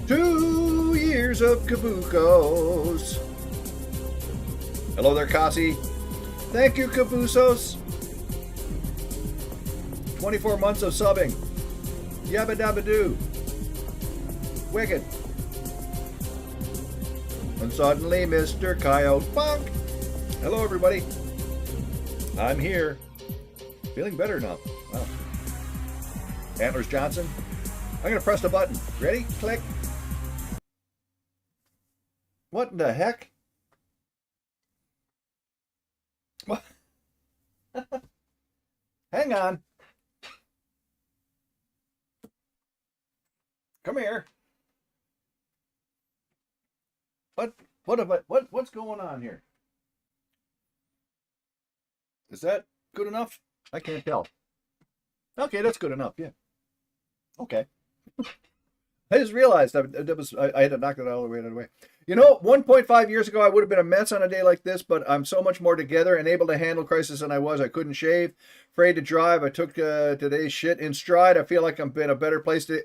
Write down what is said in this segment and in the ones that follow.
2 years of Kabuko's. Hello there, Kasi. Thank you, Kabusos. 24 months of subbing. Yabba dabba doo. Wicked. And suddenly, Mr. Coyote Funk. Hello, everybody. I'm here. Feeling better now. Wow. Antlers Johnson. I'm going to press the button. Ready? Click. What in the heck? What? Hang on. Come here. What's going on here? Is that good enough? I can't tell. Okay, that's good enough. Yeah. Okay. I just realized I had to knock it all the way out of the way. You know, 1.5 years ago, I would have been a mess on a day like this, but I'm so much more together and able to handle crisis than I was. I couldn't shave, afraid to drive. I took today's shit in stride. I feel like I'm in a better place to...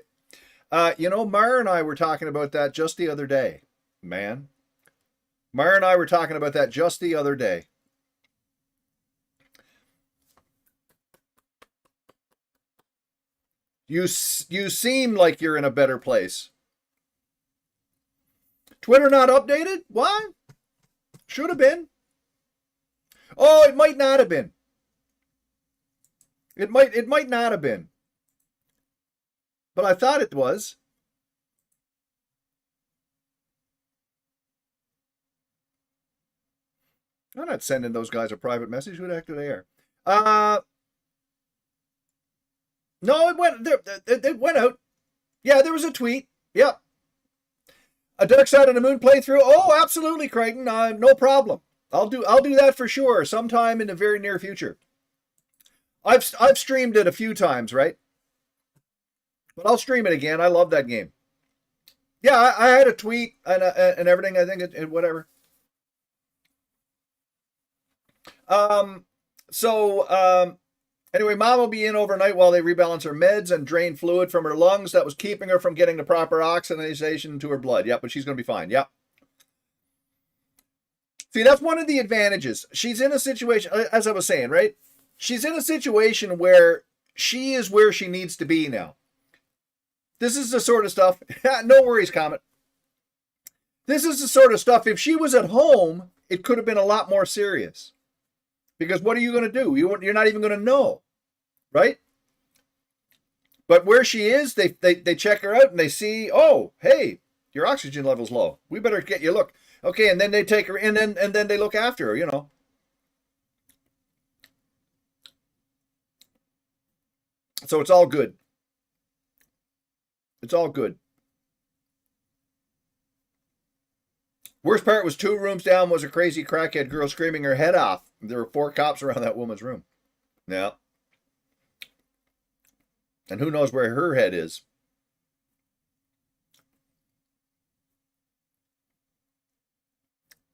you know, Mara and I were talking about that just the other day, man. Mara and I were talking about that just the other day. You seem like you're in a better place. Twitter not updated? Why? Should have been. Oh, it might not have been. It might not have been. But I thought it was. I'm not sending those guys a private message. Who the heck do they are? No, it went out. Yeah, there was a tweet. Yep. A Dark Side of the Moon playthrough. Oh, absolutely, Crichton. No problem. I'll do that for sure. Sometime in the very near future. I've streamed it a few times, right? But I'll stream it again. I love that game. Yeah, I had a tweet and everything. I think it whatever. Anyway, Mom will be in overnight while they rebalance her meds and drain fluid from her lungs that was keeping her from getting the proper oxygenation to her blood. Yep, but she's going to be fine. Yep. See, that's one of the advantages. She's in a situation, as I was saying, right? She's in a situation where she is where she needs to be now. This is the sort of stuff, no worries, Comet. This is the sort of stuff, if she was at home, it could have been a lot more serious. Because what are you going to do? You're not even going to know, right? But where she is, they check her out and they see, oh, hey, your oxygen level's low. We better get you look. Okay, and then they take her in and then they look after her, you know. So it's all good. It's all good. Worst part was 2 rooms down was a crazy crackhead girl screaming her head off. There were 4 cops around that woman's room. Yeah. And who knows where her head is.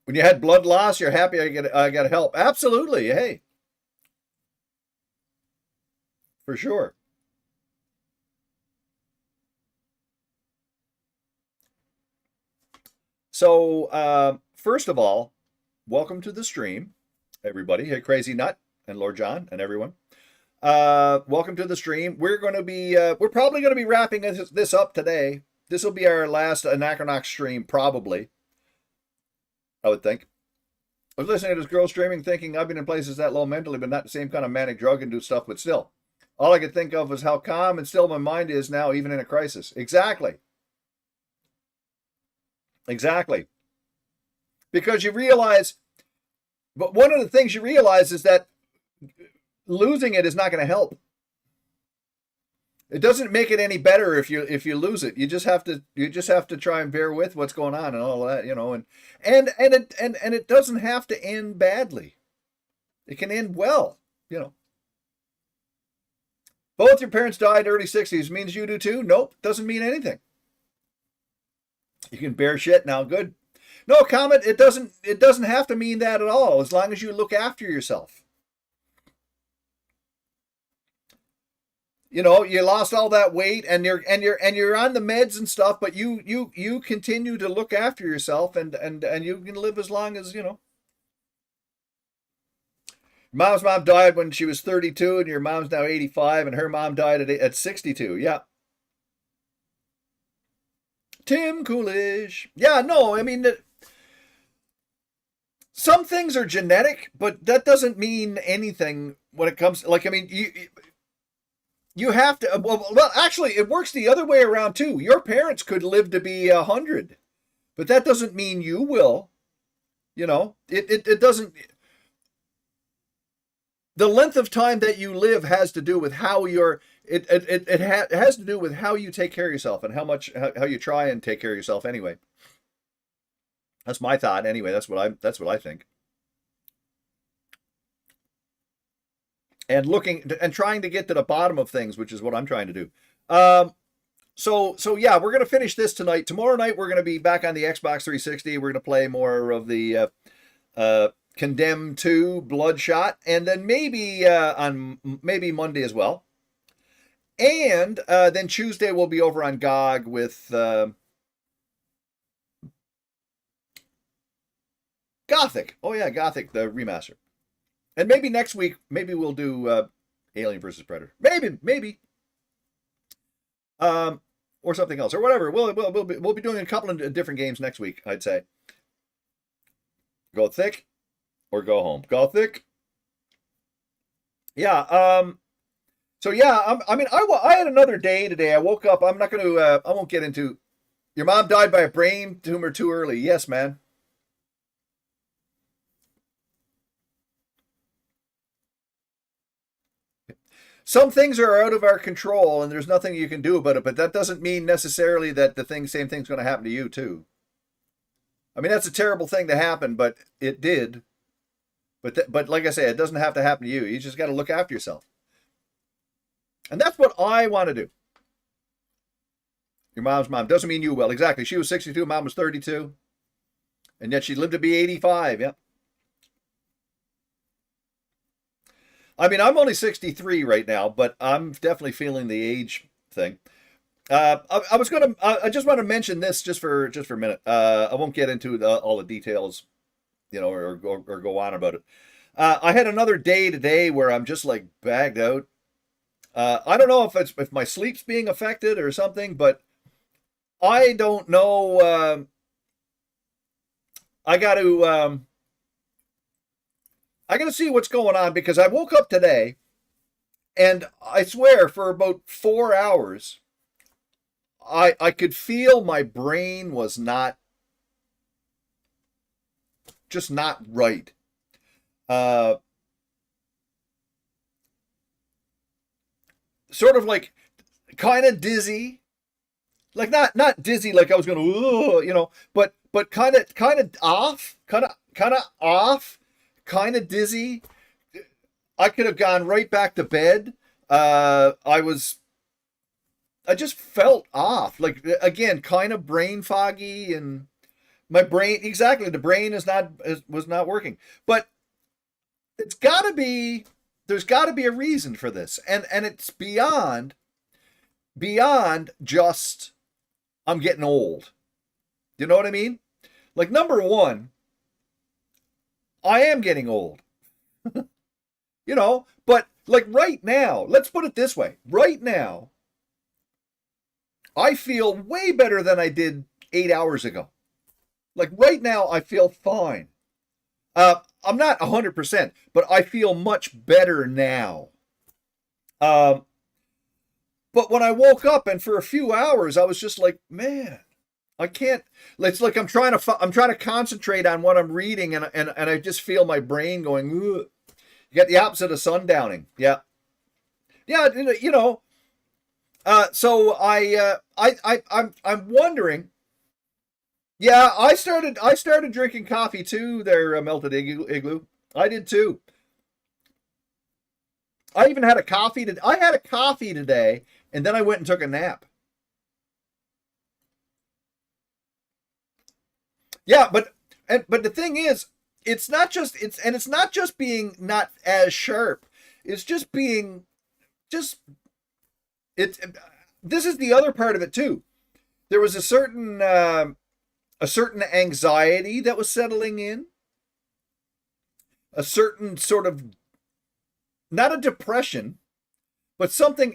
When you had blood loss, you're happy I got help. Absolutely. Hey. For sure. So, first of all, welcome to the stream, everybody. Hey, Crazy Nut and Lord John and everyone. Welcome to the stream. We're probably going to be wrapping this up today. This will be our last Anachronox stream, probably. I would think. I was listening to this girl streaming, thinking I've been in places that low mentally, but not the same kind of manic drug-induced stuff, but still. All I could think of was how calm and still my mind is now, even in a crisis. Exactly. Exactly. Because you realize, but one of the things you realize is that losing it is not going to help. It doesn't make it any better if you lose it. You just have to try and bear with what's going on and all that, you know, and it doesn't have to end badly. It can end well, you know. Both your parents died early 60s means you do too? Nope, doesn't mean anything. You can bear shit now, good. No, Comet, it doesn't have to mean that at all, as long as you look after yourself. You know, you lost all that weight, and you're on the meds and stuff, but you continue to look after yourself, and you can live as long as, you know. Mom's mom died when she was 32, and your mom's now 85, and her mom died at 62. Yeah. Tim Coolidge. Yeah, no, I mean, some things are genetic, but that doesn't mean anything when it comes, like, I mean, you have to, well, actually, it works the other way around too. Your parents could live to be 100, but that doesn't mean you will. You know, it doesn't. The length of time that you live has to do with how you're. It has to do with how you take care of yourself and how you try and take care of yourself. Anyway, that's my thought. Anyway, that's what I think. And looking and trying to get to the bottom of things, which is what I'm trying to do. So yeah, we're gonna finish this tonight. Tomorrow night we're gonna be back on the Xbox 360. We're gonna play more of the Condemned 2 Bloodshot, and then maybe on maybe Monday as well. And then Tuesday we'll be over on GOG with Gothic. Oh yeah, Gothic, the remaster. And maybe next week, maybe we'll do Alien versus Predator. Maybe. Or something else, or whatever. We'll be doing a couple of different games next week, I'd say. Go thick or go home. Go thick. Yeah. So yeah, I mean, I had another day today. I woke up. I'm not going to. I won't get into. Your mom died by a brain tumor too early. Yes, man. Some things are out of our control, and there's nothing you can do about it. But that doesn't mean necessarily that same thing's going to happen to you too. I mean, that's a terrible thing to happen, but it did. But like I say, it doesn't have to happen to you. You just got to look after yourself, and that's what I want to do. Your mom's mom doesn't mean you will. Exactly. She was 62. Mom was 32, and yet she lived to be 85. Yeah. I mean, I'm only 63 right now, but I'm definitely feeling the age thing. I was gonna. I just want to mention this just for a minute. I won't get into all the details, you know, or go on about it. I had another day today where I'm just like bagged out. I don't know if my sleep's being affected or something, but I don't know. I got to. I got to see what's going on because I woke up today, and I swear for about 4 hours, I could feel my brain was just not right. Sort of like kind of dizzy, like not dizzy like I was gonna, you know, but kind of off, kind of off, kind of dizzy. I could have gone right back to bed. I just felt off, like again, kind of brain foggy, and my brain exactly the brain was not working. But there's got to be a reason for this, and it's beyond just I'm getting old. You know what I mean? Like number one, I am getting old. You know, but like right now, let's put it this way. Right now, I feel way better than I did 8 hours ago. Like right now, I feel fine. I'm not 100%, but I feel much better now. But when I woke up and for a few hours, I was just like, man, I can't. It's like I'm trying to concentrate on what I'm reading, and I just feel my brain going. Ugh. You get the opposite of sundowning. Yeah, yeah. You know. So I'm wondering. Yeah, I started drinking coffee too. There, melted igloo. I did too. I even had a coffee. I had a coffee today, and then I went and took a nap. Yeah, but the thing is, it's not just being not as sharp. It's just being just This is the other part of it too. There was a certain anxiety that was settling in, a certain sort of, not a depression, but something,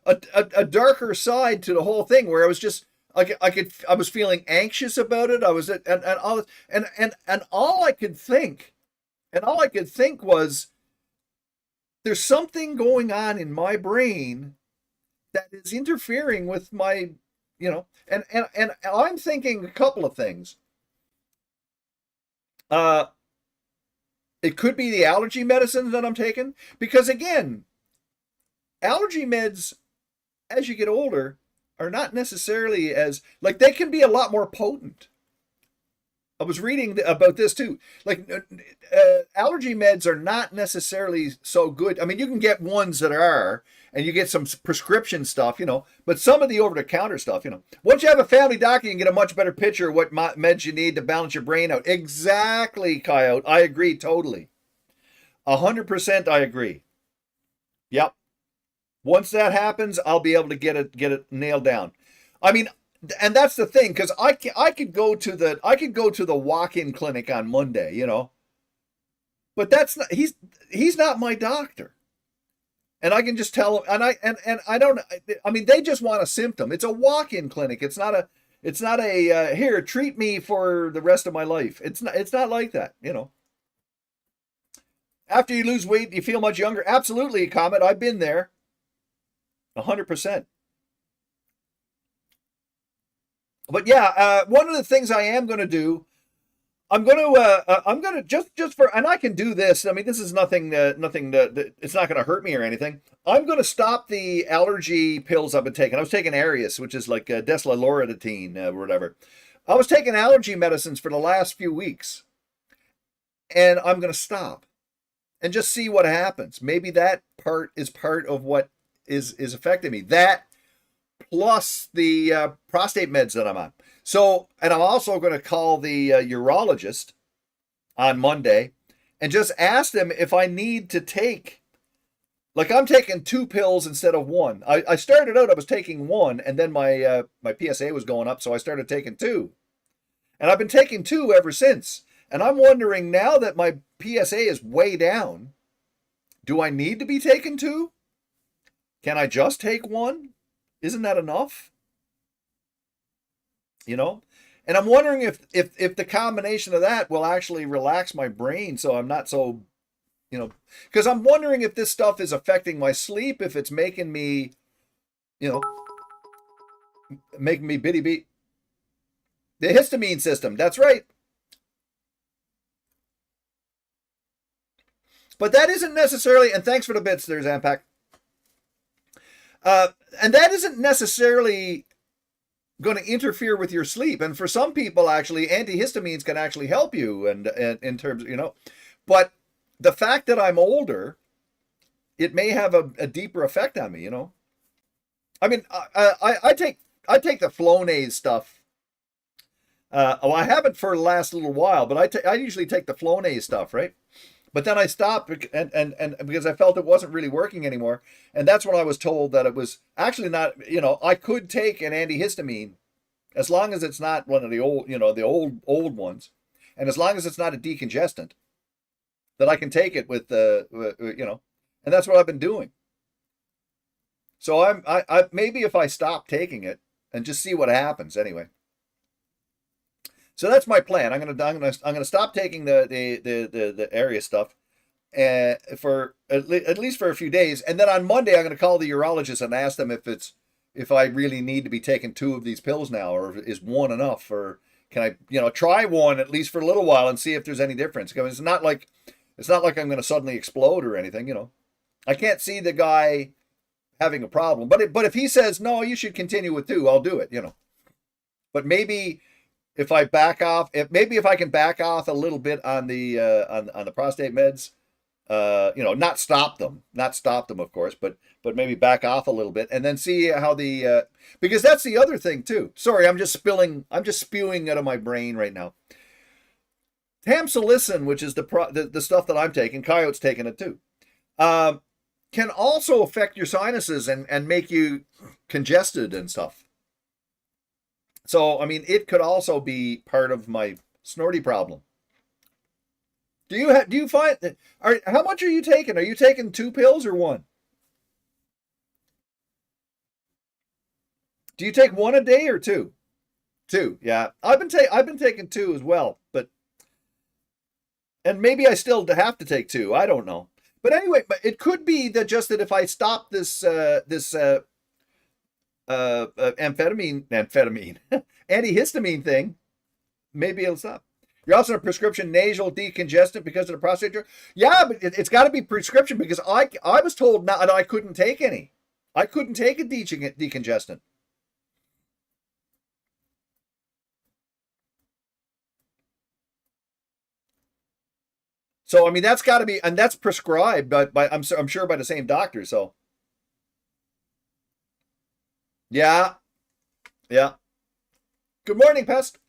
a darker side to the whole thing where I was just, I was feeling anxious about it. I was, and all I could think, was there's something going on in my brain that is interfering with my, and I'm thinking a couple of things. It could be the allergy medicines that I'm taking, because again, allergy meds as you get older are not necessarily as, like, they can be a lot more potent. I was reading about this too. Like, allergy meds are not necessarily so good. I mean, you can get ones that are, and you get some prescription stuff, but some of the over-the-counter stuff, once you have a family doctor, you can get a much better picture of what meds you need to balance your brain out. Exactly, Coyote. I agree totally. 100% I agree. Yep. Once that happens, I'll be able to get it nailed down. I mean, and that's the thing, because I could go to the walk-in clinic on Monday, but that's not, he's not my doctor, and I can just tell him, and I don't. I mean, they just want a symptom. It's a walk-in clinic. It's not a here, treat me for the rest of my life. It's not like that, After you lose weight, you feel much younger. Absolutely, Comet. I've been there. 100%. But yeah, one of the things I am going to do, I'm going to just for, and I can do this. I mean, this is nothing, it's not going to hurt me or anything. I'm going to stop the allergy pills I've been taking. I was taking Arius, which is like desloratadine or whatever. I was taking allergy medicines for the last few weeks, and I'm going to stop and just see what happens. Maybe that part is part of what is affecting me. That plus the prostate meds that I'm on. So, and I'm also going to call the urologist on Monday and just ask them if I need to take, like, I'm taking 2 pills instead of 1. I started out, I was taking 1, and then my PSA was going up, so I started taking 2. And I've been taking 2 ever since. And I'm wondering, now that my PSA is way down, do I need to be taking 2? Can I just take 1? Isn't that enough? And I'm wondering if the combination of that will actually relax my brain, so I'm not so, because I'm wondering if this stuff is affecting my sleep, if it's making me, making me bitty beat. The histamine system, that's right. But that isn't necessarily, and thanks for the bits there, Zampak. And that isn't necessarily going to interfere with your sleep. And for some people, actually, antihistamines can actually help you, and in terms, But the fact that I'm older, it may have a deeper effect on me. I mean, I take the Flonase stuff. I haven't for the last little while, but I usually take the Flonase stuff, right? But then I stopped, and because I felt it wasn't really working anymore. And that's when I was told that it was actually not, I could take an antihistamine as long as it's not one of the old, the old ones. And as long as it's not a decongestant, that I can take it with and that's what I've been doing. So I maybe if I stop taking it and just see what happens anyway. So that's my plan. I'm gonna stop taking the area stuff, for at least for a few days, and then on Monday I'm gonna call the urologist and ask them if I really need to be taking 2 of these pills now, or is 1 enough, or can I try 1 at least for a little while and see if there's any difference. Because it's not like I'm gonna suddenly explode or anything. I can't see the guy having a problem, but if he says no, you should continue with 2, I'll do it. But maybe. If I back off, if I can back off a little bit on the prostate meds, not stop them, of course, but maybe back off a little bit, and then see how because that's the other thing too. Sorry, I'm just spewing out of my brain right now. Tamsulicin, which is the stuff that I'm taking, Coyote's taking it too. can also affect your sinuses and make you congested and stuff. So, I mean, it could also be part of my snorty problem. Do you find that, how much are you taking? Are you taking 2 pills or one? Do you take one a day or two? Two, yeah. I've been taking two as well, but and maybe I still have to take two. I don't know. But anyway, but it could be that just that if I stop amphetamine antihistamine thing, maybe it'll stop. You're also on a prescription nasal decongestant because of the prostate drug. Yeah, but it's got to be prescription because I was told not, and I couldn't take any. I couldn't take a decongestant. So I mean that's got to be, and that's prescribed, but I'm sure by the same doctor. So yeah, yeah. Good morning, pest.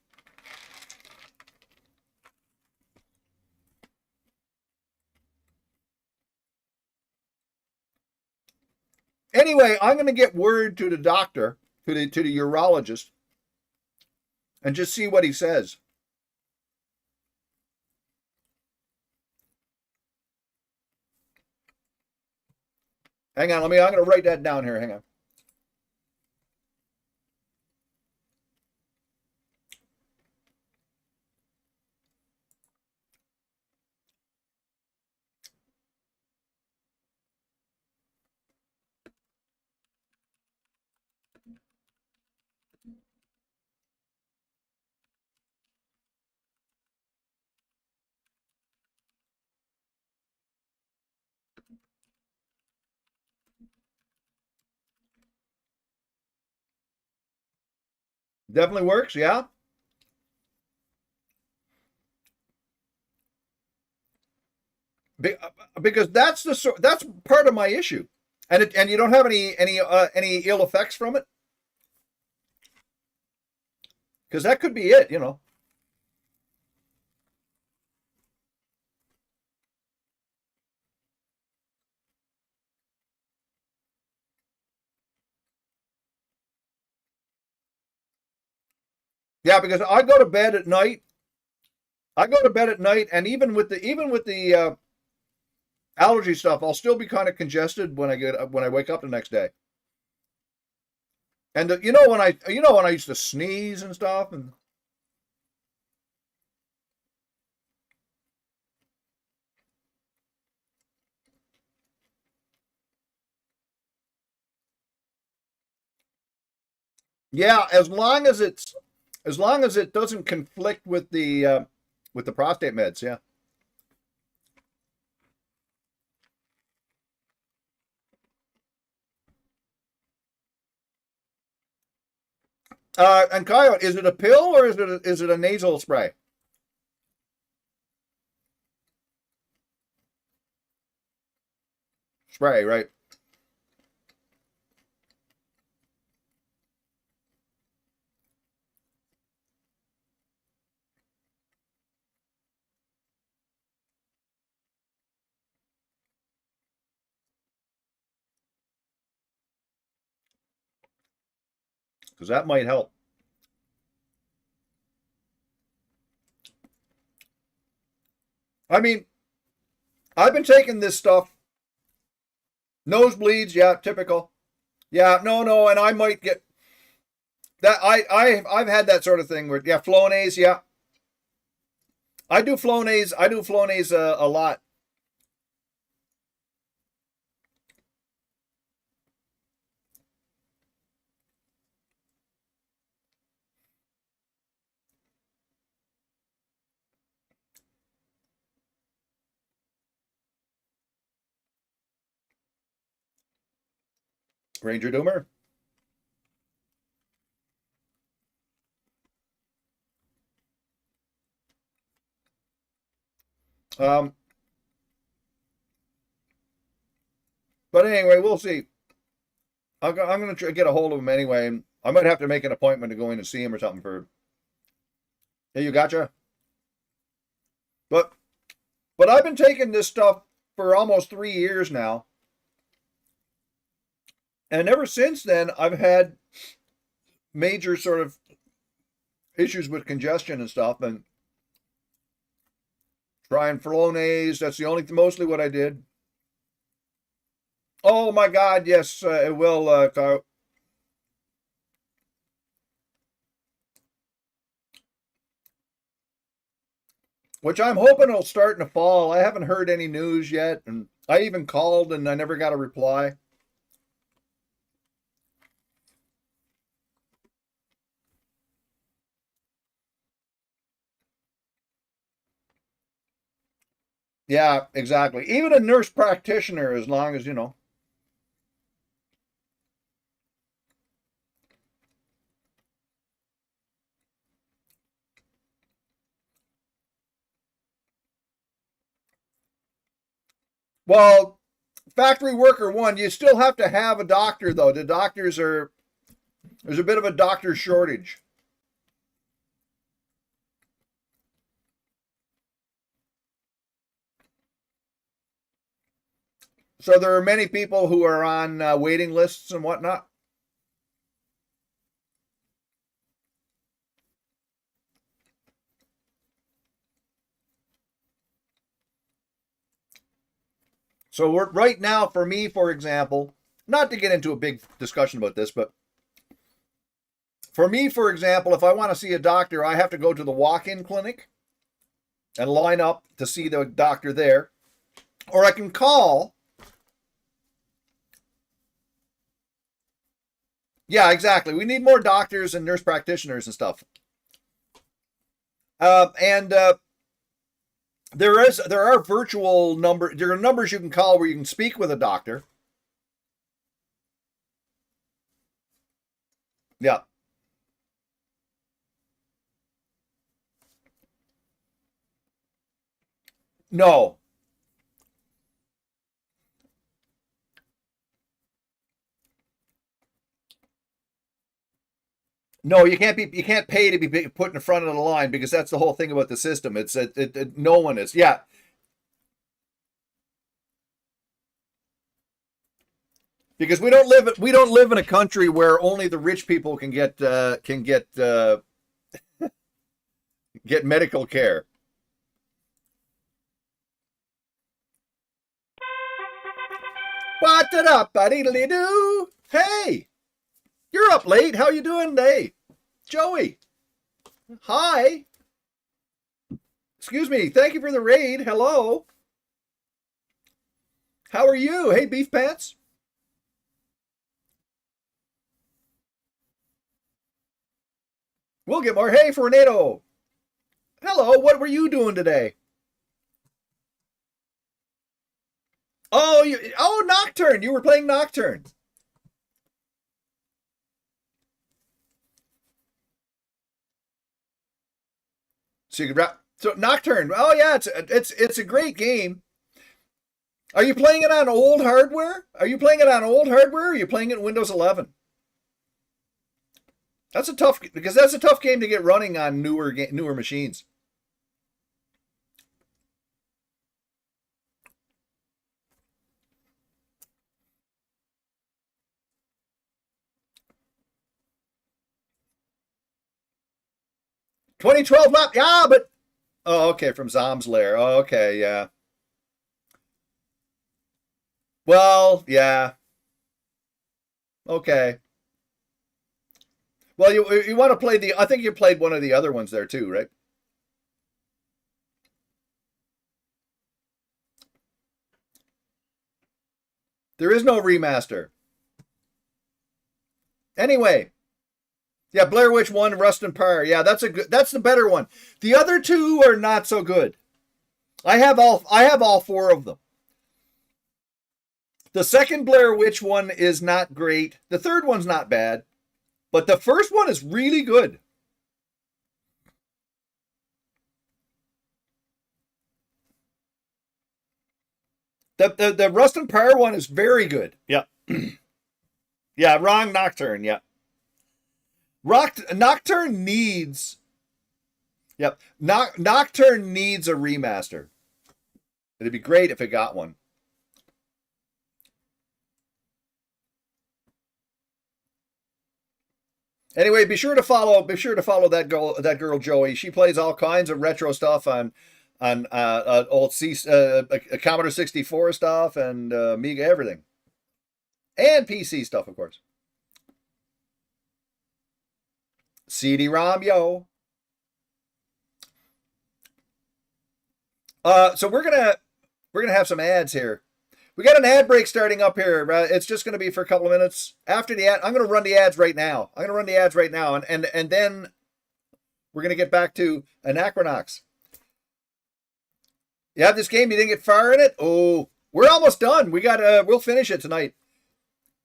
Anyway, I'm going to get word to the doctor, to the urologist, and just see what he says. Hang on, I'm going to write that down here. Hang on. Definitely works, yeah. Because that's part of my issue, and you don't have any ill effects from it, because that could be it, you know. Yeah, because I go to bed at night. I go to bed at night, and even with the allergy stuff, I'll still be kind of congested when I wake up the next day. And you know when I used to sneeze and stuff, and yeah, as long as it doesn't conflict with the prostate meds, yeah. And Coyote, is it a pill or is it a nasal spray? Spray, right? Because that might help. I mean, I've been taking this stuff. Nosebleeds, yeah, typical. Yeah, no, and I might get that. I've had that sort of thing where yeah, Flonase, yeah. I do Flonase. I do Flonase a lot. Ranger Doomer. Um, but anyway, we'll see. I'm going to try to get a hold of him anyway. I might have to make an appointment to go in and see him or something for. Hey, you gotcha. But I've been taking this stuff for almost 3 years now, And ever since then, I've had major sort of issues with congestion and stuff, and trying Flonase. That's the only, mostly what I did. Oh my God, yes, it will, Kyle. Which I'm hoping will start in the fall. I haven't heard any news yet, and I even called and I never got a reply. Yeah, exactly. Even a nurse practitioner, as long as, you know. Well, factory worker one, you still have to have a doctor, though. The doctors are, there's a bit of a doctor shortage. So there are many people who are on waiting lists and whatnot. So we're, right now, for me, for example, not to get into a big discussion about this, but for me, for example, if I want to see a doctor, I have to go to the walk-in clinic and line up to see the doctor there, or I can call. Yeah, exactly. We need more doctors and nurse practitioners and stuff. And there are virtual there are numbers you can call where you can speak with a doctor. Yeah. No. No, you can't pay to be put in front of the line, because that's the whole thing about the system. It's no one is. Yeah. Because we don't live in a country where only the rich people get medical care. What it up, buddy? Do? Hey, you're up late. How you doing today, Joey? Hi. Excuse me. Thank you for the raid. Hello. How are you? Hey, beef pants. We'll get more. Hey, Tornado. Hello. What were you doing today? Oh, Nocturne. You were playing Nocturne. So you could wrap. So Nocturne. Oh yeah, it's a great game. Are you playing it on old hardware? Are you playing it on old hardware? Or are you playing it in Windows 11? That's a tough game to get running on newer machines. $2012 map. Yeah, but oh, okay, from Zom's Lair. Oh, okay, yeah. Well, yeah. Okay. Well, you want to play the? I think you played one of the other ones there too, right? There is no remaster. Anyway, yeah, Blair Witch 1, Rust and Pyre. Yeah, that's the better one. The other two are not so good. I have all four of them. The second Blair Witch one is not great. The third one's not bad, but the first one is really good. The Rust and Pyre one is very good. Yeah. Yeah, wrong Nocturne. Yeah. Nocturne needs. Yep. Nocturne needs a remaster. It'd be great if it got one. Anyway, be sure to follow that girl Joey. She plays all kinds of retro stuff on old Commodore 64 stuff and Amiga everything, and PC stuff, of course. CD-ROM, yo. So we're gonna have some ads here. We got an ad break starting up here. It's just going to be for a couple of minutes. After the ad, I'm going to run the ads right now. And then we're going to get back to Anachronox. You have this game, you didn't get far in it? Oh, we're almost done. We'll finish it tonight.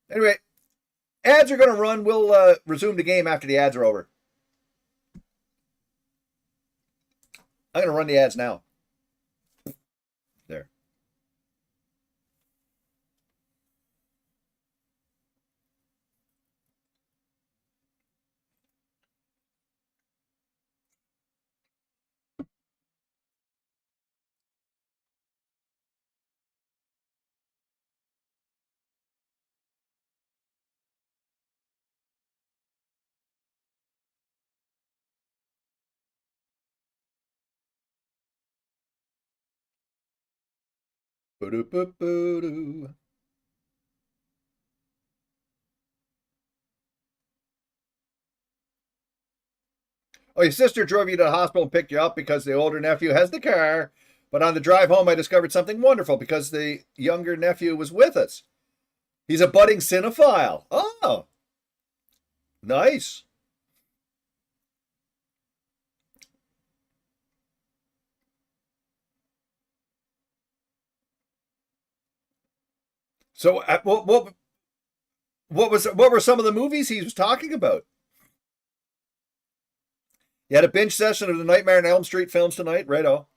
Anyway, ads are going to run. We'll resume the game after the ads are over. I'm going to run the ads now. There. Boo-doo-boo-boo-doo. Oh, your sister drove you to the hospital and picked you up because the older nephew has the car. But on the drive home, I discovered something wonderful because the younger nephew was with us. He's a budding cinephile. Oh, nice. So, what were some of the movies he was talking about? You had a binge session of the Nightmare on Elm Street films tonight, righto?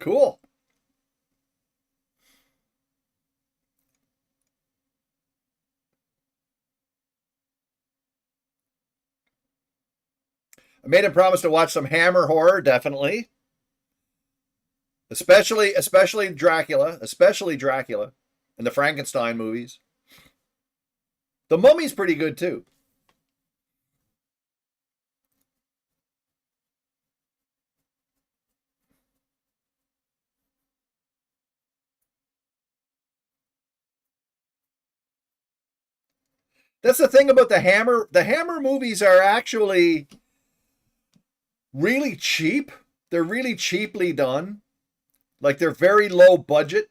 Cool. I made him promise to watch some Hammer horror, definitely. Especially Dracula, and the Frankenstein movies. The Mummy's pretty good too. That's the thing about the Hammer. The Hammer movies are actually really cheap. They're really cheaply done. Like they're very low budget.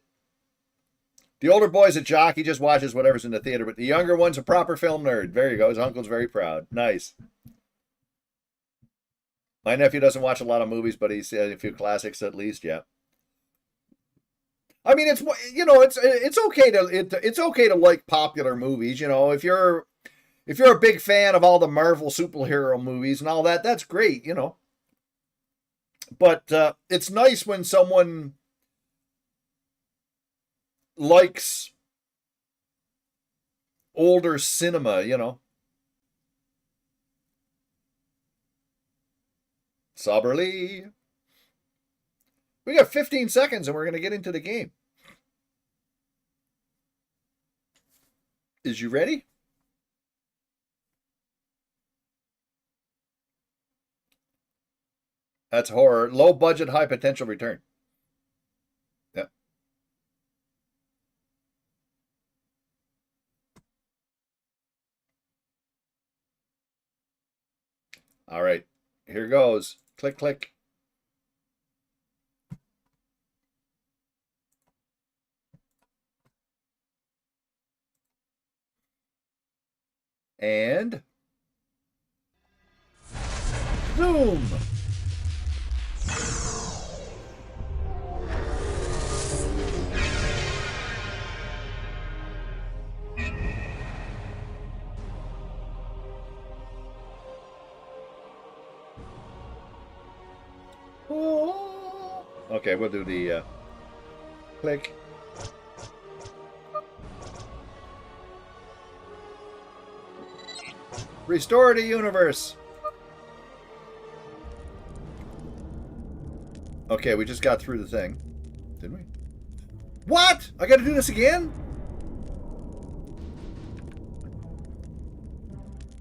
The older boy's a jock. He just watches whatever's in the theater. But the younger one's a proper film nerd. There you go. His uncle's very proud. Nice. My nephew doesn't watch a lot of movies, but he's seen a few classics at least. Yeah. I mean, it's okay to like popular movies. If you're a big fan of all the Marvel superhero movies and all that, that's great. But it's nice when someone likes older cinema. Soberly. We got 15 seconds and we're going to get into the game. Is you ready? That's horror. Low budget, high potential return. Yeah. All right. Here goes. Click, click. And zoom. Oh. Okay, we'll do the click. Restore the universe. Okay, we just got through the thing. Didn't we? What? I gotta do this again?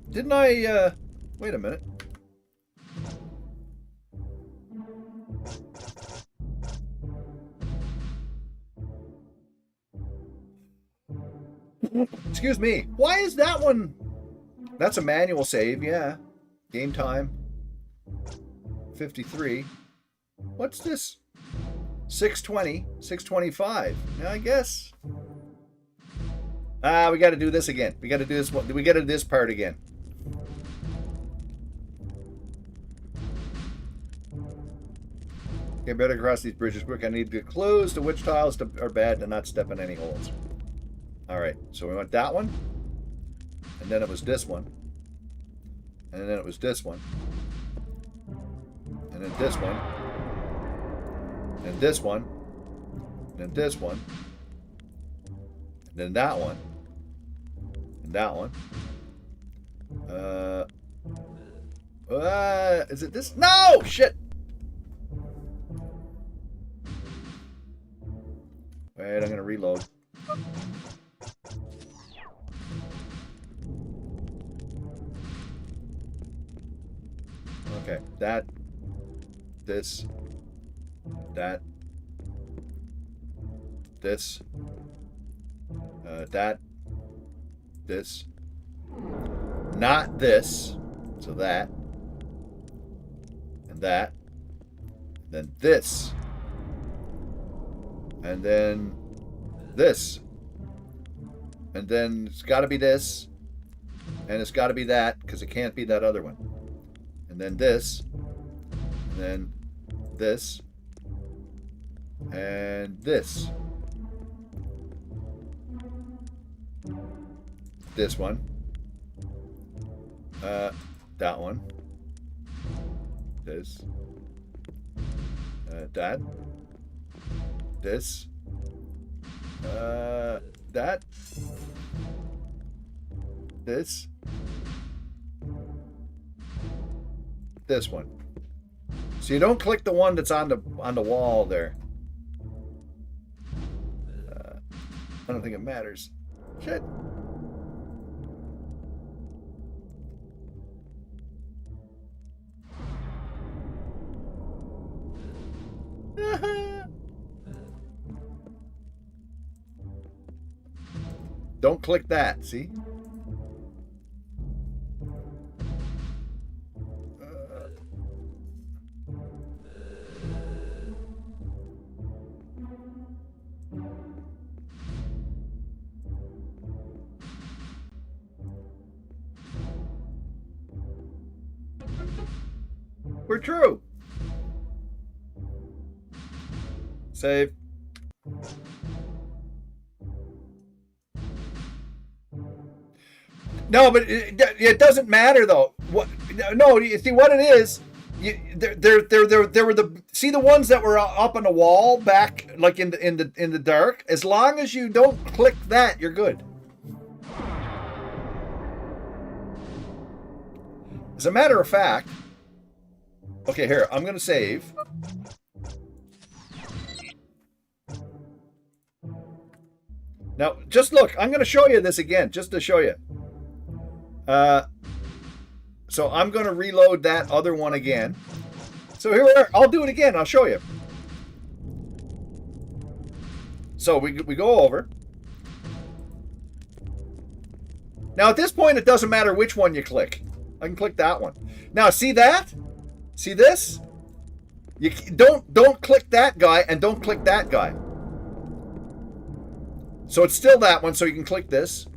Didn't I, Wait a minute. Excuse me. Why is that one? That's a manual save, yeah. Game time. 53. What's this? 620. 625. Now I guess. We got to do this again. We got to do this. We got to do this part again. Okay, better cross these bridges quick. I need to get close to which tiles are bad and not step in any holes. All right, so we went that one, and then it was this one, and then it was this one, and then this one, and this one, and then this one, and then that one, and that one. Is it this? No! Shit! Wait, I'm gonna reload. Okay, that, this, that, this, that, this, not this, so that, and that, then this, and then this, and then it's got to be this, and it's got to be that, because it can't be that other one. And then this, and then this, and this. This one. That one. This. That. This. That. This. This one. So you don't click the one that's on the wall there. I don't think it matters. Shit. Don't click that, see? We're true. Save. No, but it doesn't matter though. What? No, you see what it is. There were see the ones that were up on the wall back, like in the dark. As long as you don't click that, you're good. As a matter of fact. Okay, here, I'm going to save. Now, just look. I'm going to show you this again, just to show you. So I'm going to reload that other one again. So here we are. I'll do it again. I'll show you. So we go over. Now, at this point, it doesn't matter which one you click. I can click that one. Now, see that? See this? You don't click that guy and don't click that guy. So it's still that one, so you can click this.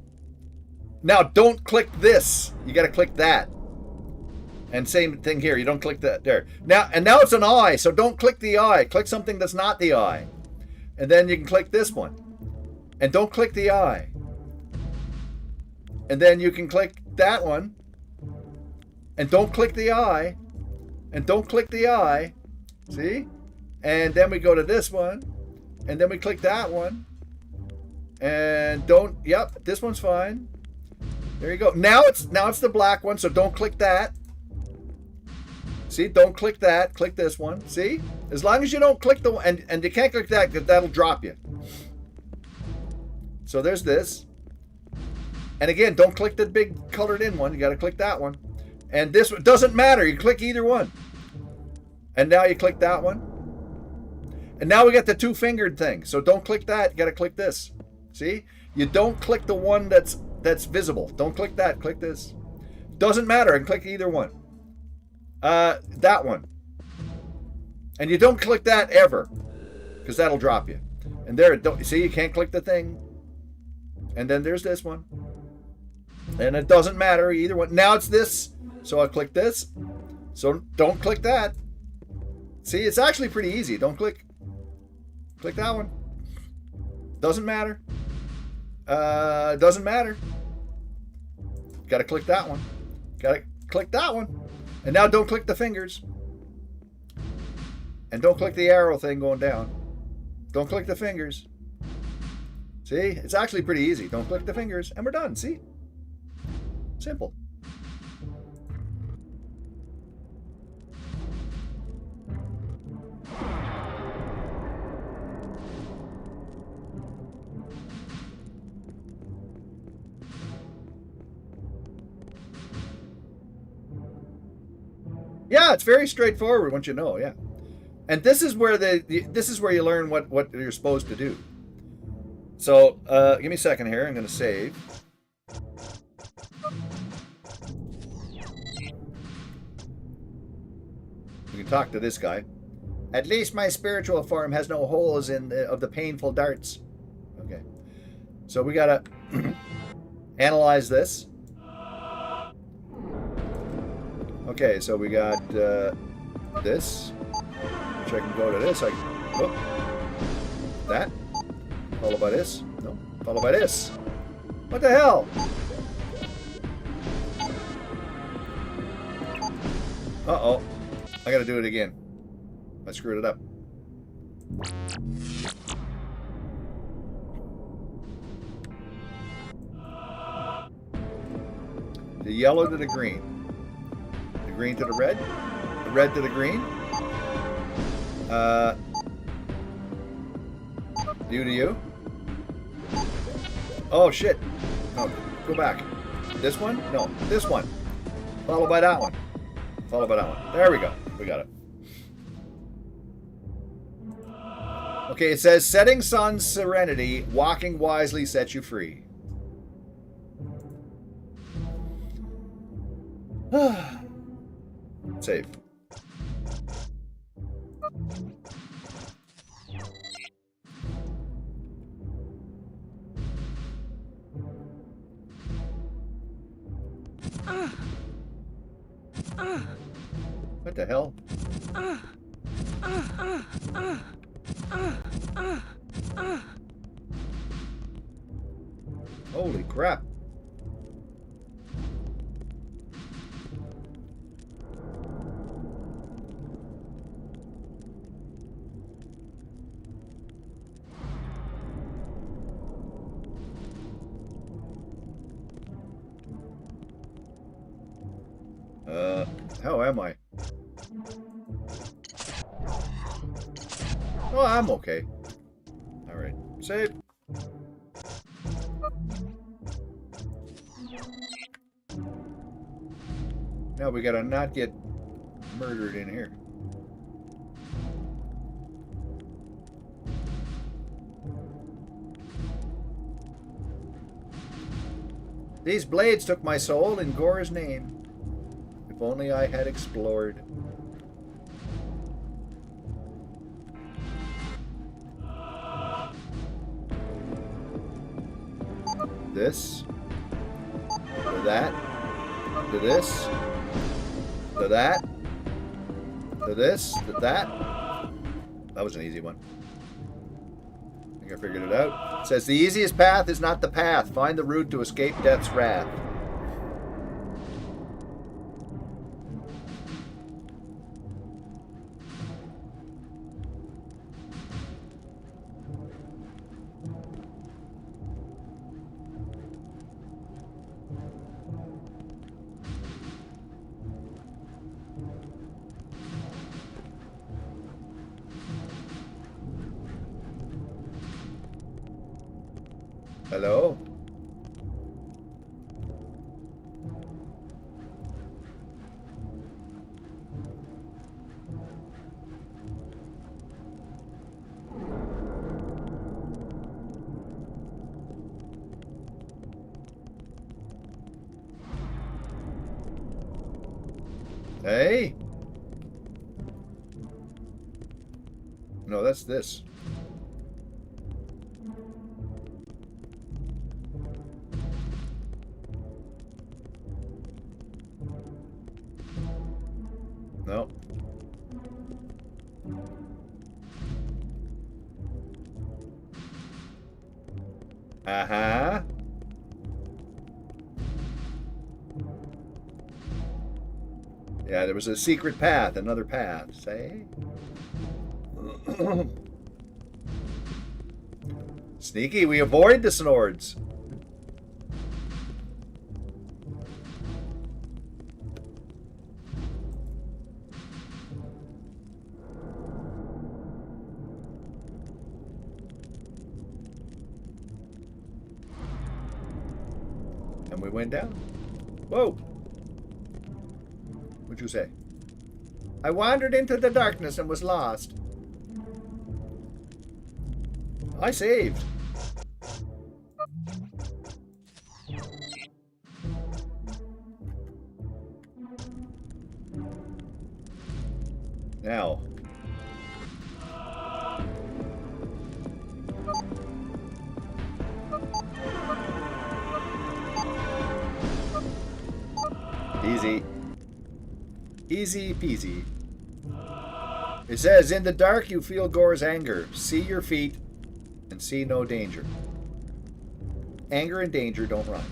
Now don't click this. You got to click that. And same thing here. You don't click that there. Now it's an eye, so don't click the eye. Click something that's not the eye. And then you can click this one. And don't click the eye. And then you can click that one. And don't click the eye. And don't click the eye. See? And then we go to this one. And then we click that one. And don't, yep, this one's fine. There you go. Now it's the black one, so don't click that. See, don't click that. Click this one. See? As long as you don't click the one, and you can't click that, because that'll drop you. So there's this. And again, don't click the big colored in one. You got to click that one. And this doesn't matter. You click either one. And now you click that one. And now we got the two-fingered thing. So don't click that. You got to click this. See? You don't click the one that's visible. Don't click that. Click this. Doesn't matter. I can click either one. That one. And you don't click that ever, because that'll drop you. And there, don't see, you can't click the thing. And then there's this one. And it doesn't matter either one. Now it's this. So I'll click this. So don't click that. See, it's actually pretty easy. Don't click. Click that one. Doesn't matter. Doesn't matter. Got to click that one. Got to click that one. And now don't click the fingers. And don't click the arrow thing going down. Don't click the fingers. See? It's actually pretty easy. Don't click the fingers. And we're done. See? Simple. Yeah, it's very straightforward once you know, yeah. And this is where this is where you learn what you're supposed to do. So, give me a second here. I'm going to save. We can talk to this guy. At least my spiritual form has no holes of the painful darts. Okay. So we got to analyze this. Okay, so we got this. Which I can go to this. That. Followed by this. No. Followed by this. What the hell? Uh-oh. I gotta do it again. I screwed it up. The yellow to the green. The green to the red. The red to the green. You to you. Oh, shit. No, go back. This one? No, this one. Followed by that one. Followed by that one. There we go. We got it. Okay, it says, setting sun's serenity, walking wisely sets you free. Save. What the hell? Holy crap. How am I? Oh, I'm okay. Alright. Save. Now we gotta not get murdered in here. These blades took my soul in Gore's name. If only I had explored. This. To that. To this. To that. To this. To that. That was an easy one. I think I figured it out. It says the easiest path is not the path. Find the route to escape death's wrath. Hello? Hey? No, that's this. No. Uh-huh. Yeah, there was a secret path, another path, say? Sneaky, we avoid the swords. And we went down. Whoa! What'd you say? I wandered into the darkness and was lost. I saved. Now. Easy. Easy peasy. It says, in the dark you feel Gore's anger. See your feet and see no danger. Anger and danger don't rhyme.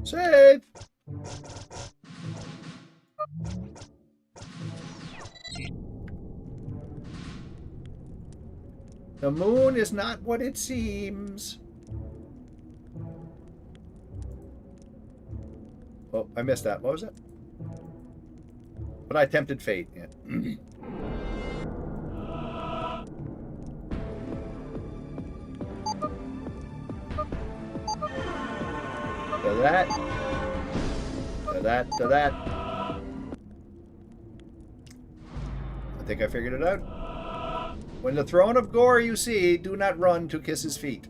Save! The moon is not what it seems. Oh, I missed that. What was it? But I tempted fate. Yeah. To that. To that. To that. I think I figured it out. When the throne of Gore you see, do not run to kiss his feet.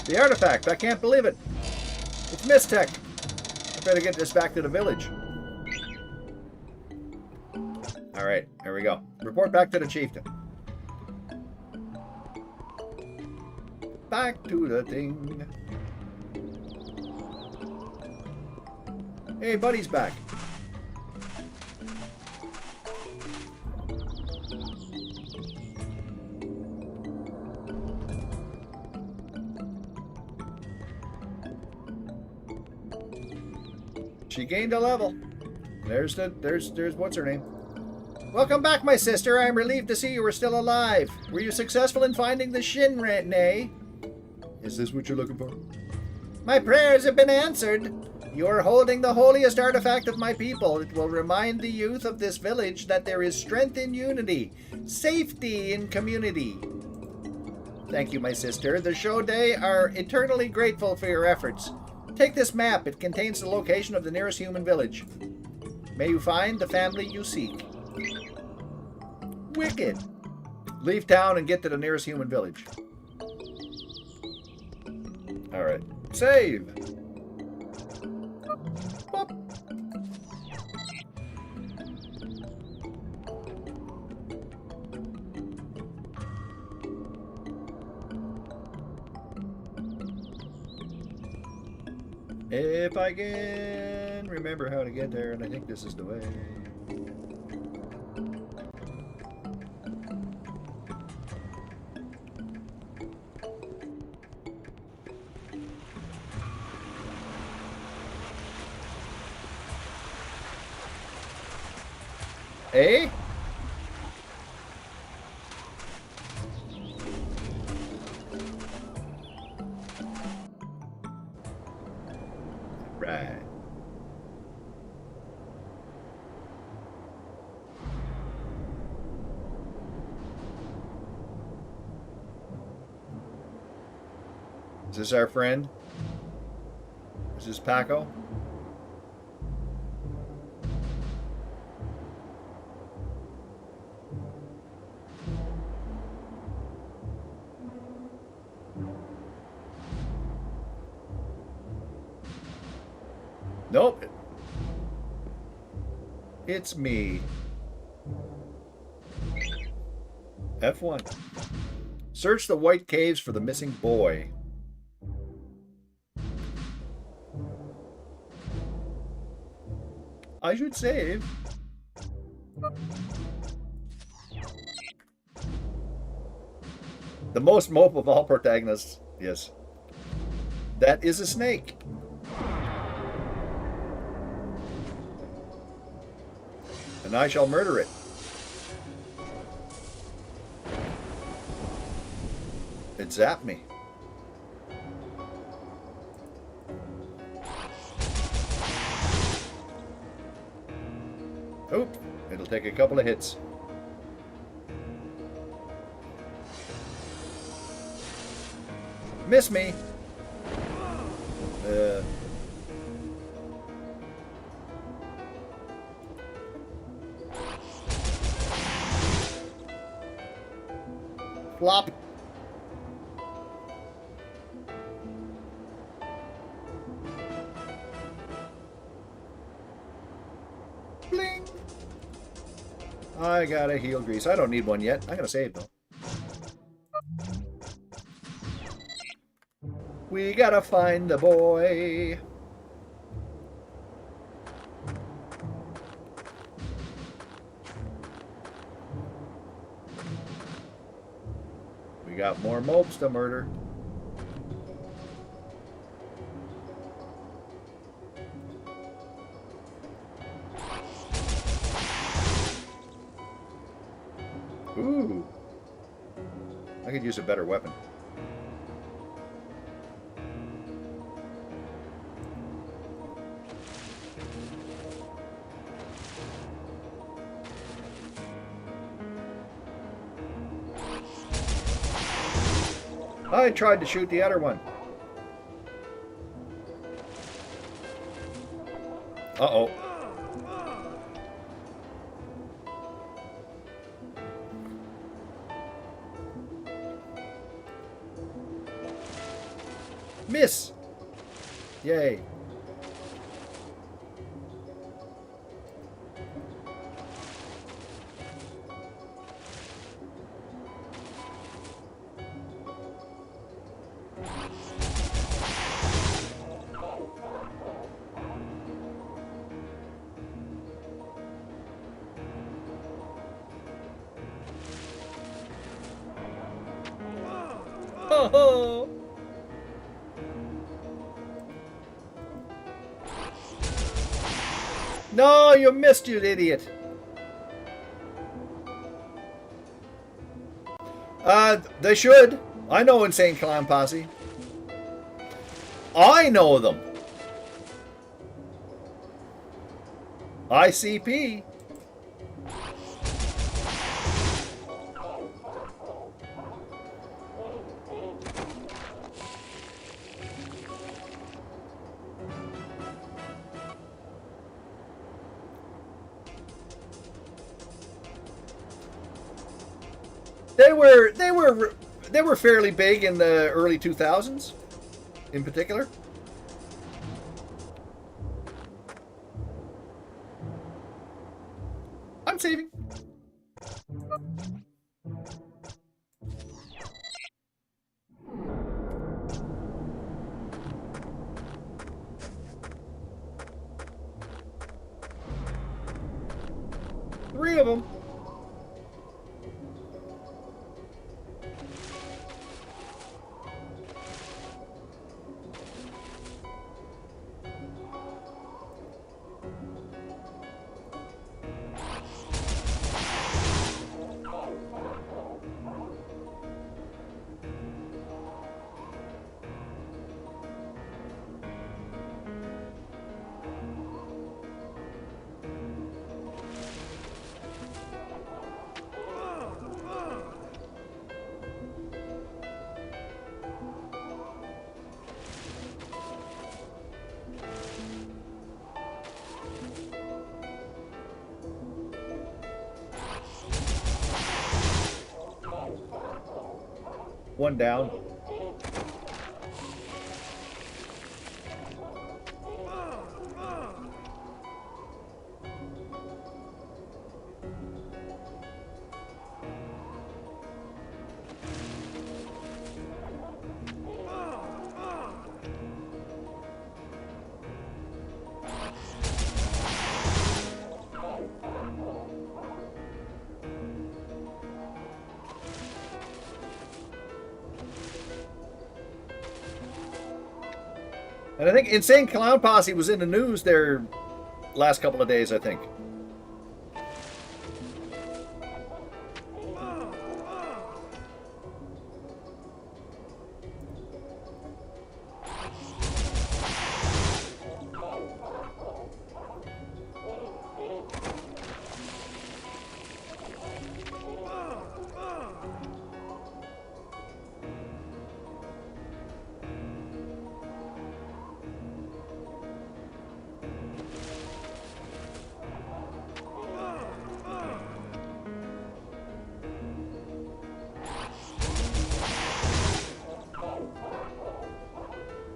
The artifact! I can't believe it! It's Mistech! I better get this back to the village. Alright, here we go. Report back to the chieftain. Back to the thing. Hey, buddy's back. She gained a level. There's what's her name? Welcome back, my sister. I am relieved to see you were still alive. Were you successful in finding the Shinrene? Is this what you're looking for? My prayers have been answered. You are holding the holiest artifact of my people. It will remind the youth of this village that there is strength in unity, safety in community. Thank you, my sister. The Shodei are eternally grateful for your efforts. Take this map. It contains the location of the nearest human village. May you find the family you seek. Wicked. Leave town and get to the nearest human village. Alright. Save. Boop. If I can remember how to get there, and I think this is the way. Eh? Right. Is this our friend? Is this Paco? Nope. It's me. F1. Search the White Caves for the missing boy. I should save. The most mope of all protagonists. Yes. That is a snake. And I shall murder it. It zapped me. Oop, it'll take a couple of hits. Miss me. Flop. Bling. I got a heel grease. I don't need one yet. I'm gonna save though. We gotta find the boy. We got more mopes to murder. Ooh. I could use a better weapon. I tried to shoot the other one. Uh-oh. Miss! Yay. Oh! No, you missed, you idiot. They should. I know Insane Clown Posse. I know them. ICP. They were fairly big in the early 2000s, in particular. I'm saving. One down. And I think Insane Clown Posse was in the news there last couple of days, I think.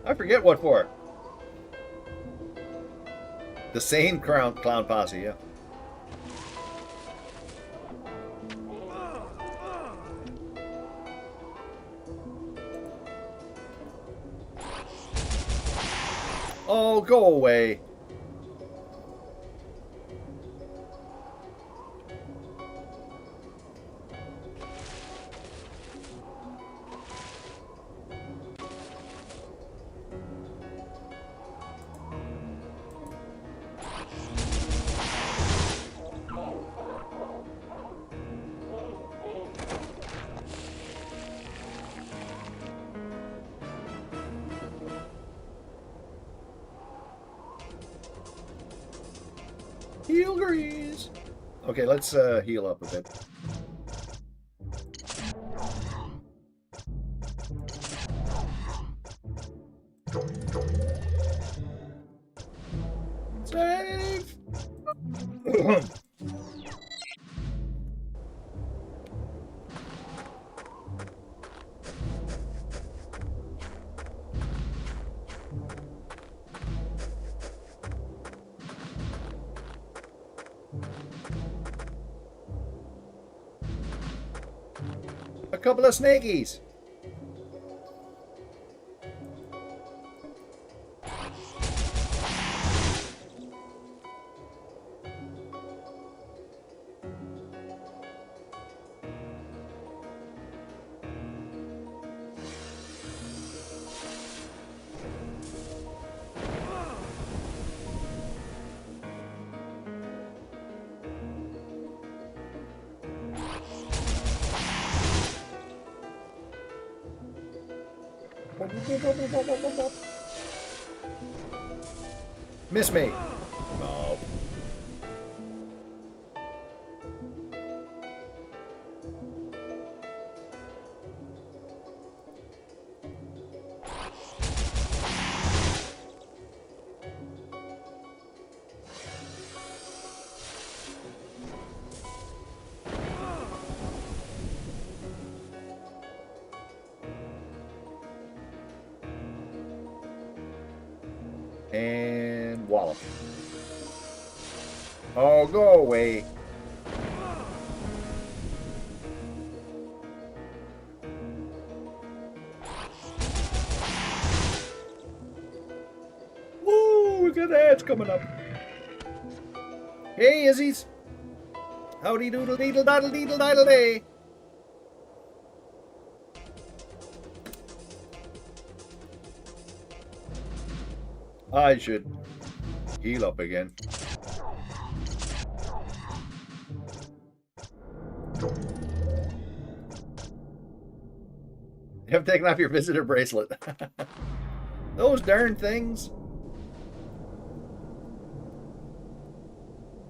I forget what for. The Sane Clown Posse, yeah. Oh, go away. Kilg0re. Okay, let's heal up a bit. Save! A couple of snakies. Miss me. No. And wallop. Oh, go away. Woo, we got ads coming up. Hey, Izzies. Howdy doodle deedle doddle deedle diddle day. I should heal up again. You have taken off your visitor bracelet. Those darn things.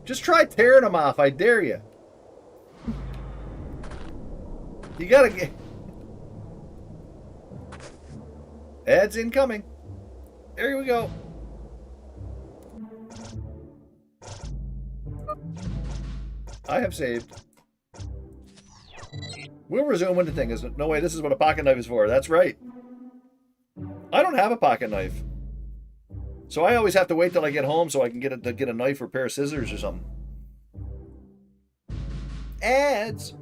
Just try tearing them off, I dare you. You gotta get... Ads incoming. There we go. I have saved. We'll resume when the thing is. No way, this is what a pocket knife is for. That's right. I don't have a pocket knife. So I always have to wait till I get home so I can get a knife or a pair of scissors or something. Ads.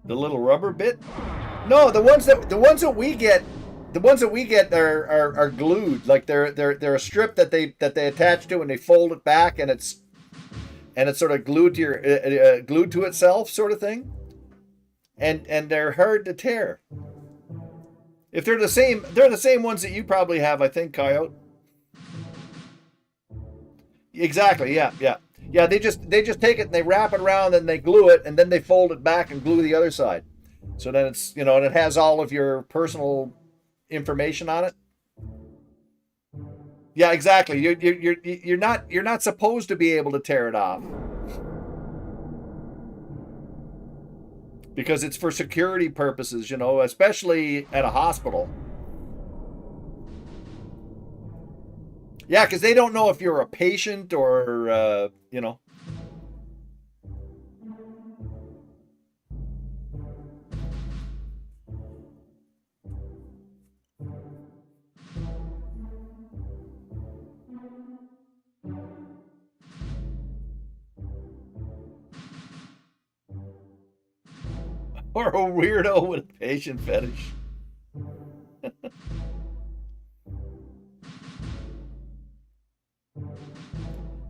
The little rubber bit? No, the ones that we get, are glued. Like they're a strip that they attach to and they fold it back and it's sort of glued to glued to itself, sort of thing. And they're hard to tear. If they're the same ones that you probably have, I think, Coyote. Exactly. Yeah. Yeah. Yeah, they just take it and they wrap it around and they glue it and then they fold it back and glue the other side. So then it's, and it has all of your personal information on it. Yeah, exactly. You're not supposed to be able to tear it off. Because it's for security purposes, especially at a hospital. Yeah, because they don't know if you're a patient or, or a weirdo with a patient fetish.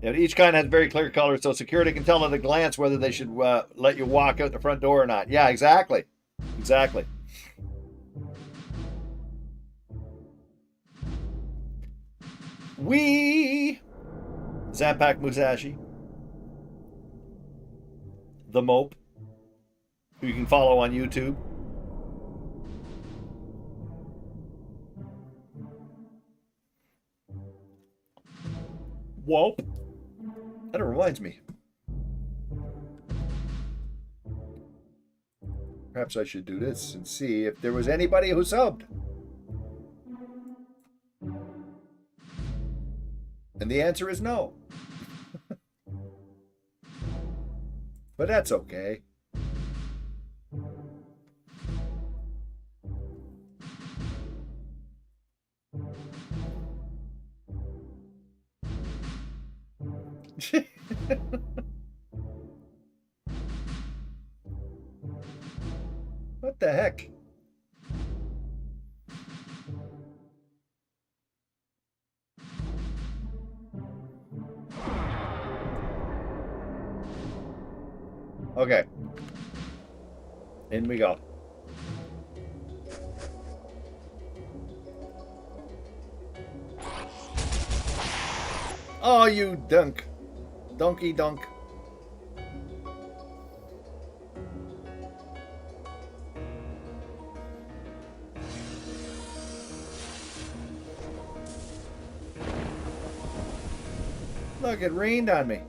Each kind has very clear colors, so security can tell at a glance whether they should let you walk out the front door or not. Yeah, exactly. Exactly. Zampak Musashi. The Mope, who you can follow on YouTube. Whoop. That reminds me. Perhaps I should do this and see if there was anybody who subbed. And the answer is no. But that's okay. What the heck? Okay. In we go. Oh, you dunk. Donkey dunk. Look, it rained on me.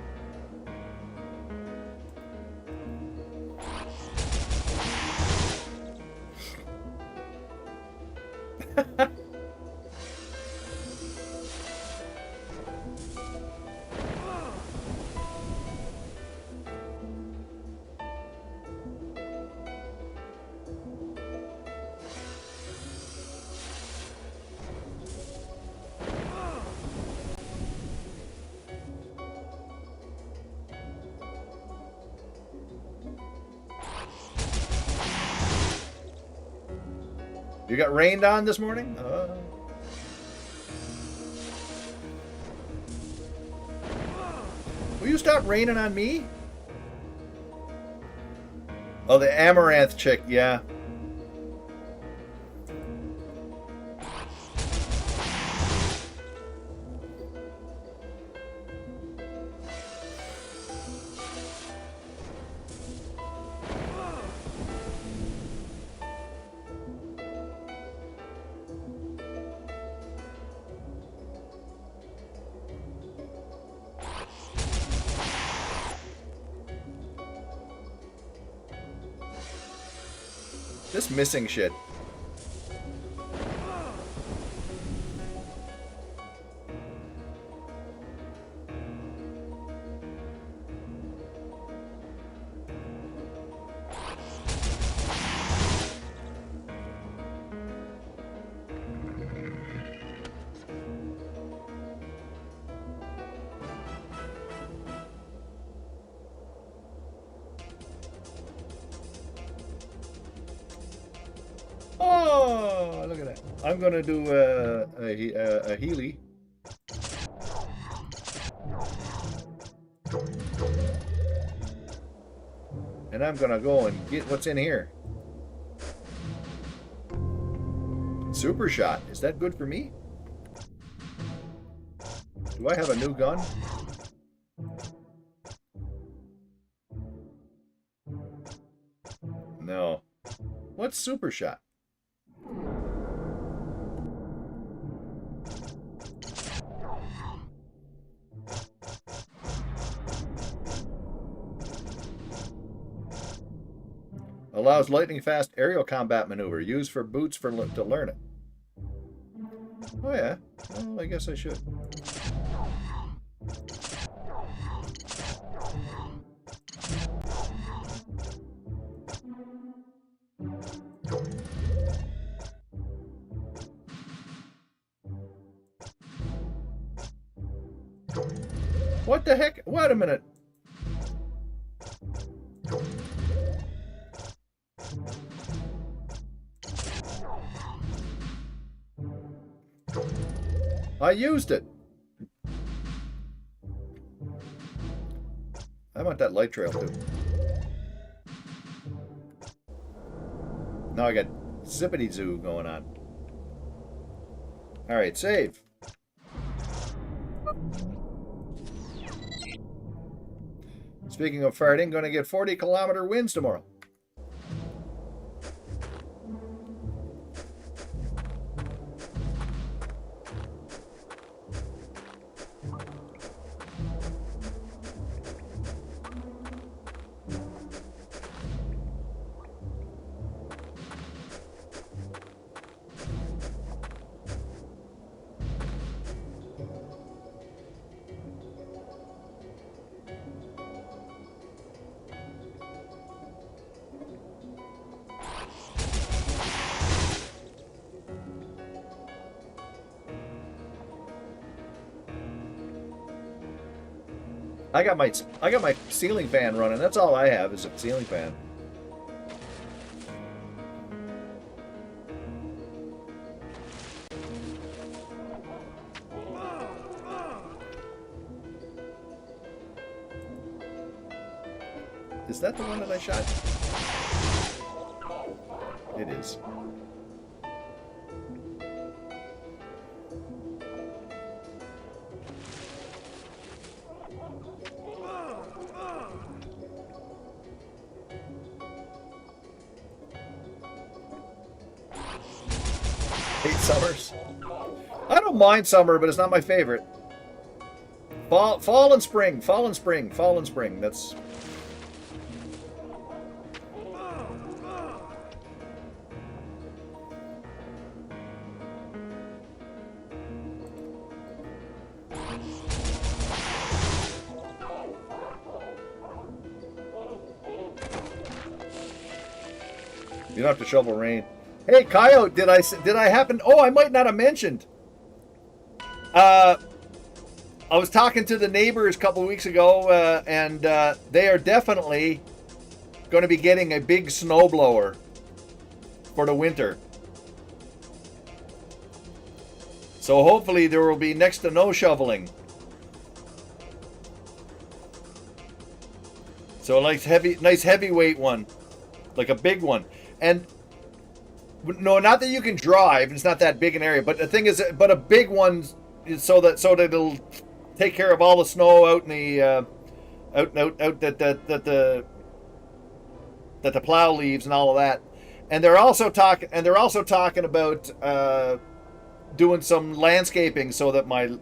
You got rained on this morning? Will you stop raining on me? Oh, the Amaranth chick, yeah. This missing shit. Oh, look at that. I'm going to do a Healy. And I'm going to go and get what's in here. Super shot. Is that good for me? Do I have a new gun? No. What's super shot? Allows lightning fast aerial combat maneuver. Used for boots to learn it. Oh yeah. Well, I guess I should. What the heck? Wait a minute. I used it. I want that light trail too. Now I got Zippity Zoo going on. Alright, save. Speaking of farting, gonna get 40-kilometer winds tomorrow. I got my ceiling fan running. That's all I have is a ceiling fan. Is that the one that I shot? It is. Summers. I don't mind summer, but it's not my favorite. Fall and spring. Fall and spring. Fall and spring. That's... You don't have to shovel rain. Hey, Coyote, did I happen... Oh, I might not have mentioned. I was talking to the neighbors a couple of weeks ago, and they are definitely going to be getting a big snowblower for the winter. So hopefully there will be next to no shoveling. So a nice heavyweight one, like a big one. And no, not that you can drive. It's not that big an area. But the thing is, but a big one is so that it'll take care of all the snow out in the out that the plow leaves and all of that. And they're also talking about doing some landscaping so that my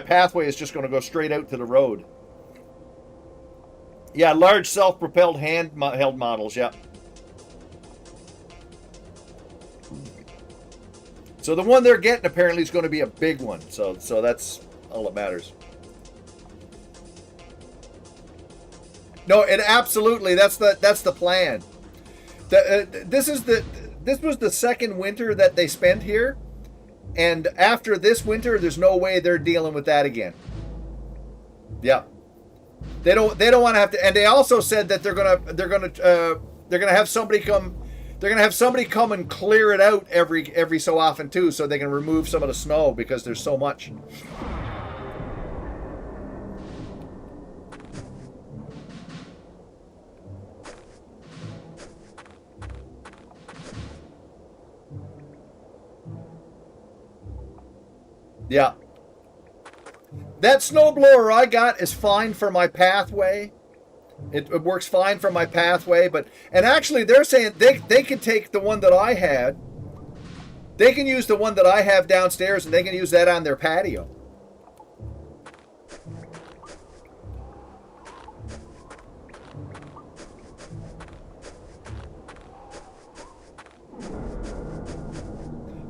pathway is just going to go straight out to the road. Yeah, large self-propelled hand-held models, yeah. So the one they're getting apparently is going to be a big one. So that's all that matters. No, and absolutely, that's the plan. This was the second winter that they spent here, and after this winter, there's no way they're dealing with that again. Yeah, they don't want to have to. And they also said that they're gonna have somebody come. They're gonna have somebody come and clear it out every so often too, so they can remove some of the snow because there's so much. Yeah. That snowblower I got is fine for my pathway. It works fine for my pathway, and actually they're saying they can take the one that I had. They can use the one that I have downstairs and they can use that on their patio.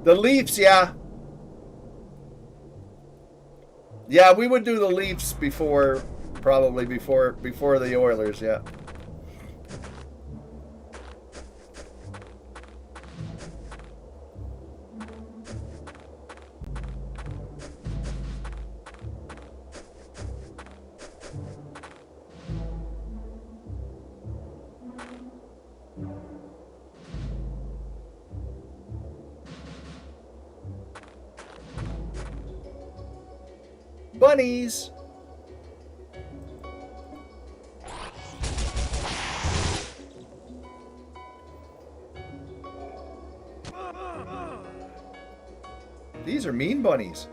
The Leafs, yeah. Yeah, we would do the Leafs probably before the Oilers, yeah. Bunnies. These are mean bunnies.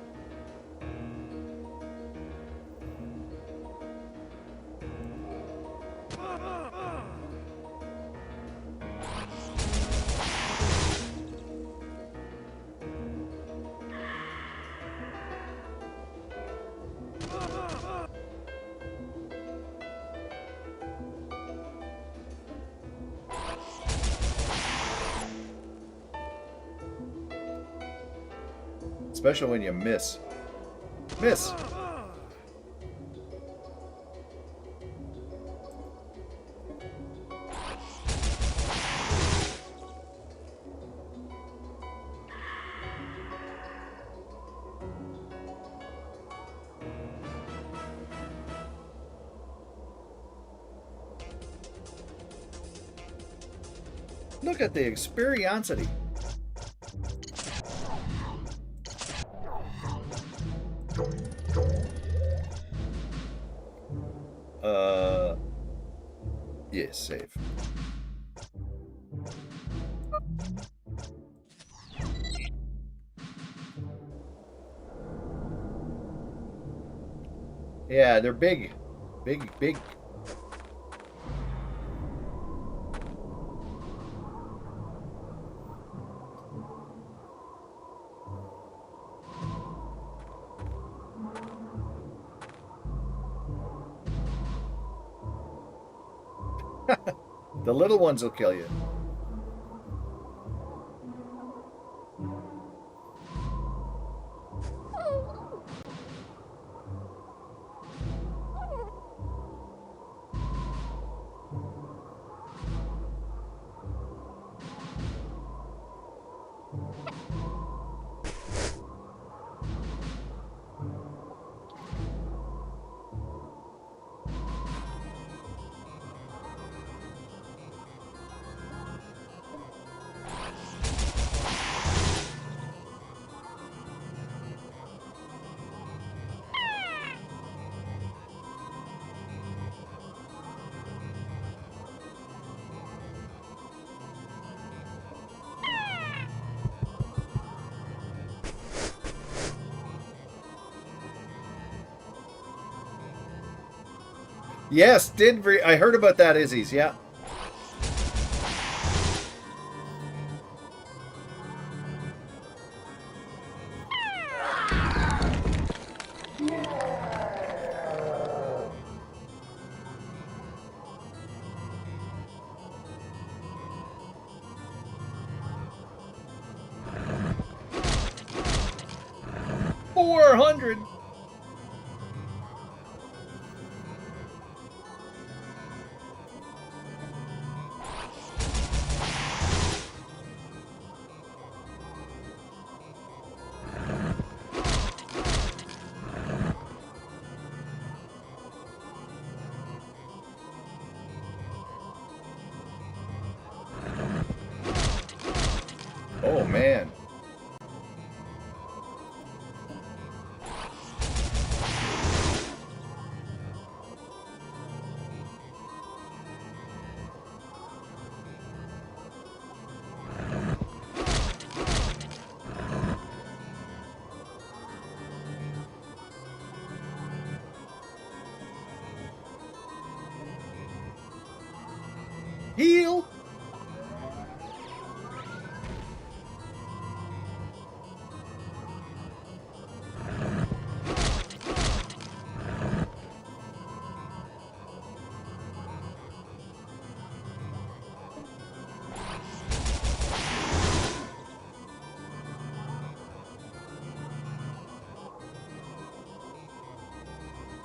Especially when you miss. Miss. Look at the experiency. Yes, save. Yeah, they're big. Big. The little ones will kill you. Yes, I heard about that, Izzy's, yeah. 400. Oh, man. Heal.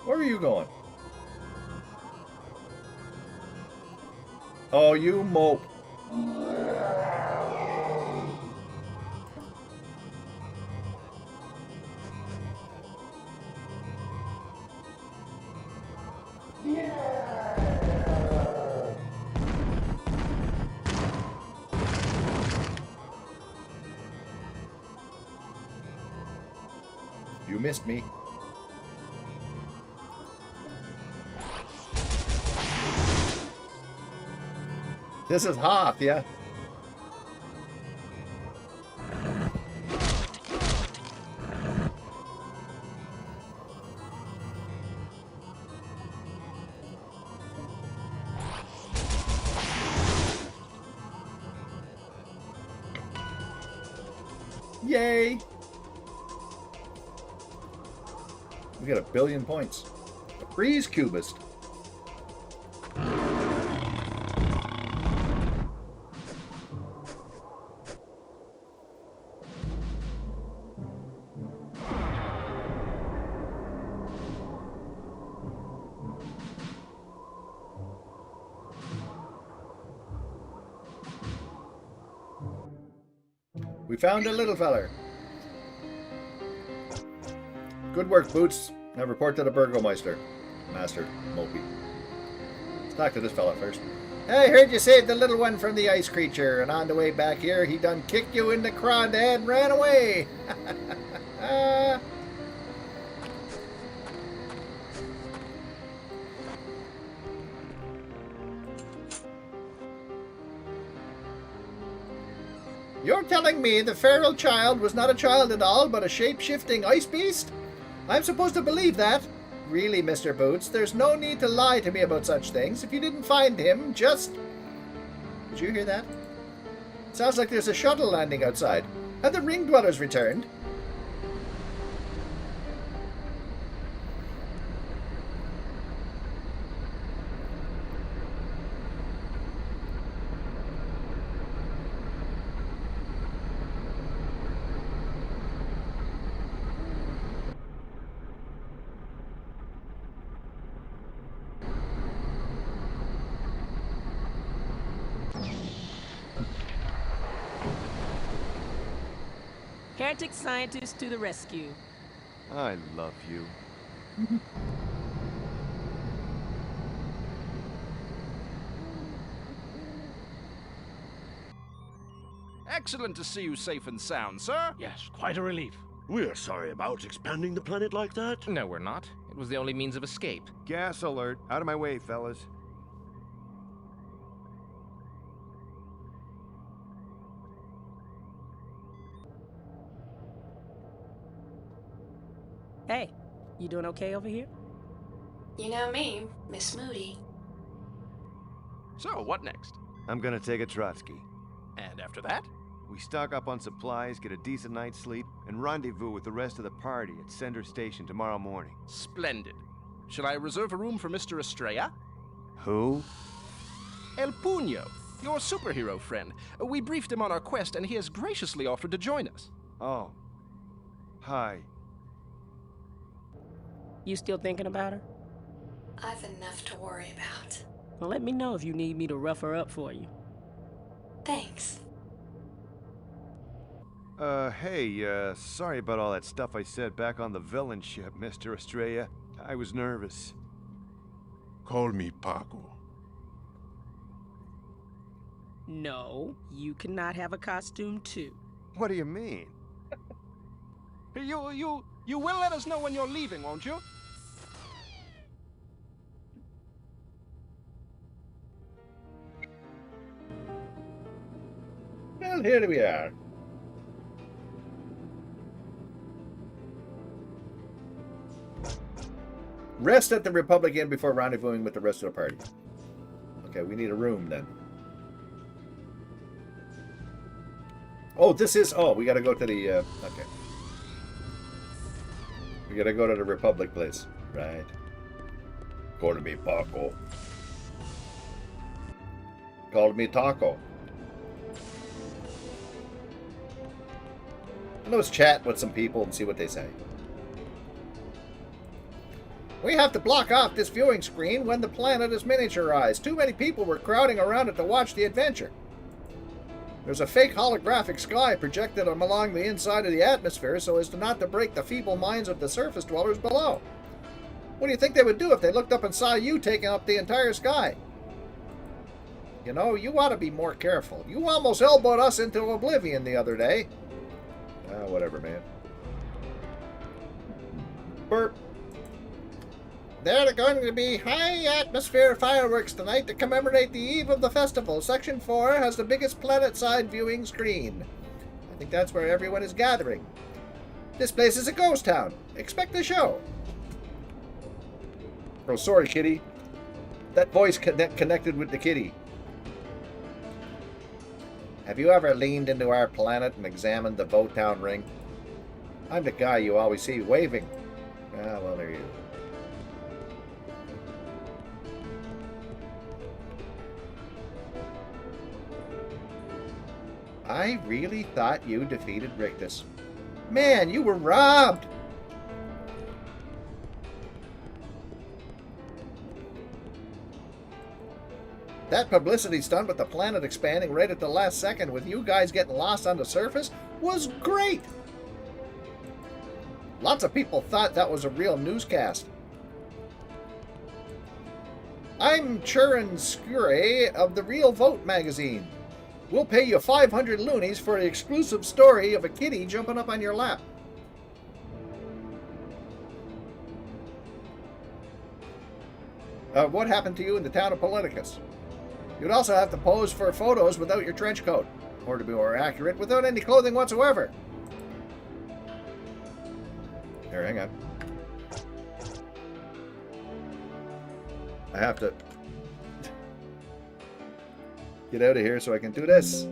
Where are you going? Oh, you mope. You missed me. This is Hoth, yeah? Yay! We got 1 billion points. A freeze cubist. We found a little feller. Good work, Boots. Now report to the Burgomeister. Master, Mopey. Let's talk to this fella first. I heard you saved the little one from the ice creature, and on the way back here, he done kicked you in the crawdad and ran away. You're telling me the feral child was not a child at all, but a shape-shifting ice beast? I'm supposed to believe that? Really, Mr. Boots, there's no need to lie to me about such things. If you didn't find him, just... Did you hear that? Sounds like there's a shuttle landing outside. Have the ring dwellers returned? Heretic scientists to the rescue. I love you. Excellent to see you safe and sound, sir. Yes, quite a relief. We're sorry about expanding the planet like that. No, we're not. It was the only means of escape. Gas alert. Out of my way, fellas. Hey, you doing okay over here? You know me, Miss Moody. So, what next? I'm gonna take a Trotsky. And after that? We stock up on supplies, get a decent night's sleep, and rendezvous with the rest of the party at Center Station tomorrow morning. Splendid. Shall I reserve a room for Mr. Estrella? Who? El Puño, your superhero friend. We briefed him on our quest, and he has graciously offered to join us. Oh. Hi. You still thinking about her? I've enough to worry about. Well, let me know if you need me to rough her up for you. Thanks. Hey, sorry about all that stuff I said back on the villain ship, Mr. Estrella. I was nervous. Call me Paco. No, you cannot have a costume too. What do you mean? You will let us know when you're leaving, won't you? Well, here we are. Rest at the Republic Inn before rendezvousing with the rest of the party. Okay, we need a room then. Oh, this is... Oh, we gotta go to the... okay. We gotta go to the Republic place. Right. Call me Paco. Called me Taco. Let's chat with some people and see what they say. We have to block off this viewing screen when the planet is miniaturized. Too many people were crowding around it to watch the adventure. There's a fake holographic sky projected along the inside of the atmosphere so as not to break the feeble minds of the surface dwellers below. What do you think they would do if they looked up and saw you taking up the entire sky? You know, you ought to be more careful. You almost elbowed us into oblivion the other day. Whatever, man. Burp. There are going to be high-atmosphere fireworks tonight to commemorate the eve of the festival. Section 4 has the biggest planet-side viewing screen. I think that's where everyone is gathering. This place is a ghost town. Expect a show. Oh, sorry, kitty. That voice connected with the kitty. Have you ever leaned into our planet and examined the Votown ring? I'm the guy you always see waving. Ah, well, there you go. I really thought you defeated Rictus. Man, you were robbed! That publicity stunt with the planet expanding right at the last second with you guys getting lost on the surface was great! Lots of people thought that was a real newscast. I'm Kilg0re of the Real Vote magazine. We'll pay you 500 loonies for the exclusive story of a kitty jumping up on your lap. What happened to you in the town of Politicus? You'd also have to pose for photos without your trench coat, or to be more accurate, without any clothing whatsoever. Here, hang on. I have to get out of here so I can do this.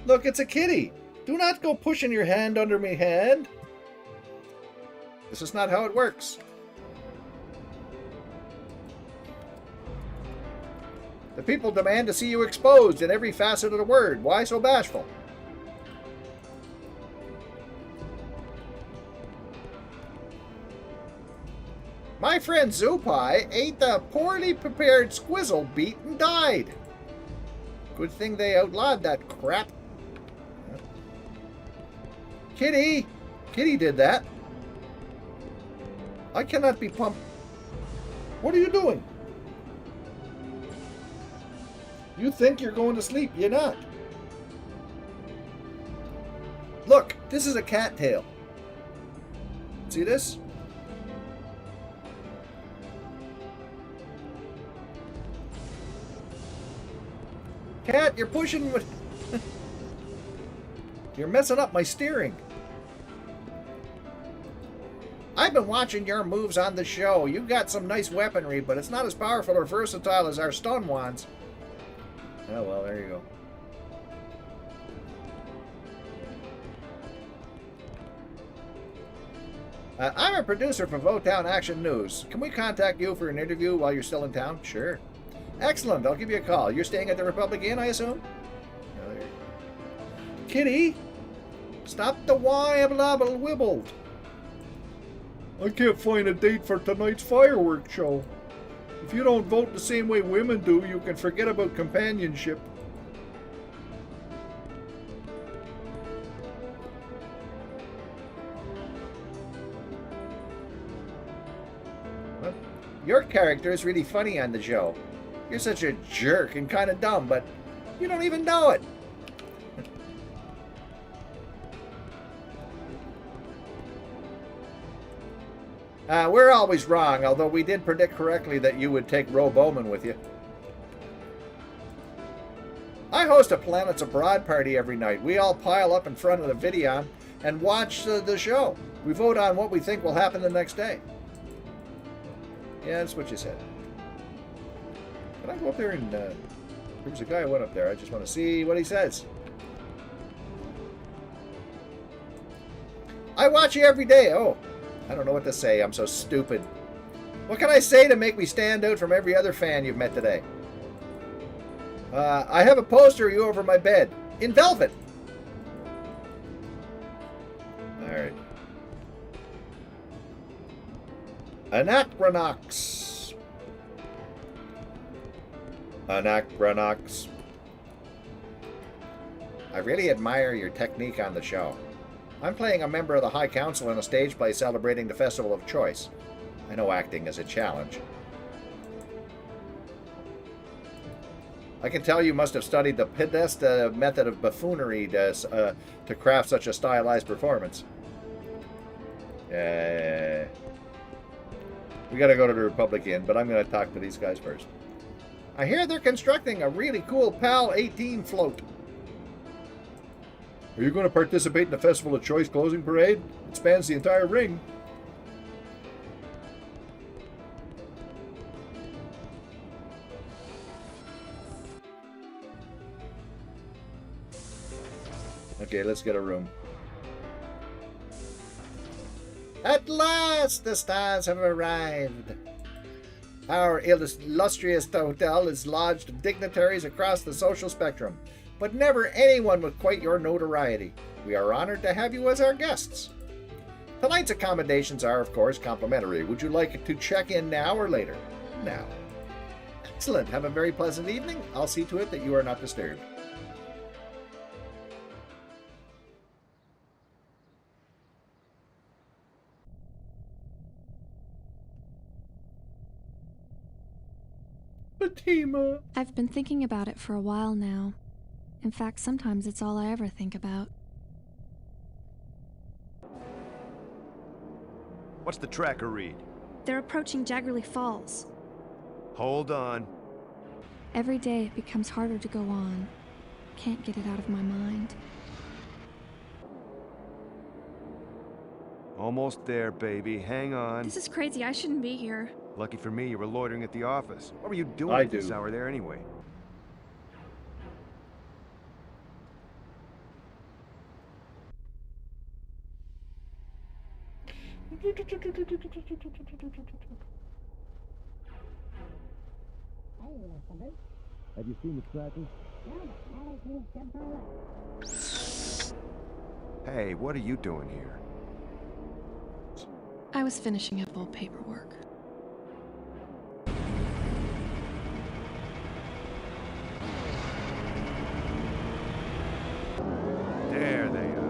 Look, it's a kitty. Do not go pushing your hand under me hand. This is not how it works. The people demand to see you exposed in every facet of the word. Why so bashful? My friend Zupai ate the poorly prepared squizzle beet and died. Good thing they outlawed that crap. Kitty! Kitty did that. I cannot be pumped. What are you doing? You think you're going to sleep. You're not. Look, this is a cattail. See this? Cat, you're pushing with... You're messing up my steering. I've been watching your moves on the show. You've got some nice weaponry, but it's not as powerful or versatile as our stun wands. Oh, well, there you go. I'm a producer for Votown Action News. Can we contact you for an interview while you're still in town? Sure. Excellent. I'll give you a call. You're staying at the Republic Inn, I assume? Oh, there you go. Kitty, stop the wibble wibbled. I can't find a date for tonight's fireworks show. If you don't vote the same way women do, you can forget about companionship. Well, your character is really funny on the show. You're such a jerk and kind of dumb, but you don't even know it. We're always wrong, although we did predict correctly that you would take Ro Bowman with you. I host a Planets Abroad party every night. We all pile up in front of the Videon and watch the show. We vote on what we think will happen the next day. Yeah, that's what you said. Can I go up there and... there was a guy who went up there. I just want to see what he says. I watch you every day. Oh, I don't know what to say. I'm so stupid. What can I say to make me stand out from every other fan you've met today? I have a poster of you over my bed. In velvet. Alright. Anachronox. Anachronox. I really admire your technique on the show. I'm playing a member of the High Council in a stage play celebrating the Festival of Choice. I know acting is a challenge. I can tell you must have studied the Podesta method of buffoonery to craft such a stylized performance. We gotta go to the Republic Inn, but I'm gonna talk to these guys first. I hear they're constructing a really cool PAL 18 float. Are you going to participate in the Festival of Choice closing parade? It spans the entire ring. Okay, let's get a room. At last, the stars have arrived. Our illustrious hotel is lodged with dignitaries across the social spectrum, but never anyone with quite your notoriety. We are honored to have you as our guests. Tonight's accommodations are, of course, complimentary. Would you like to check in now or later? Now. Excellent. Have a very pleasant evening. I'll see to it that you are not disturbed. Fatima. I've been thinking about it for a while now. In fact, sometimes it's all I ever think about. What's the tracker read? They're approaching Jaggerly Falls. Hold on. Every day it becomes harder to go on. Can't get it out of my mind. Almost there, baby. Hang on. This is crazy. I shouldn't be here. Lucky for me, you were loitering at the office. What were you doing I at this do. hour there anyway? Have you seen the tracker? Hey, what are you doing here? I was finishing up old paperwork. There they are.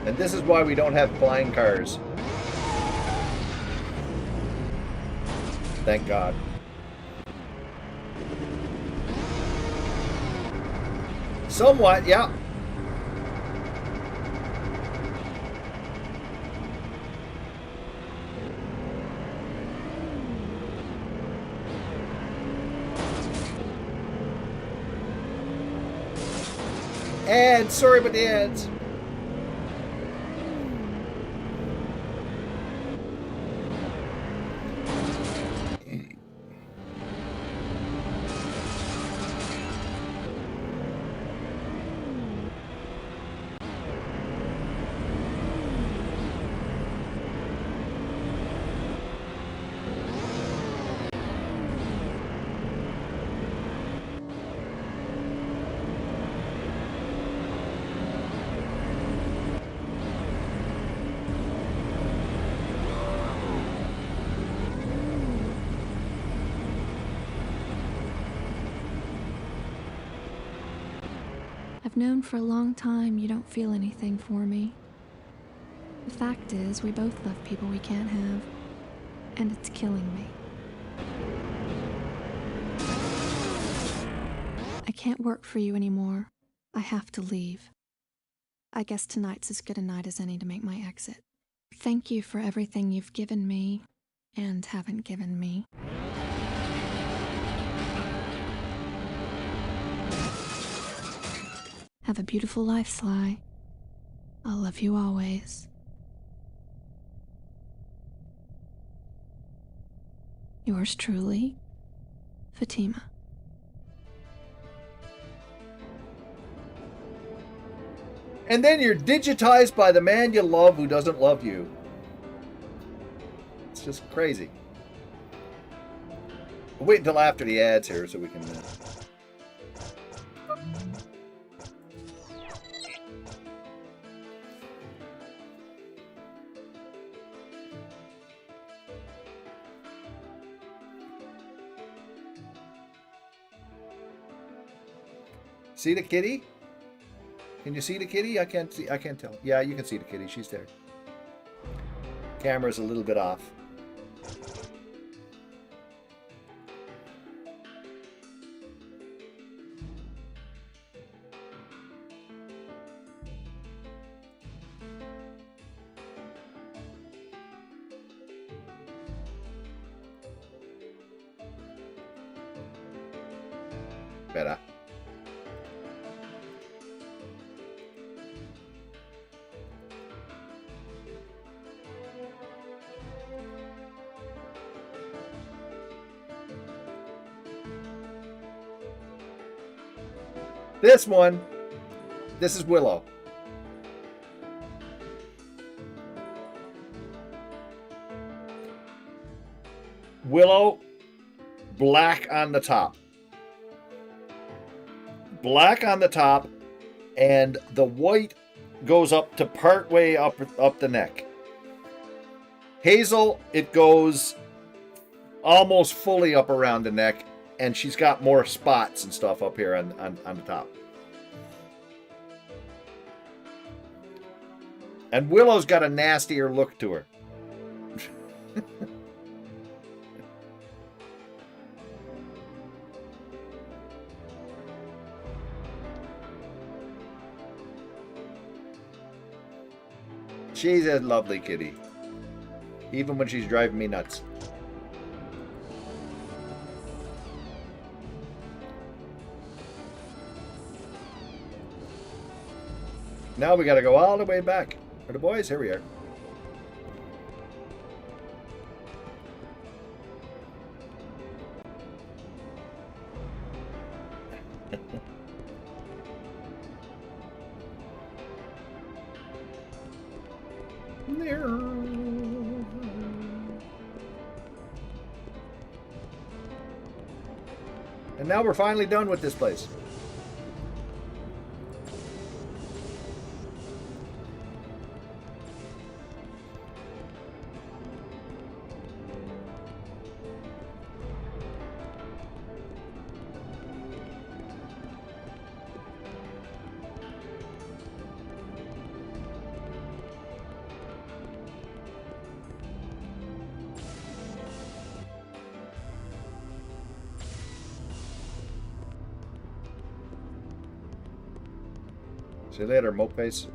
And this is why we don't have flying cars. Thank God. Somewhat, yeah. And sorry about the ads. I've known for a long time you don't feel anything for me. The fact is, we both love people we can't have, and it's killing me. I can't work for you anymore. I have to leave. I guess tonight's as good a night as any to make my exit. Thank you for everything you've given me, and haven't given me. Have a beautiful life, Sly. I'll love you always. Yours truly, Fatima. And then you're digitized by the man you love who doesn't love you. It's just crazy. We'll wait until after the ads here so we can... See the kitty? Can you see the kitty? I can't see. I can't tell. Yeah, you can see the kitty. She's there. Camera's a little bit off. Better. This one, this is Willow. Willow, black on the top. Black on the top, and the white goes up to part way up the neck. Hazel, it goes almost fully up around the neck, and she's got more spots and stuff up here on the top. And Willow's got a nastier look to her. She's a lovely kitty. Even when she's driving me nuts. Now we gotta go all the way back. Are the boys? Here we are. And now we're finally done with this place. See you later, mopeface.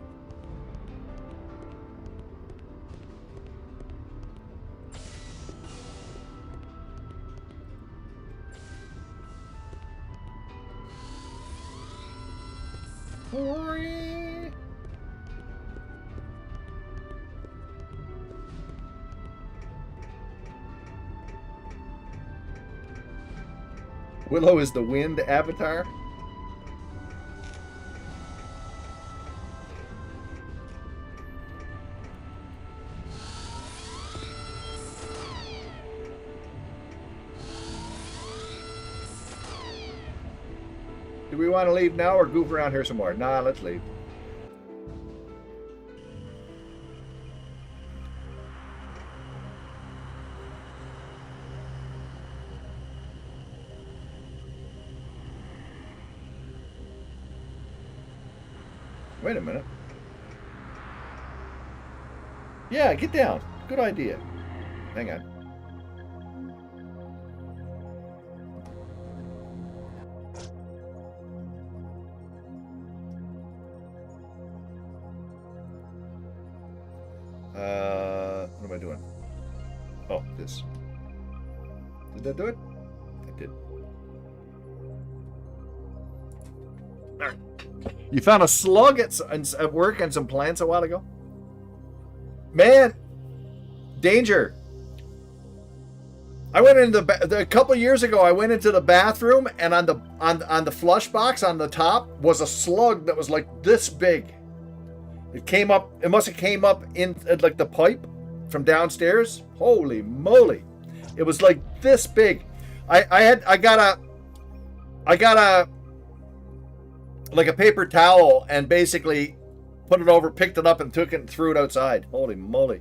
Willow is the wind avatar. Do we want to leave now or goof around here some more? Nah, let's leave. Wait a minute. Yeah, get down. Good idea. Hang on. What am I doing? Oh, this. Did that do it? It did. You found a slug at work and some plants a while ago? Man, danger. I went into a couple years ago. I went into the bathroom, and on the flush box on the top was a slug that was like this big. It came up. It must have came up in like the pipe from downstairs. Holy moly! It was like this big. I got a like a paper towel and basically put it over, picked it up, and took it and threw it outside. Holy moly!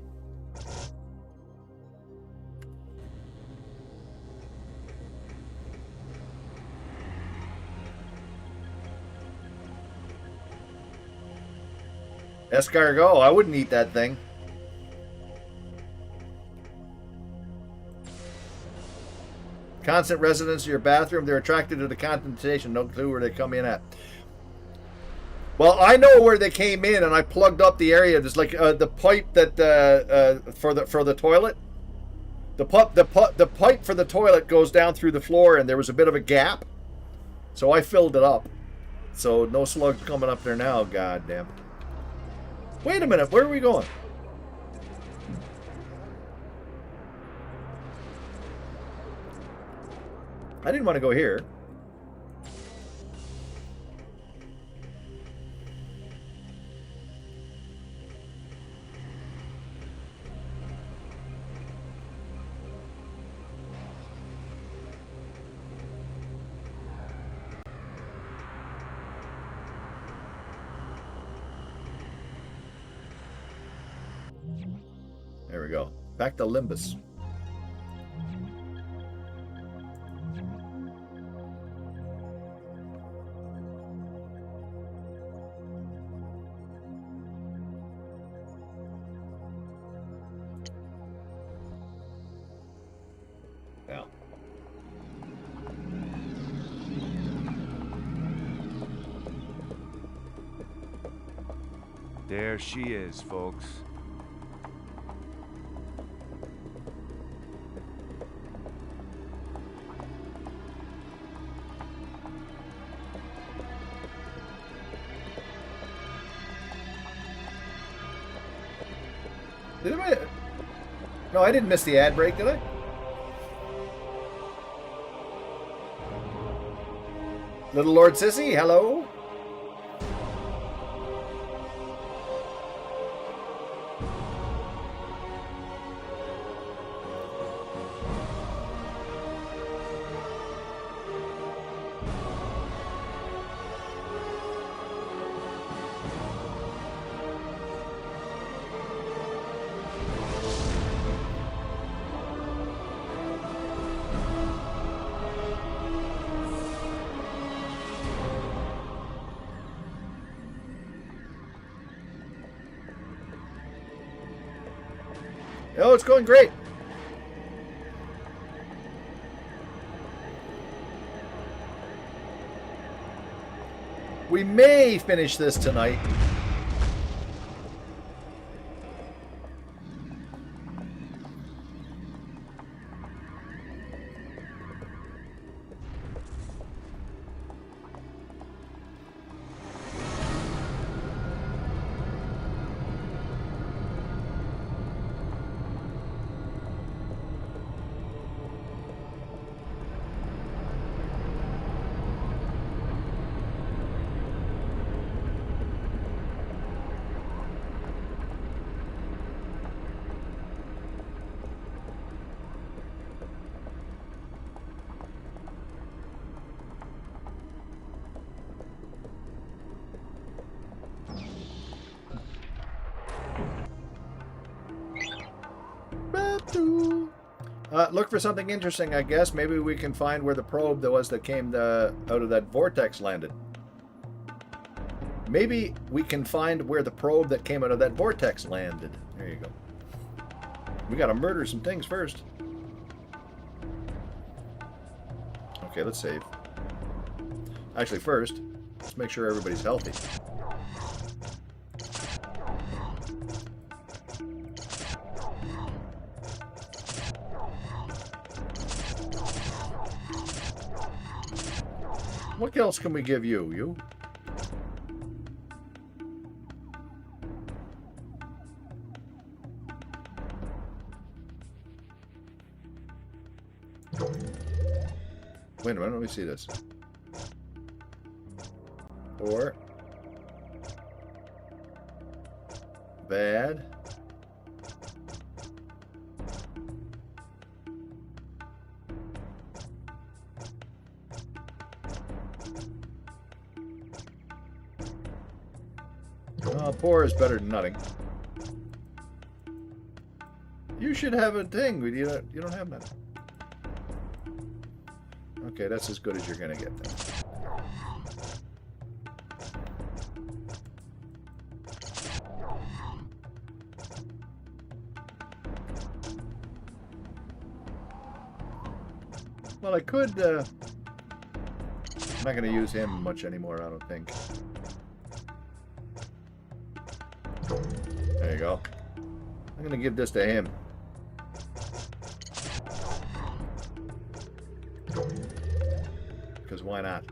Escargot, I wouldn't eat that thing. Constant residents of your bathroom, they're attracted to the condensation. No clue where they come in at. Well, I know where they came in, and I plugged up the area. There's like the pipe that for the toilet. The pipe for the toilet goes down through the floor, and there was a bit of a gap, so I filled it up. So no slugs coming up there now. God damn. Wait a minute, where are we going? I didn't want to go here. There we go. Back to Limbus. Yeah. There she is, folks. Did I? No, I didn't miss the ad break, did I? Little Lord Sissy, hello? Oh, it's going great. We may finish this tonight. Look for something interesting, I guess. Maybe we can find where the probe that came out of that vortex landed. Maybe we can find where the probe that came out of that vortex landed. There you go. We gotta murder some things first. Okay, let's save. Actually, first, let's make sure everybody's healthy. What else can we give you? You? Wait a minute, let me see this. Or bad. Poor is better than nothing. You should have a thing, but you don't have that. Okay, that's as good as you're gonna get then. Well, I could, I'm not gonna use him much anymore, I don't think. There you go. I'm gonna give this to him. Because why not?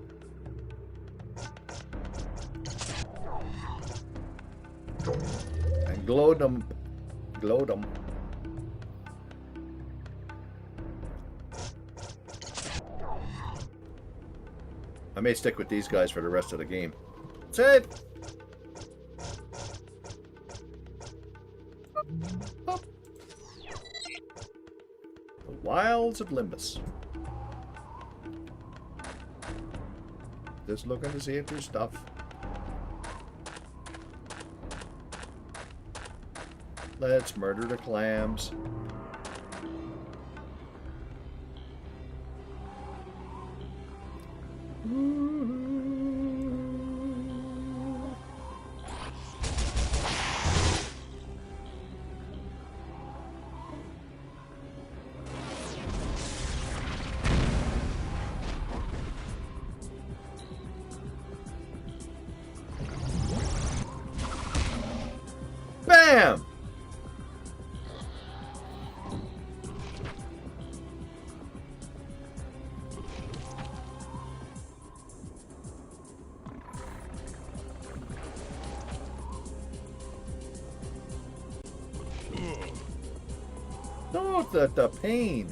And glow them. Glow them. I may stick with these guys for the rest of the game. Save! Oh. The Wilds of Limbus. Just looking to see if there's stuff. Let's murder the clams. Bam! Oh, the pain.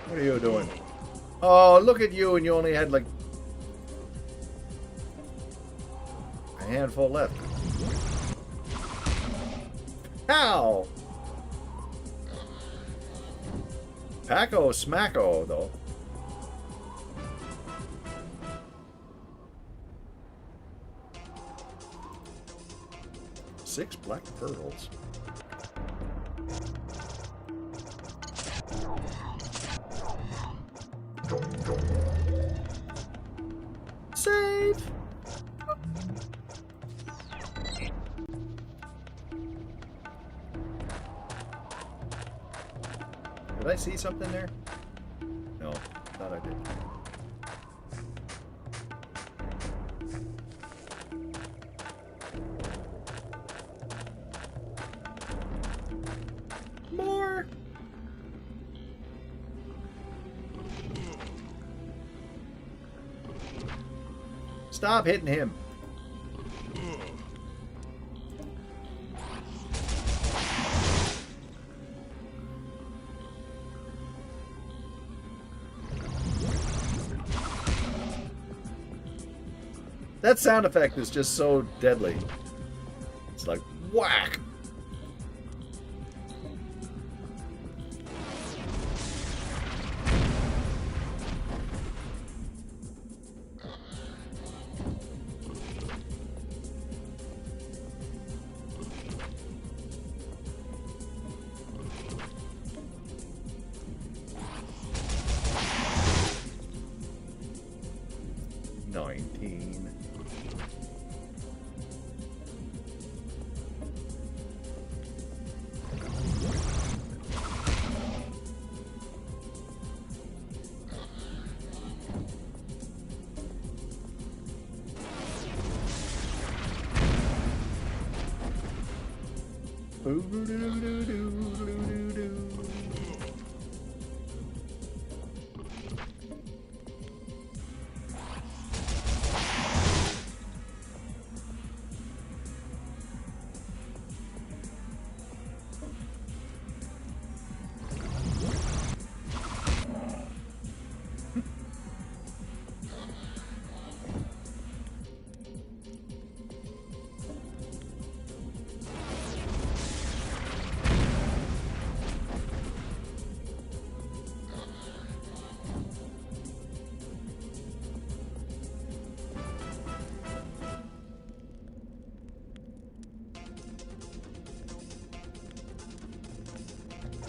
What are you doing? Oh, look at you, and you only had like a handful left. Ow! Paco smacko, though. Six black pearls. Save! Did I see something there? No, thought I did. More! Stop hitting him. That sound effect is just so deadly. It's like whack.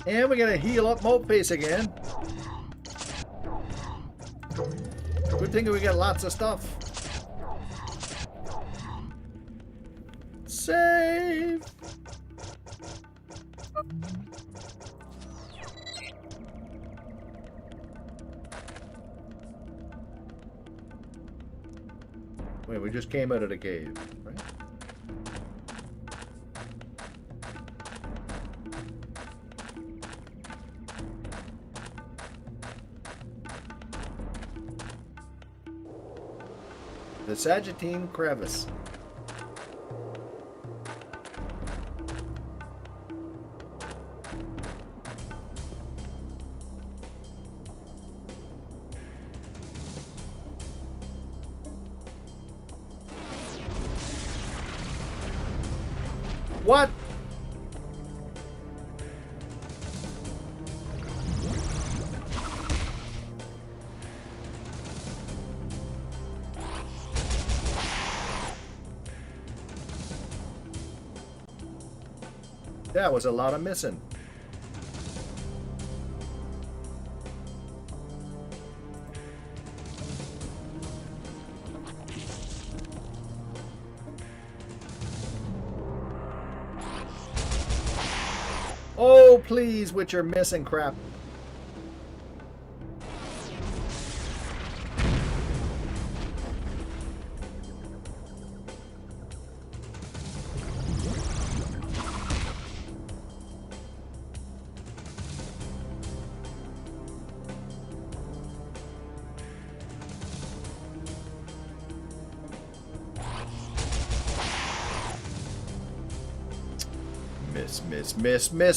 And we gotta heal up Mopeface again. Good thing we got lots of stuff. Save! Wait, we just came out of the cave, right? The Sagittine Crevice. What? That was a lot of missing. Oh, please, with your missing crap.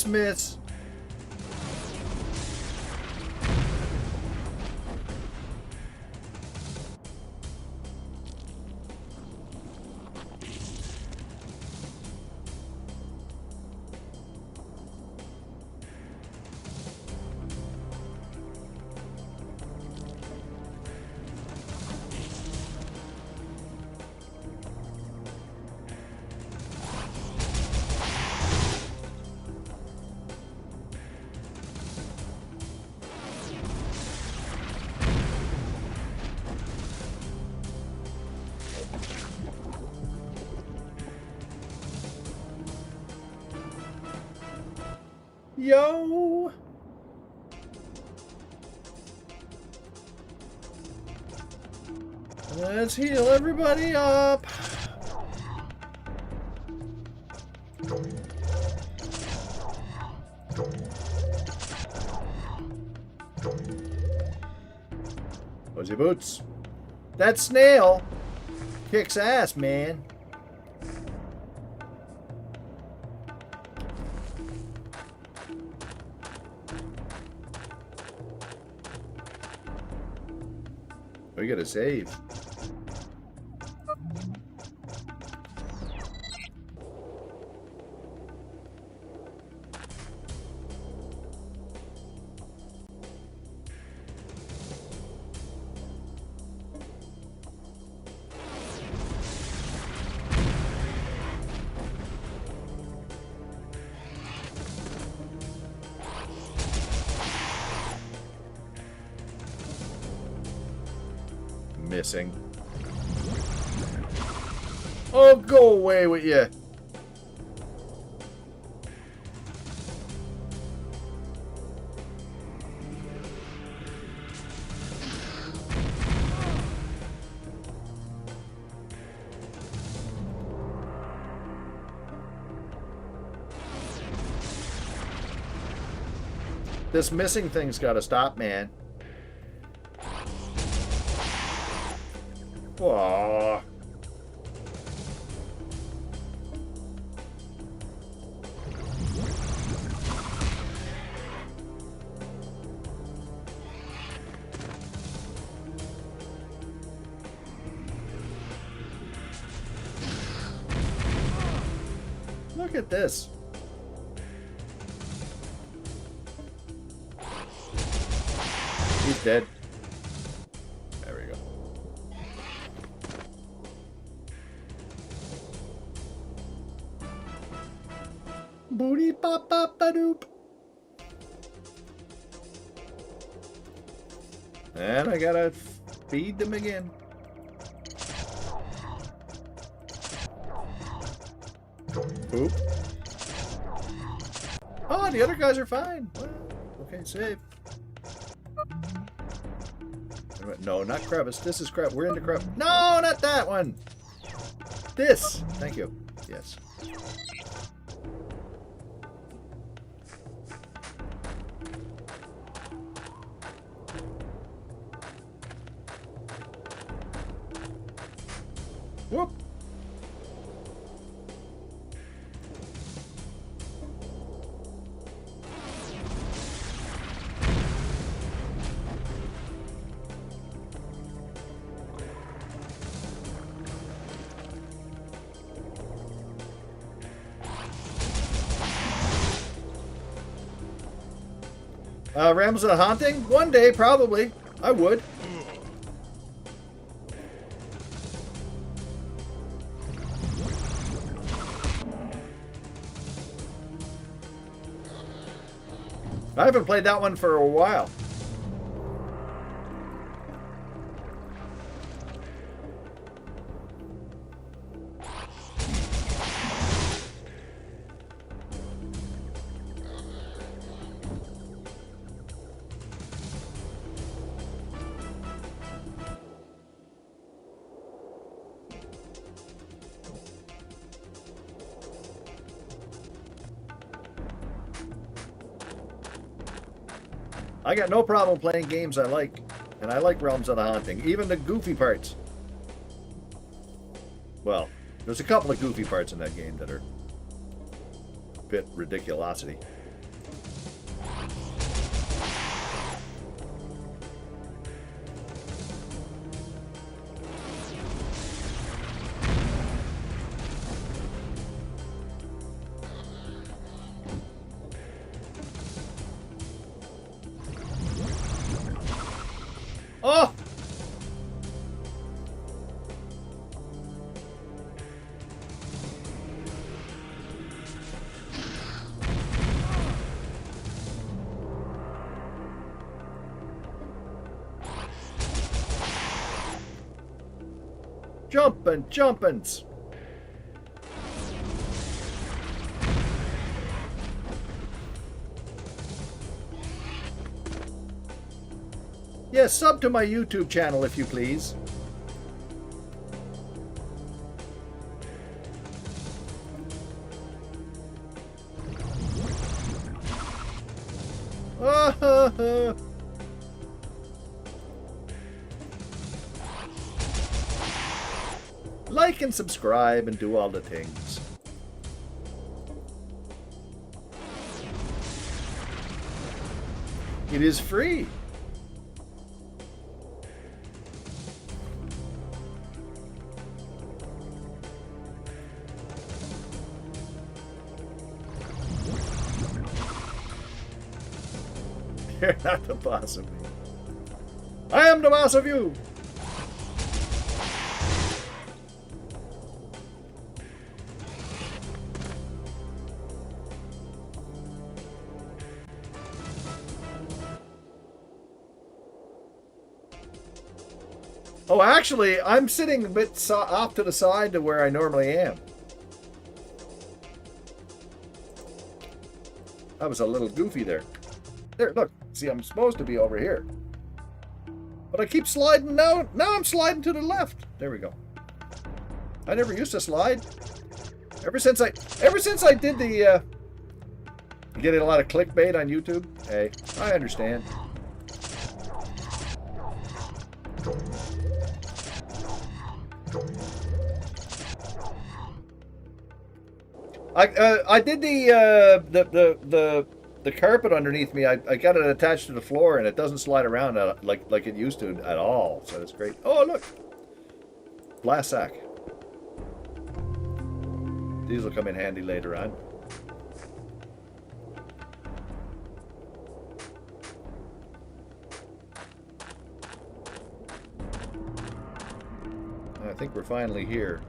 Miss. Yo! Let's heal everybody up. Fuzzy boots. That snail Kicks ass, man. We gotta save. Missing. Oh, go away with you. This missing thing's got to stop, man. Aww. Look at this. He's dead. There we go. Booty pop pop ba doop. And I gotta feed them again. Oop. Oh, the other guys are fine. Well, okay, save. No, not crevice. This is crevice. We're into crevice. No, not that one. This. Thank you. Yes. Whoop. Realms of the Haunting? One day, probably. I would. I haven't played that one for a while. I got no problem playing games I like, and I like Realms of the Haunting, even the goofy parts. Well, there's a couple of goofy parts in that game that are a bit ridiculosity. Oh! Jumpins'. Yes, sub to my YouTube channel if you please. like and subscribe and do all the things. It is free. You're not the boss of me. I am the boss of you. Oh, actually, I'm sitting a bit off to the side to where I normally am. I was a little goofy there. There, look. See, I'm supposed to be over here. But I keep sliding now. Now I'm sliding to the left. There we go. I never used to slide. Ever since I did the getting a lot of clickbait on YouTube. Hey, I understand. I did the carpet underneath me. I got it attached to the floor, and it doesn't slide around like it used to at all. So it's great. Oh, look, blast sack. These will come in handy later on. I think we're finally here.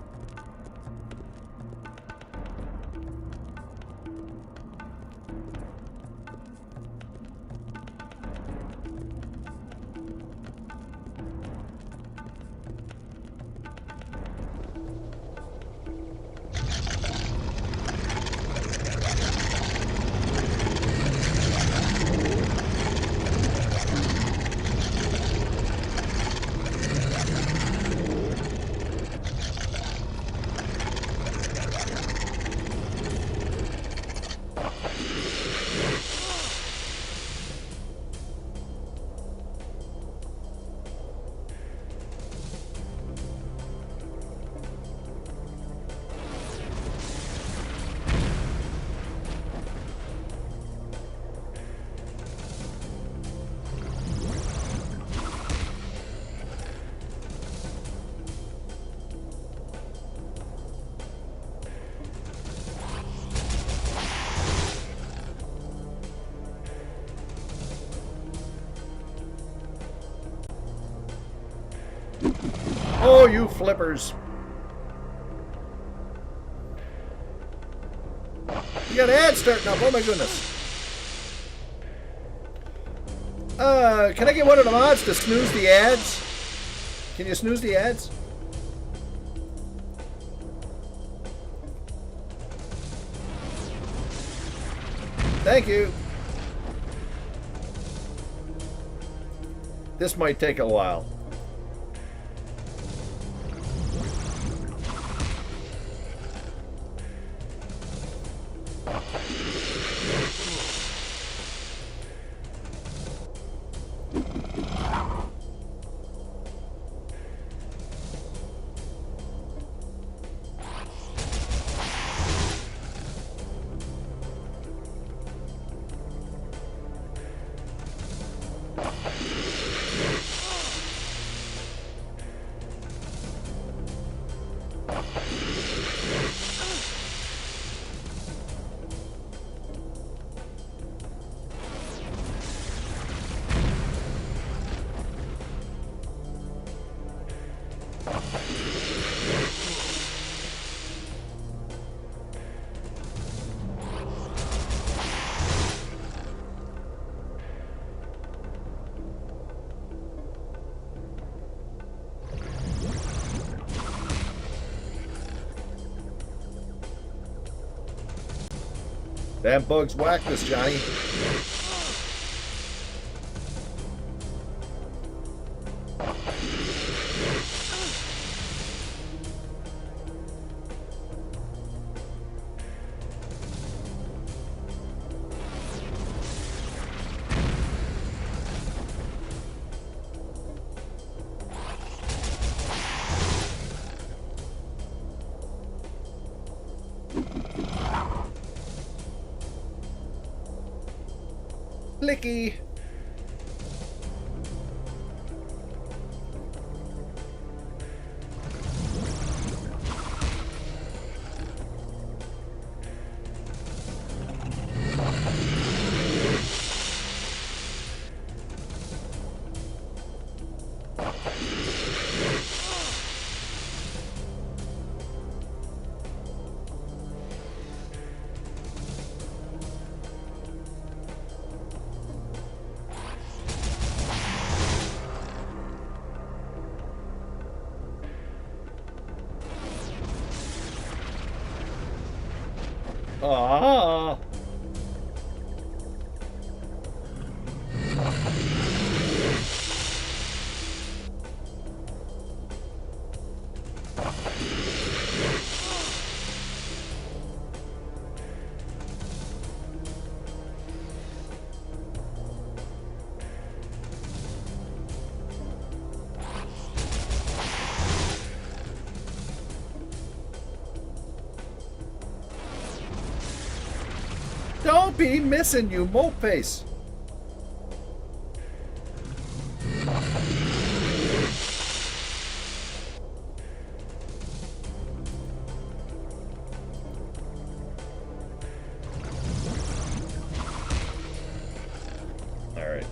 Oh, you flippers. You got ads starting up. Oh my goodness. Can I get one of the mods to snooze the ads? Can you snooze the ads? Thank you. This might take a while. Damn bugs whacked us, Johnny. Licky. Ah. Don't be missing, you mope face. All right.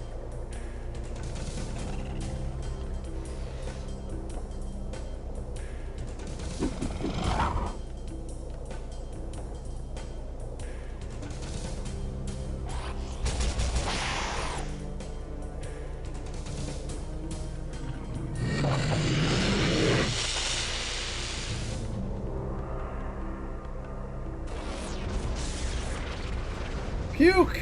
Puke!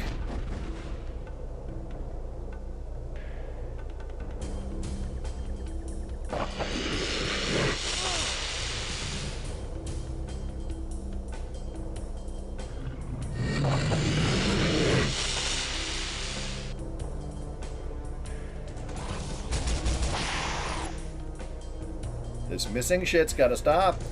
This missing shit's gotta stop.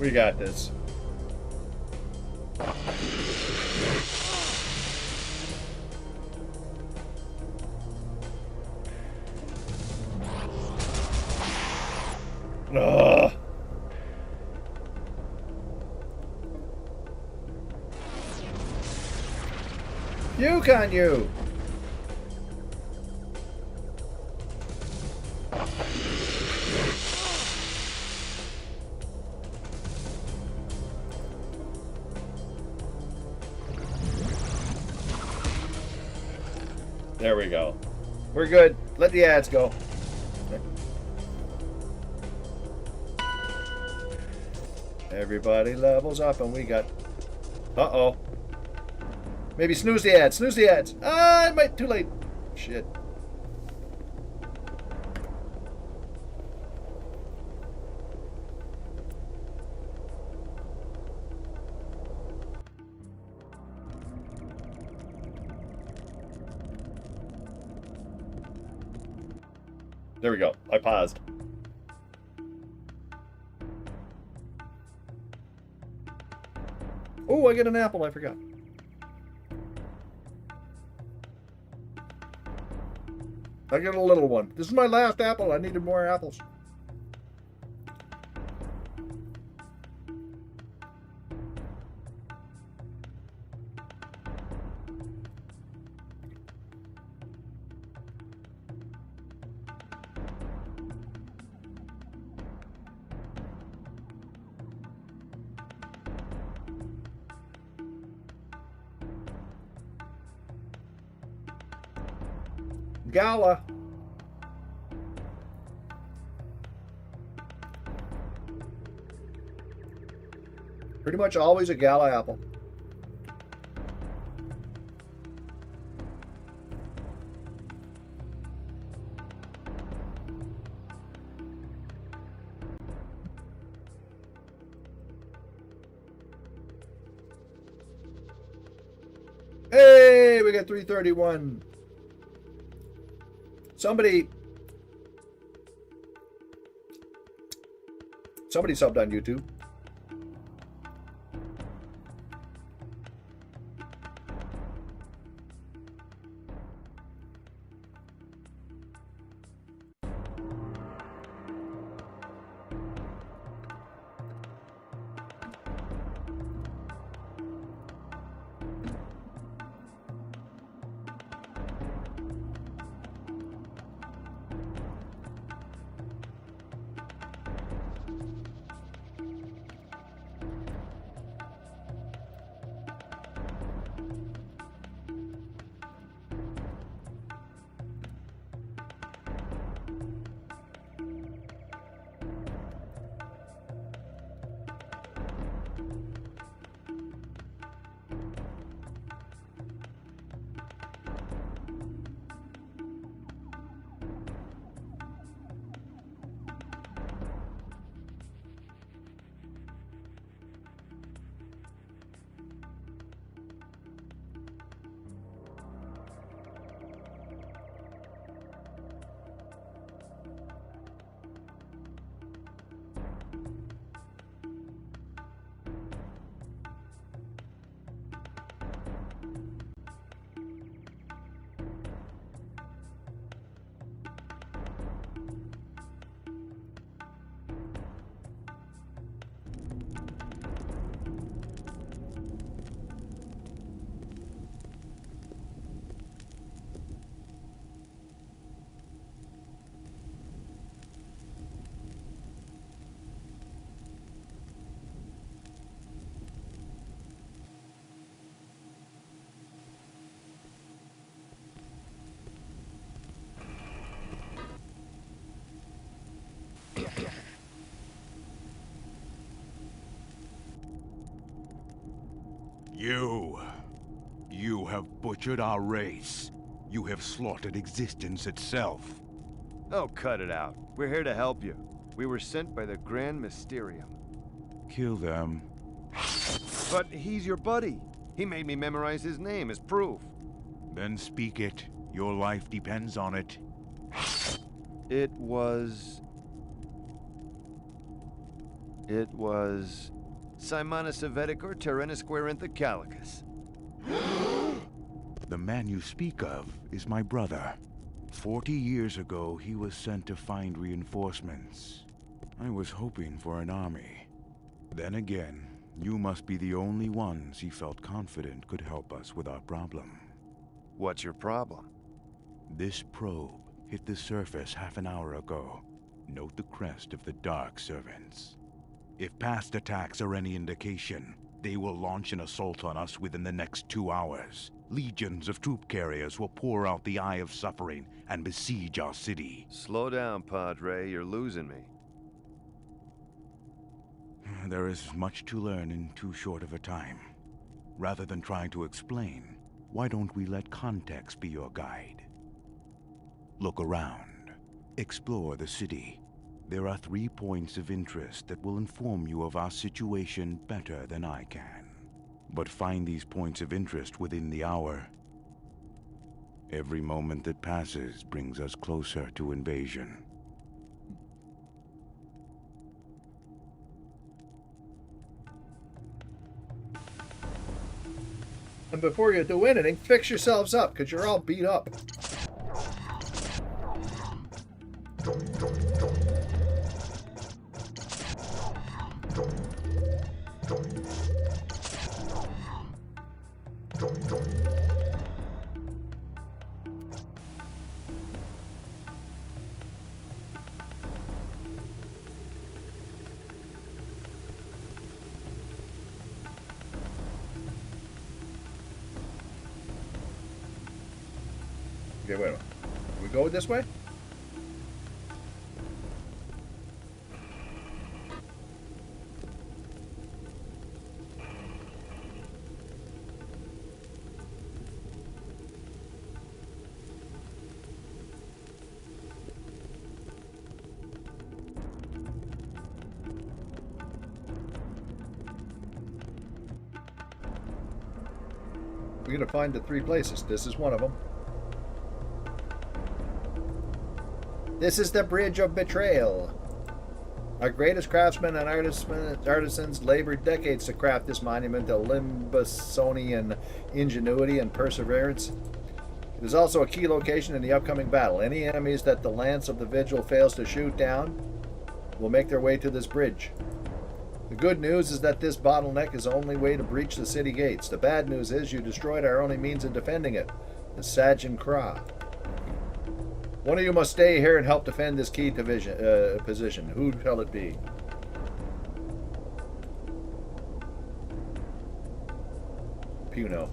We got this. Ugh. Puke on you! There we go. We're good. Let the ads go. Everybody levels up and we got... Uh-oh. Maybe snooze the ads. Snooze the ads. Ah, it might... Too late. Shit. There we go. I paused. Oh, I get an apple. I forgot. I get a little one. This is my last apple. I needed more apples. Gala. Pretty much always a gala apple. Hey, we got 331. Somebody subbed on YouTube. You have butchered our race. You have slaughtered existence itself. Oh, cut it out. We're here to help you. We were sent by the Grand Mysterium. Kill them. But he's your buddy. He made me memorize his name as proof. Then speak it. Your life depends on it. It was Simonis Aveticor Terrenus Querintha Calicus. The man you speak of is my brother. 40 years ago, he was sent to find reinforcements. I was hoping for an army. Then again, you must be the only ones he felt confident could help us with our problem. What's your problem? This probe hit the surface half an hour ago. Note the crest of the Dark Servants. If past attacks are any indication, they will launch an assault on us within the next 2 hours. Legions of troop carriers will pour out the Eye of Suffering and besiege our city. Slow down, Padre. You're losing me. There is much to learn in too short of a time. Rather than trying to explain, why don't we let context be your guide? Look around. Explore the city. There are 3 points of interest that will inform you of our situation better than I can. But find these points of interest within the hour. Every moment that passes brings us closer to invasion. And before you do anything, fix yourselves up, because you're all beat up. Okay, wait a minute. Do we go this way? We're going to find the 3 places. This is one of them. This is the Bridge of Betrayal. Our greatest craftsmen and artisans labored decades to craft this monument of Limbusonian ingenuity and perseverance. It is also a key location in the upcoming battle. Any enemies that the Lance of the Vigil fails to shoot down will make their way to this bridge. The good news is that this bottleneck is the only way to breach the city gates. The bad news is you destroyed our only means of defending it, the Sajin-Kra. One of you must stay here and help defend this key position. Who shall it be? Puno.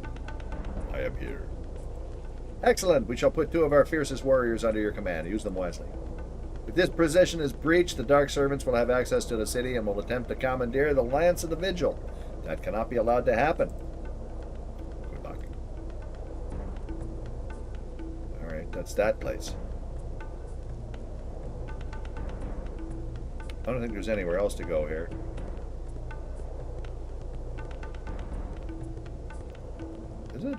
I am here. Excellent. We shall put 2 of our fiercest warriors under your command. Use them wisely. If this position is breached, the Dark Servants will have access to the city and will attempt to commandeer the Lance of the Vigil. That cannot be allowed to happen. Good luck. Alright, that's that place. I don't think there's anywhere else to go here. Is it?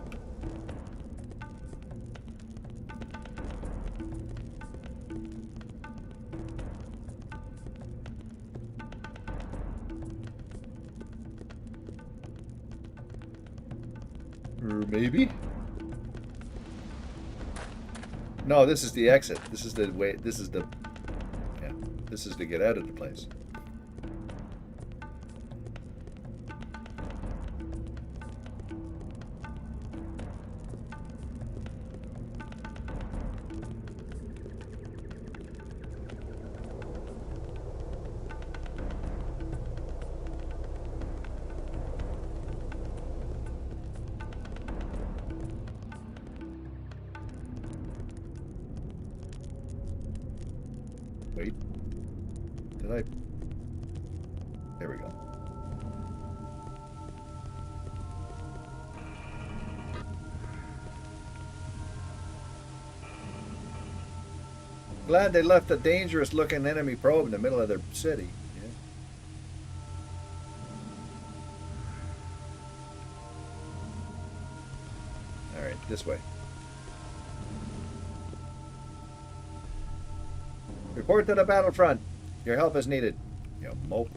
Or maybe? No, this is the exit. This is the way. This is the. Yeah, this is to get out of the place. Wait. Did I? There we go. Glad they left a dangerous looking enemy probe in the middle of their city. Yeah. Alright, this way. Report to the battlefront. Your help is needed. You mope.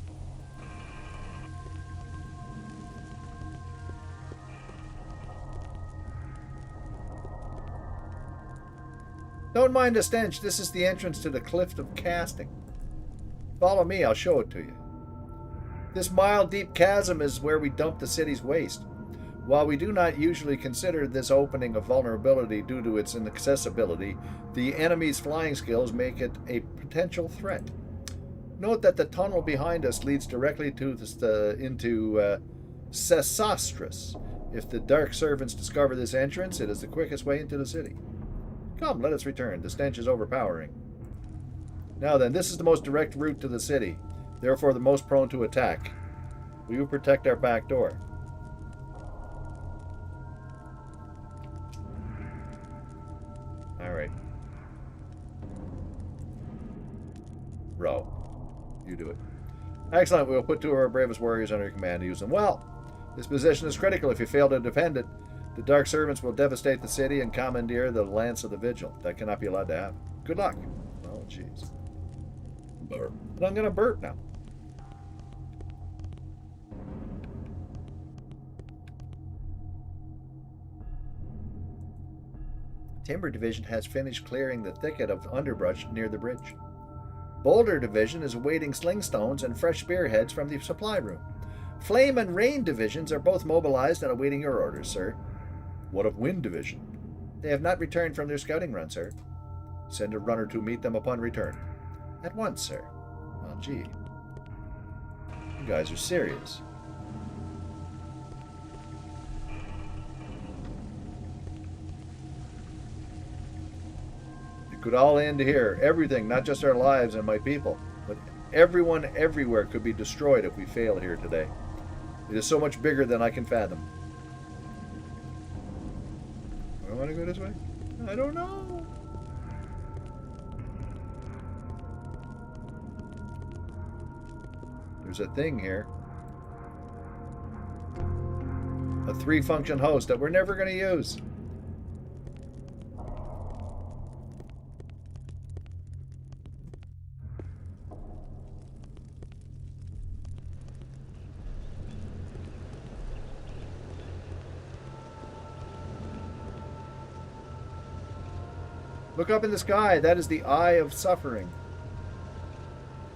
Don't mind the stench. This is the entrance to the Cliff of Casting. Follow me. I'll show it to you. This mile-deep chasm is where we dump the city's waste. While we do not usually consider this opening a vulnerability due to its inaccessibility, the enemy's flying skills make it a potential threat. Note that the tunnel behind us leads directly into Sesostris. If the Dark Servants discover this entrance, it is the quickest way into the city. Come, let us return. The stench is overpowering. Now then, this is the most direct route to the city, therefore the most prone to attack. Will you protect our back door? Alright. Row. You do it. Excellent. We will put 2 of our bravest warriors under your command to use them well. This position is critical. If you fail to defend it, the Dark Servants will devastate the city and commandeer the Lance of the Vigil. That cannot be allowed to happen. Good luck. Oh, jeez. Burp. But I'm going to burp now. Timber Division has finished clearing the thicket of underbrush near the bridge. Boulder Division is awaiting slingstones and fresh spearheads from the supply room. Flame and Rain Divisions are both mobilized and awaiting your orders, sir. What of Wind Division? They have not returned from their scouting run, sir. Send a runner to meet them upon return. At once, sir. Oh, gee. You guys are serious. It could all end here. Everything, not just our lives and my people, but everyone everywhere could be destroyed if we fail here today. It is so much bigger than I can fathom. Do I want to go this way? I don't know. There's a thing here. A 3-function host that we're never going to use. Look up in the sky. That is the Eye of Suffering.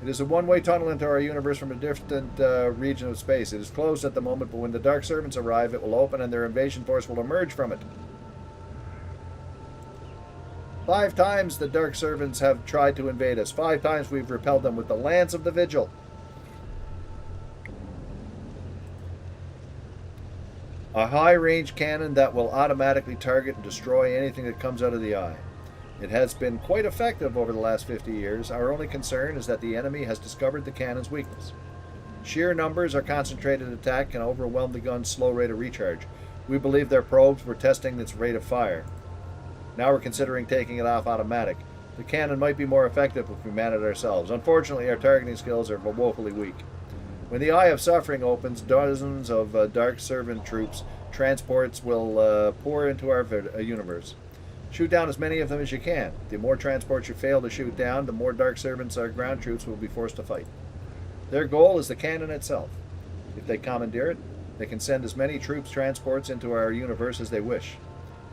It is a one-way tunnel into our universe from a distant region of space. It is closed at the moment, but when the Dark Servants arrive, it will open and their invasion force will emerge from it. 5 times the Dark Servants have tried to invade us. 5 times we've repelled them with the Lance of the Vigil. A high-range cannon that will automatically target and destroy anything that comes out of the eye. It has been quite effective over the last 50 years. Our only concern is that the enemy has discovered the cannon's weakness. Sheer numbers or concentrated attack can overwhelm the gun's slow rate of recharge. We believe their probes were testing its rate of fire. Now we're considering taking it off automatic. The cannon might be more effective if we man it ourselves. Unfortunately, our targeting skills are woefully weak. When the Eye of Suffering opens, dozens of Dark Servant troops, transports will pour into our universe. Shoot down as many of them as you can. The more transports you fail to shoot down, the more Dark Servants our ground troops will be forced to fight. Their goal is the cannon itself. If they commandeer it, they can send as many troops transports into our universe as they wish.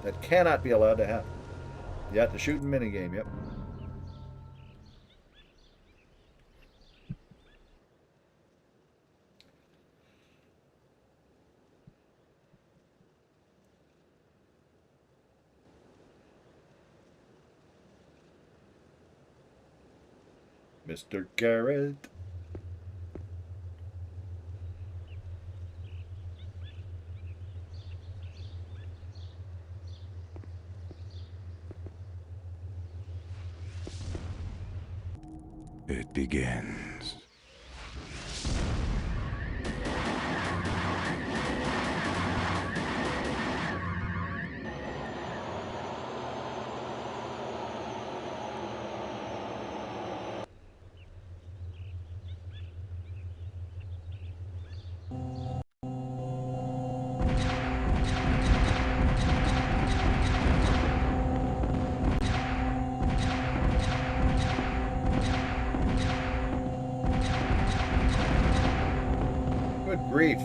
That cannot be allowed to happen. Yet the shooting minigame, yep. Mr. Garrett. It begins. Good grief.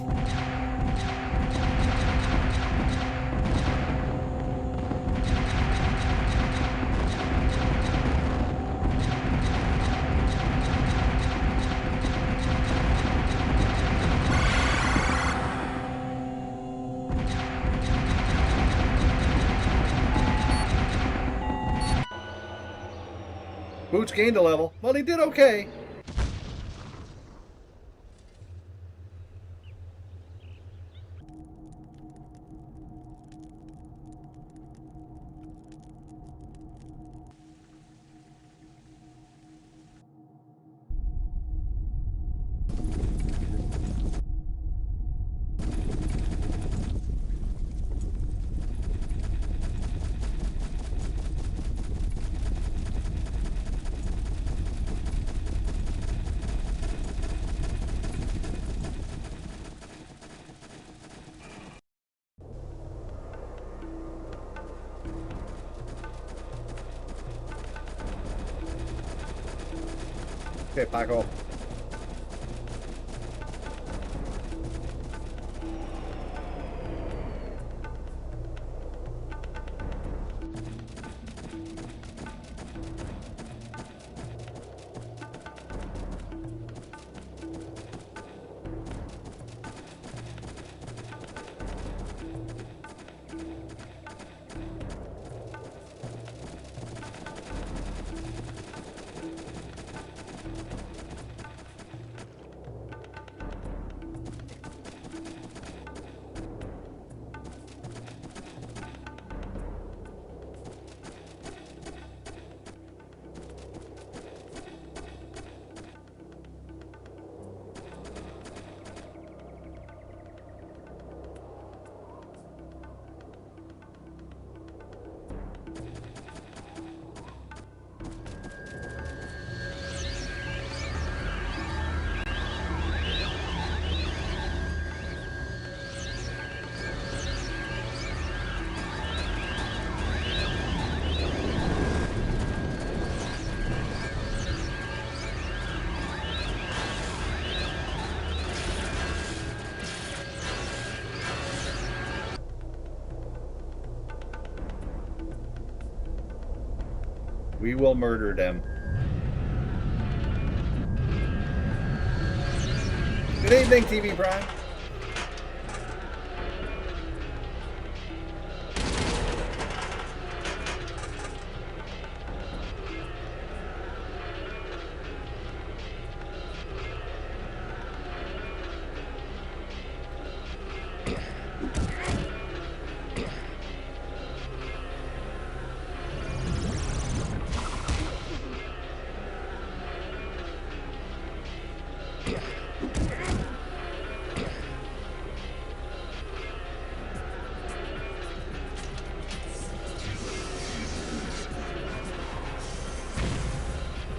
Boots gained a level. Well, he did okay. Okay, Paco. We will murder them. Good evening, TV Prime.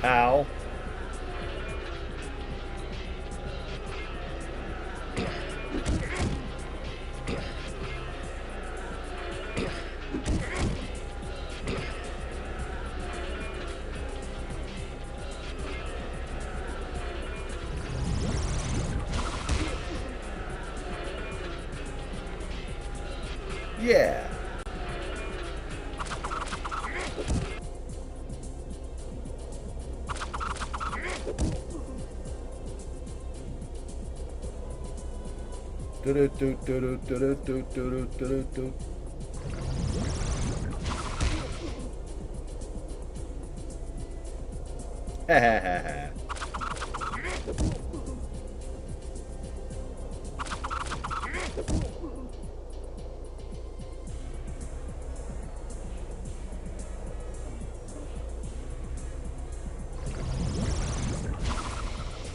Ow. Yeah. Ha ha ha ha.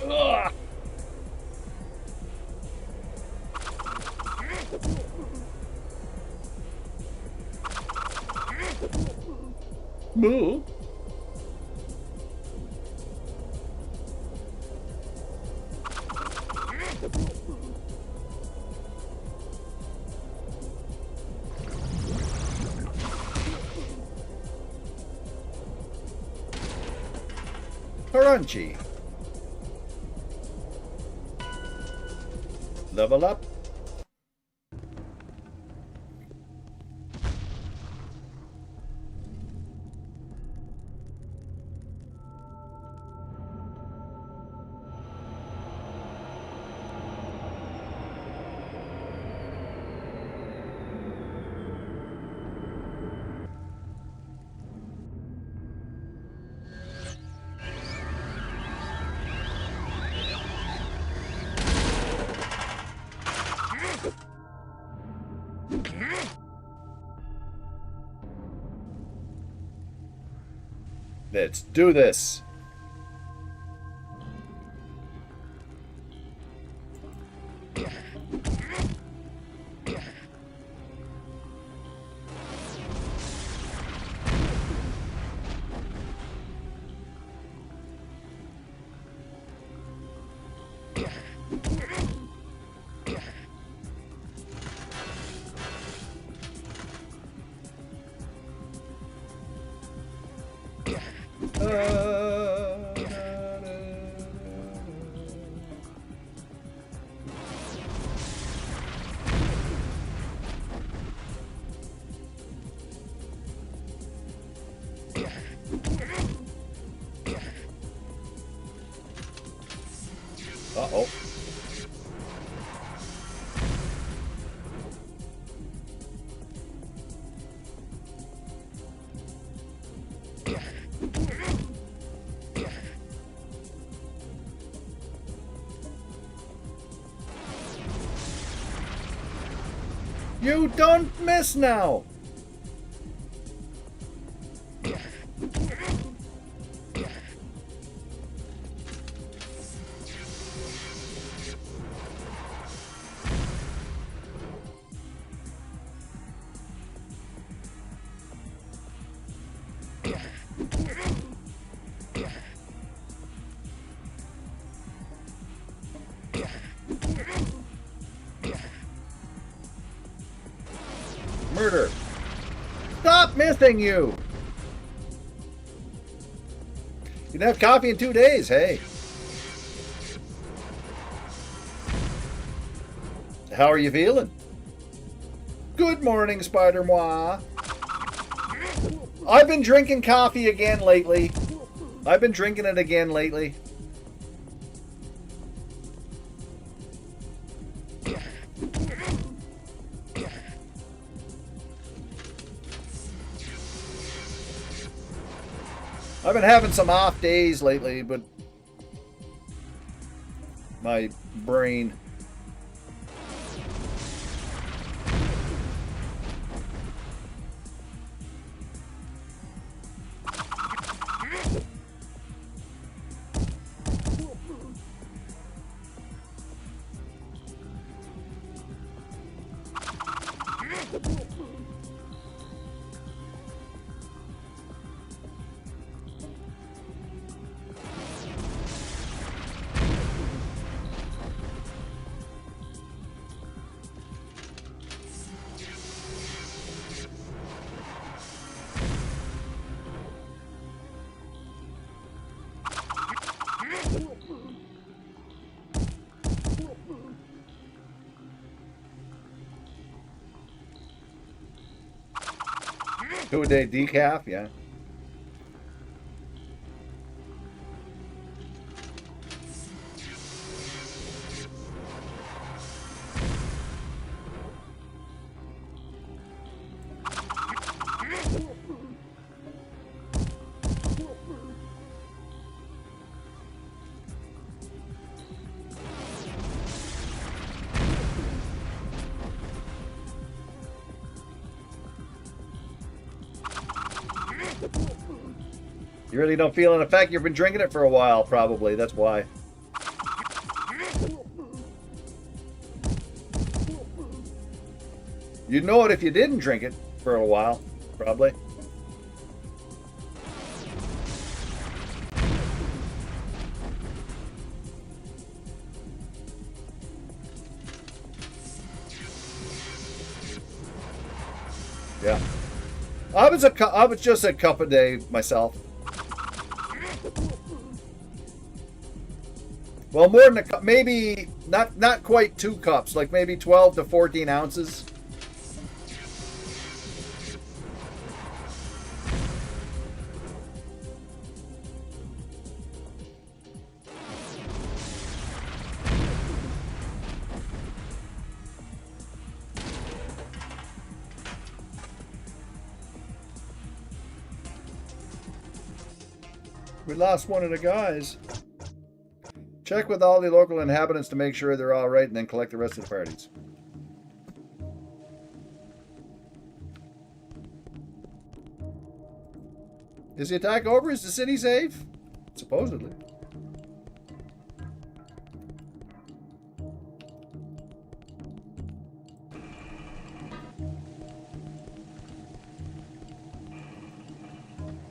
Ugh. Moo. Crunchy. Level up. Let's do this. Uh-oh. You don't miss now. Murder. Stop missing you. You can have coffee in 2 days, hey. How are you feeling? Good morning, Spider-Moi. I've been drinking coffee again lately. I've been drinking it again lately. I've been having some off days lately, but my brain. Two-a-day decaf, yeah. You really don't feel an effect? You've been drinking it for a while, probably. That's why. You'd know it if you didn't drink it for a while, probably. Yeah. I was just a cup a day myself. Well, more than a cup, maybe not quite 2 cups, like maybe 12 to 14 ounces. We lost one of the guys. Check with all the local inhabitants to make sure they're all right, and then collect the rest of the parties. Is the attack over? Is the city safe? Supposedly.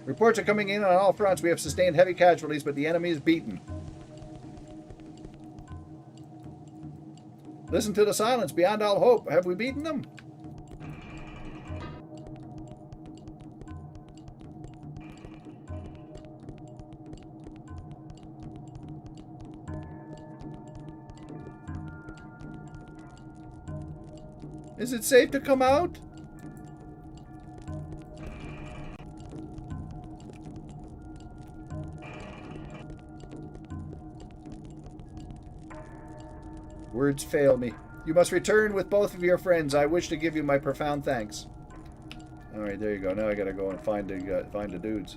Reports are coming in on all fronts. We have sustained heavy casualties, but the enemy is beaten. Listen to the silence. Beyond all hope. Have we beaten them? Is it safe to come out? Words fail me. You must return with both of your friends. I wish to give you my profound thanks. All right, there you go. Now I gotta go and find the dudes.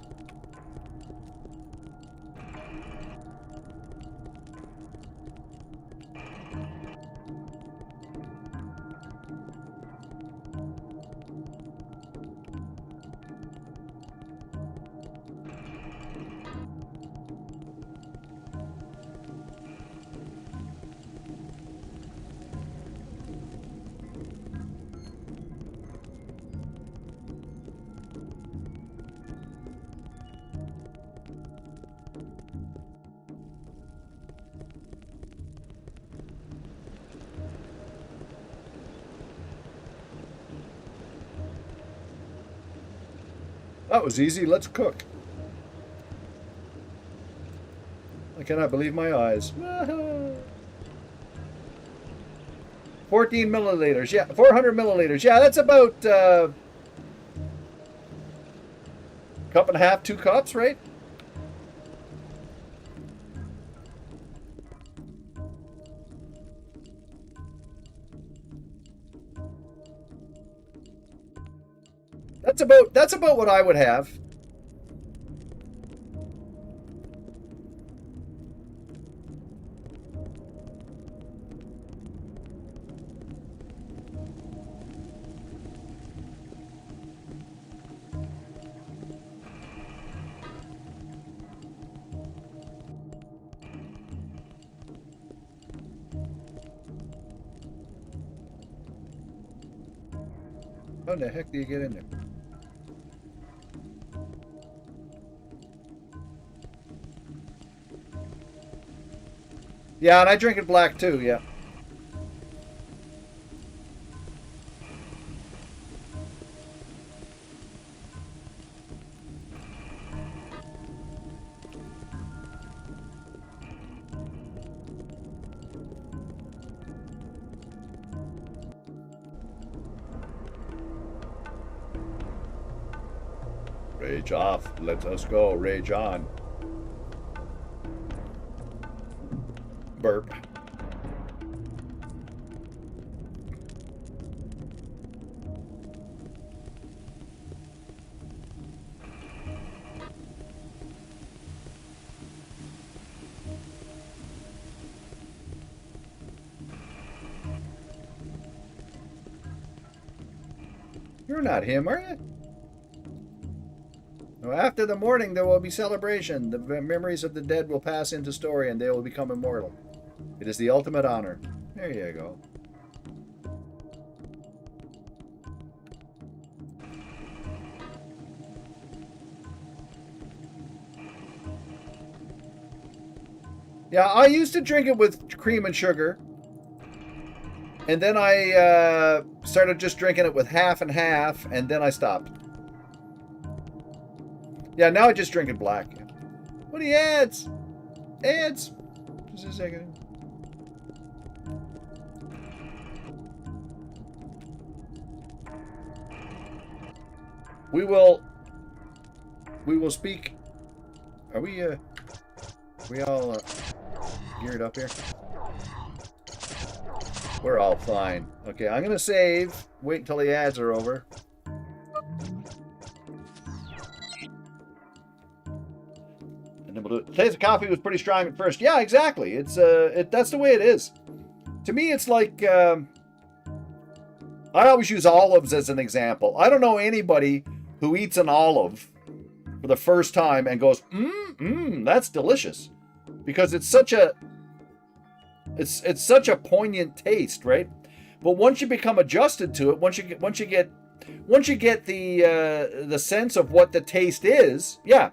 That was easy. Let's cook. I cannot believe my eyes. 14 milliliters. Yeah, 400 milliliters. Yeah, that's about Cup and a half, 2 cups, right? That's about what I would have. How the heck do you get in there? Yeah, and I drink it black too, yeah. Rage off. Let us go. Rage on. Burp. You're not him, are you? No, after the morning there will be celebration. The memories of the dead will pass into story and they will become immortal. It is the ultimate honor. There you go. Yeah, I used to drink it with cream and sugar. And then I started just drinking it with half and half, and then I stopped. Yeah, now I just drink it black. What are the ads? Ads? Just a second. We will speak. Are we all geared up here? We're all fine. Okay, I'm gonna save. Wait until the ads are over. And then we'll do it. The taste of coffee was pretty strong at first. Yeah, exactly. It's that's the way it is. To me, it's like I always use olives as an example. I don't know anybody who eats an olive for the first time and goes, that's delicious, because it's such a poignant taste, right? But once you become adjusted to it, once you get the sense of what the taste is, yeah.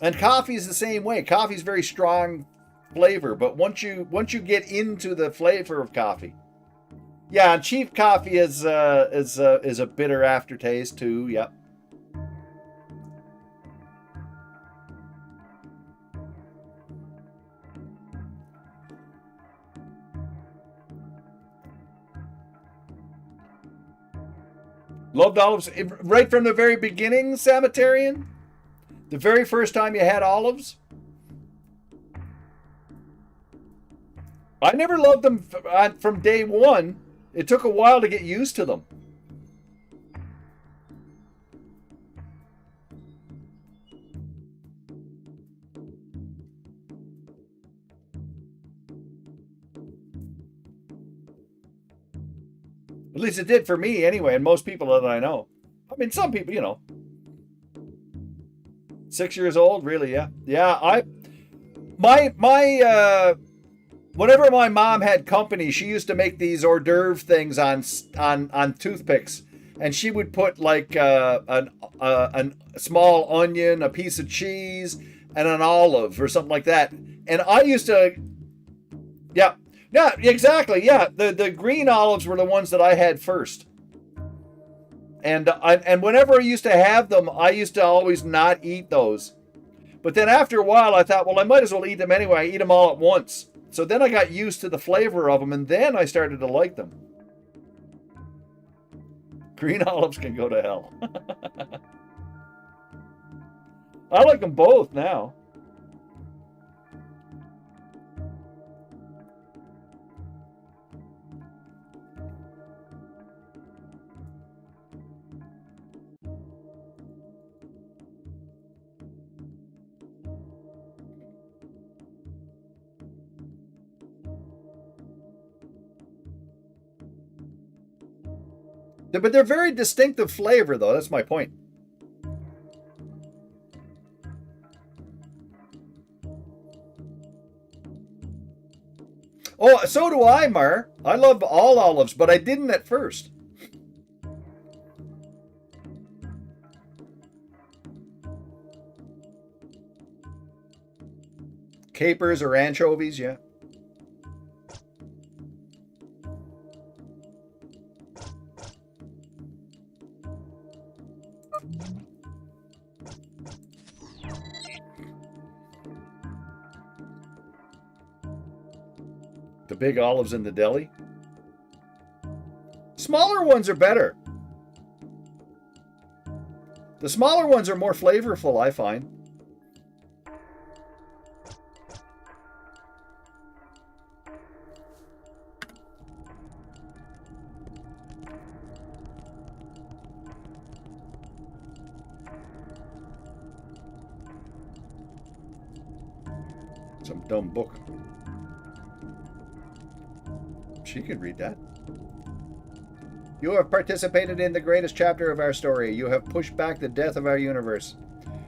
And coffee is the same way. Coffee is very strong flavor, but once you get into the flavor of coffee, yeah, and cheap coffee is a bitter aftertaste too. Yep. Loved olives right from the very beginning, Samatarian? The very first time you had olives? I never loved them from day one. It took a while to get used to them. At least it did for me anyway, and most people that I know. I mean, some people, 6 years old, really, yeah. Yeah, whenever my mom had company, she used to make these hors d'oeuvre things on toothpicks. And she would put like a small onion, a piece of cheese, and an olive or something like that. And I used to, yeah, exactly, yeah. The green olives were the ones that I had first. And whenever I used to have them, I used to always not eat those. But then after a while, I thought, well, I might as well eat them anyway. I eat them all at once. So then I got used to the flavor of them, and then I started to like them. Green olives can go to hell. I like them both now. But they're very distinctive flavor, though. That's my point. Oh, so do I, Mar. I love all olives, but I didn't at first. Capers or anchovies, yeah. The big olives in the deli. Smaller ones are better. The smaller ones are more flavorful, I find. Some dumb book. She could read that. You have participated in the greatest chapter of our story. You have pushed back the death of our universe.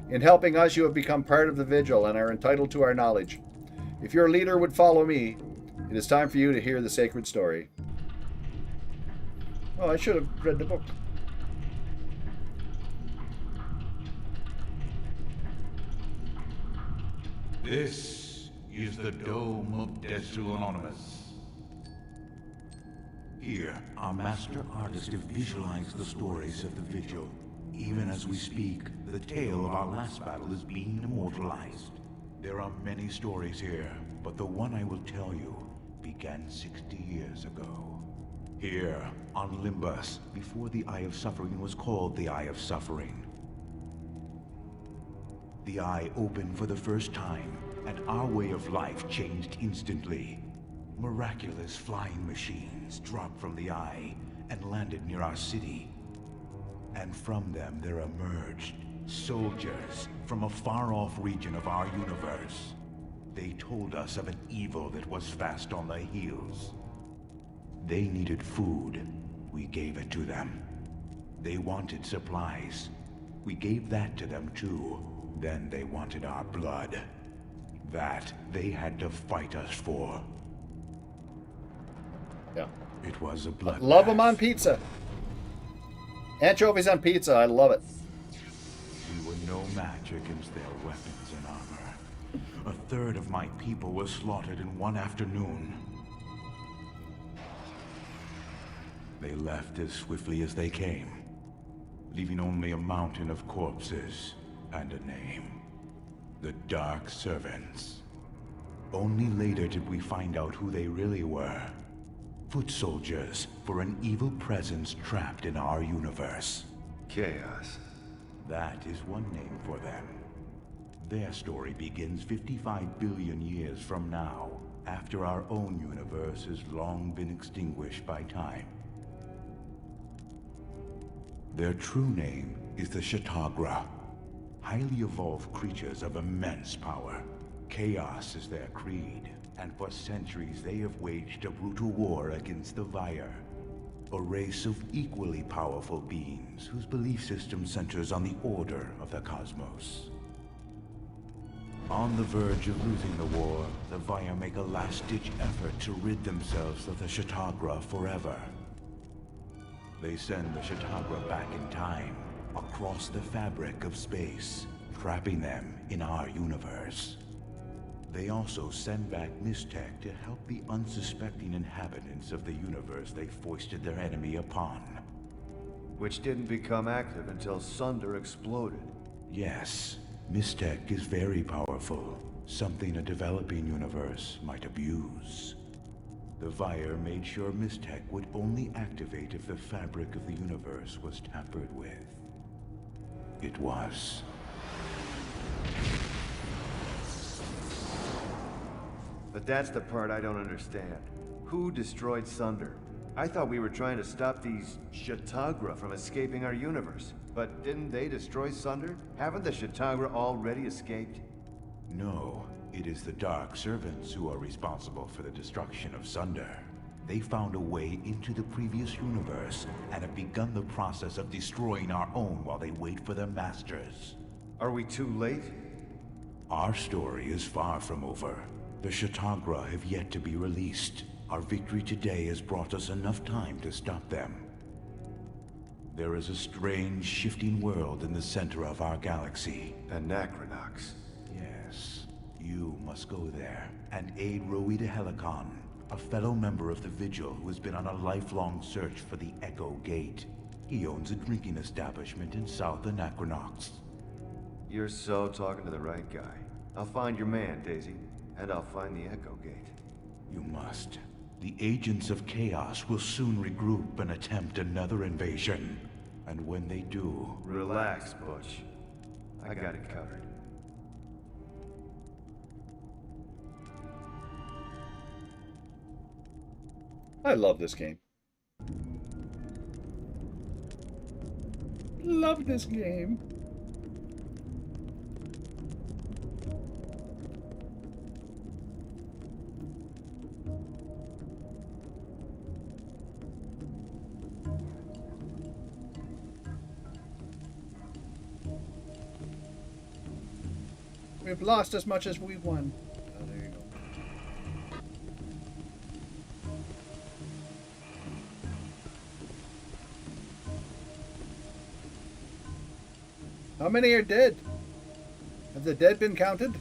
In helping us, you have become part of the Vigil and are entitled to our knowledge. If your leader would follow me, it is time for you to hear the sacred story. Oh, I should have read the book. This is the Dome of Anachronox. Here, our master artists have visualized the stories of the Vigil. Even as we speak, the tale of our last battle is being immortalized. There are many stories here, but the one I will tell you began 60 years ago. Here, on Limbus, before the Eye of Suffering was called the Eye of Suffering. The Eye opened for the first time, and our way of life changed instantly. Miraculous flying machines dropped from the Eye and landed near our city. And from them there emerged soldiers from a far-off region of our universe. They told us of an evil that was fast on the heels. They needed food. We gave it to them. They wanted supplies. We gave that to them too. Then they wanted our blood. That they had to fight us for. Yeah. It was a bloodbath. Love them on pizza. Anchovies on pizza. I love it. We were no match against their weapons and armor. A third of my people were slaughtered in one afternoon. They left as swiftly as they came, leaving only a mountain of corpses and a name. The Dark Servants. Only later did we find out who they really were. Foot soldiers for an evil presence trapped in our universe. Chaos. That is one name for them. Their story begins 55 billion years from now, after our own universe has long been extinguished by time. Their true name is the Kilg0re, highly evolved creatures of immense power. Chaos is their creed, and for centuries they have waged a brutal war against the Vire, a race of equally powerful beings whose belief system centers on the order of the cosmos. On the verge of losing the war, the Vire make a last-ditch effort to rid themselves of the Kilg0re forever. They send the Kilg0re back in time, across the fabric of space, trapping them in our universe. They also send back Mystech to help the unsuspecting inhabitants of the universe they foisted their enemy upon. Which didn't become active until Sunder exploded. Yes, Mystech is very powerful, something a developing universe might abuse. The Vire made sure Mystech would only activate if the fabric of the universe was tampered with. It was But that's the part I don't understand. Who destroyed Sunder? I thought we were trying to stop these Shatagra from escaping our universe. But didn't they destroy Sunder? Haven't the Shatagra already escaped? No, it is the Dark Servants who are responsible for the destruction of Sunder. They found a way into the previous universe and have begun the process of destroying our own while they wait for their masters. Are we too late? Our story is far from over. The Shatagra have yet to be released. Our victory today has brought us enough time to stop them. There is a strange, shifting world in the center of our galaxy. Anachronox. Yes, you must go there and aid Rui de Helicon, a fellow member of the Vigil who has been on a lifelong search for the Echo Gate. He owns a drinking establishment in South Anachronox. You're so talking to the right guy. I'll find your man, Daisy, and I'll find the Echo Gate. You must. The agents of Chaos will soon regroup and attempt another invasion. And when they do... Relax, Butch. I got it covered. I love this game. Love this game. We've lost as much as we've won. Oh, there you go. How many are dead? Have the dead been counted?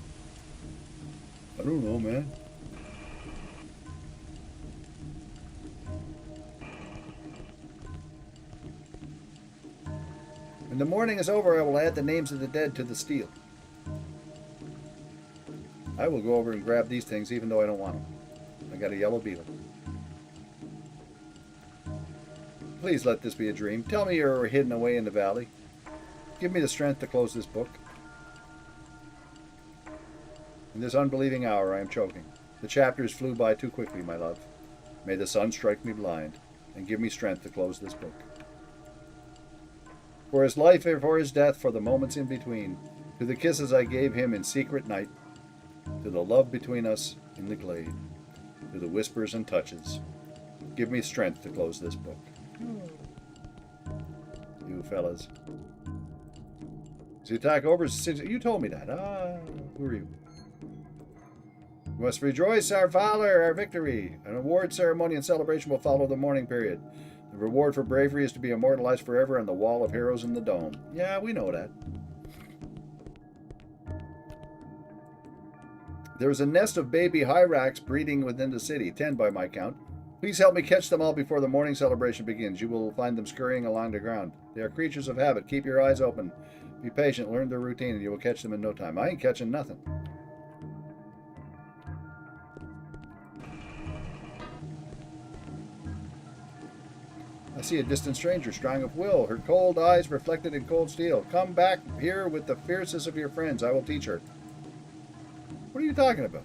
I don't know, man. When the morning is over, I will add the names of the dead to the steel. I will go over and grab these things even though I don't want them. I got a yellow beetle. Please let this be a dream. Tell me you're hidden away in the valley. Give me the strength to close this book. In this unbelieving hour, I am choking. The chapters flew by too quickly, my love. May the sun strike me blind and give me strength to close this book. For his life and for his death, for the moments in between, to the kisses I gave him in secret night, to the love between us in the glade, to the whispers and touches, give me strength to close this book. You fellas. The attack over. You told me that. Who are you? We must rejoice our valor, our victory. An award ceremony and celebration will follow the mourning period. The reward for bravery is to be immortalized forever on the wall of heroes in the dome. Yeah, we know that. There is a nest of baby hyrax breeding within the city, 10 by my count. Please help me catch them all before the morning celebration begins. You will find them scurrying along the ground. They are creatures of habit. Keep your eyes open. Be patient. Learn their routine, and you will catch them in no time. I ain't catching nothing. I see a distant stranger, strong of will, her cold eyes reflected in cold steel. Come back here with the fiercest of your friends. I will teach her. What are you talking about?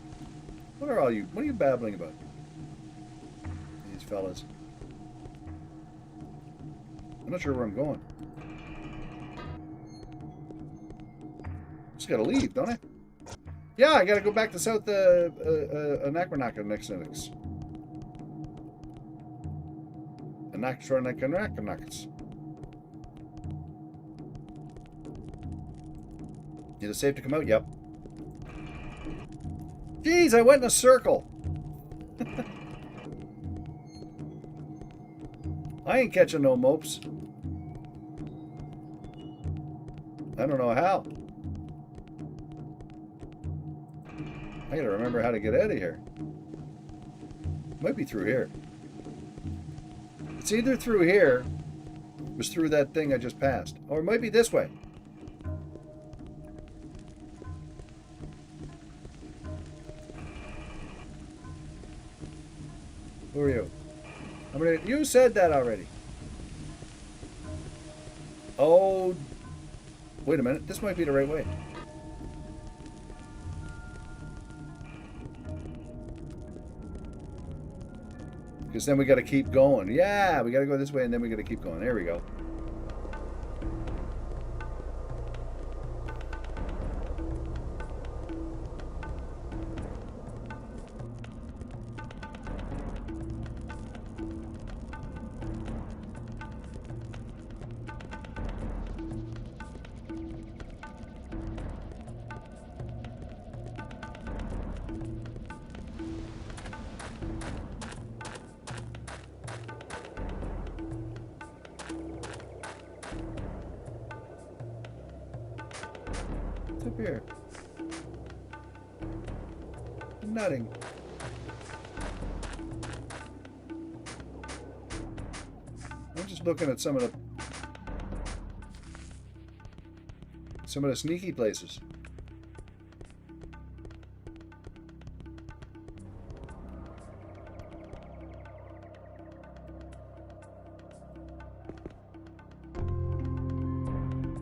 What are you babbling about? These fellas. I'm not sure where I'm going. Just gotta leave, don't I? Yeah, I gotta go back to South Anachronox. Anachronox. Is it safe to come out? Yep. Jeez, I went in a circle. I ain't catching no mopes. I don't know how. I gotta remember how to get out of here. Might be through here. It's either through here, it was through that thing I just passed, or it might be this way. Who are you? You said that already. Oh, wait a minute. This might be the right way. Because then we got to keep going. Yeah, we got to go this way and then we got to keep going. There we go. Up here. Nutting. I'm just looking at some of the sneaky places.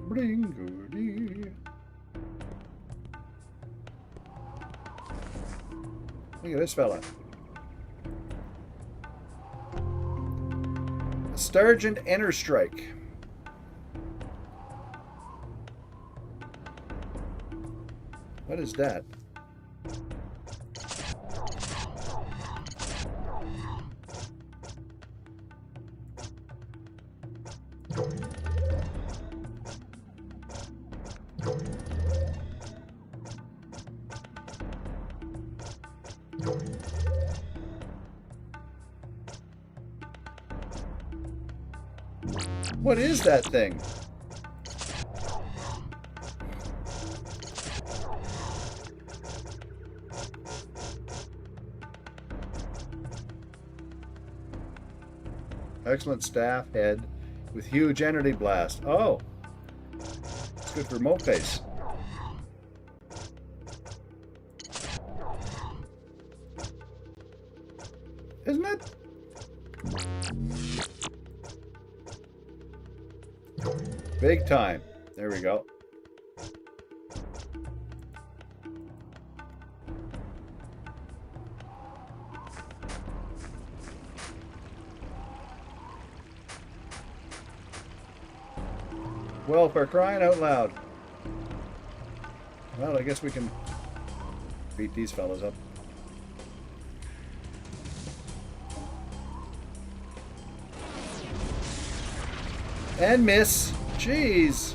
Bring-o-dee. Look at this fella. Sergeant Enterstrike. What is that? What is that thing? Excellent staff head with huge energy blast. Oh, it's good for remote base. Isn't it? Big time. There we go. Well, for crying out loud. Well, I guess we can beat these fellas up. And miss. Jeez.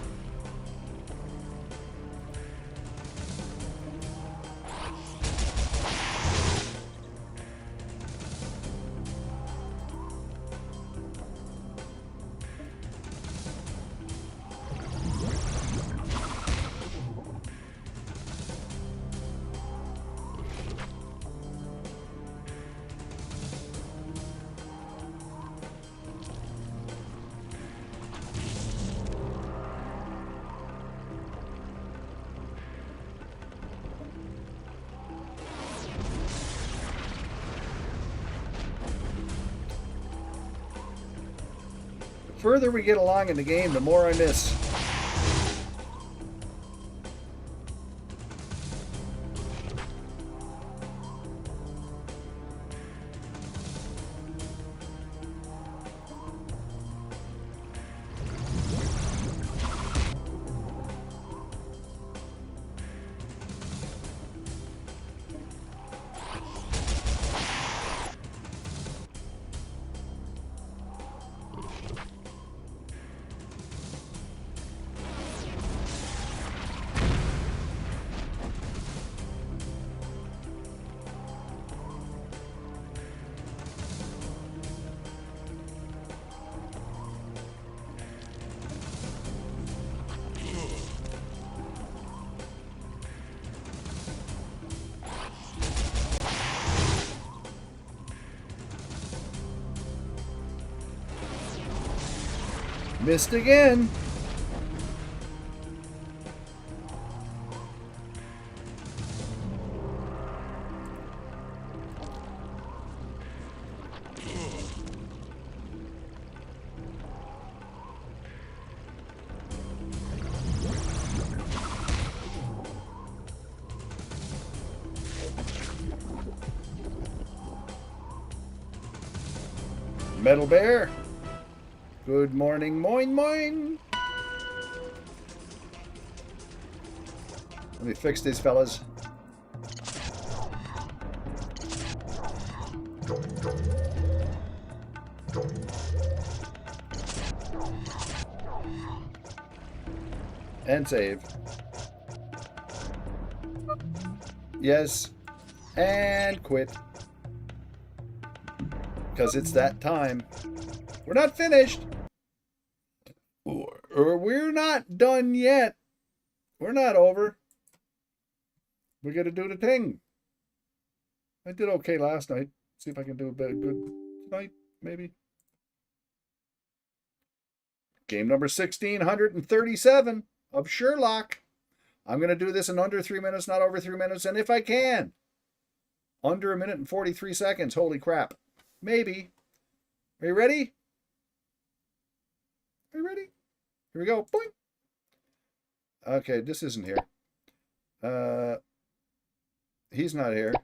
The further we get along in the game, the more I miss. Missed again. Metal Bear. Good morning, moin moin. Let me fix these fellas. And save. Yes. And quit. Because it's that time. We're not finished. Or we're not done yet. We're not over. We got to do the thing. I did okay last night. See if I can do a bit good tonight, maybe. Game number 1637 of Sherlock. I'm going to do this in under 3 minutes, not over 3 minutes. And if I can, under 1 minute and 43 seconds. Holy crap. Maybe. Are you ready? Are you ready? Here we go. Boing. Okay, this isn't here. He's not here.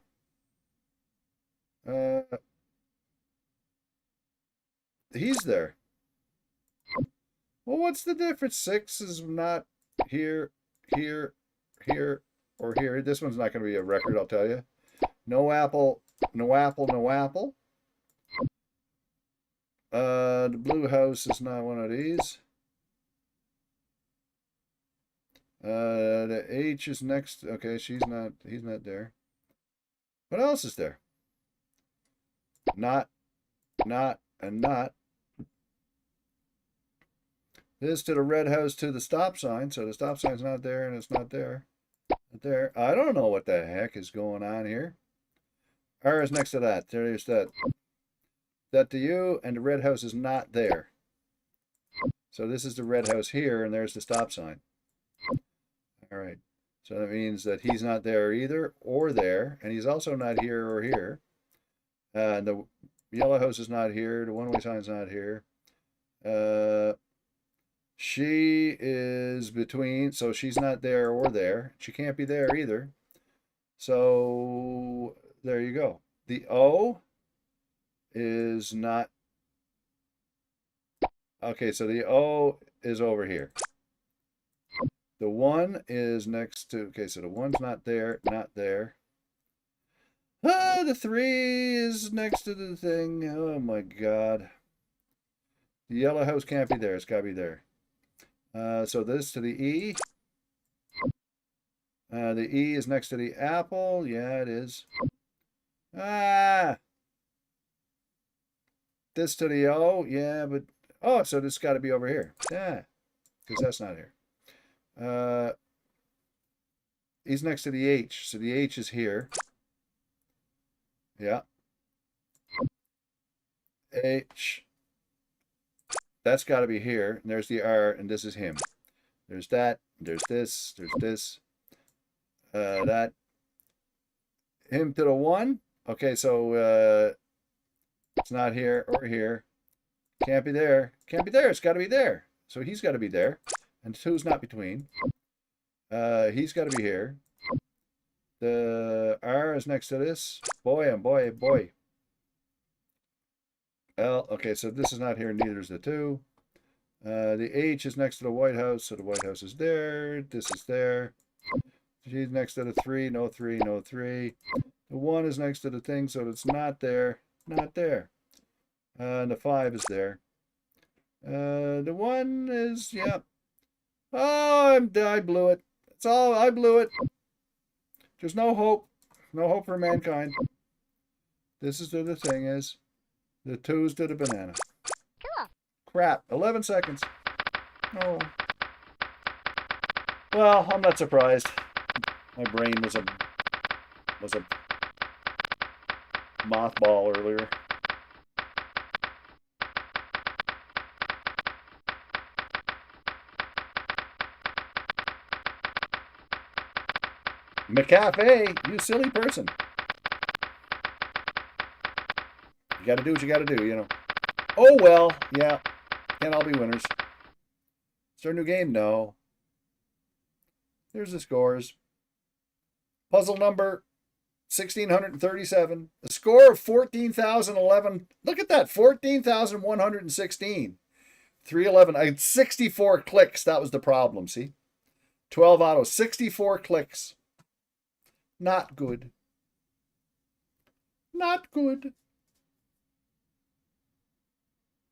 He's there. Well, what's the difference? 6 is not here, here, here, or here. This one's not going to be a record, I'll tell you. No apple, no apple, no apple. The blue house is not one of these. The H is next. Okay, he's not there. What else is there? Not, and not. This to the red house to the stop sign. So the stop sign's not there and it's not there. Not there. I don't know what the heck is going on here. R is next to that. There's that. That to you, and the red house is not there. So this is the red house here, and there's the stop sign. All right. So that means that he's not there either, or there, and he's also not here or here. The yellow house is not here. The one-way sign's not here. She is between, so she's not there or there. She can't be there either. So there you go. The O is not. Okay, so the O is over here. The 1 is next to, okay, so the 1's not there, not there. The 3 is next to the thing. Oh my God. The yellow house can't be there. It's got to be there. So this to the E. The E is next to the apple. Yeah, it is. This to the O. Yeah, but... Oh, so this got to be over here. Yeah, because that's not here. He's next to the H. So the H is here. Yeah. H. That's got to be here. And there's the R, and this is him. There's that. There's this. There's this. That. Him to the 1. Okay, so it's not here or here. Can't be there. Can't be there. It's got to be there. So he's got to be there. And 2's not between. He's got to be here. The R is next to this. Boy, and boy, boy. L. Okay, so this is not here. Neither is the 2. The H is next to the White House. So the White House is there. This is there. She's next to the 3. No 3. No 3. The 1 is next to the thing. So it's not there. Not there. And the 5 is there. The 1 is, yeah. Oh, I blew it. It's all, I blew it. There's no hope. No hope for mankind. This is where the thing is. The 2's to the banana. Crap. 11 seconds. Oh. Well, I'm not surprised. My brain was a mothball earlier. McCafe, you silly person. You gotta do what you gotta do, you know. Oh, well, yeah. Can't all be winners. Is there a new game? No. There's the scores. Puzzle number 1,637. A score of 14,011. Look at that, 14,116. 311. I had 64 clicks. That was the problem, see? 12 auto, 64 clicks. Not good. Not good.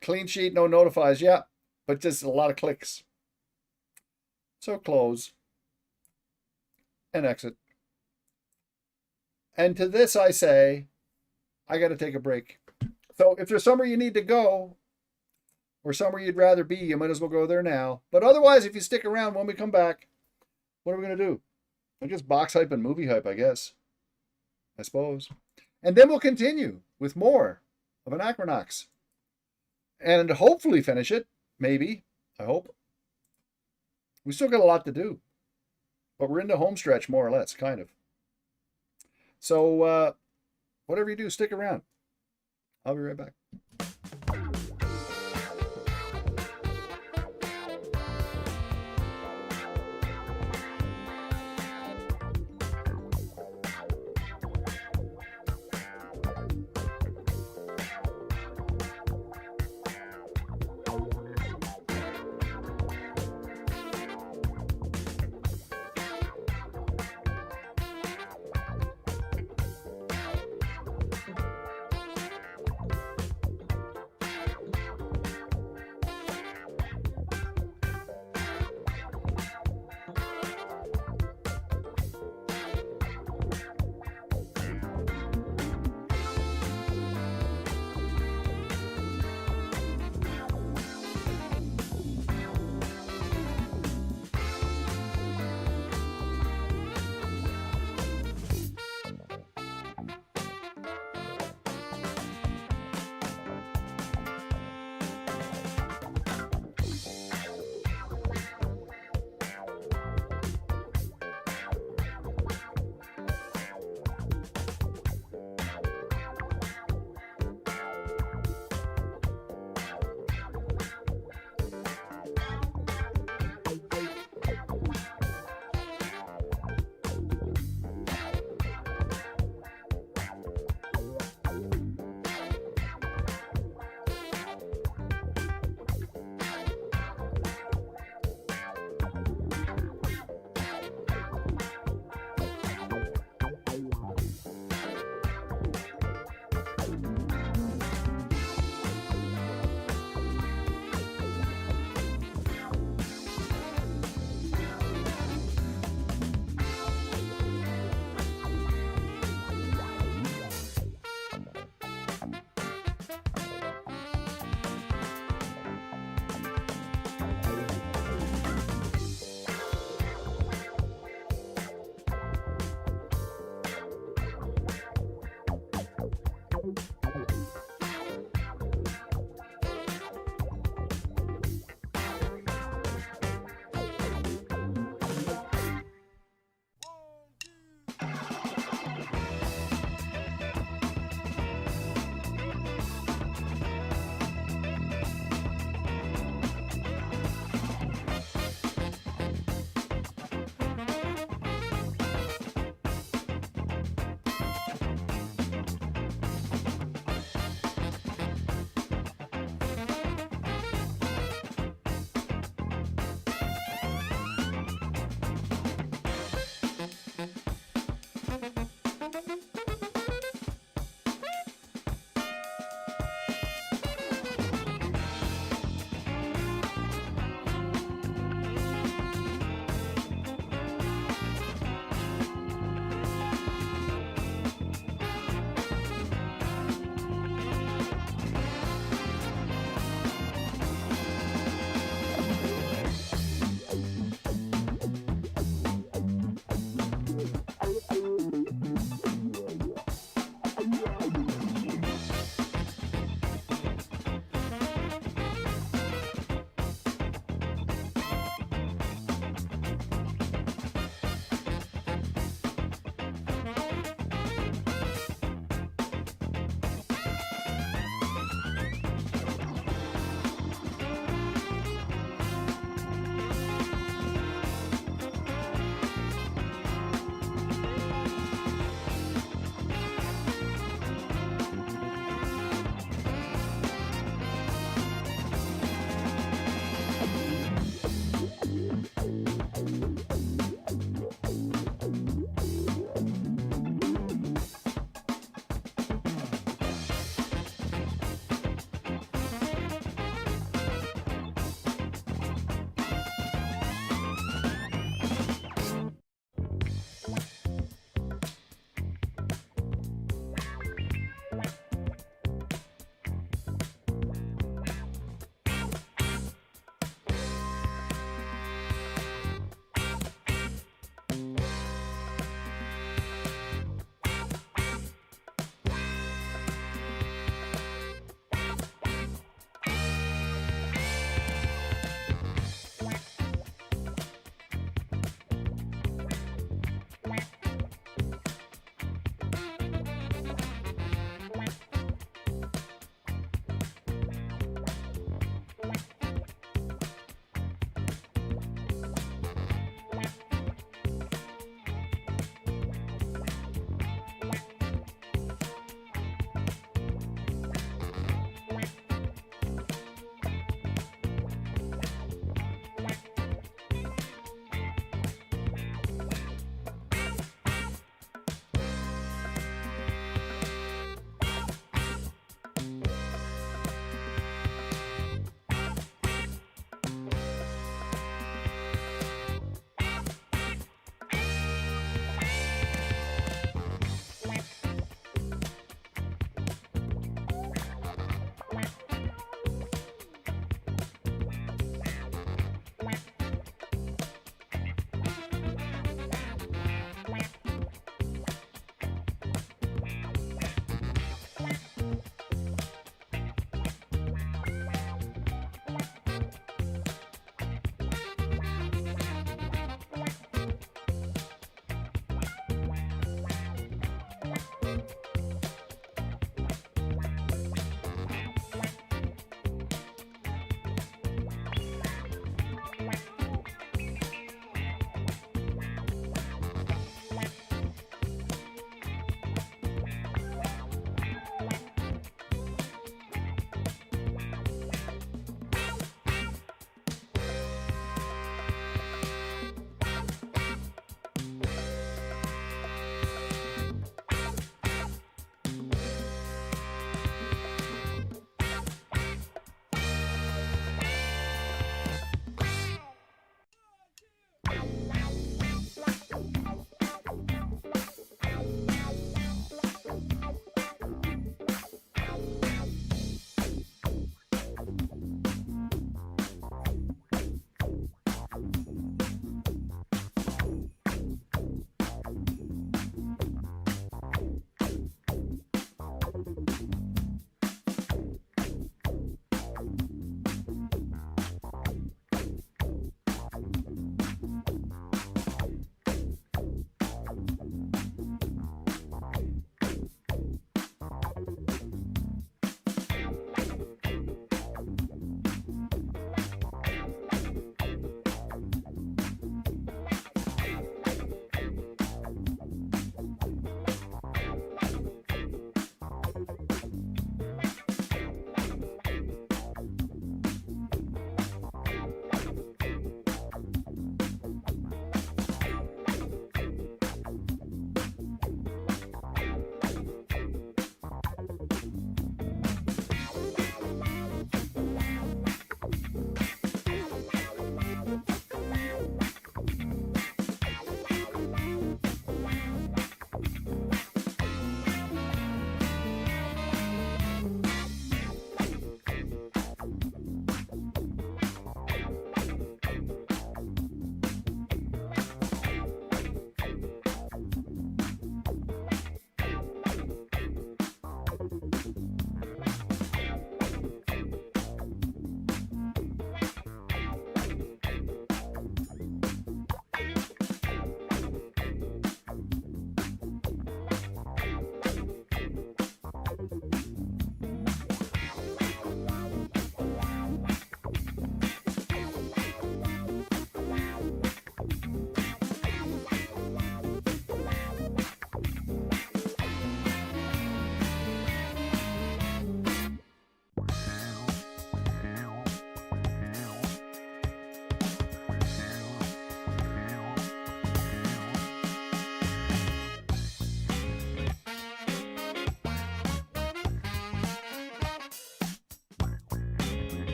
Clean sheet, no notifies. Yeah, but just a lot of clicks. So close. And exit. And to this I say, I got to take a break. So if there's somewhere you need to go, or somewhere you'd rather be, you might as well go there now. But otherwise, if you stick around when we come back, what are we going to do? I guess box hype and movie hype, I guess. I suppose. And then we'll continue with more of Anachronox. And hopefully finish it. Maybe. I hope. We still got a lot to do. But we're in the home stretch, more or less, kind of. So, whatever you do, stick around. I'll be right back.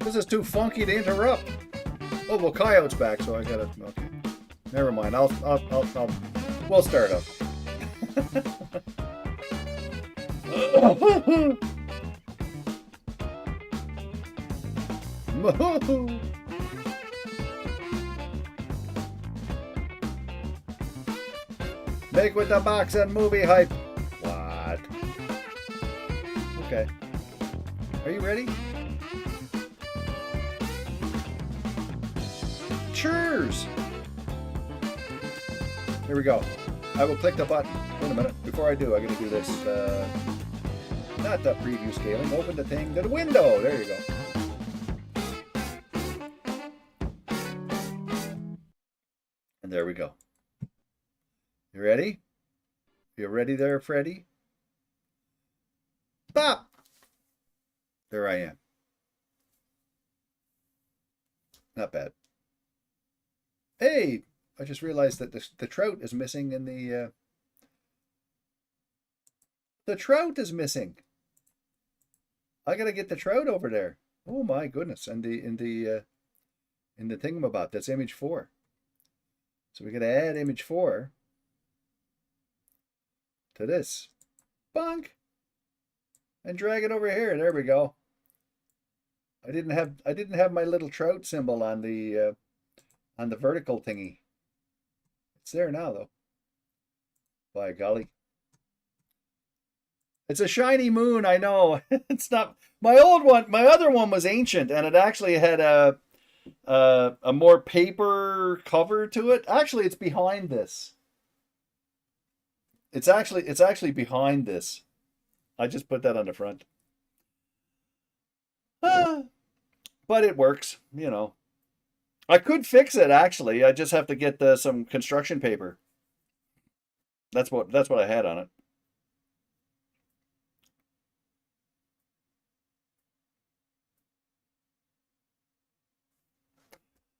This is too funky to interrupt. Oh, well, Coyote's back, so I gotta... Okay. Never mind. We'll start up. Make with the box and movie hype. What? Okay. Are you ready? Cheers! Here we go. I will click the button. Wait a minute. Before I do, I gotta do this. Not the preview scaling. Open the thing to the window. There you go. And there we go. You ready? You ready there, Freddy? Bop! There I am. Not bad. Hey! I just realized that the trout is missing in the... The trout is missing. I gotta get the trout over there. Oh my goodness! And in the thingamabob, that's image 4. So we gotta add image 4 to this. Bonk! And drag it over here. There we go. I didn't have my little trout symbol on the vertical thingy. It's there now though. By golly. It's a shiny moon, I know. It's not my old one. My other one was ancient, and it actually had a more paper cover to it. Actually, it's behind this. It's actually behind this. I just put that on the front. But it works, you know. I could fix it actually. I just have to get some construction paper. That's what I had on it.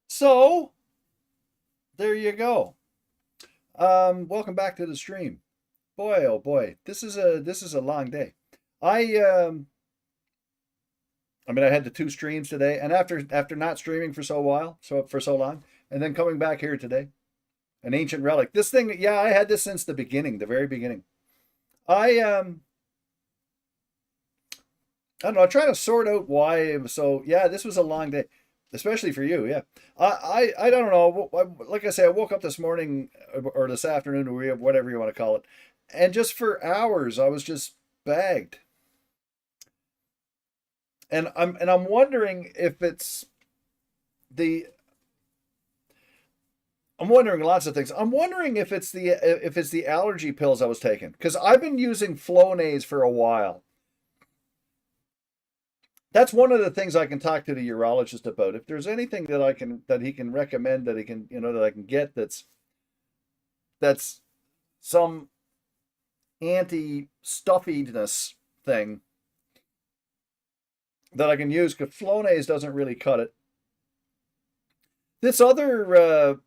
So, there you go. Welcome back to the stream. Boy, oh boy, this is a long day. I mean, I had the 2 streams today, and after not streaming for so long, and then coming back here today, an ancient relic. This thing, yeah, I had this since the beginning, the very beginning. I don't know. I'm trying to sort out why it was so. Yeah, this was a long day. Especially for you, yeah. I don't know. Like I say, I woke up this morning or this afternoon or whatever you want to call it, and just for hours I was just bagged. And I'm wondering if it's I'm wondering lots of things. I'm wondering if it's the allergy pills I was taking, because I've been using Flonase for a while. That's one of the things I can talk to the urologist about. If there's anything that he can recommend, that he can, that I can get that's some anti-stuffiness thing that I can use, because Flonase doesn't really cut it. This other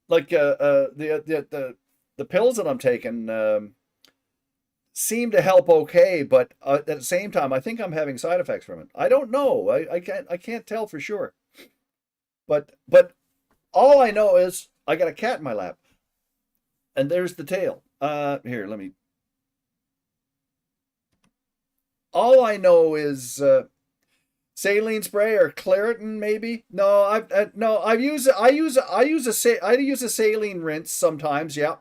the pills that I'm taking seem to help okay, but at the same time, I think I'm having side effects from it. I don't know. I can't tell for sure. But all I know is I got a cat in my lap, and there's the tail. Here, let me. All I know is saline spray or Claritin, maybe. No, I use a saline rinse sometimes. Yeah.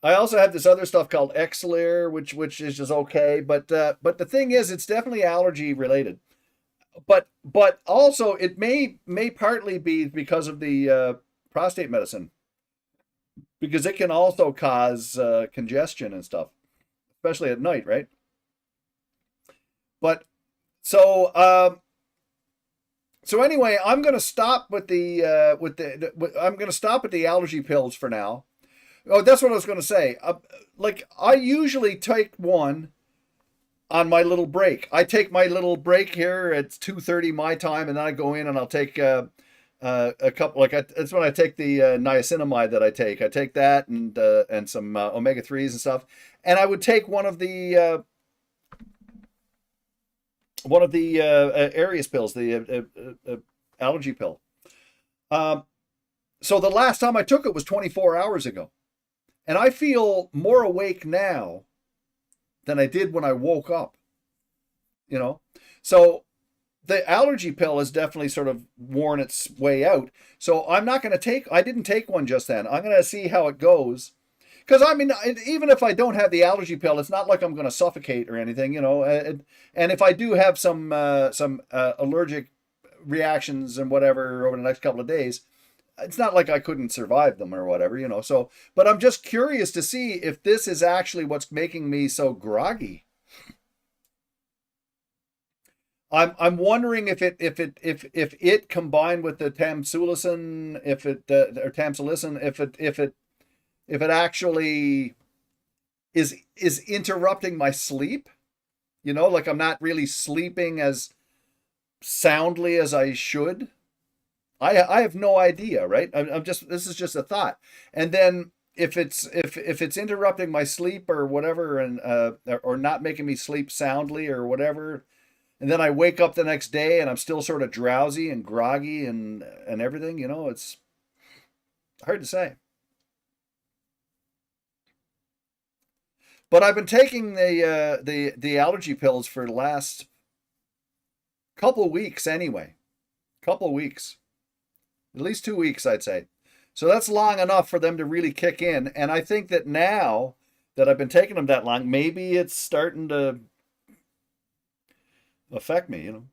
I also have this other stuff called Kilg0re, which is just okay, but the thing is, it's definitely allergy related. But also it may partly be because of the prostate medicine, because it can also cause congestion and stuff, especially at night, right? But so anyway, I'm gonna stop with I'm gonna stop at the allergy pills for now. Oh, that's what I was going to say. Like, I usually take one on my little break. I take my little break here. It's 2:30 my time, and then I go in and I'll take a couple. That's when I take the niacinamide that I take. I take that and some omega-3s and stuff. And I would take one of the one of the Arius pills, the allergy pill. So the last time I took it was 24 hours ago. And I feel more awake now than I did when I woke up. You know? So the allergy pill has definitely sort of worn its way out. So I'm not going to I didn't take one just then. I'm going to see how it goes. Because, I mean, even if I don't have the allergy pill, it's not like I'm going to suffocate or anything, you know. And if I do have some allergic reactions and whatever over the next couple of days, it's not like I couldn't survive them or whatever, you know. So, but I'm just curious to see if this is actually what's making me so groggy. I'm wondering if it combined with the tamsulicin, or tamsulicin, if it actually is interrupting my sleep, you know, like I'm not really sleeping as soundly as I should. I have no idea, right? I'm just, this is just a thought. And then if it's interrupting my sleep or whatever, and or not making me sleep soundly or whatever, and then I wake up the next day and I'm still sort of drowsy and groggy and everything, you know, it's hard to say. But I've been taking the allergy pills for the last couple weeks anyway. Couple weeks. At least 2 weeks, I'd say. So that's long enough for them to really kick in. And I think that now that I've been taking them that long, maybe it's starting to affect me, you know.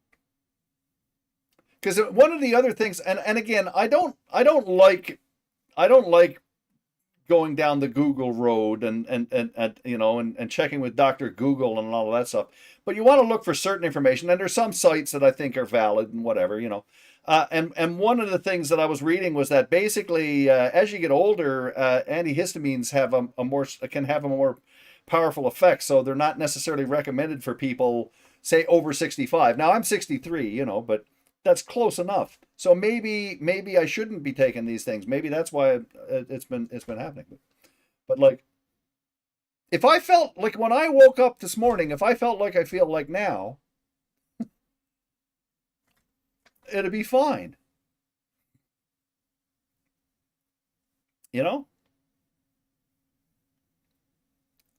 Because one of the other things, and again, I don't like going down the Google road and you know, and checking with Dr. Google and all of that stuff. But you want to look for certain information, and there's some sites that I think are valid and whatever, you know. And one of the things that I was reading was that basically, as you get older, antihistamines can have a more powerful effect. So they're not necessarily recommended for people, say, over 65. Now I'm 63, you know, but that's close enough. So maybe I shouldn't be taking these things. Maybe that's why it's been happening. But like, if I felt like when I woke up this morning, if I felt like I feel like now, it'd be fine. You know?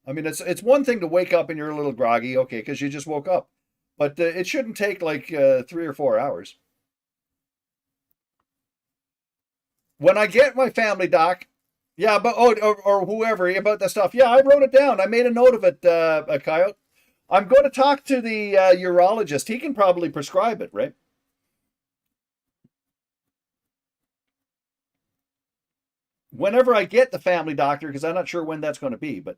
I mean, it's one thing to wake up and you're a little groggy, okay, because you just woke up. But it shouldn't take like 3 or 4 hours. When I get my family doc, yeah, but or whoever about that stuff, yeah, I wrote it down. I made a note of it, Coyote. I'm going to talk to the urologist. He can probably prescribe it, right? Whenever I get the family doctor, because I'm not sure when that's going to be, but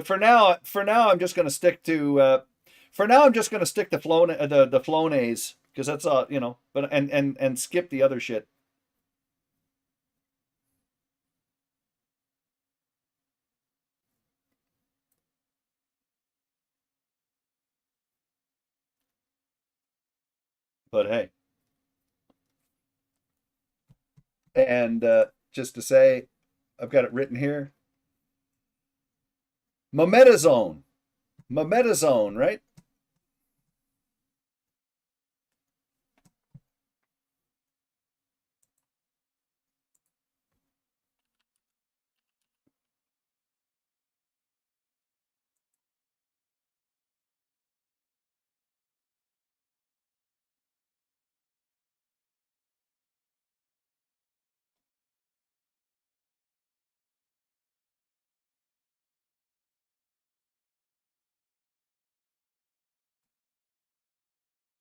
for now, I'm just going to stick to the Flonase, because that's you know, but and skip the other shit. But hey, and just to say, I've got it written here. Mometazone, right?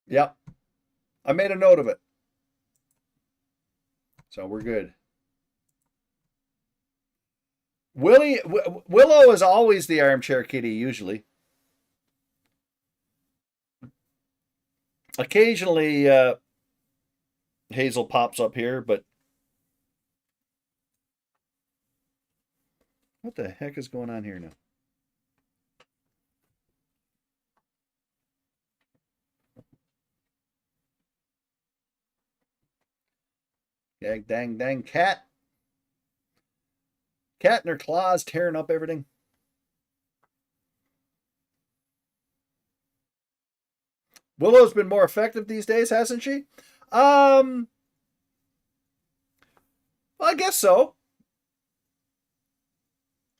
Yep. I made a note of it. So we're good. Willow is always the armchair kitty, usually. Occasionally, Hazel pops up here, but what the heck is going on here now? Dang cat. Cat and her claws tearing up everything. Willow's been more effective these days, hasn't she? Well, I guess so.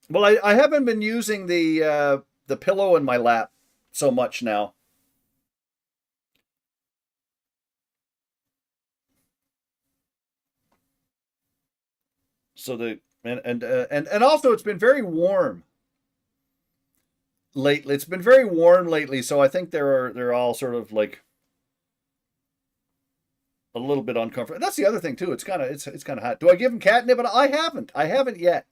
Well, I haven't been using the pillow in my lap so much now. So and also it's been very warm lately. It's been very warm lately, so I think they're all sort of like a little bit uncomfortable. And that's the other thing too. It's kind of hot. Do I give them catnip? I haven't. I haven't yet.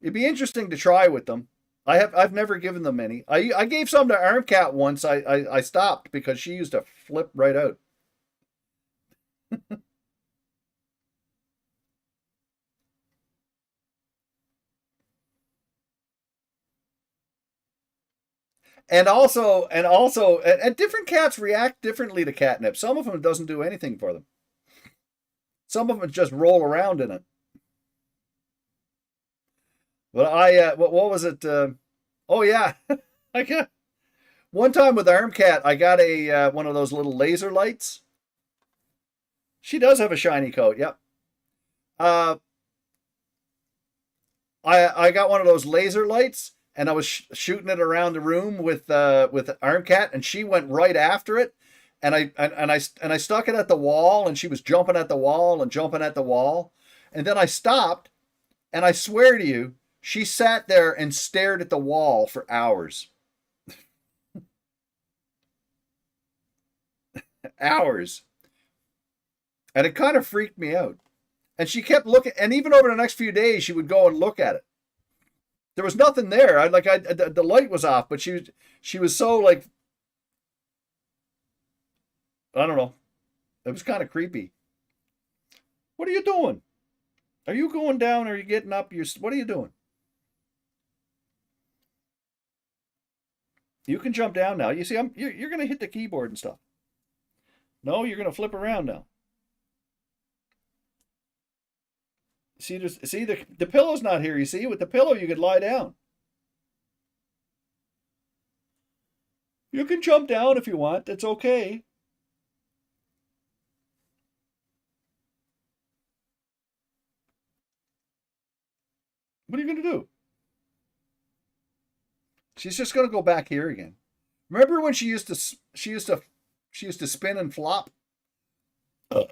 It'd be interesting to try with them. I've never given them any. I gave some to Armcat once. I stopped because she used to flip right out. And different cats react differently to catnip. Some of them doesn't do anything for them. Some of them just roll around in it. But what was it? Oh yeah, I got one time with Armcat. I got a one of those little laser lights. She does have a shiny coat. Yep. Uh, I got one of those laser lights, and I was shooting it around the room with Armcat, and she went right after it, and I stuck it at the wall, and she was jumping at the wall and jumping at the wall, and then I stopped, and I swear to you, she sat there and stared at the wall for hours. Hours. And it kind of freaked me out. And she kept looking, and even over the next few days, she would go and look at it. There was nothing there. The light was off, but she was so like, I don't know. It was kind of creepy. What are you doing? Are you going down? Or are you getting up? What are you doing? You can jump down now. You see, you're going to hit the keyboard and stuff. No, you're going to flip around now. See, the pillow's not here. You see, with the pillow, you could lie down. You can jump down if you want. It's okay. What are you going to do? She's just going to go back here again. Remember when she used to spin and flop?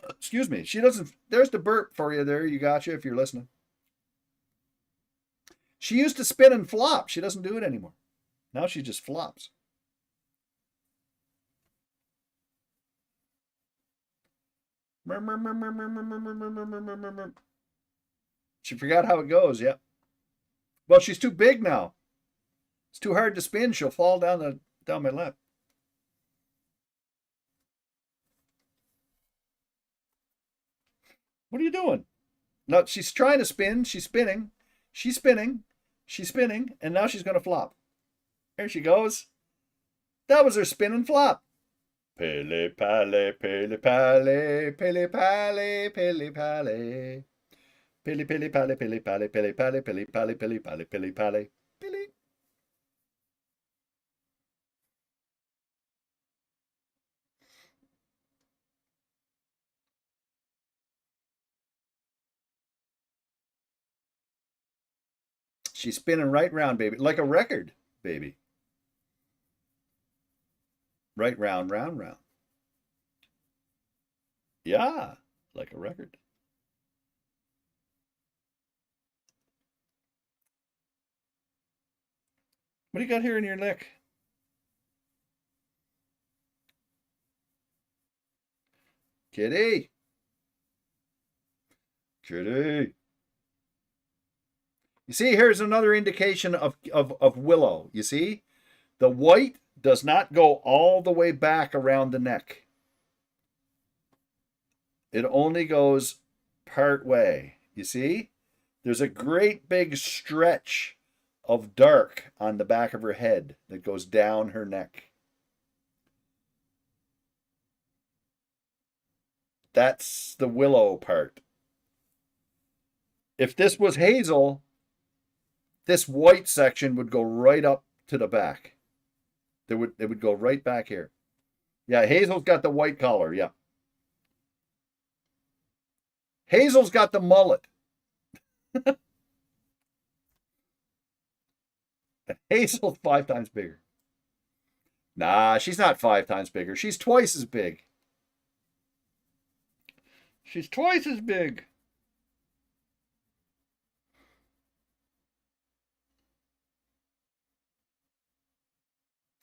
Excuse me. She doesn't. There's the burp for you there. You gotcha if you're listening. She used to spin and flop. She doesn't do it anymore. Now she just flops. She forgot how it goes. Yep. Well, she's too big now. It's too hard to spin. She'll fall down my lap. What are you doing? No, she's trying to spin. She's spinning. She's spinning. She's spinning. And now she's going to flop. There she goes. That was her spin and flop. Pele pale, pele pale, pele pale, pele pale. Pele pele pale, pele pale, pele pale, pele pale, pele pale, pele pale. Pele. She's spinning right round, baby. Like a record, baby. Right round, round, round. Yeah, like a record. What do you got here in your neck? Kitty. Kitty. You see, here's another indication of Willow. You see? The white does not go all the way back around the neck. It only goes part way. You see? There's a great big stretch of dark on the back of her head that goes down her neck. That's the Willow part. If this was Hazel, this white section would go right up to the back. They would go right back here. Yeah, Hazel's got the white collar. Yeah. Hazel's got the mullet. Hazel's 5 times bigger. Nah, she's not 5 times bigger. She's twice as big. She's twice as big.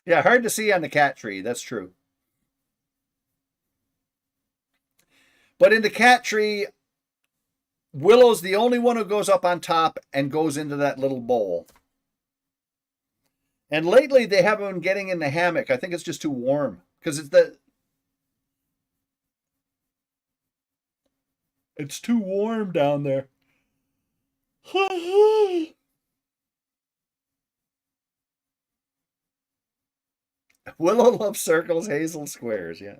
Yeah, hard to see on the cat tree. That's true. But in the cat tree, Willow's the only one who goes up on top and goes into that little bowl. And lately they haven't been getting in the hammock. I think it's just too warm because it's too warm down there. Willow loves circles, Hazel squares, yeah.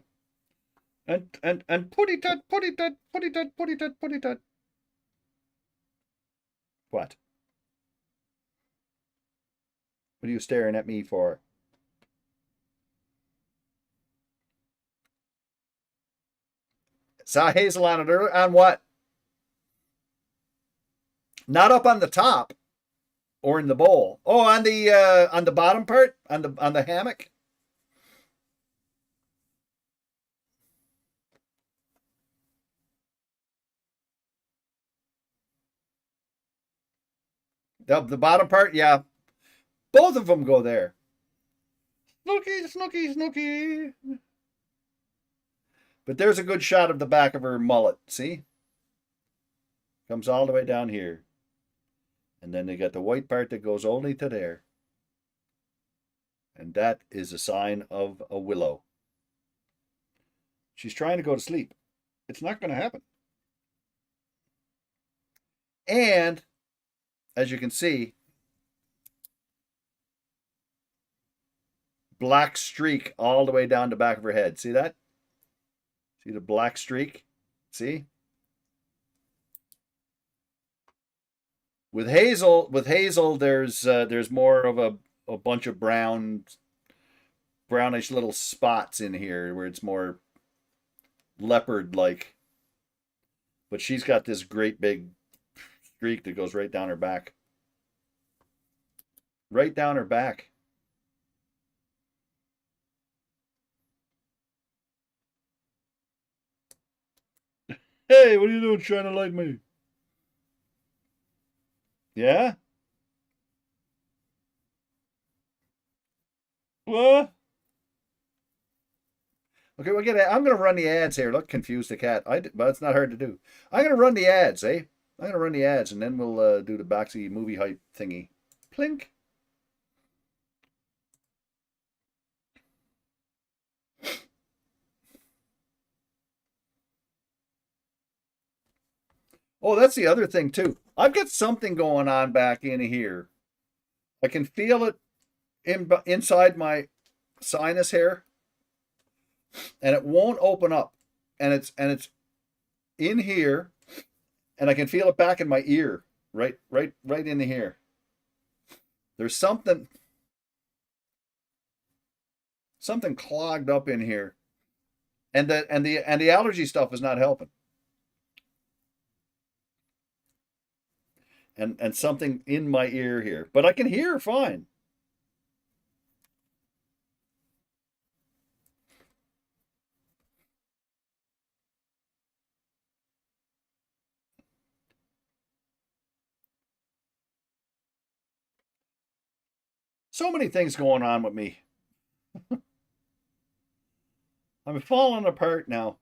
And putty tut, putty tut, putty tut, putty tut, putty tut. What? What are you staring at me for? Saw Hazel on it earlier. On what? Not up on the top or in the bowl. Oh, on the bottom part? On the hammock? The bottom part, yeah. Both of them go there. Snooky, snooky, snooky. But there's a good shot of the back of her mullet. See? Comes all the way down here. And then they got the white part that goes only to there. And that is a sign of a willow. She's trying to go to sleep. It's not going to happen. And, as you can see, black streak all the way down the back of her head. See that? See the black streak? See? With Hazel, there's more of a bunch of brownish little spots in here where it's more leopard-like. But she's got this great big streak that goes right down her back. Right down her back. Hey, what are you doing trying to light me? Yeah? What? Okay, I'm going to run the ads here. Look, confuse the cat. But it's not hard to do. I'm going to run the ads, eh? I'm going to run the ads, and then we'll do the boxy movie hype thingy. Plink. Oh, that's the other thing, too. I've got something going on back in here. I can feel it inside my sinus hair, and it won't open up. And it's in here, and I can feel it back in my ear, right in here. There's something clogged up in here, and the allergy stuff is not helping. And something in my ear here. But I can hear fine. So many things going on with me. I'm falling apart now.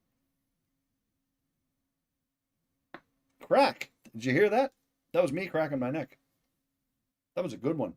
Crack. Did you hear that? That was me cracking my neck. That was a good one.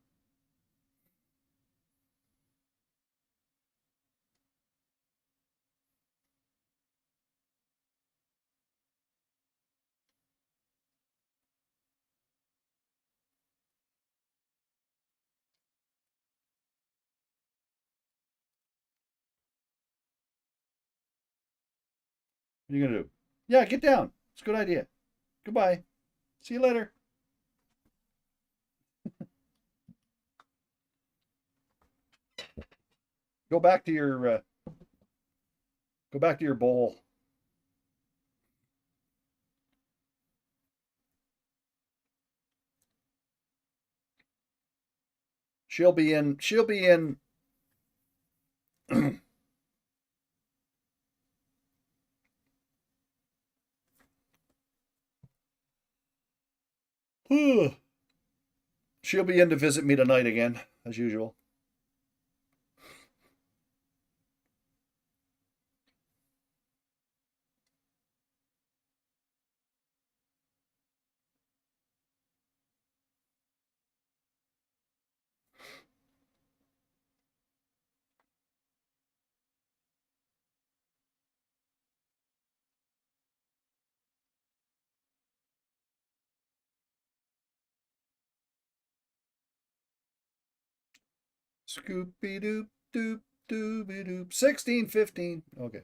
What are you going to do? Yeah, get down. It's a good idea. Goodbye. See you later. Go back to your bowl. She'll be in she'll be in to visit me tonight again, as usual. Scoopy doop doop dooby doop. 16:15. Okay.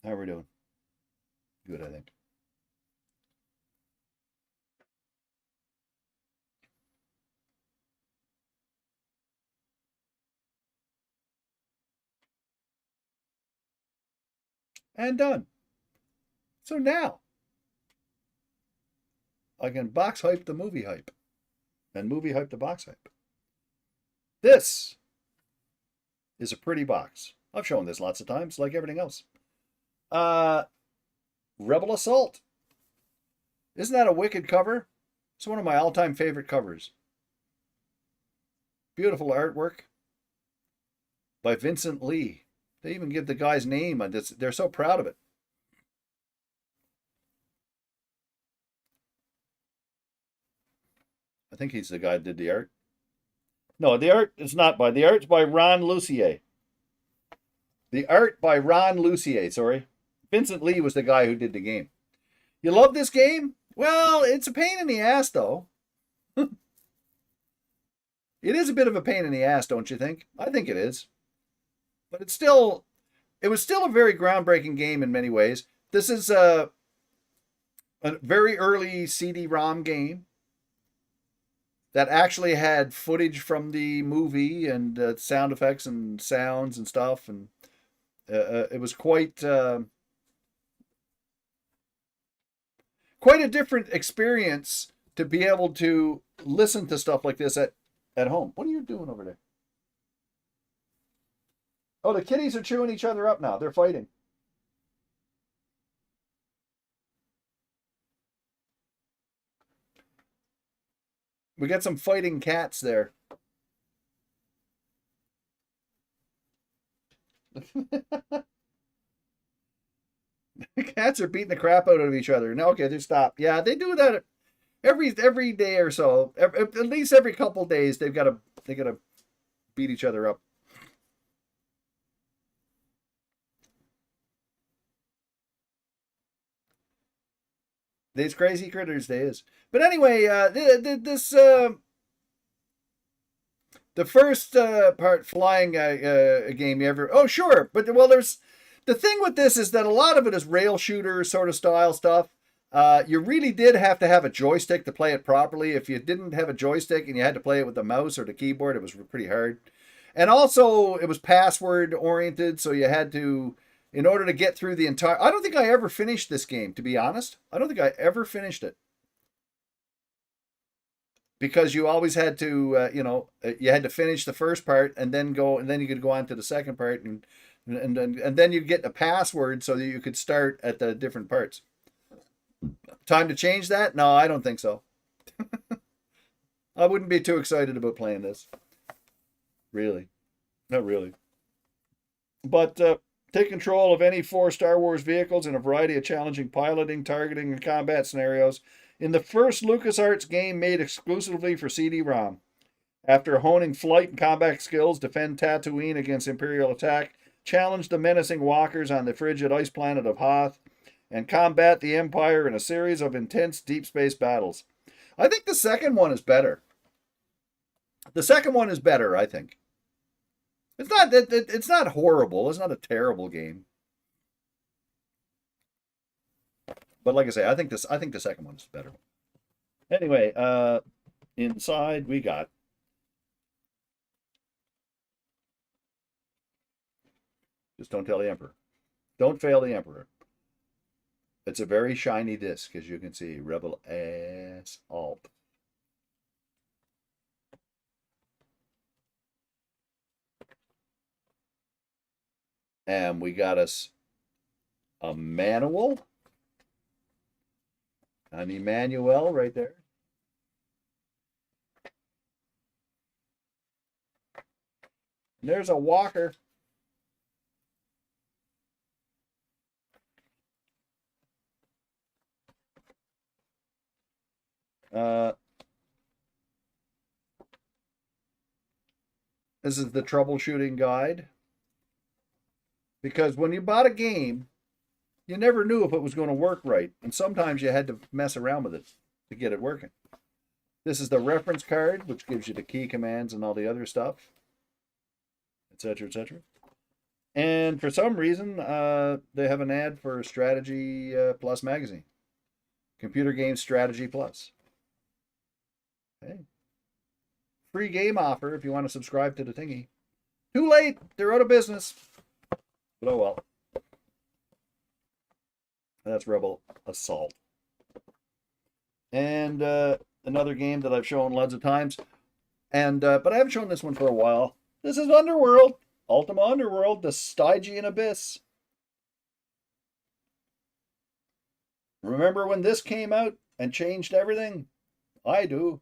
How are we doing? Good, I think. And done. So now I can box hype the movie hype and movie hype the box hype. This is a pretty box. I've shown this lots of times, like everything else. Rebel Assault. Isn't that a wicked cover? It's one of my all-time favorite covers. Beautiful artwork by Vincent Lee. They even give the guy's name, and they're so proud of it. I think he's the guy that did the art. No, the art is not by. The art's by Ron Lucier. The art by Ron Lucier, sorry. Vincent Lee was the guy who did the game. You love this game? Well, it's a pain in the ass, though. It is a bit of a pain in the ass, don't you think? I think it is. But it was still a very groundbreaking game in many ways. This is a very early CD-ROM game that actually had footage from the movie and sound effects and sounds and stuff. And it was quite a different experience to be able to listen to stuff like this at home. What are you doing over there? Oh, the kitties are chewing each other up now. They're fighting. We got some fighting cats there. Cats are beating the crap out of each other. No, okay, they stop. Yeah, they do that every day or so. At least every couple days, they gotta beat each other up. These crazy critters, they is. But anyway, the first part, flying game you ever. Oh, sure, but well, there's the thing with this is that a lot of it is rail shooter sort of style stuff. You really did have to have a joystick to play it properly. If you didn't have a joystick and you had to play it with the mouse or the keyboard, it was pretty hard. And also, it was password oriented, so you had to, in order to get through the entire... I don't think I ever finished this game, to be honest. I don't think I ever finished it. Because you always had to, you had to finish the first part and then you could go on to the second part, and then you'd get a password so that you could start at the different parts. Time to change that? No, I don't think so. I wouldn't be too excited about playing this. Really. Not really. But take control of any 4 Star Wars vehicles in a variety of challenging piloting, targeting, and combat scenarios in the first LucasArts game made exclusively for CD-ROM. After honing flight and combat skills, defend Tatooine against Imperial attack, challenge the menacing walkers on the frigid ice planet of Hoth, and combat the Empire in a series of intense deep space battles. I think the second one is better. The second one is better, I think. It's not horrible. It's not a terrible game. But like I say, I think the second one is better. Anyway, inside we got Just don't tell the Emperor. Don't fail the Emperor. It's a very shiny disc, as you can see. Rebel Assault. And we got us a manual. An Emmanuel right there. And there's a walker. This is the troubleshooting guide. Because when you bought a game, you never knew if it was going to work right. And sometimes you had to mess around with it to get it working. This is the reference card, which gives you the key commands and all the other stuff, etc., etc. And for some reason, they have an ad for Strategy Plus magazine. Computer Game Strategy Plus. Okay. Free game offer if you want to subscribe to the thingy. Too late. They're out of business. But oh well. That's Rebel Assault. And another game that I've shown lots of times. And but I haven't shown this one for a while. This is Underworld. Ultima Underworld, the Stygian Abyss. Remember when this came out and changed everything? I do.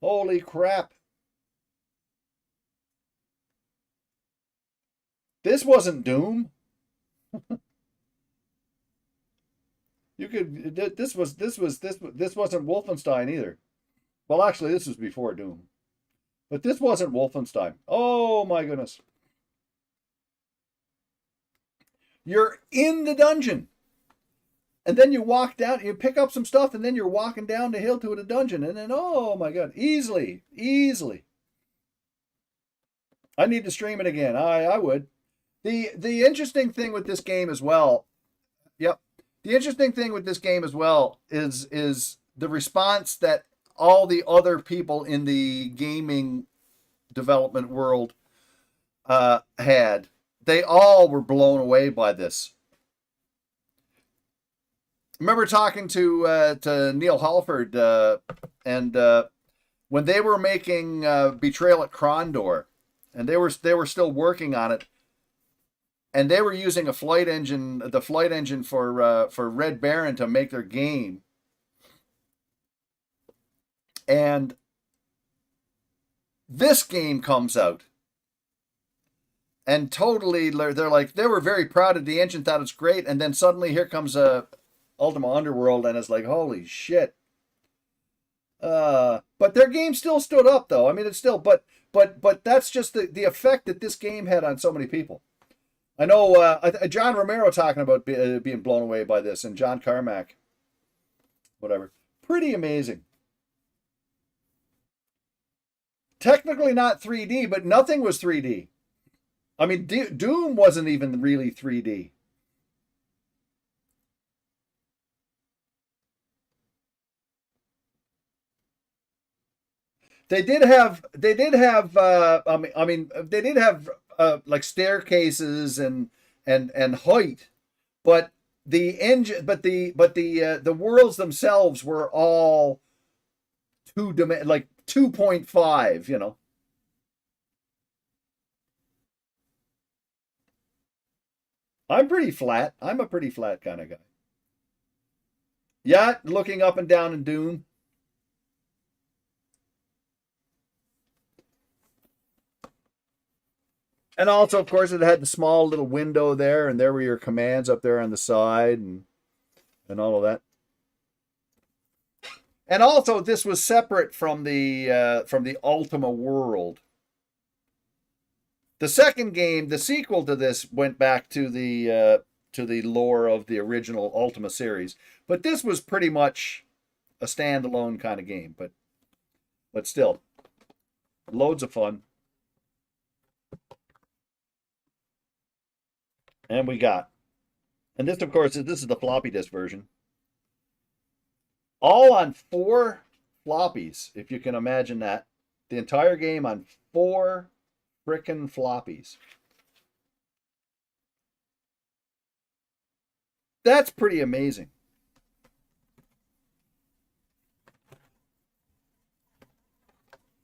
Holy crap. This wasn't Doom. You could this wasn't Wolfenstein either. Well, actually this was before Doom. But this wasn't Wolfenstein. Oh my goodness. You're in the dungeon. And then you walk down, you pick up some stuff, and then you're walking down the hill to the dungeon. And then, oh my God, easily. I need to stream it again. I would. The interesting thing with this game as well, the interesting thing with this game as well is the response that all the other people in the gaming development world had. They all were blown away by this. I remember talking to Neil Halford and when they were making Betrayal at Krondor, and they were still working on it, and they were using the flight engine for Red Baron to make their game. And this game comes out, and totally they're like, they were very proud of the engine, thought it's great, and then suddenly here comes Ultima Underworld, and it's like, holy shit. But their game still stood up, though. I mean, it's still, but that's just the effect that this game had on so many people. I know John Romero talking about being blown away by this, and John Carmack, whatever. Pretty amazing. Technically not 3D, but nothing was 3D. I mean, Doom wasn't even really 3D. They did have like staircases and height, but the engine, but the worlds themselves were all like 2.5, you know. I'm pretty flat. I'm a pretty flat kind of guy. Yeah, looking up and down in Doom. And also, of course, it had the small little window there, and there were your commands up there on the side, and all of that. And also, this was separate from the Ultima world. The second game, the sequel to this, went back to the lore of the original Ultima series, but this was pretty much a standalone kind of game. But still, loads of fun. And and this, of course, this is the floppy disk version. All on 4 floppies, if you can imagine that. The entire game on 4 frickin' floppies. That's pretty amazing.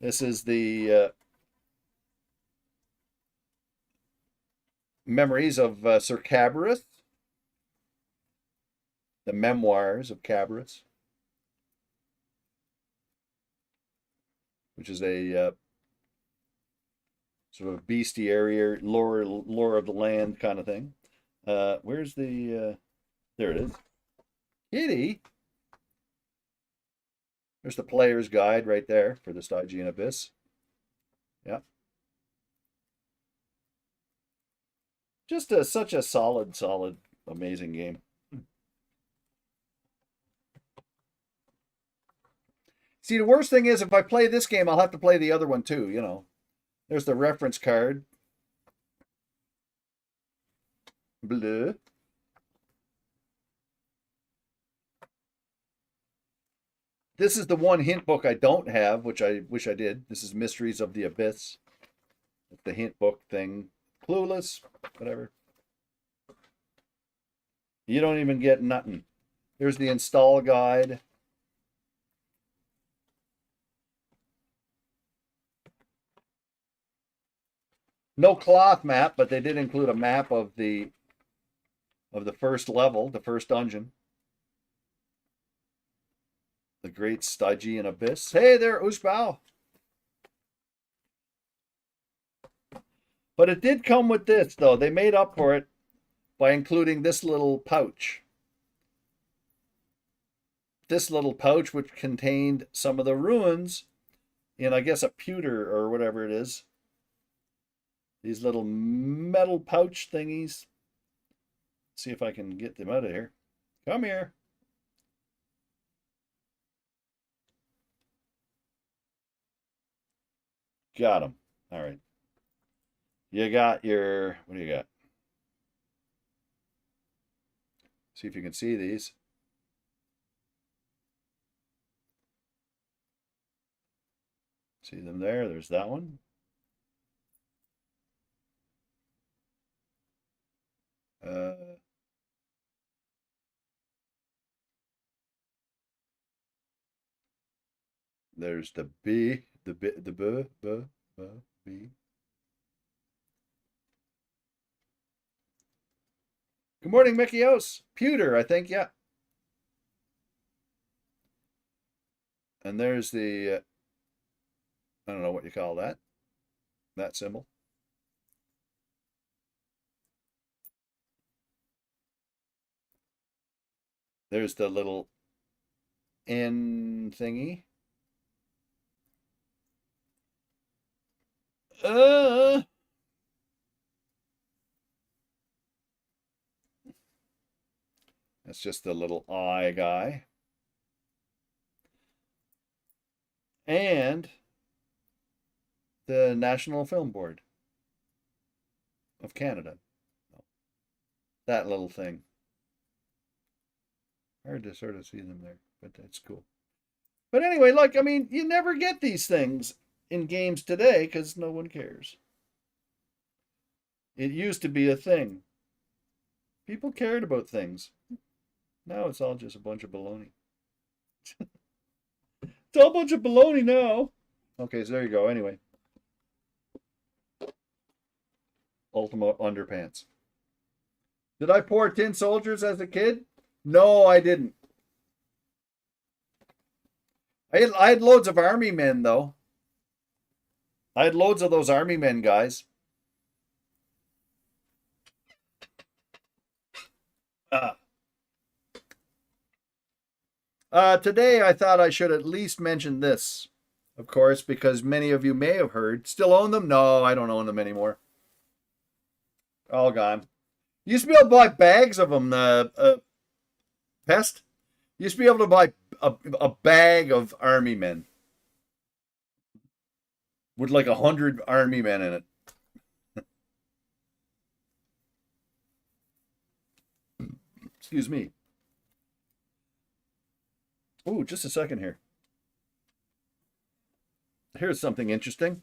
This is the memories of Sir Cabarrus, the memoirs of Cabarrus, which is a sort of bestiary lore of the land kind of thing. Where's the there it is. Kitty. There's the player's guide right there for the Stygian Abyss. Yeah. Just such a solid, amazing game. See, the worst thing is if I play this game, I'll have to play the other one too, you know. There's the reference card. Bleu. This is the one hint book I don't have, which I wish I did. This is Mysteries of the Abyss. It's the hint book thing. Clueless, whatever. You don't even get nothing. There's the install guide. No cloth map, but they did include a map of the first level, the first dungeon. The Great Stygian Abyss. Hey there, Usbao. But it did come with this, though. They made up for it by including this little pouch. This little pouch, which contained some of the ruins in, I guess, a pewter or whatever it is. These little metal pouch thingies. See if I can get them out of here. Come here. Got them. All right. You got your, what do you got? See if you can see these. See them there? There's that one. There's the B, the B, the B, B, B, B. Good morning, Mickey Ose. Pewter, I think, yeah. And there's the, I don't know what you call that symbol. There's the little N thingy. That's just the little eye guy. And the National Film Board of Canada. That little thing. Hard to sort of see them there, but that's cool. But anyway, like, I mean, you never get these things in games today because no one cares. It used to be a thing. People cared about things. Now it's all just a bunch of baloney. It's all a bunch of baloney now. Okay, so there you go. Anyway. Ultima Underpants. Did I pour Tin Soldiers as a kid? No, I didn't. I had loads of army men, though. I had loads of those army men, guys. Today, I thought I should at least mention this, of course, because many of you may have heard. Still own them? No, I don't own them anymore. All gone. Used to be able to buy bags of them, Pest. Used to be able to buy a bag of army men with like 100 army men in it. Excuse me. Oh, just a second here. Here's something interesting.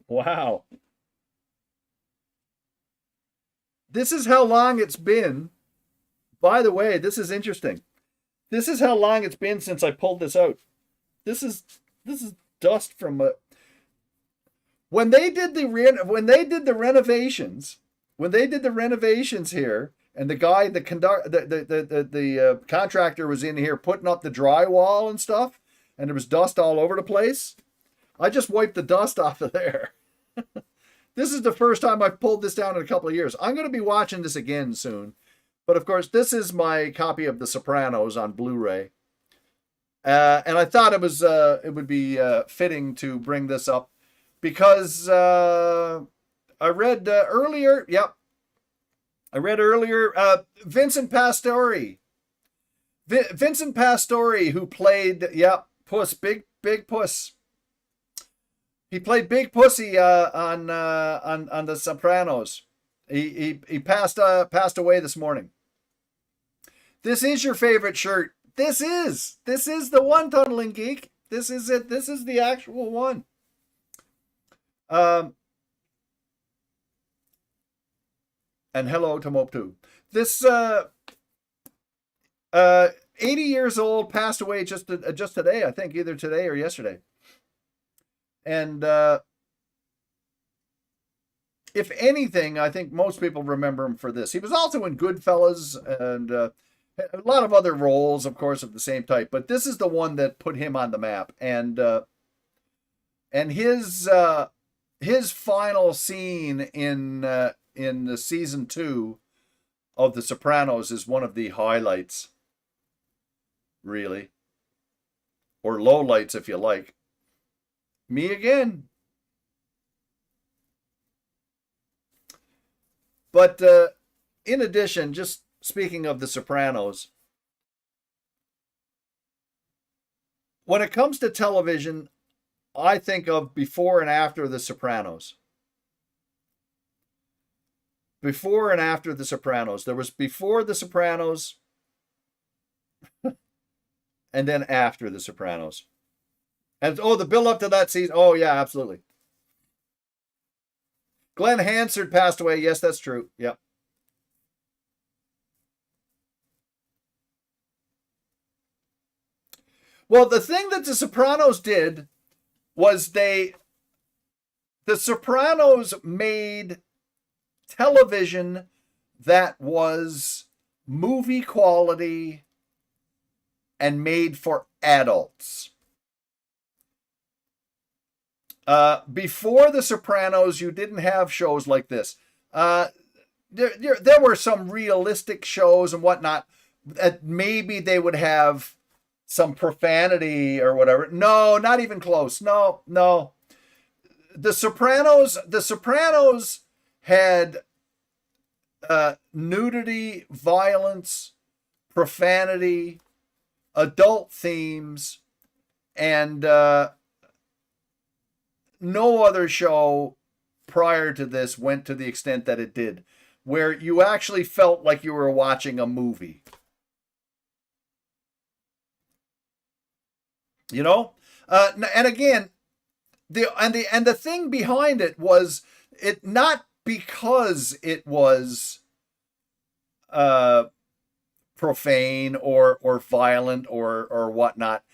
Wow. This is how long it's been. By the way, this is interesting. This is how long it's been since I pulled this out. This is dust from a. When they did the renovations here, and the guy, the contractor was in here putting up the drywall and stuff, and there was dust all over the place. I just wiped the dust off of there. This is the first time I've pulled this down in a couple of years. I'm going to be watching this again soon. But of course, this is my copy of The Sopranos on Blu-ray. And I thought it would be fitting to bring this up because I read earlier. Yep. I read earlier Vincent Pastore. Vincent Pastore, who played, Puss, Big Puss. He played Big Pussy on The Sopranos. He passed away this morning. This is your favorite shirt. This is the one, Tunneling Geek. This is it. This is the actual one. And hello to Mope2. This 80 years old, passed away just today, I think, either today or yesterday. And if anything, I think most people remember him for this. He was also in Goodfellas and a lot of other roles, of course, of the same type. But this is the one that put him on the map. And his final scene in the season 2 of The Sopranos is one of the highlights, really, or lowlights if you like. Me again. But in addition, just speaking of The Sopranos, when it comes to television, I think of before and after The Sopranos. Before and after The Sopranos. There was before The Sopranos and then after The Sopranos. And the build up to that season. Oh, yeah, absolutely. Glenn Hansard passed away. Yes, that's true. Yep. Well, the thing that The Sopranos did was The Sopranos made television that was movie quality and made for adults. Before The Sopranos, you didn't have shows like this. There were some realistic shows and whatnot that maybe they would have some profanity or whatever. No, not even close. No. The Sopranos had nudity, violence, profanity, adult themes, and no other show prior to this went to the extent that it did, where you actually felt like you were watching a movie. You know? And again, the thing behind it was it not because it was profane or violent or whatnot.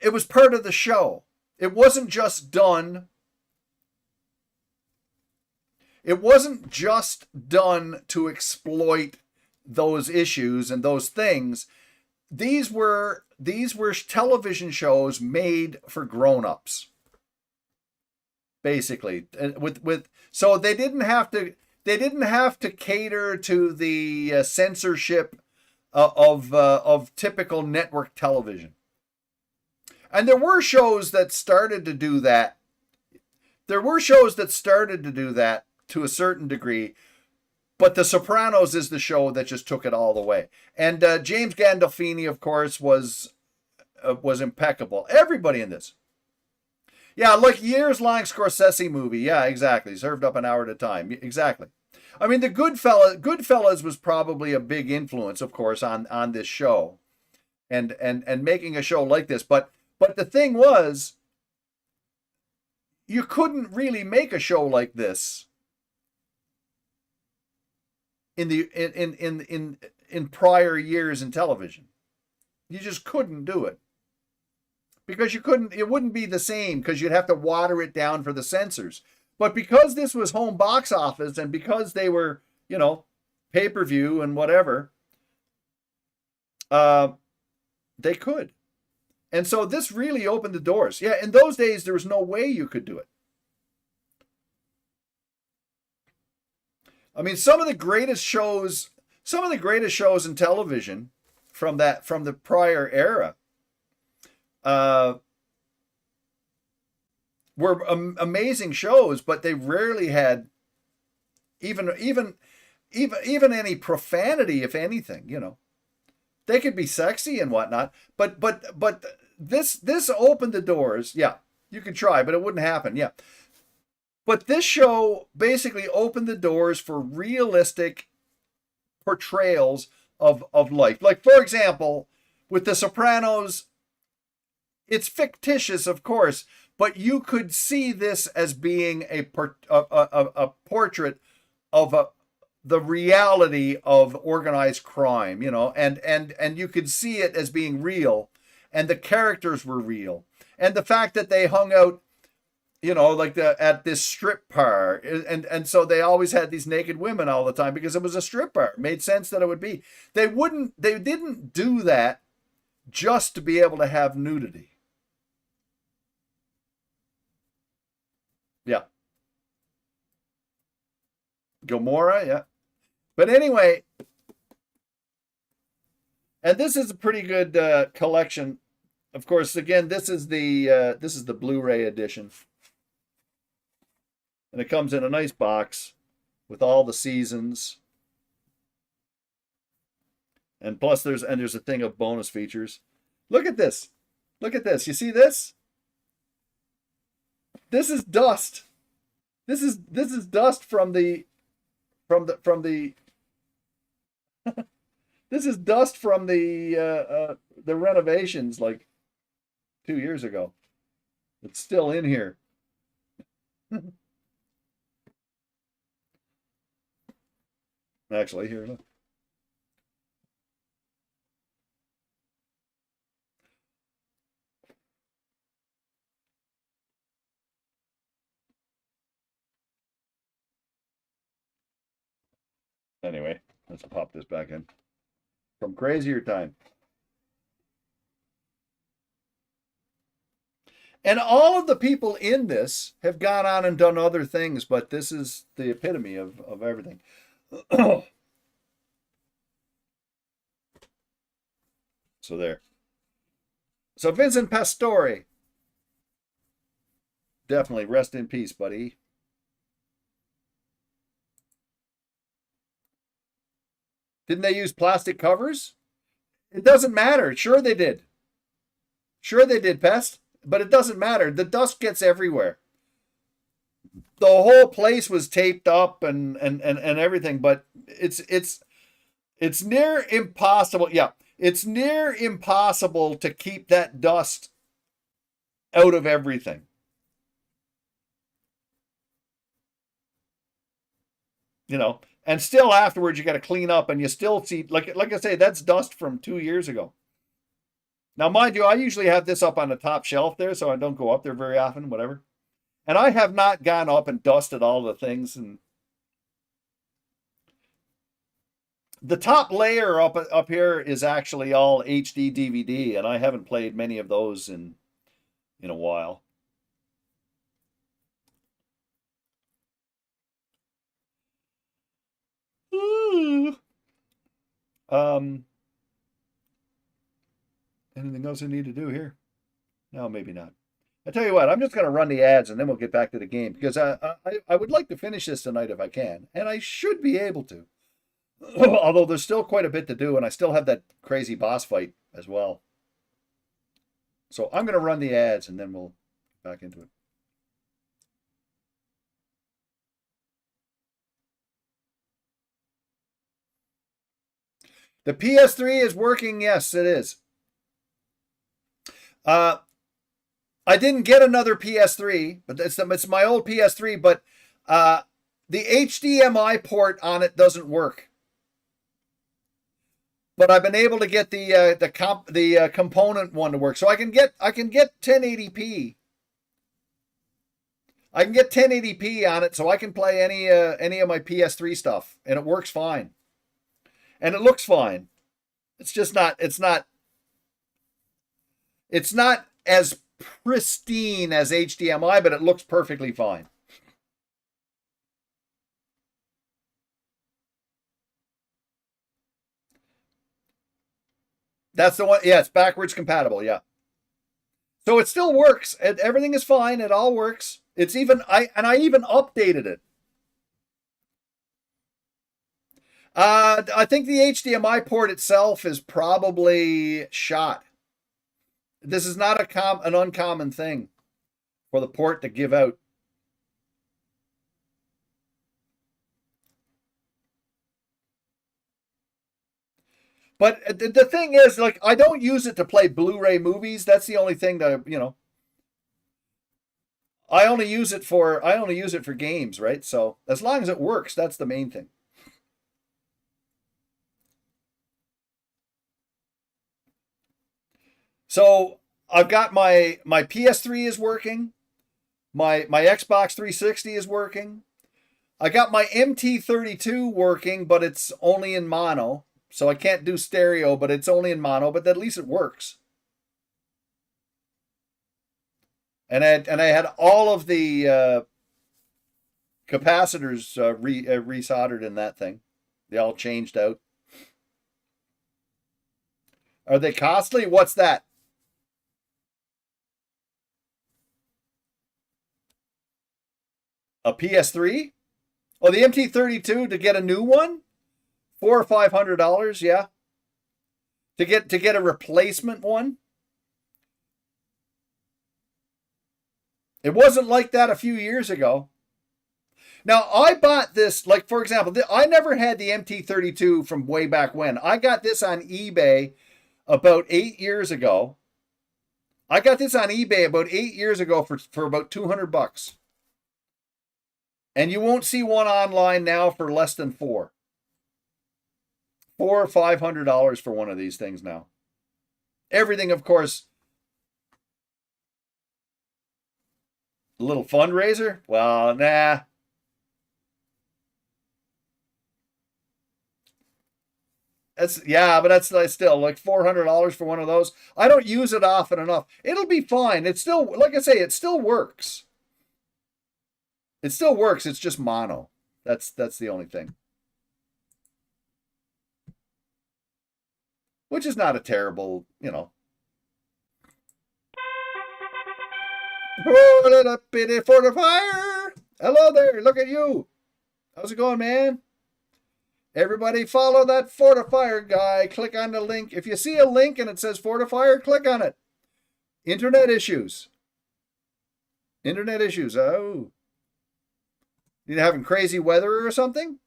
It was part of the show. It wasn't just done. It wasn't just done to exploit those issues and those things. These were television shows made for grown-ups. Basically, so they didn't have to cater to the censorship of typical network television. And there were shows that started to do that. There were shows that started to do that to a certain degree, but The Sopranos is the show that just took it all the way. And James Gandolfini, of course, was impeccable. Everybody in this. Yeah, like years-long Scorsese movie. Yeah, exactly. Served up an hour at a time. Exactly. I mean, the Goodfellas was probably a big influence, of course, on this show, and making a show like this. But the thing was, you couldn't really make a show like this in the in prior years in television. You just couldn't do it. Because you couldn't, it wouldn't be the same because you'd have to water it down for the censors. But because this was home box office and because they were, you know, pay-per-view and whatever, they could. And so this really opened the doors. Yeah, in those days, there was no way you could do it. I mean, some of the greatest shows in television from the prior era were amazing shows, but they rarely had even any profanity, if anything. You know, they could be sexy and whatnot, but this opened the doors. Yeah, you could try, but it wouldn't happen. Yeah, but this show basically opened the doors for realistic portrayals of life. Like, for example, with The Sopranos, it's fictitious, of course, but you could see this as being a portrait of the reality of organized crime, you know, and you could see it as being real, and the characters were real, and the fact that they hung out, you know, like at this strip bar, and so they always had these naked women all the time because it was a strip bar. It made sense that it would be. They didn't do that just to be able to have nudity. Yeah. Kilg0re, yeah. But anyway, and this is a pretty good collection. Of course, again, this is the Blu-ray edition. And it comes in a nice box with all the seasons. And plus there's a thing of bonus features. Look at this. Look at this. You see this? This is dust. This is dust from the this is dust from the renovations like 2 years ago. It's still in here. Actually, here, look. Anyway, let's pop this back in. From Crazier Time. And all of the people in this have gone on and done other things, but this is the epitome of everything. So there. So Vincent Pastore. Definitely rest in peace, buddy. Didn't they use plastic covers? It doesn't matter. Sure they did. Sure they did, Pest. But it doesn't matter. The dust gets everywhere. The whole place was taped up and everything, but it's near impossible. Yeah, it's near impossible to keep that dust out of everything. You know, and still afterwards you got to clean up, and you still see, like I say, that's dust from 2 years ago. Now, mind you, I usually have this up on the top shelf there, so I don't go up there very often, whatever. And I have not gone up and dusted all the things. And the top layer up here is actually all HD DVD, and I haven't played many of those in a while. Anything else I need to do here? No, maybe not. I tell you what, I'm just going to run the ads and then we'll get back to the game, because I would like to finish this tonight if I can, and I should be able to. Although there's still quite a bit to do, and I still have that crazy boss fight as well. So I'm going to run the ads and then we'll get back into it. The PS3 is working. Yes, it is. I didn't get another PS3, but it's my old PS3, but the HDMI port on it doesn't work. but I've been able to get the component one to work. So I can get 1080p. I can get 1080p on it, so I can play any of my PS3 stuff, and it works fine, and it looks fine. It's just not. It's not as pristine as HDMI, but it looks perfectly fine. That's the one. Yeah, it's backwards compatible. Yeah. So it still works. Everything is fine. It all works. It's even I even updated it. I think the HDMI port itself is probably shot. This is not an uncommon thing for the port to give out. But the thing is, like, I don't use it to play Blu-ray movies. That's the only thing that, you know. I only use it for games, right? So as long as it works, that's the main thing. So I've got my PS3 is working. My Xbox 360 is working. I got my MT32 working, but it's only in mono. So I can't do stereo, but it's only in mono, but at least it works. And I had all of the capacitors resoldered in that thing. They all changed out. Are they costly? What's that? A PS3? Oh, the MT32 to get a new one? $400 or $500, yeah. To get a replacement one. It wasn't like that a few years ago. Now, I bought this, like, for example, I never had the MT32 from way back when. I got this on eBay about 8 years ago. I got this on eBay about 8 years ago for about $200. And you won't see one online now for less than $400 or $500 for one of these things now. Everything, of course. A little fundraiser? Well, nah. But that's still like $400 for one of those. I don't use it often enough. It'll be fine. It's still, like I say, it still works. It still works. It's just mono. That's the only thing. Which is not a terrible, you know. Put it up in it for the fire. Hello there. Look at you. How's it going, man? Everybody follow that Fortifier guy. Click on the link. If you see a link and it says Fortifier, click on it. Internet issues. Internet issues. Oh. You having crazy weather or something?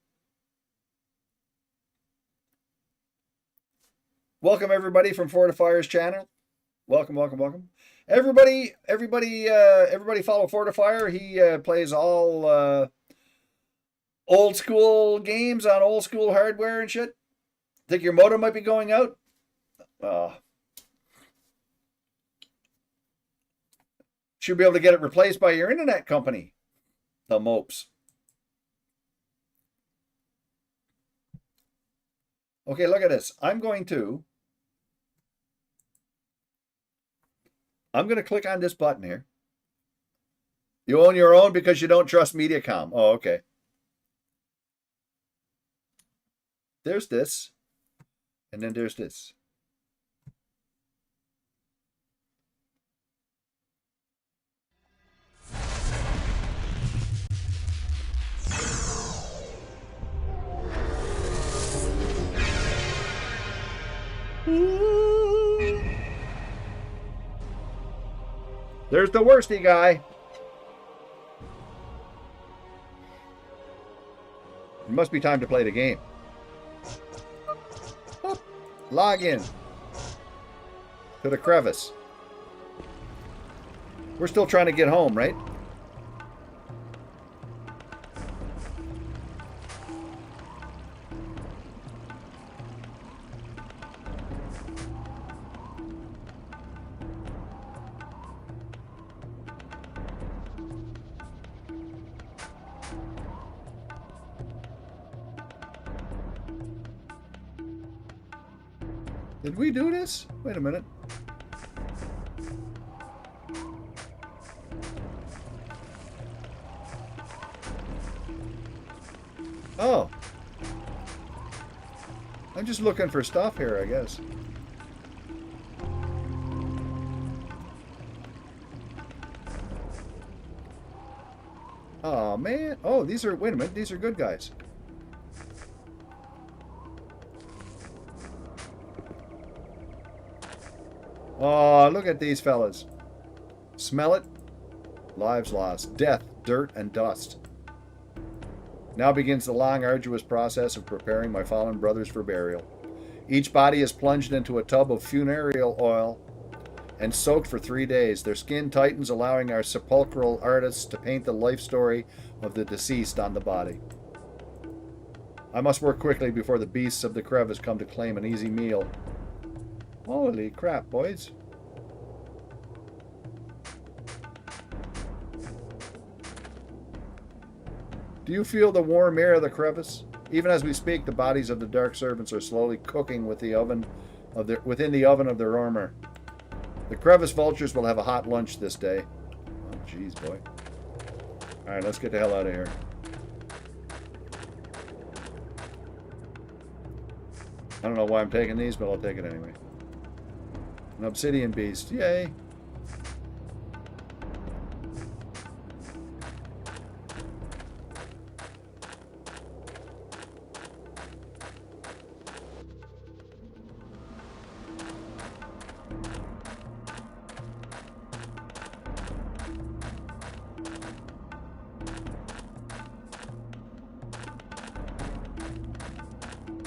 Welcome everybody from Fortifier's channel. Welcome, welcome, welcome. Everybody follow Fortifier. He plays all old school games on old school hardware and shit. Think your modem might be going out? Should be able to get it replaced by your internet company. The mopes. Okay, look at this. I'm going to click on this button here. You own your own because you don't trust Mediacom. Oh, okay. There's this. And then there's this. There's the worsty guy. It must be time to play the game. Oh, log in to the crevice. We're still trying to get home, right? Did we do this? Wait a minute. Oh. I'm just looking for stuff here, I guess. Oh, man. Oh, these are... Wait a minute. These are good guys. Oh, look at these fellas. Smell it? Lives lost. Death, dirt, and dust. Now begins the long, arduous process of preparing my fallen brothers for burial. Each body is plunged into a tub of funereal oil and soaked for 3 days. Their skin tightens, allowing our sepulchral artists to paint the life story of the deceased on the body. I must work quickly before the beasts of the crevice come to claim an easy meal. Holy crap, boys. Do you feel the warm air of the crevice? Even as we speak, the bodies of the dark servants are slowly cooking within the oven of their armor. The crevice vultures will have a hot lunch this day. Oh, jeez, boy. Alright, let's get the hell out of here. I don't know why I'm taking these, but I'll take it anyway. An obsidian beast. Yay.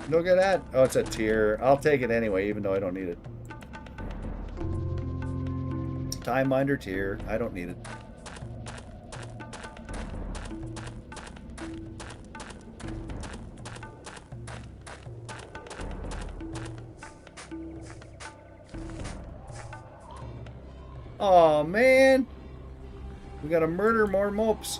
Look at that. Oh, it's a tier. I'll take it anyway, even though I don't need it. Time Minder tier. I don't need it. Oh man. We gotta murder more mopes.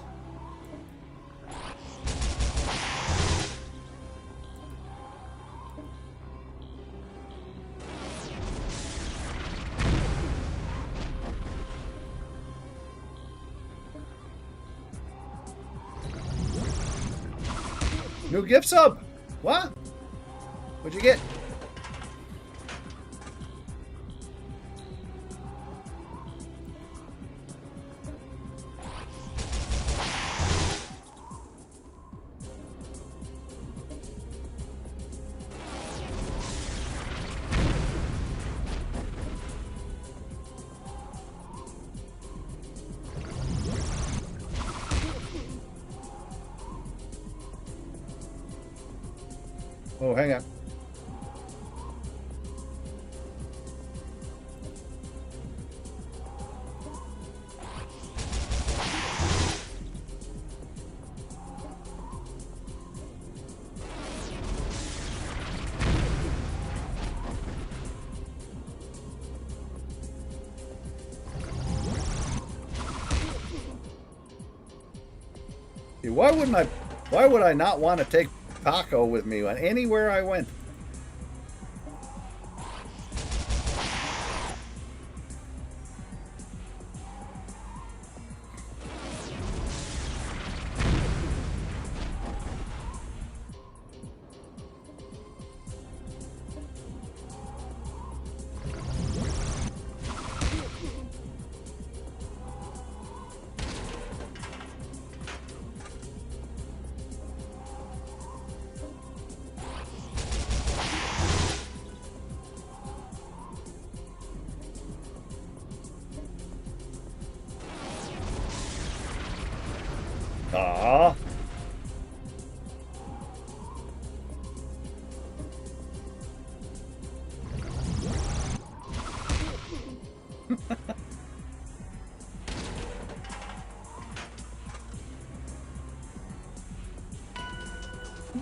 New gift sub! What? What'd you get? Oh, hang on. Why would I not want to take Paco with me on anywhere I went? Aww.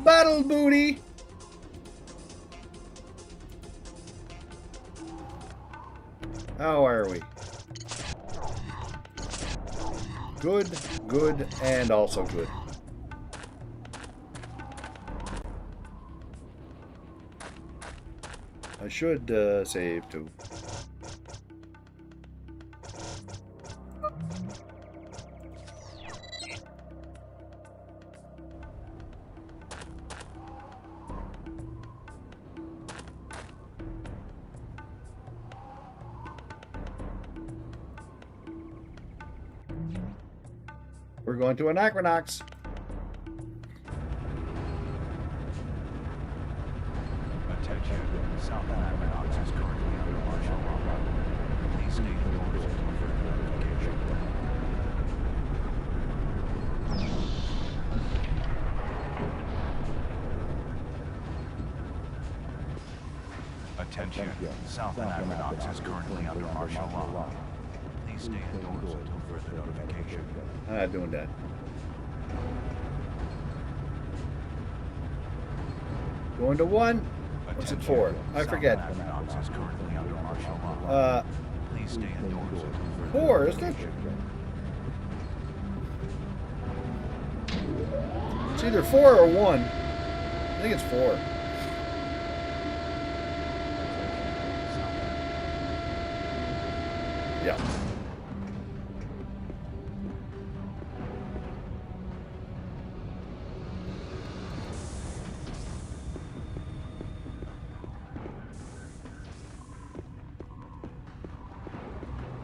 Battle booty. How are we? Good, good, and also good. I should save too. We're going to Anachronox. Attention. South Anachronox is currently under martial law. Please stay indoors until further notification. Attention. South Anachronox is currently under martial law. Please stay indoors until further notification. I'm not doing that. Going to 1. What's it for? I forget. Anachronox is currently under martial law. Please stay indoors until further 4, isn't it? notification. It's either 4 or 1. I think it's 4. Yeah.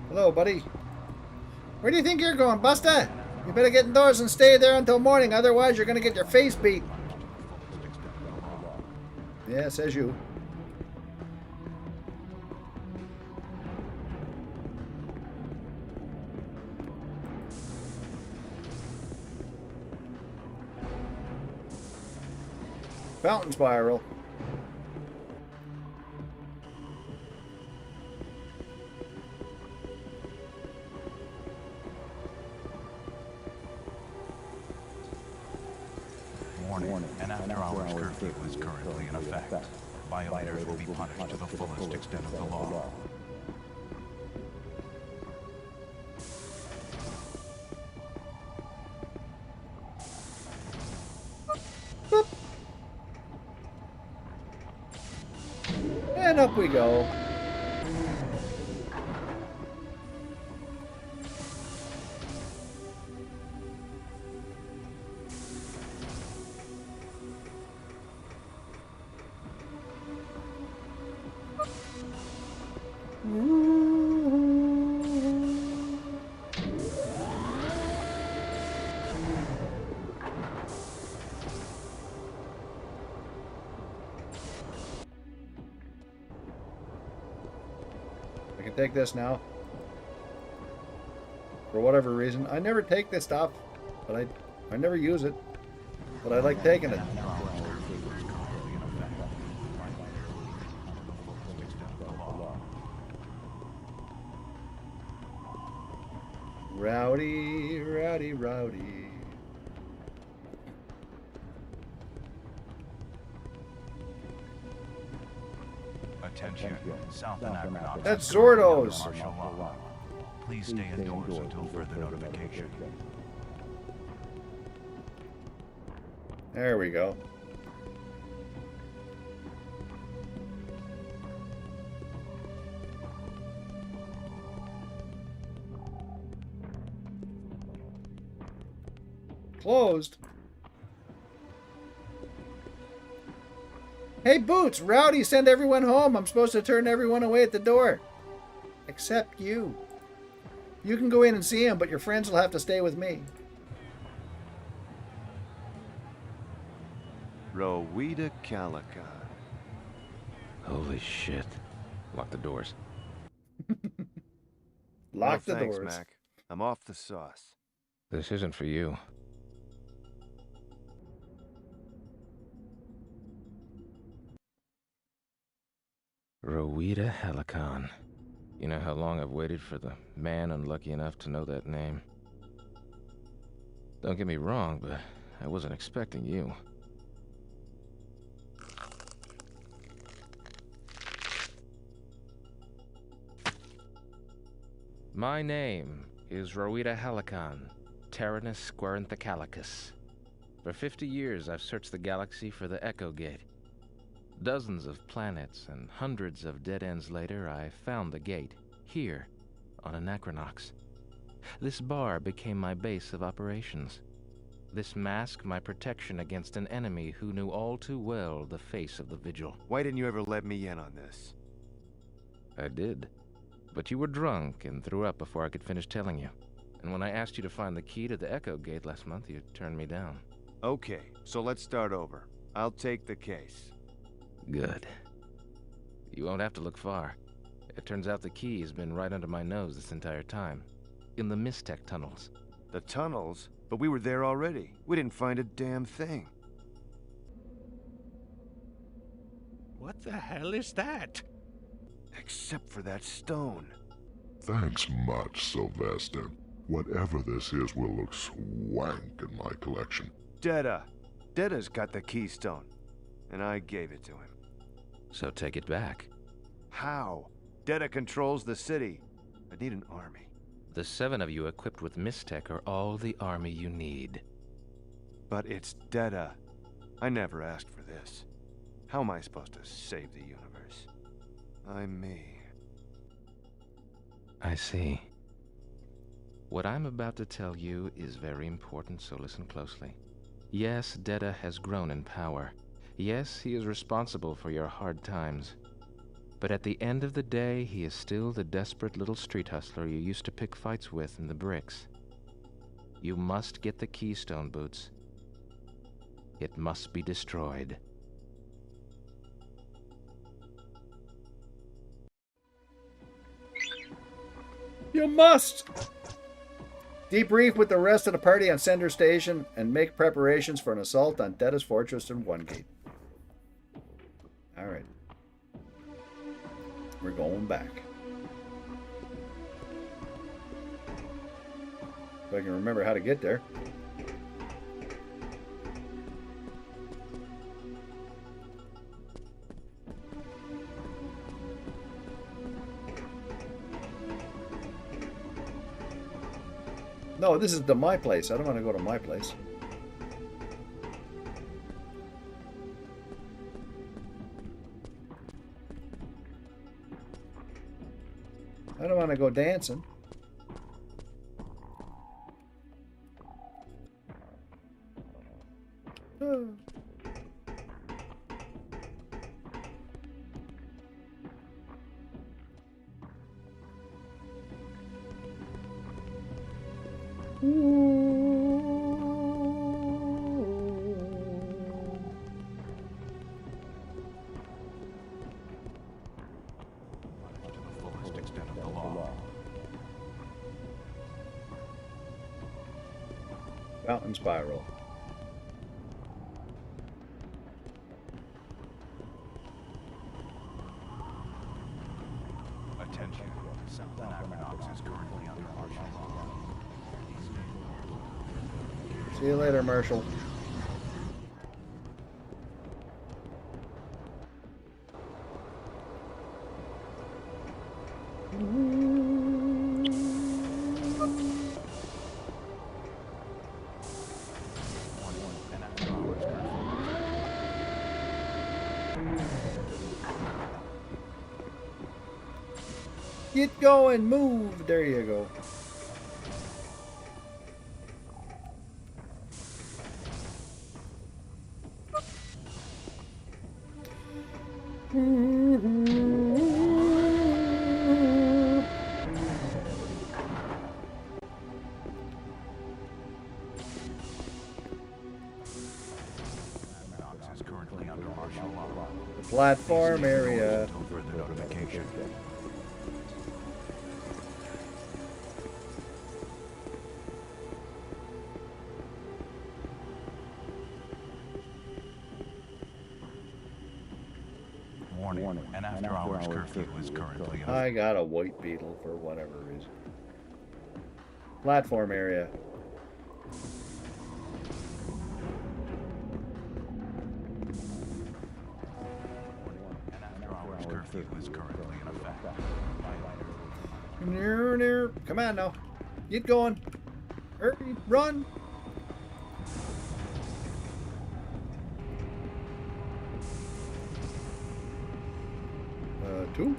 Hello, buddy. Where do you think you're going, Buster? You better get indoors and stay there until morning, otherwise you're gonna get your face beat. Yeah, says you. Fountain spiral. Warning. An after-hours curfew is currently in effect. Violators will be punished to the fullest extent of the law. And up we go. I can take this now. For whatever reason. I never take this stuff, but I never use it. But I like taking it. Rowdy, rowdy, rowdy. Attention. South Anachronox. That's is currently under Zordo's. martial law. Please stay indoors until further notification. There we go. Closed. Hey, Boots! Rowdy sent everyone home. I'm supposed to turn everyone away at the door. Except you. You can go in and see him, but your friends will have to stay with me. Rowita Calica. Holy shit. Lock the doors. Lock No the thanks, doors. Mac. I'm off the sauce. This isn't for you. Rowita Helicon. You know how long I've waited for the man unlucky enough to know that name? Don't get me wrong, but I wasn't expecting you. My name is Rowita Helicon, Tyrannus Squarinthecallicus. For 50 years, I've searched the galaxy for the Echo Gate. Dozens of planets and hundreds of dead ends later, I found the gate, here, on Anachronox. This bar became my base of operations. This mask my protection against an enemy who knew all too well the face of the Vigil. Why didn't you ever let me in on this? I did. But you were drunk and threw up before I could finish telling you. And when I asked you to find the key to the Echo Gate last month, you turned me down. Okay, so let's start over. I'll take the case. Good. You won't have to look far. It turns out the key has been right under my nose this entire time. In the Mistech tunnels. The tunnels? But we were there already. We didn't find a damn thing. What the hell is that? Except for that stone. Thanks much, Sylvester. Whatever this is will look swank in my collection. Detta. Detta's got the keystone. And I gave it to him. So take it back. How? Detta controls the city. I need an army. The 7 of you equipped with Mistech are all the army you need. But it's Detta. I never asked for this. How am I supposed to save the universe? I'm me. I see. What I'm about to tell you is very important, so listen closely. Yes, Detta has grown in power. Yes, he is responsible for your hard times. But at the end of the day, he is still the desperate little street hustler you used to pick fights with in the bricks. You must get the keystone, Boots. It must be destroyed. You must! Debrief with the rest of the party on Sender Station and make preparations for an assault on Detta's fortress in One Gate. Alright. We're going back. If I can remember how to get there. No, this is my place. I don't want to go to my place. I don't want to go dancing. Oh. Mountain spiral. Attention. Anachronox is currently under martial law. See you later, Marshall. Get going, move. There you go. Is currently under martial law. The platform area. Until further notification. Warning. An after-hours curfew is currently in I got a white beetle for whatever reason. Platform area. An after-hours curfew is currently in effect. Come on now. Get going. Hurry, run. Two?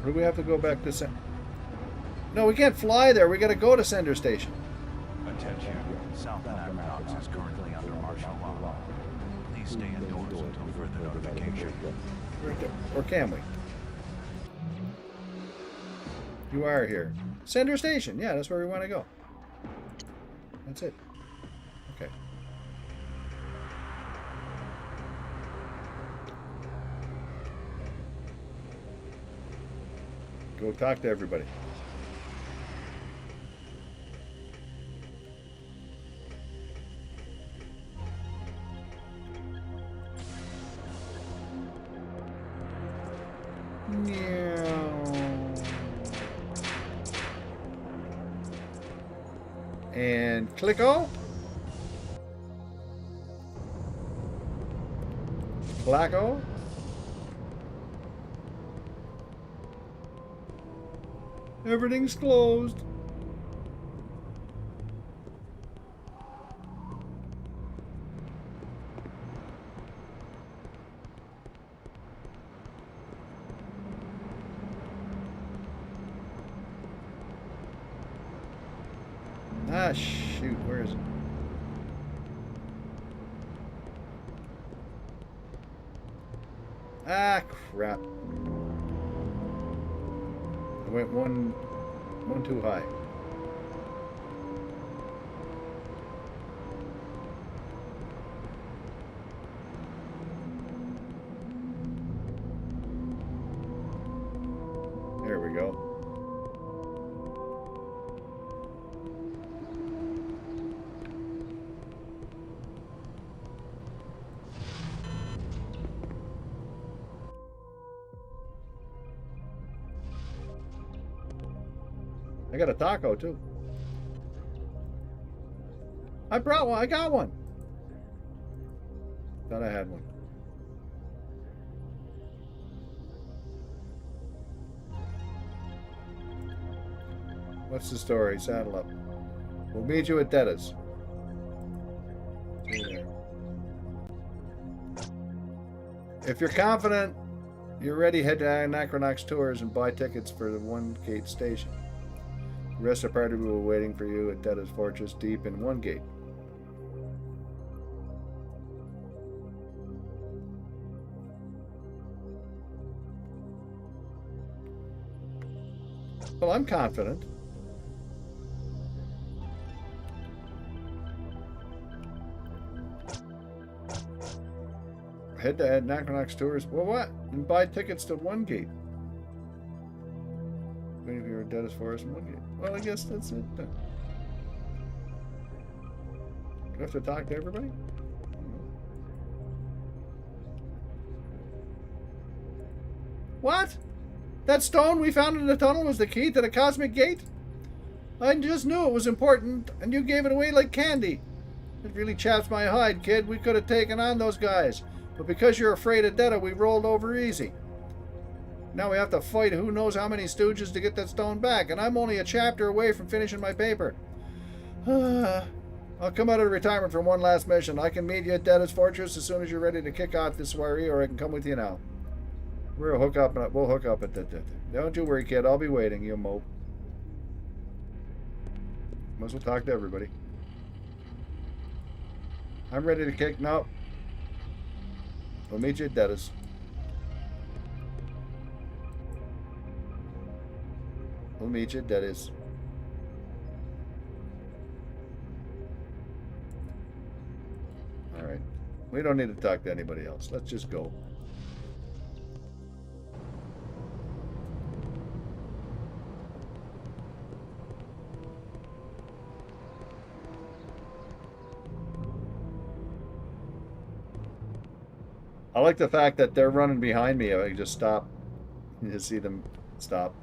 Or do we have to go back to No, we can't fly there. We gotta go to Sender Station. Attention. South Anachronox is currently under martial law. Please stay indoors until further notification. Or can we? You are here. Sender Station. Yeah, that's where we want to go. That's it. Okay. Go talk to everybody. And Kilg0re. Kilg0re. Everything's closed. Ah, shoot, where is it? Ah, crap. I went one too high. There we go. I got a taco too. I brought one. I got one. Thought I had one. What's the story? Saddle up. We'll meet you at Detta's. See you there. If you're confident, you're ready, head to Anachronox Tours and buy tickets for the One Gate station. The rest of the party will be waiting for you at Detta's Fortress deep in One Gate. Well, I'm confident. Head to Anachronox Tours. Well, what? And buy tickets to One Gate. Waiting for your Detta's Forest and One Gate. Well, I guess that's it then. Do I have to talk to everybody? What? That stone we found in the tunnel was the key to the cosmic gate? I just knew it was important, and you gave it away like candy. It really chaps my hide, kid. We could have taken on those guys. But because you're afraid of Detta, we rolled over easy. Now we have to fight who knows how many stooges to get that stone back, and I'm only a chapter away from finishing my paper. I'll come out of retirement for one last mission. I can meet you at Detta's Fortress as soon as you're ready to kick off this soiree, or I can come with you now. We'll hook up at that. Don't you worry, kid. I'll be waiting, you mope. Might as well talk to everybody. I'm ready to kick. No. We'll meet you at Detta's. We'll meet you at Detta's. Alright. We don't need to talk to anybody else. Let's just go. I like the fact that they're running behind me. I can just stop. You just see them stop.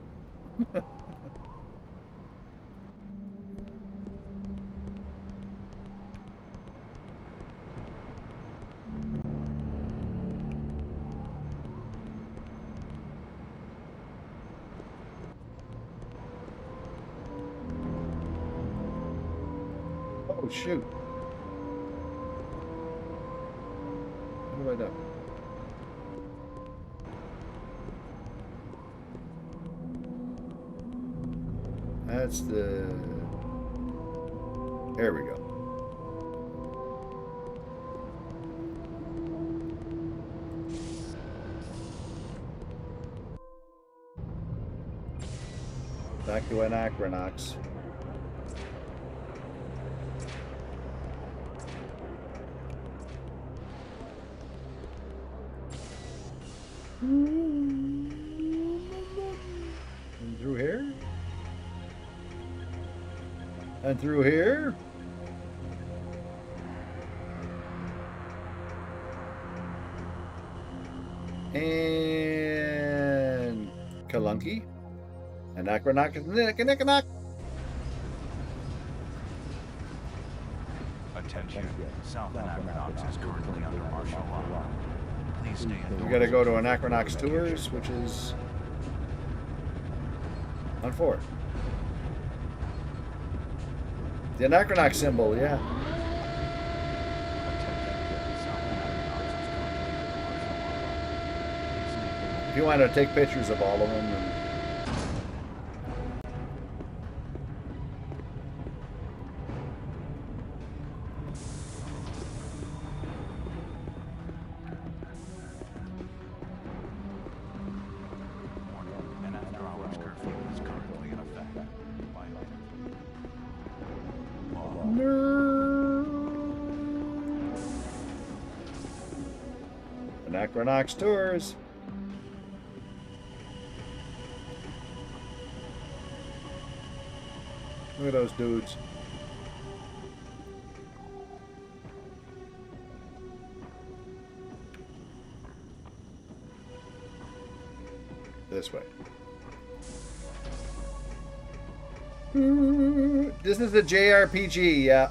Oh, shoot. What do I do? That's the... There we go. Back to Anachronox. And through here. And through here. And Kilg0re. Anachronox. Attention. South Anachronox is currently under martial law. Please stay indoors. We gotta go to Anachronox Tours, which is on 4. The Anachronox symbol, yeah. If you want to take pictures of all of them. And Anachronox Tours. Look at those dudes. This way. This is a JRPG, yeah.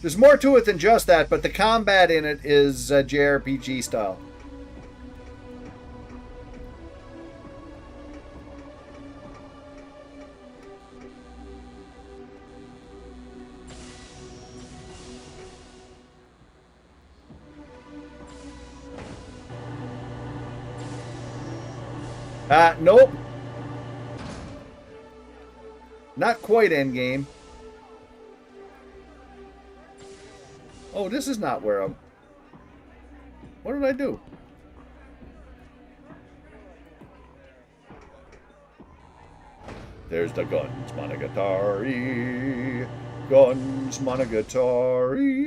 There's more to it than just that, but the combat in it is JRPG style. Nope. Not quite endgame. Oh, this is not where I'm... What did I do? There's the Guns Monogatari. Guns Monogatari.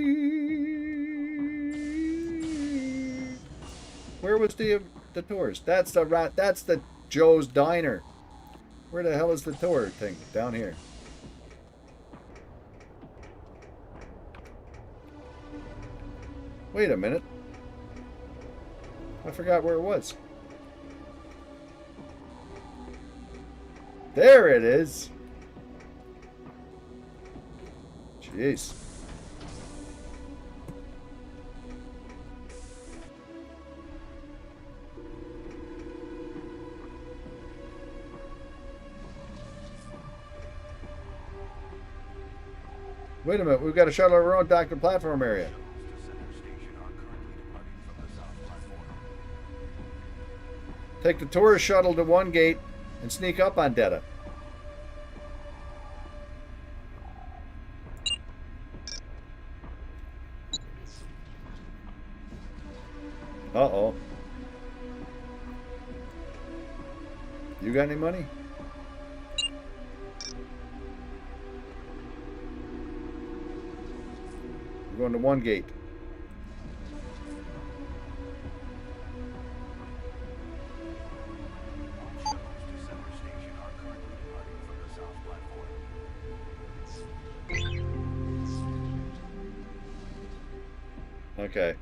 Where was the tours? That's the rat. That's the Joe's Diner. Where the hell is the tour thing? Down here. Wait a minute. I forgot where it was. There it is. Jeez. Wait a minute, we've got to shuttle our own dock to platform area. Take the tourist shuttle to one gate and sneak up on Detta. Uh-oh. You got any money? We're going to one gate. Okay.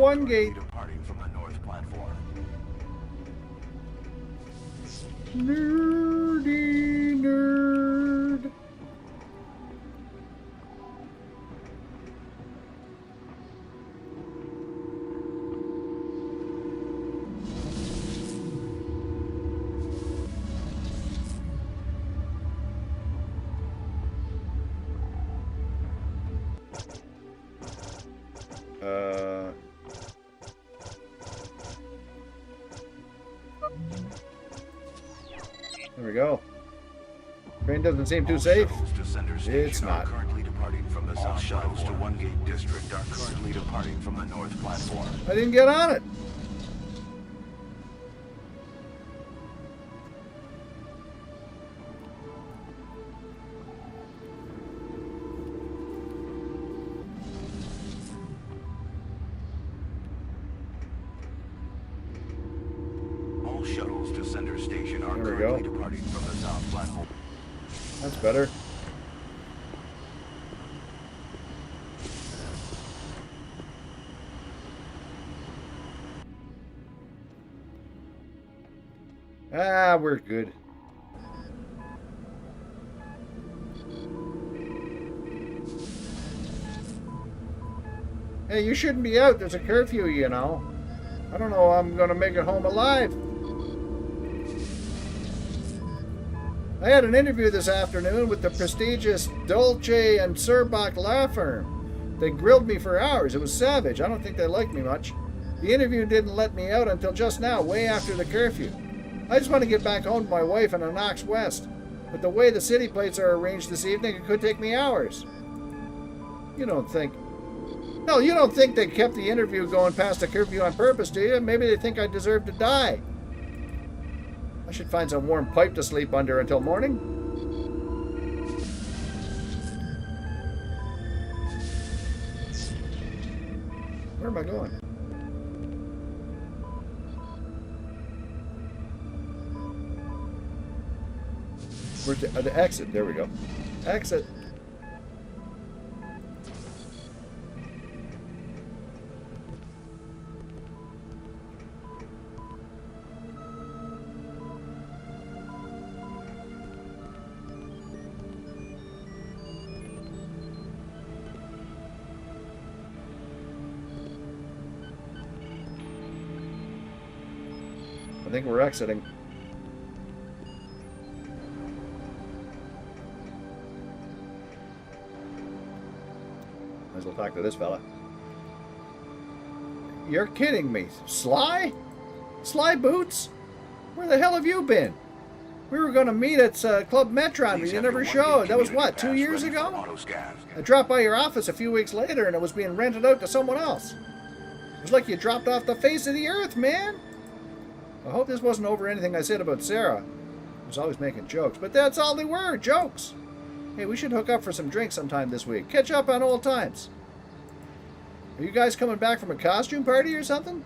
one gate. Departing from the north platform. Nerdy nerd. There we go. Train doesn't seem too safe. It's not. Currently departing from the south shuttles to One Gate District are currently departing from the north platform. I didn't get on it. All shuttles to Center Station are There we currently go. departing from the south platform. That's better. Ah, we're good. Hey, you shouldn't be out. There's a curfew, you know. I don't know how I'm going to make it home alive. I had an interview this afternoon with the prestigious Dolce and Serbach law firm. They grilled me for hours. It was savage. I don't think they liked me much. The interview didn't let me out until just now, way after the curfew. I just want to get back home to my wife in Anachronox West. But the way the city plates are arranged this evening, it could take me hours. You don't think... No, you don't think they kept the interview going past the curfew on purpose, do you? Maybe they think I deserve to die. I should find some warm pipe to sleep under until morning. Where am I going? Where's the exit? There we go. Exit. I think we're exiting. Might as well talk to this fella. You're kidding me. Sly? Sly Boots? Where the hell have you been? We were going to meet at Club Metron, but you never showed. That was what, 2 years ago? I dropped by your office a few weeks later and it was being rented out to someone else. It was like you dropped off the face of the earth, man. I hope this wasn't over anything I said about Sarah. I was always making jokes, but that's all they were, jokes. Hey, we should hook up for some drinks sometime this week. Catch up on old times. Are you guys coming back from a costume party or something?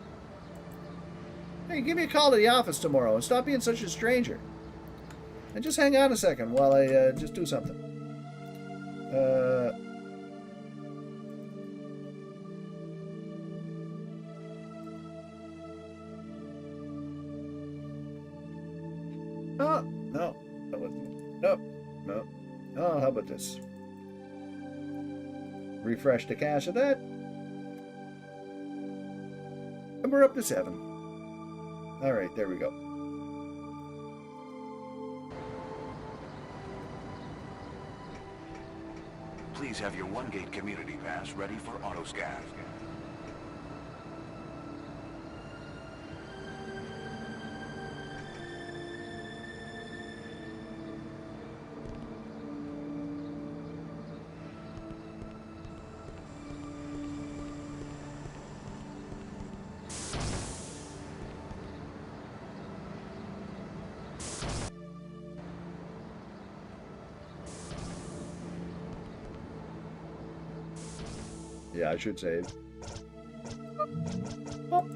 Hey, give me a call to the office tomorrow and stop being such a stranger. And just hang on a second while I just do something. Oh, no. That wasn't. Nope. No. Oh, how about this? Refresh the cache of that. And we're up to 7. Alright, there we go. Please have your One Gate community pass ready for autoscan. Yeah, I should save. Oh.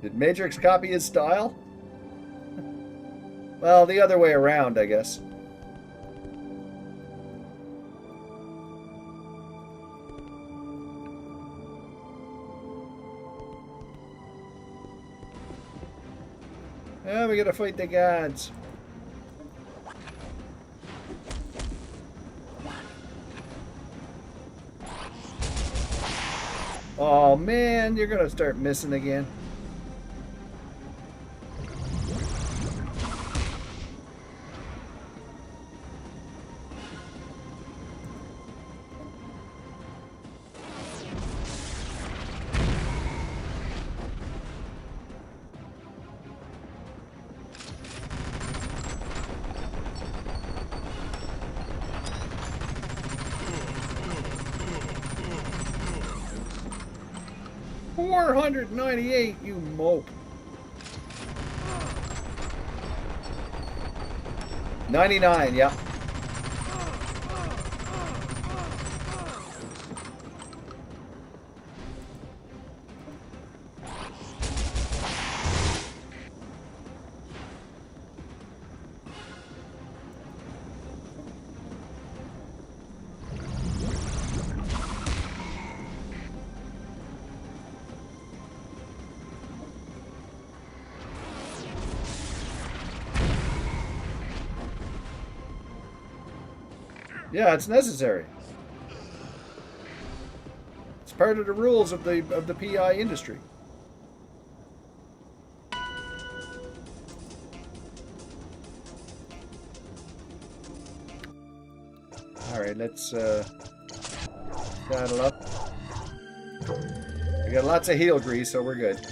Did Matrix copy his style? Well, the other way around, I guess. Oh, we gotta fight the gods. Oh man, you're gonna start missing again. $498, you mope. 99, yeah. Yeah, it's necessary. It's part of the rules of the PI industry. All right, let's saddle up. We got lots of heel grease, so we're good.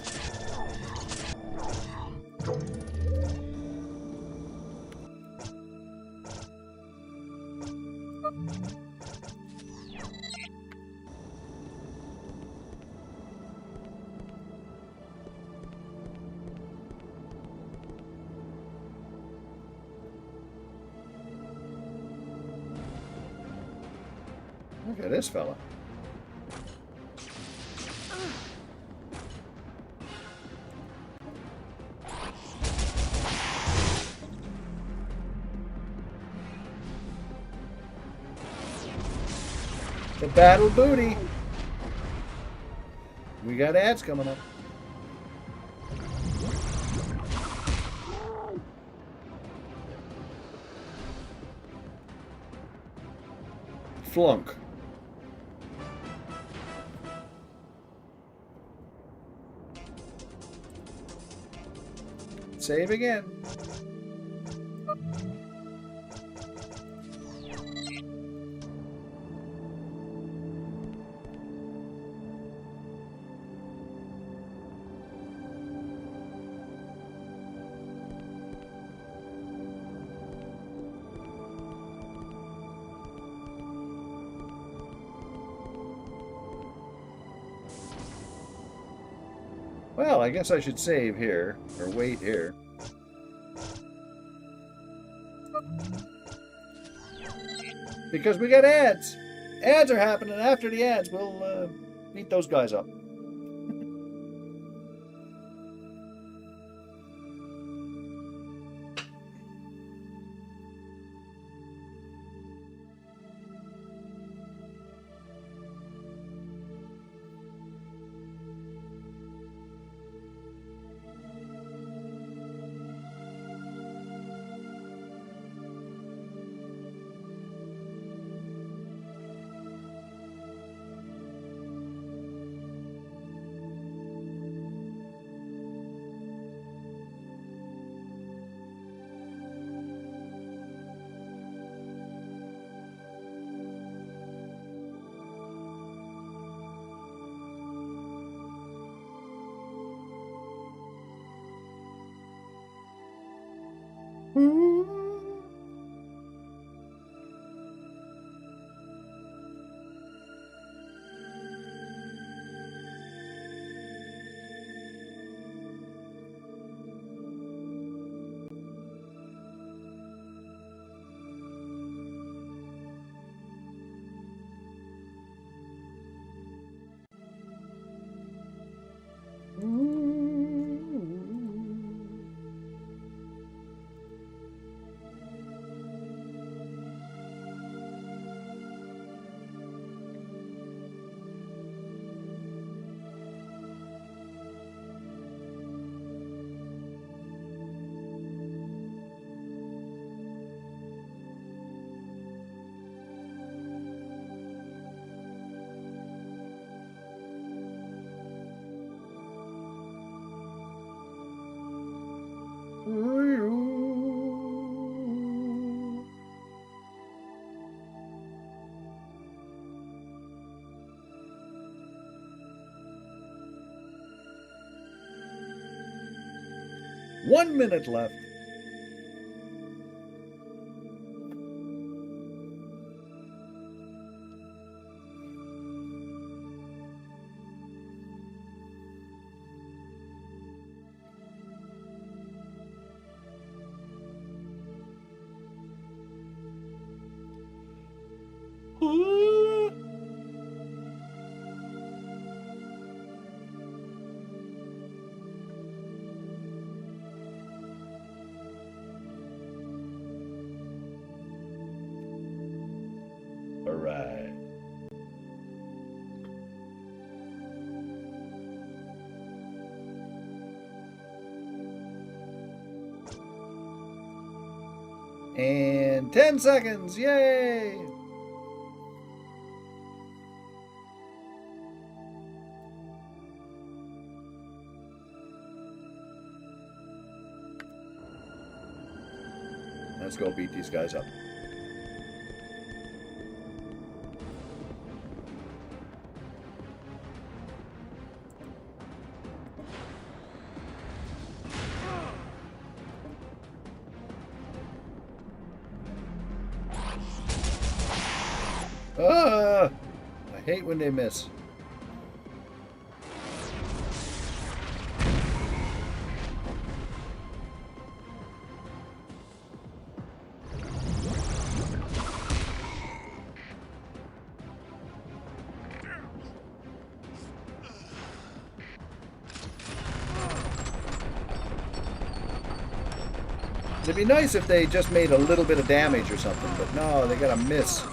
Look at this fella. The battle booty. We got ads coming up. Flunk. Save again. Well, I guess I should save here, or wait here. Because we got ads. Ads are happening. After the ads, we'll beat those guys up. 1 minute left. All right. And 10 seconds. Yay! Let's go beat these guys up. Ah! I hate when they miss. It'd be nice if they just made a little bit of damage or something, but no, they gotta miss.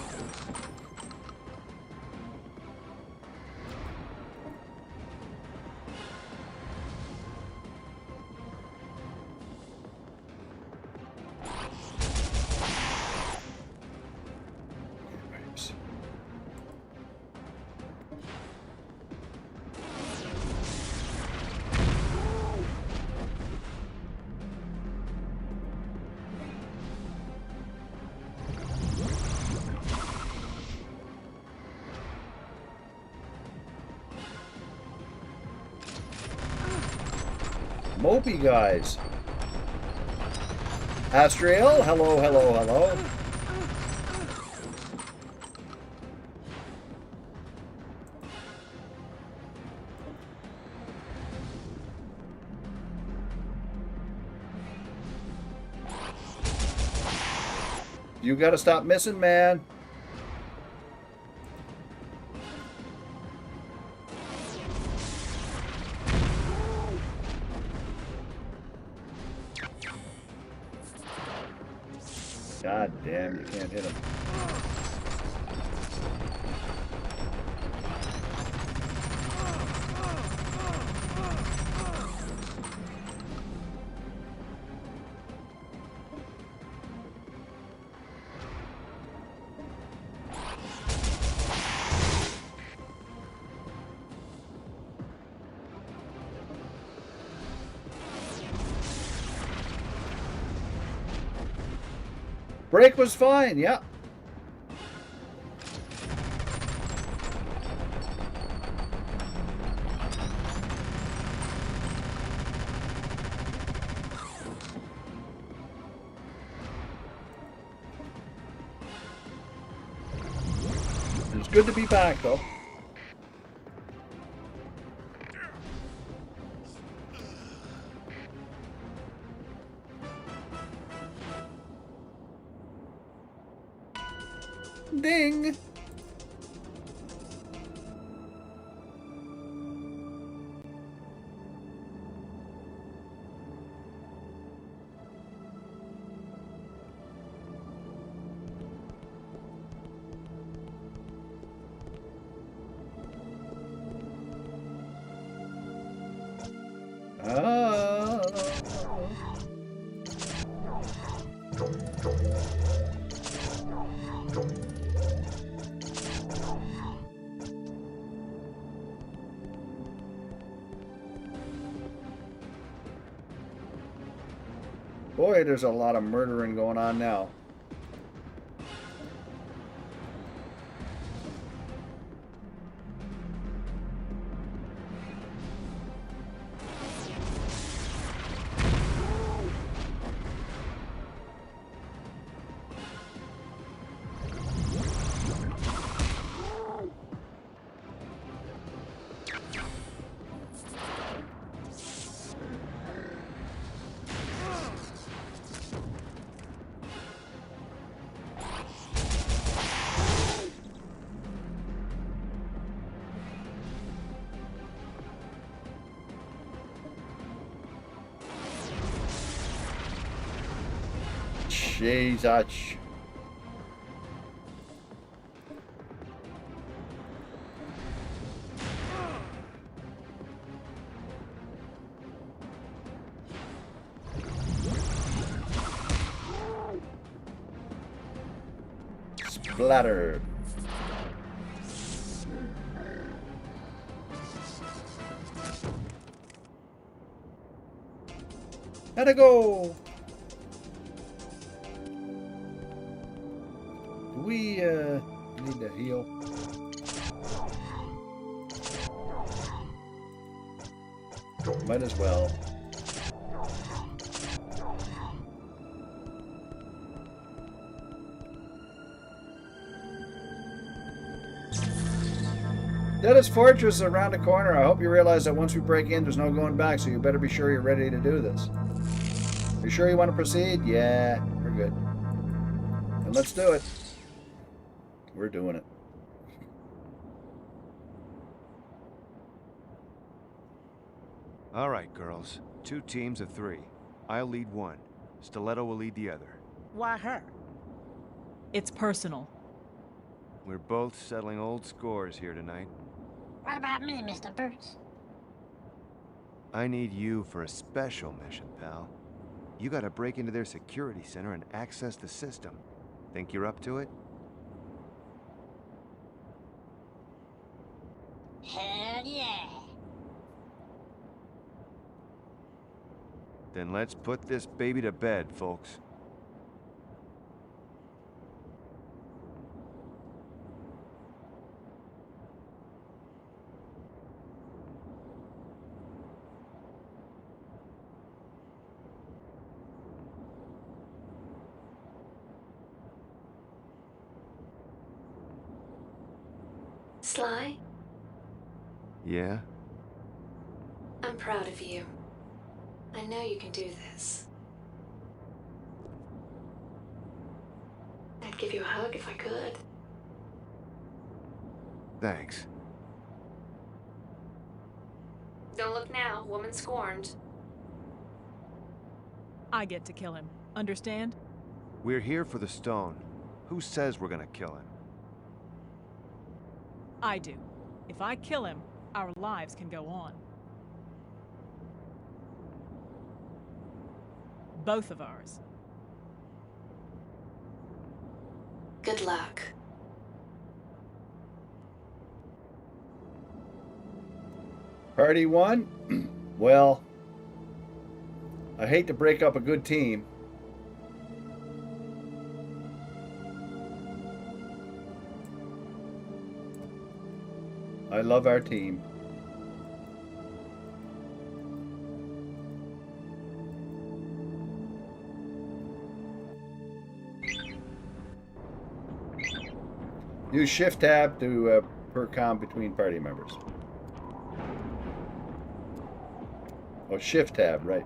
Mopey guys. Astriel, hello, hello, hello. You gotta stop missing, man. God damn, you can't hit him. Break was fine, yeah. It's good to be back, though. Ding! Boy, there's a lot of murdering going on now. Jesus. Splatter. Gotta go. Do we need to heal? Might as well. Deada's Fortress is around the corner. I hope you realize that once we break in, there's no going back, so you better be sure you're ready to do this. You sure you want to proceed? Yeah, we're good. And let's do it. We're doing it. All right, girls. 2 teams of 3. I'll lead one. Stiletto will lead the other. Why her? It's personal. We're both settling old scores here tonight. What about me, Mr. Boots? I need you for a special mission, pal. You gotta break into their security center and access the system. Think you're up to it? Hell yeah. Then let's put this baby to bed, folks. Sly, Yeah? I'm proud of you. I know you can do this. I'd give you a hug if I could. Thanks. Don't look now, woman scorned. I get to kill him. Understand? We're here for the stone. Who says we're gonna kill him? I do. If I kill him, our lives can go on. Both of ours. Good luck. Party 1? Well, I hate to break up a good team. I love our team. Use Shift Tab to per comm between party members. Oh, Shift Tab, right.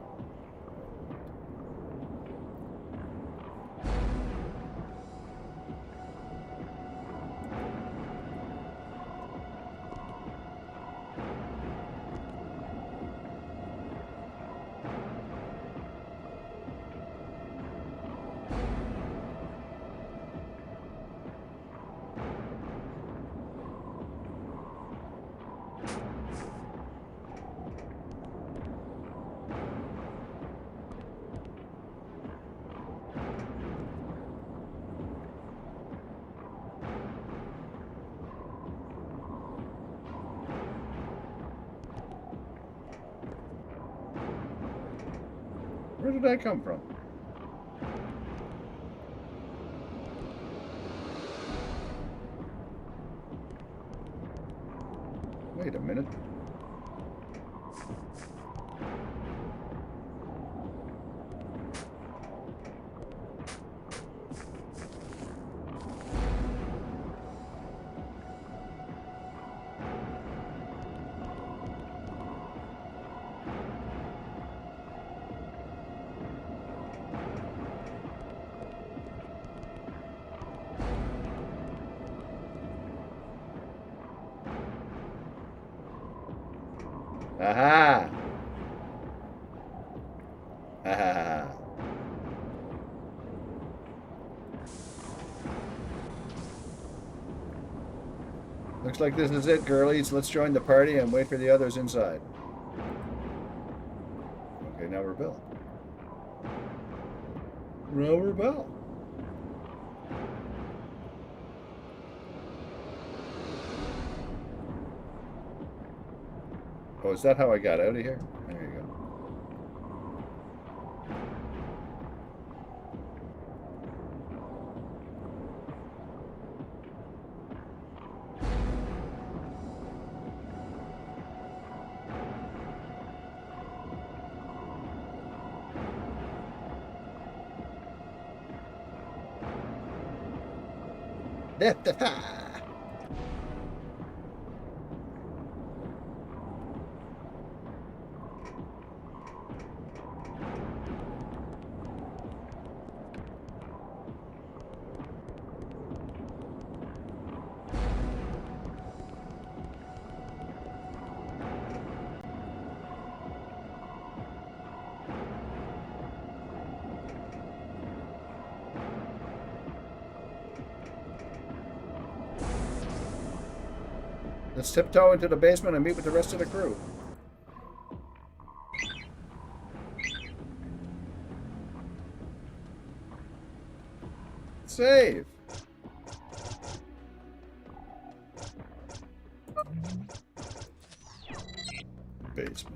Where did that come from? Wait a minute. Aha! Aha! Looks like this is it, girlies. Let's join the party and wait for the others inside. Okay, now rebel. Now rebel. Oh, is that how I got out of here? There you go. Let's tiptoe into the basement and meet with the rest of the crew. Save. Basement.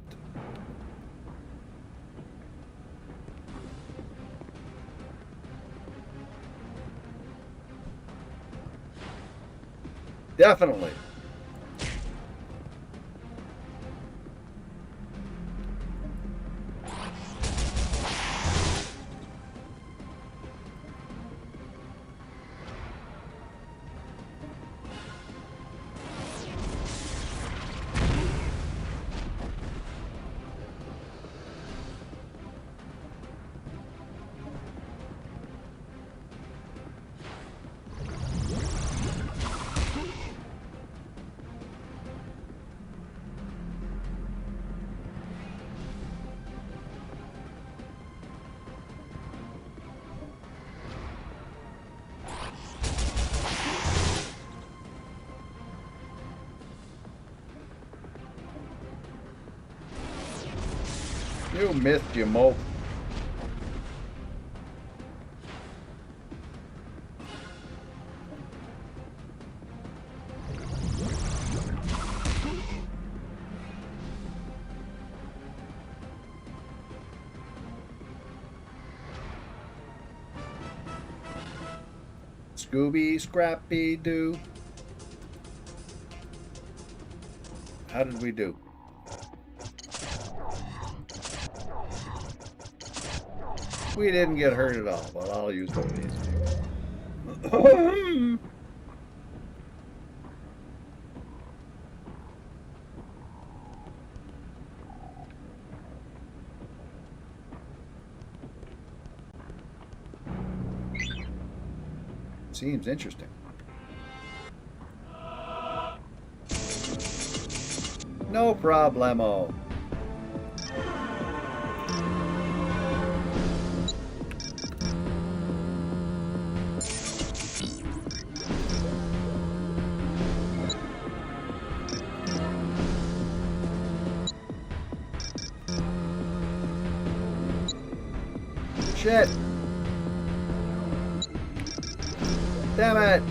Definitely. You missed, you mope. Scooby, Scrappy, Doo. How did we do? We didn't get hurt at all, but I'll use one of these. Seems interesting. No problemo. Shit. Damn it.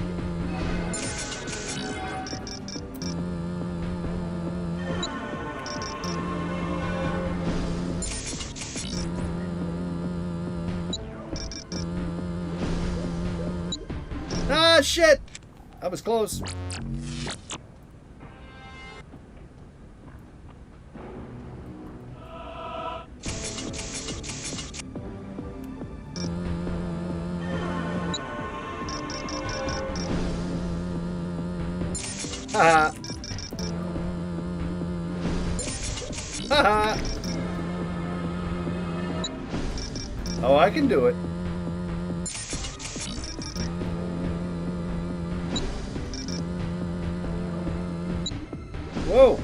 Ah, shit. I was close. Haha. Haha. Oh, I can do it. Whoa.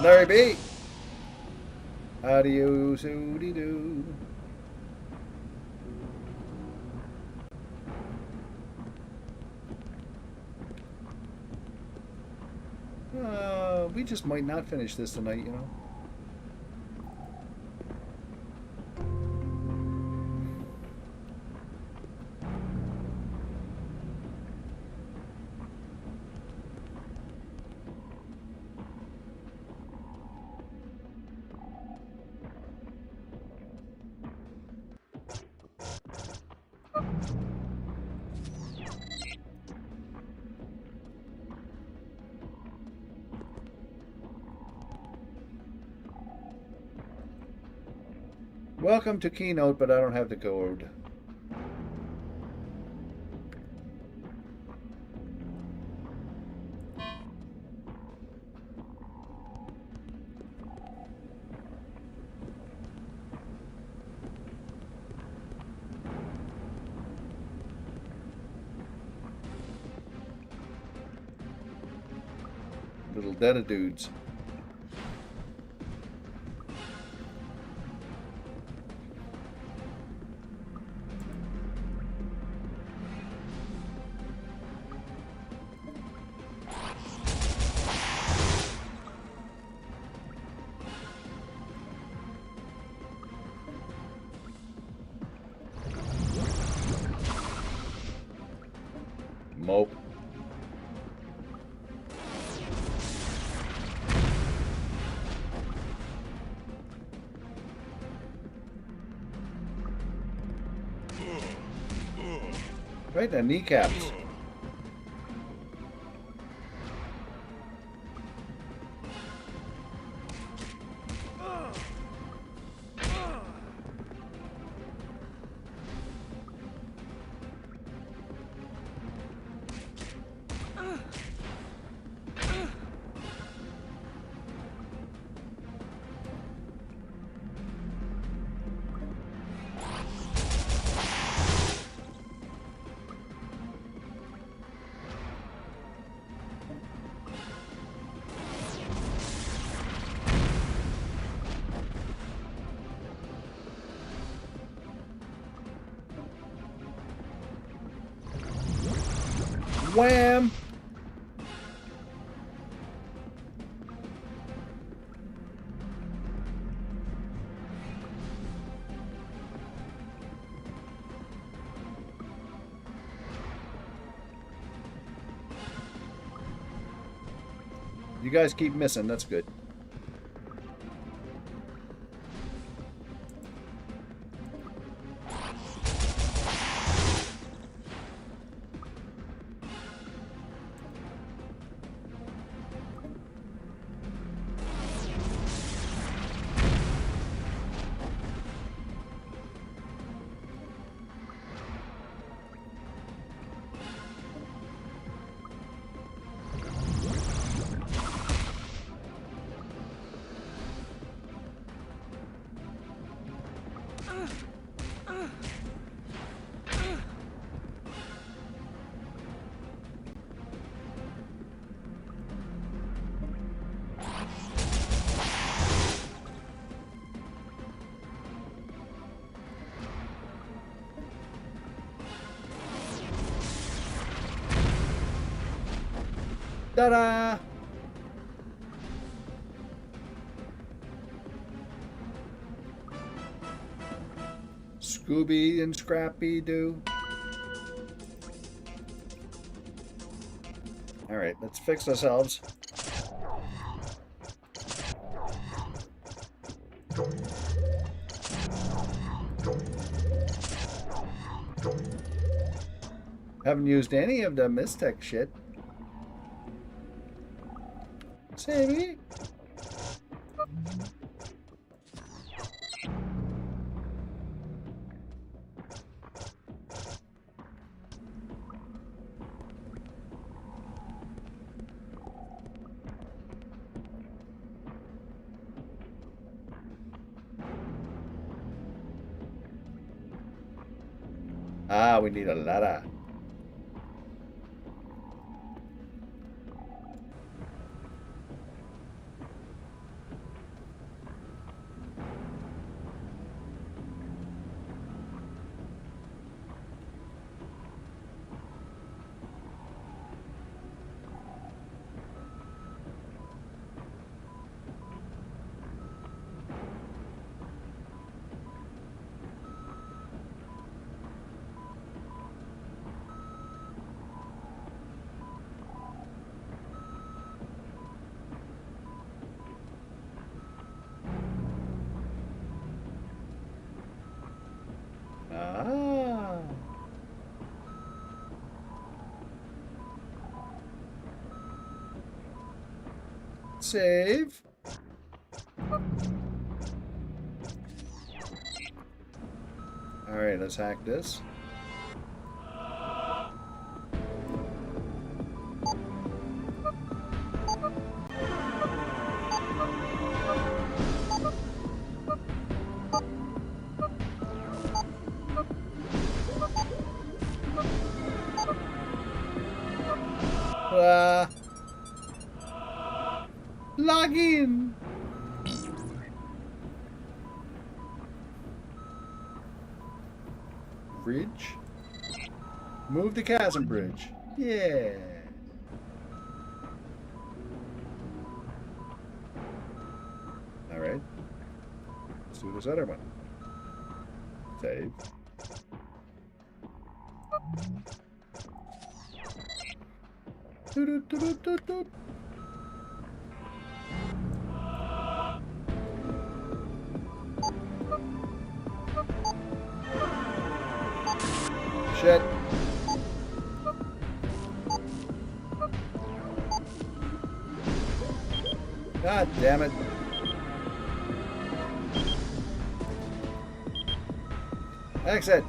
Larry B. How do you do? We just might not finish this tonight, you know. Welcome to Keynote, but I don't have the code. Little Detta dudes. Mope. Right, the kneecaps. Wham! You guys keep missing, that's good. Ta-da! Scooby and Scrappy-Doo. Alright, let's fix ourselves. Haven't used any of the Mystech shit. Sammy? Ah, we need a ladder. Save. Alright, let's hack this. Log in. Bridge. Move the chasm bridge. Yeah. All right. Let's do this other one. Save. Doot. Shit. God damn it. Exit.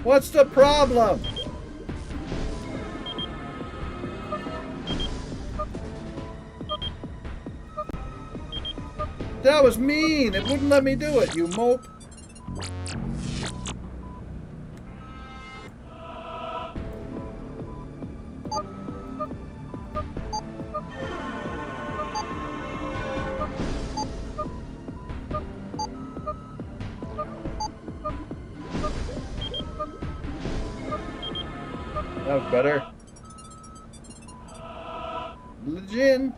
What's the problem? That was mean. It wouldn't let me do it, you mope. That was better. Legend.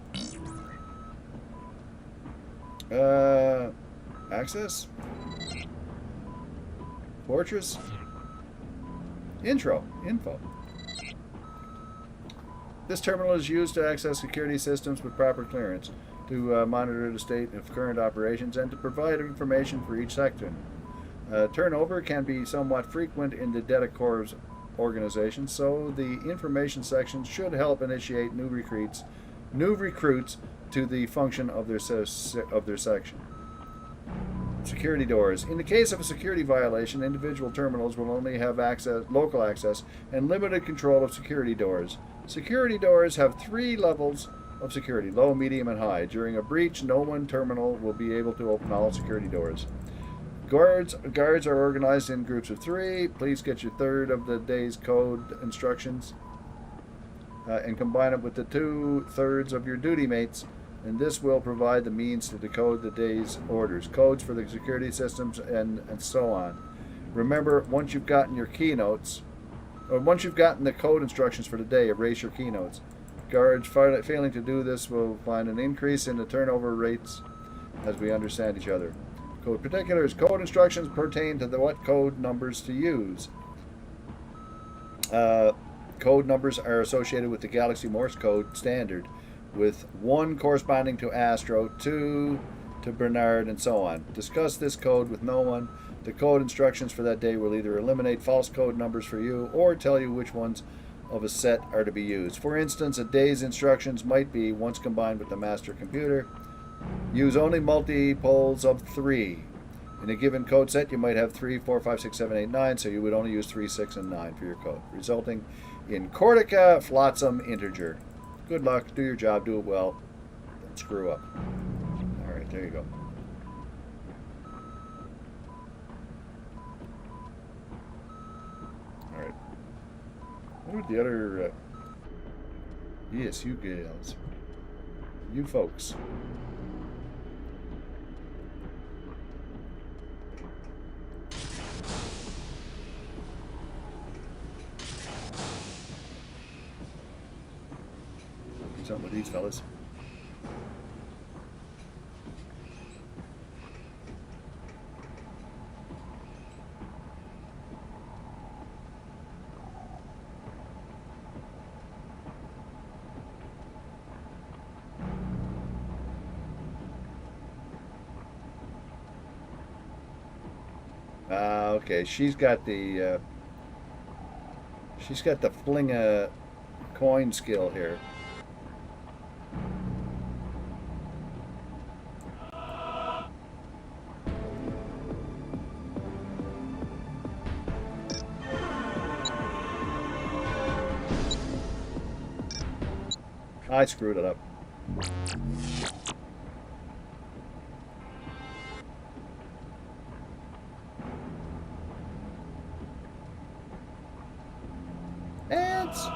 Access. Fortress. Info. This terminal is used to access security systems with proper clearance, to monitor the state of current operations, and to provide information for each section. Turnover can be somewhat frequent in the data corps organization, so the information section should help initiate new recruits to the function of their section. Security doors. In the case of a security violation, individual terminals will only have local access and limited control of security doors. Security doors have 3 levels of security: low, medium, and high. During a breach, no one terminal will be able to open all security doors. Guards are organized in groups of 3. Please get your third of the day's code instructions and combine it with the 2/3 of your duty mates, and this will provide the means to decode the day's orders, codes for the security systems, and so on. Remember, once you've gotten your keynotes, or once you've gotten the code instructions for the day, erase your keynotes. Guards failing to do this will find an increase in the turnover rates as we understand each other. Code particulars. Code instructions pertain to what code numbers to use. Code numbers are associated with the Galaxy Morse code standard, with 1 corresponding to Astro, 2 to Bernard, and so on. Discuss this code with no one. The code instructions for that day will either eliminate false code numbers for you or tell you which ones of a set are to be used. For instance, a day's instructions might be, once combined with the master computer, use only multiples of 3. In a given code set, you might have 3, 4, 5, 6, 7, 8, 9, so you would only use 3, 6, and 9 for your code, resulting in Cortica Flotsam integer. Good luck, do your job, do it well, don't screw up. Alright, there you go. Alright. What were the other... Yes, you gals. You folks. Something with these fellas. Okay, she's got the fling a coin skill here. I screwed it up. Ants!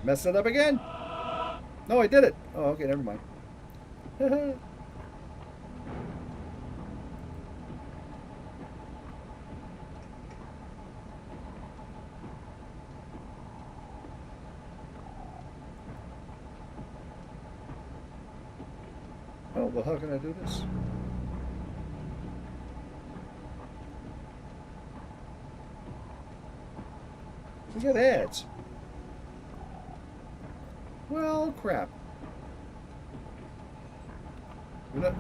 Messed it up again? No, I did it. Oh, okay, never mind. Oh, well, how can I do this? We got ads. Well, crap.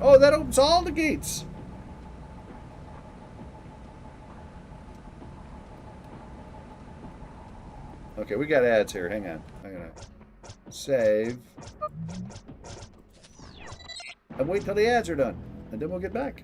Oh, that opens all the gates. Okay, we got ads here. Hang on. I'm gonna save. And wait till the ads are done. And then we'll get back.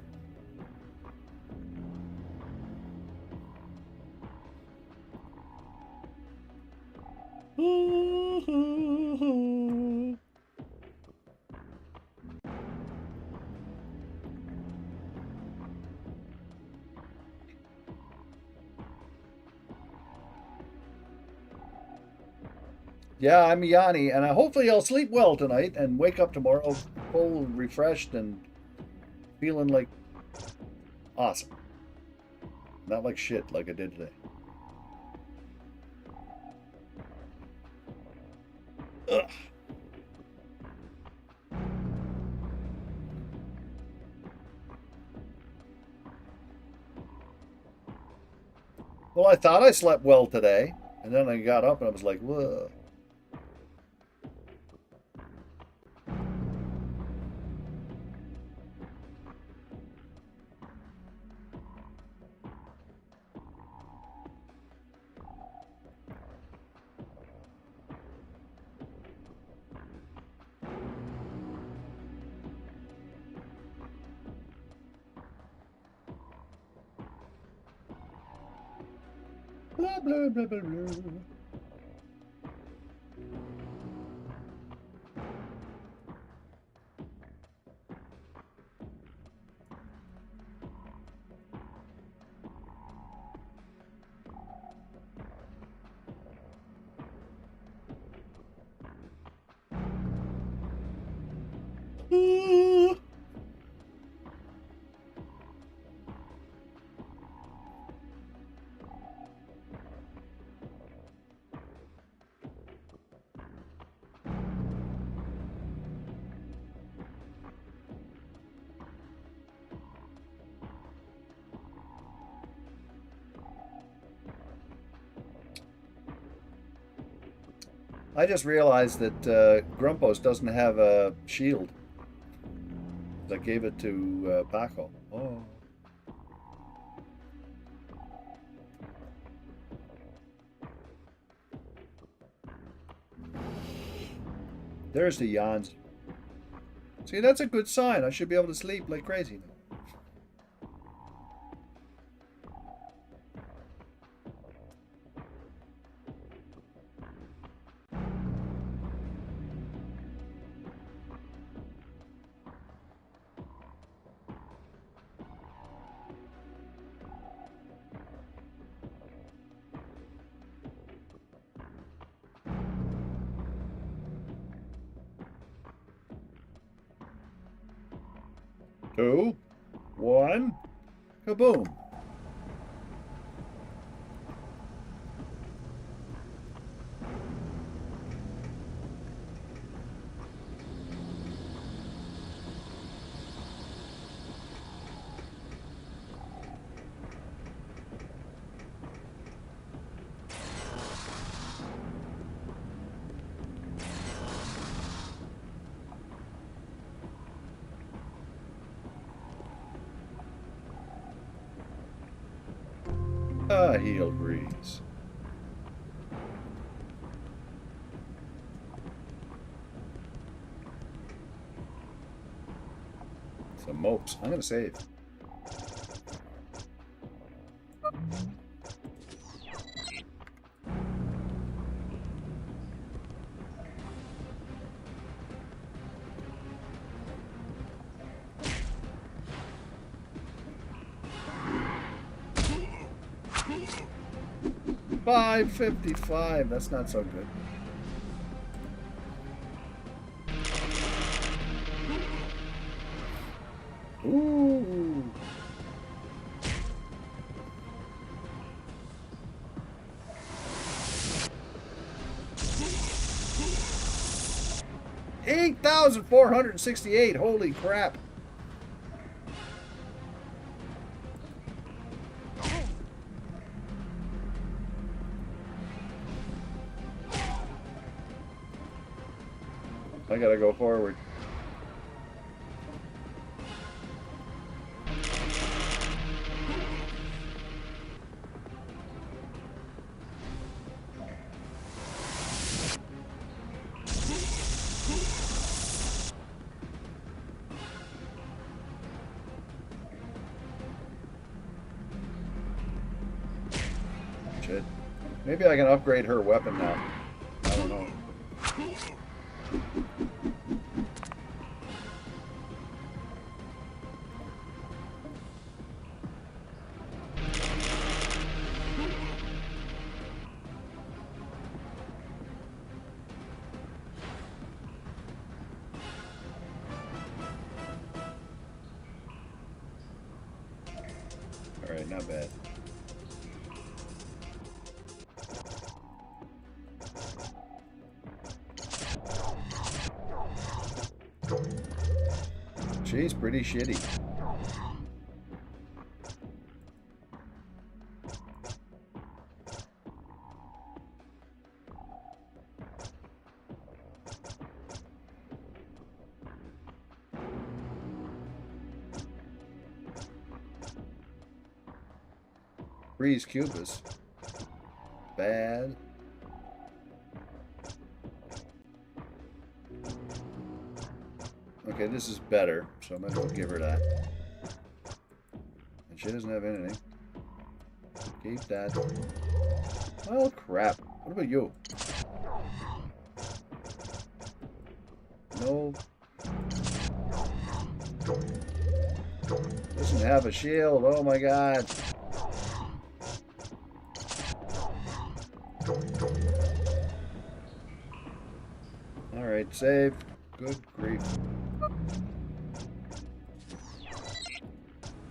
Yeah, I'm Yanni, and hopefully I'll sleep well tonight and wake up tomorrow full, refreshed, and feeling like awesome. Not like shit like I did today. Ugh. Well, I thought I slept well today, and then I got up and I was like, whoa. Blah, blah, blah, blah, blah. I just realized that Grumpos doesn't have a shield. I gave it to Paco. Oh. There's the yawns. See, that's a good sign. I should be able to sleep like crazy now. Two, one, kaboom. Ah, heel grease. Some mopes. I'm gonna save. $5.55. That's not so good. Ooh. $8,468. Holy crap. I gotta go forward. Shit. Maybe I can upgrade her weapon now. I don't know. Alright, not bad. She's pretty shitty. Freeze Cubus. Bad. Okay, this is better, so I might as well give her that. And she doesn't have anything. Keep that. Oh, crap. What about you? No. Doesn't have a shield. Oh my god. Alright, save. Good grief.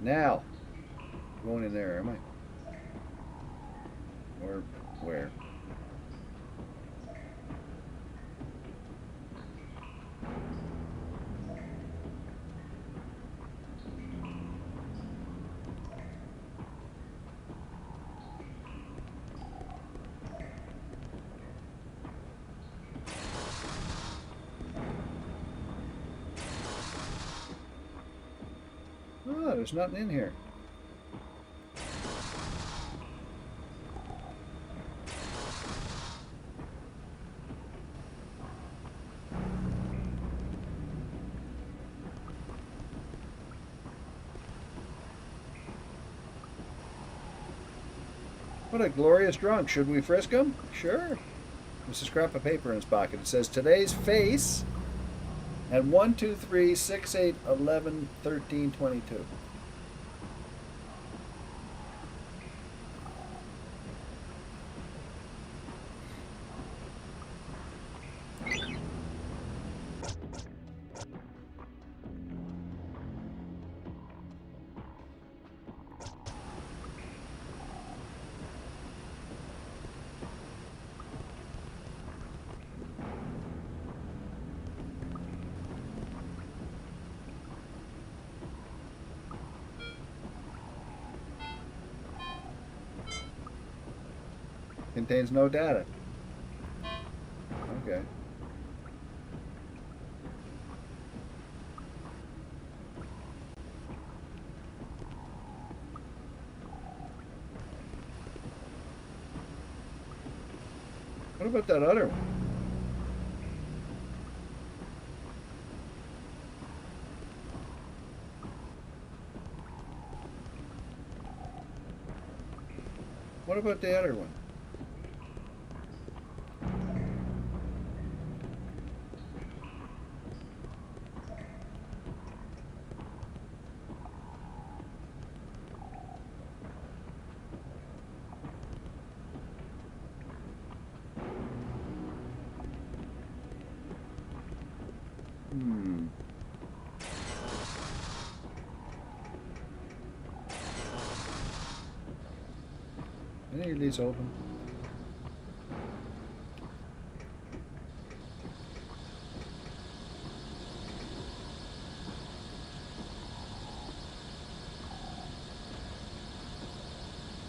Now. Going in there, am I? Or where? Oh, there's nothing in here. What a glorious drunk. Should we frisk him? Sure. There's a scrap of paper in his pocket. It says today's face and 1, 2, 3, 6, 8, 11, 13, 22. Contains no data. Okay. What about that other one? What about the other one? Any of these open?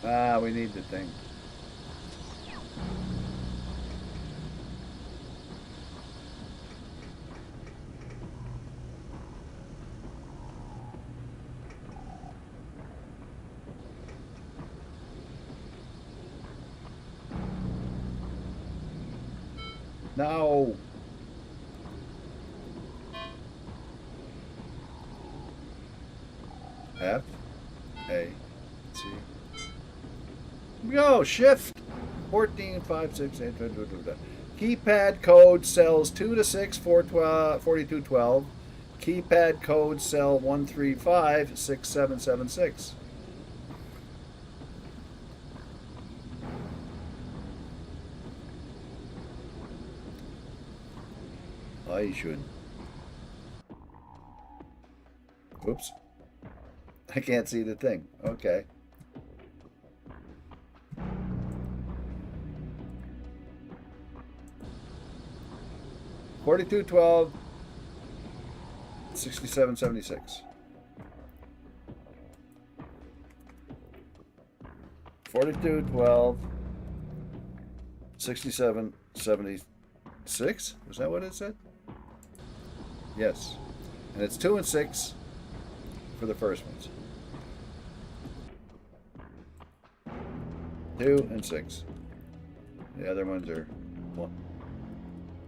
Ah, we need the thing. No. F, A, C. Go, shift. 14, 5, 6, 8, Keypad code cells 2 to 6, 42, 12. Keypad code cell 135, 6776. I should. Oops. I can't see the thing. Okay. $42, 12, 67, 76. 42, 12, 67, 76. Was that what it said? Yes. And it's 2 and 6 for the first ones. 2 and 6. The other ones are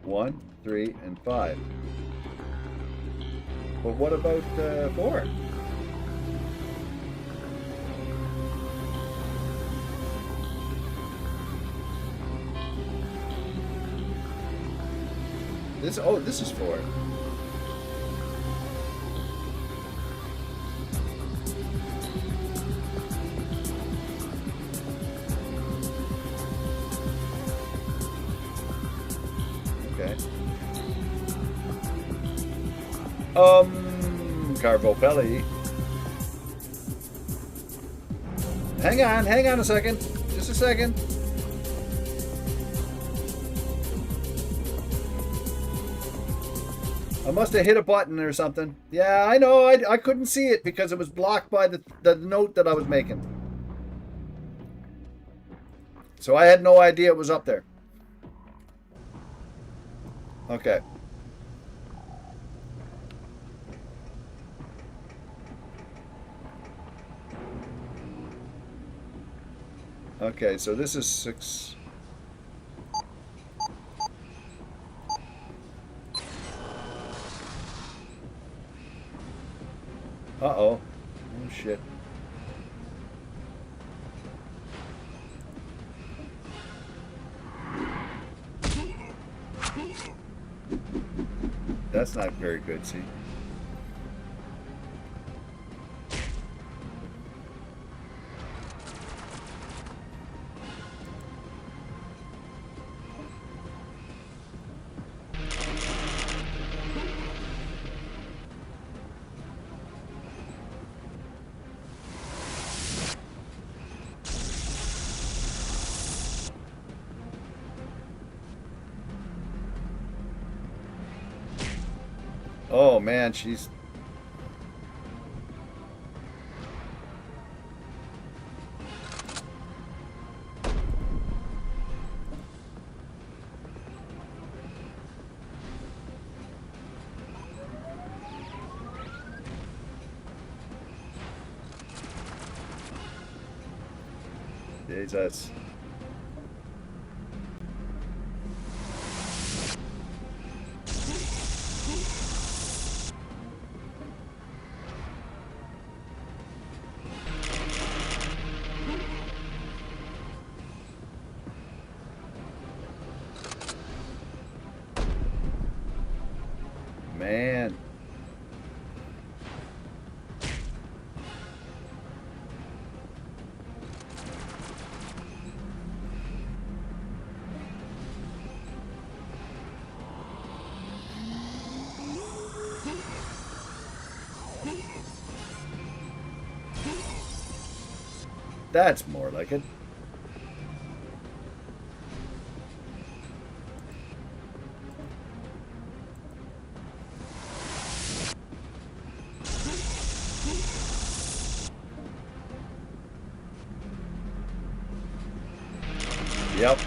1, 3, and 5. But what about 4? This is 4. Okay. Carvopelli. Hang on a second. Just a second. I must have hit a button or something. Yeah, I know. I couldn't see it because it was blocked by the note that I was making. So I had no idea it was up there. Okay. Okay, so this is 6. Uh-oh. Oh, shit. That's not very good, see? Oh man, she's... Jesus. That's more like it. Yep.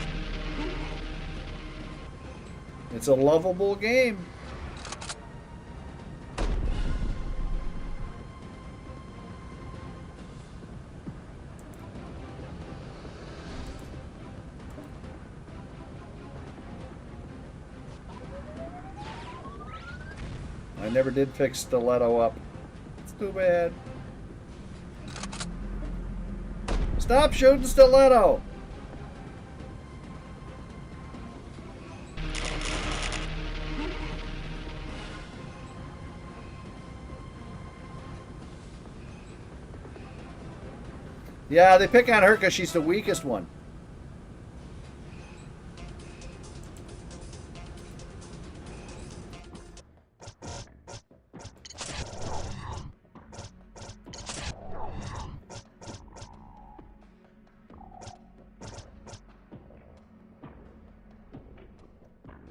It's a lovable game. I never did fix Stiletto up. It's too bad. Stop shooting Stiletto! Yeah, they pick on her because she's the weakest one.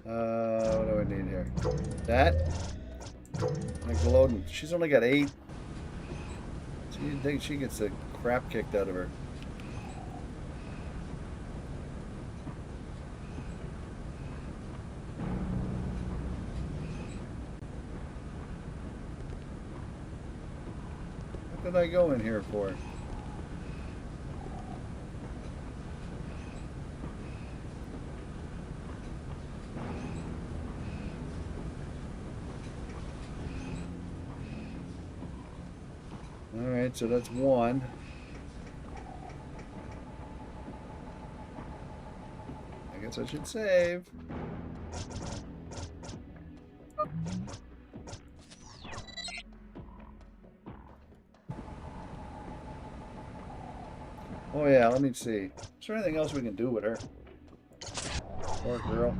What do I need here? That? Nickelodeon. She's only got 8. So you think she gets the crap kicked out of her. What did I go in here for? Alright, so that's 1. I guess I should save. Oh yeah, let me see. Is there anything else we can do with her? Poor girl.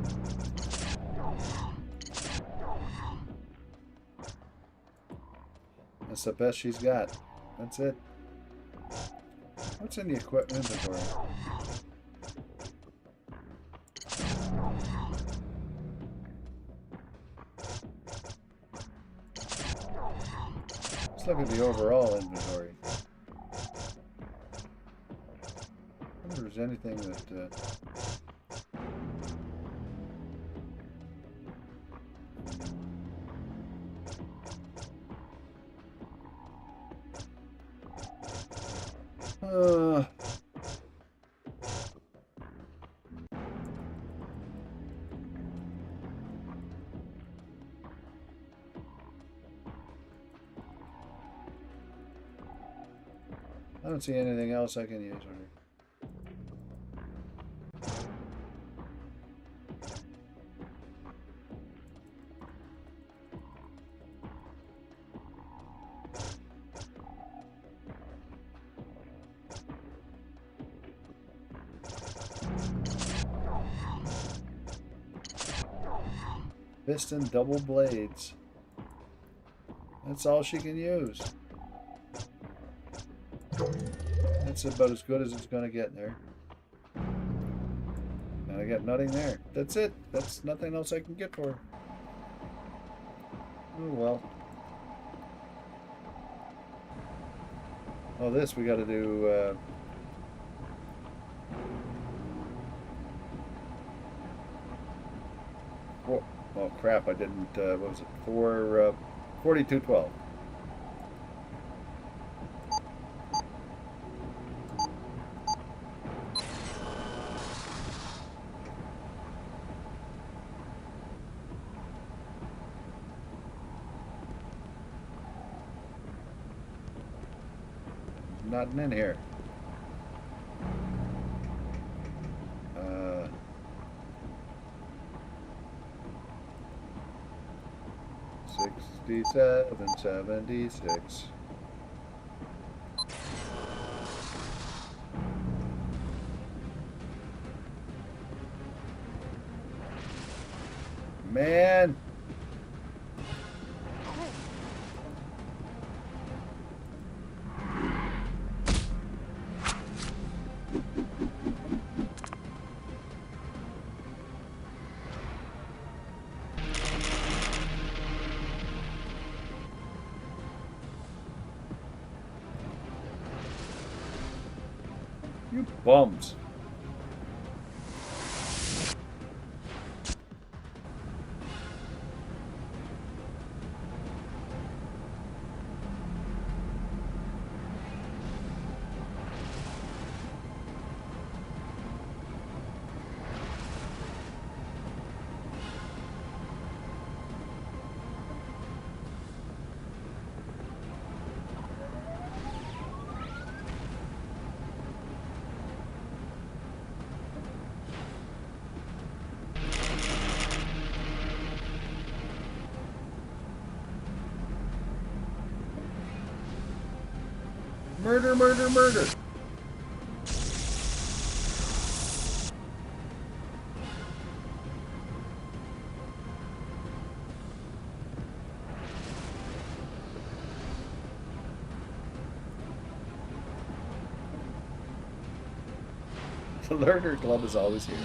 That's the best she's got. That's it. What's in the equipment inventory? Let's look at the overall inventory. I wonder if there's anything that... I don't see anything else I can use with her. Piston double blades. That's all she can use. That's about as good as it's going to get there. And I got nothing there. That's it. That's nothing else I can get for her. Oh well. Oh, this we got to do... Oh crap, I didn't, what was it, 4212. Nothing in here. 6776. Man. You bums. Murder, murder, murder. The Learner Club is always here.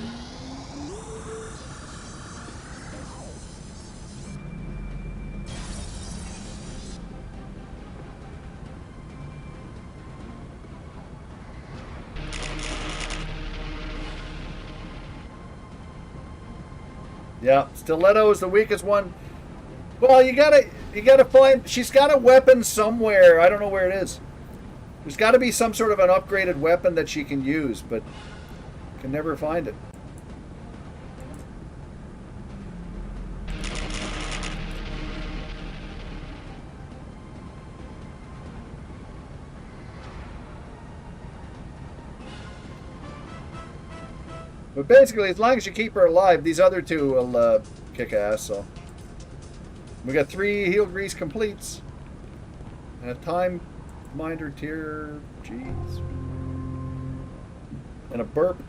Yeah, Stiletto is the weakest one. Well, you gotta find. She's got a weapon somewhere. I don't know where it is. There's got to be some sort of an upgraded weapon that she can use, but can never find it. But basically, as long as you keep her alive, these other two will kick ass. So we got 3 heel grease completes and a time minder tier, jeez, and a burp.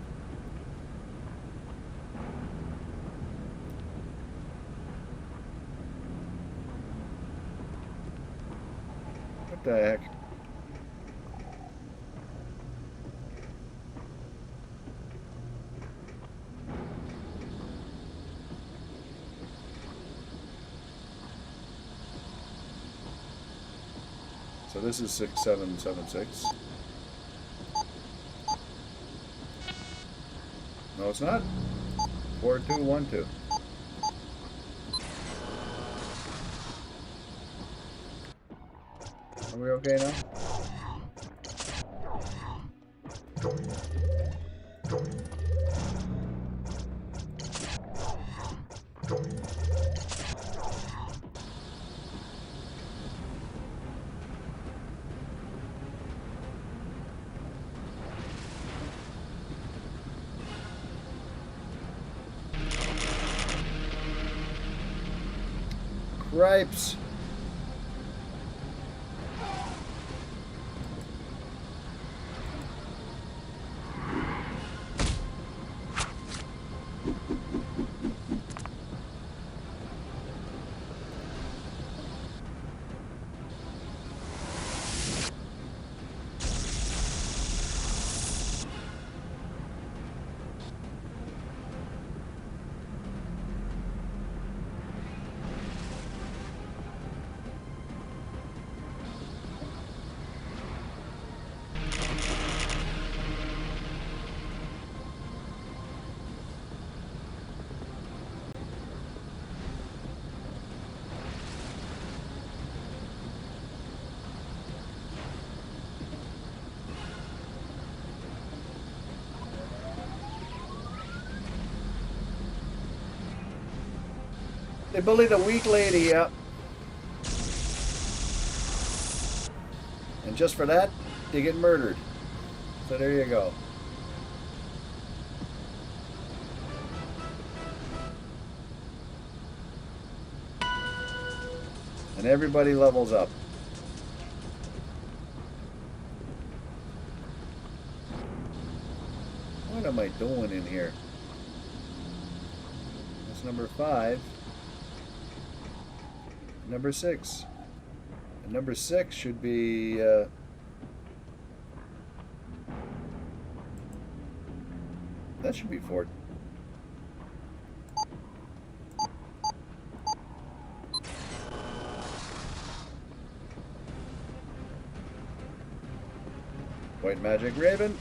What the heck? So this is 6776. No, it's not. 4212. Are we okay now? Gripes. They bullied a weak lady, yeah. And just for that, they get murdered. So there you go. And everybody levels up. What am I doing in here? That's number 5. Number 6. And number 6 should be that should be 4. White Magic Raven.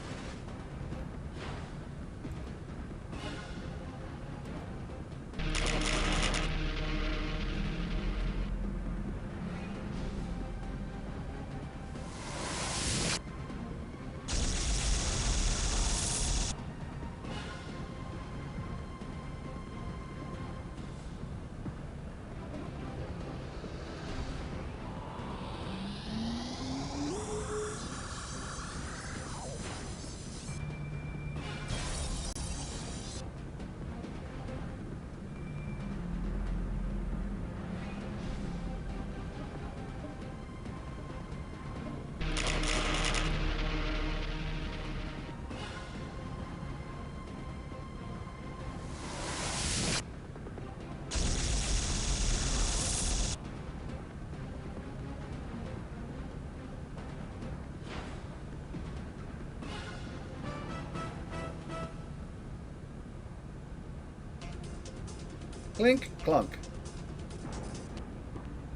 Clink, clunk.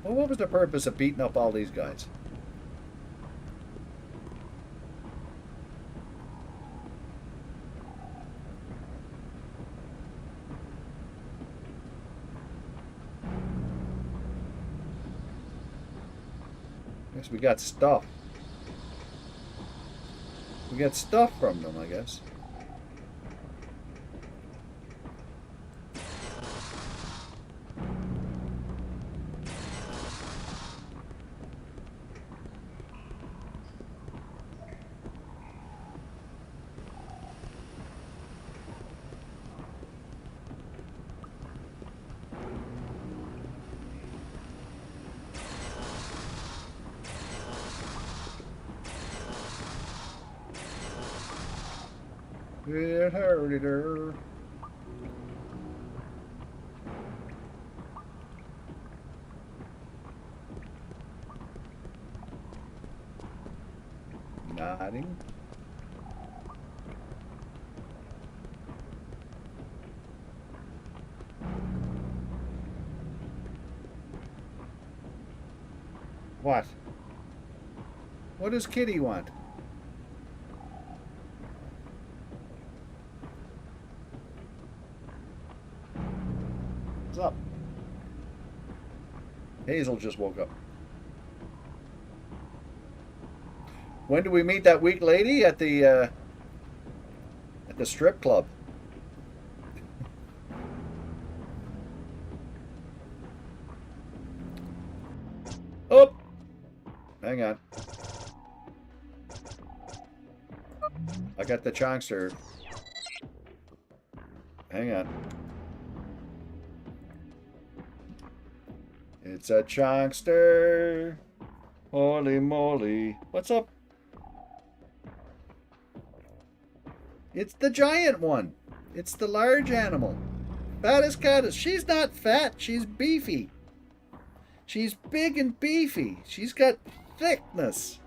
Well, what was the purpose of beating up all these guys? Guess we got stuff. We got stuff from them, I guess. It hurted her. Nodding. What? What does Kitty want? What's up? Hazel just woke up. When do we meet that weak lady at the strip club? Oh, hang on. I got the chunkster. Hang on. It's a chunkster. Holy moly. What's up? It's the giant one. It's the large animal. Fattest caddis. She's not fat. She's beefy. She's big and beefy. She's got thickness.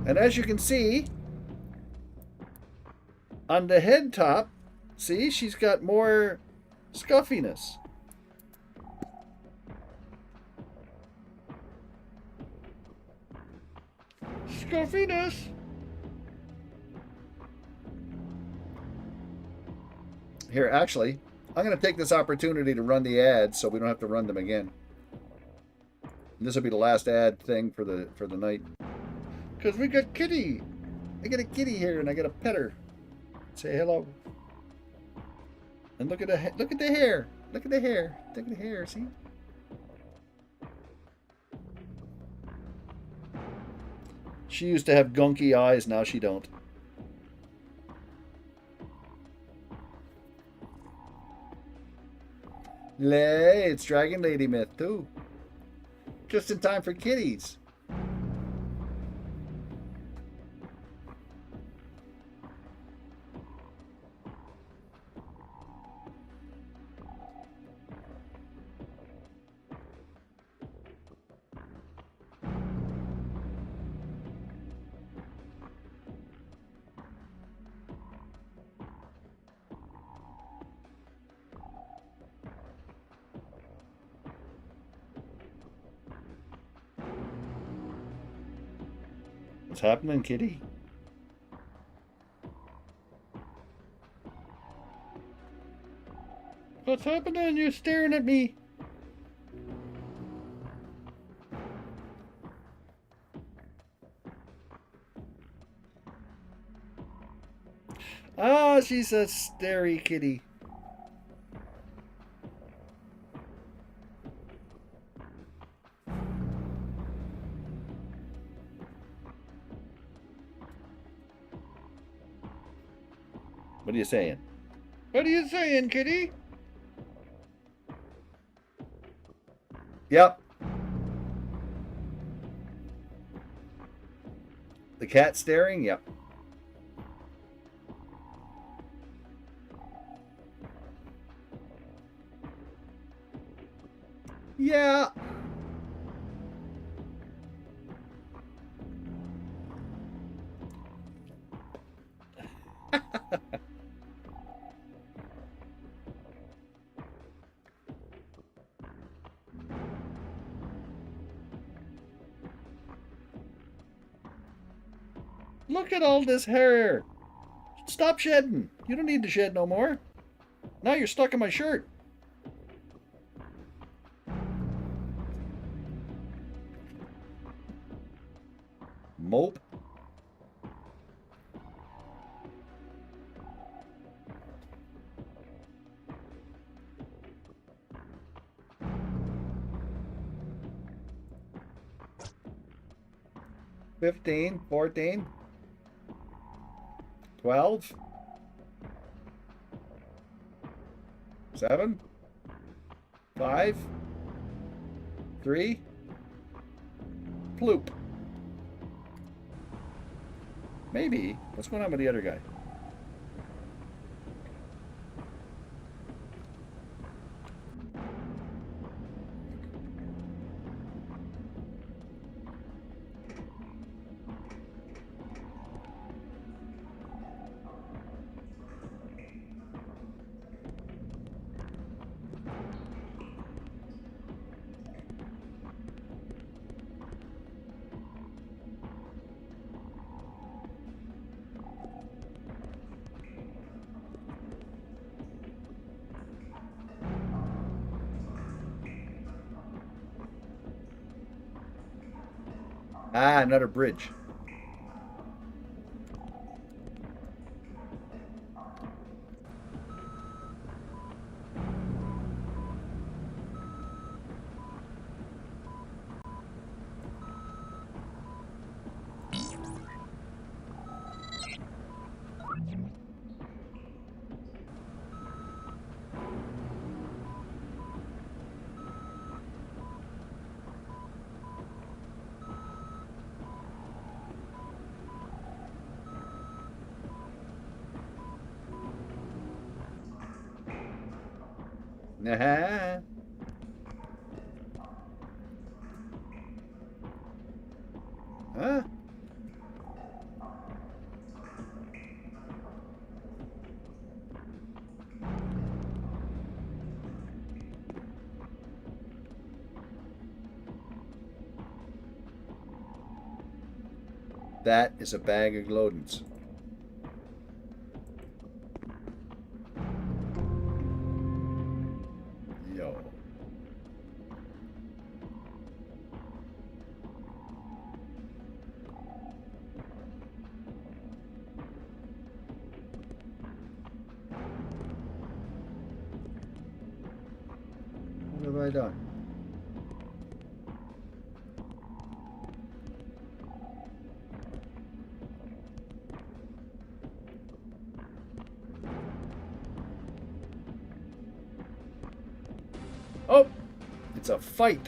And as you can see, on the head top, see, she's got more scuffiness. Scuffiness. Here, actually, I'm going to take this opportunity to run the ads so we don't have to run them again. This will be the last ad thing for the night. Because we got Kitty. I got a kitty here and I got to pet her. Say hello. And look at the hair. Look at the hair. Look at the hair. See? She used to have gunky eyes. Now she don't. Lay, it's Dragon Lady Myth too. Just in time for kitties. What's happening, kitty? What's happening? You're staring at me. Ah, she's a starey kitty. What are you saying? What are you saying, kitty? Yep. The cat staring? Yep. Yeah. Look at all this hair. Stop shedding. You don't need to shed no more. Now you're stuck in my shirt. Mope. 15, 14, 12, 7, 5, 3, ploop. Maybe. What's going on with the other guy? Ah, another bridge. Nah. Huh? That is a bag of Glodens. Yo. What have I done? Oh, it's a fight.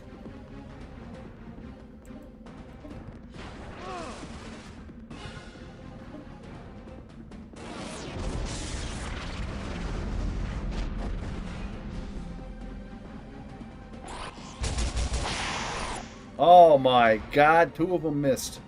Oh my God, 2 of them missed.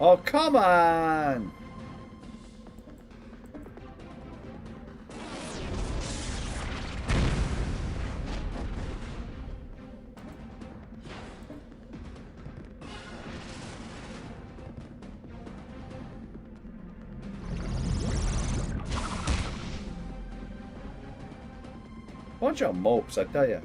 Oh, come on! Bunch of mopes, I tell you.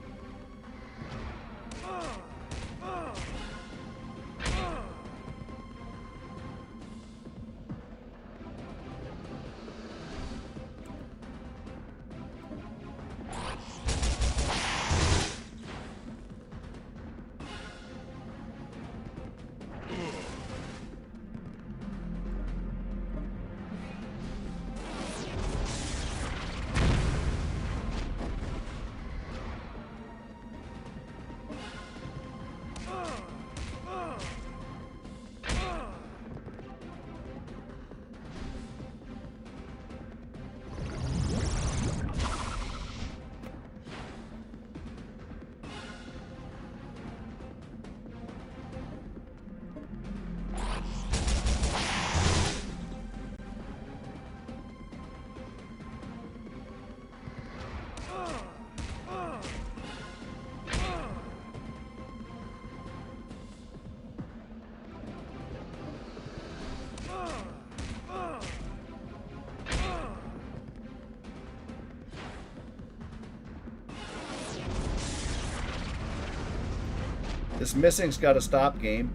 This missing's got to stop, game.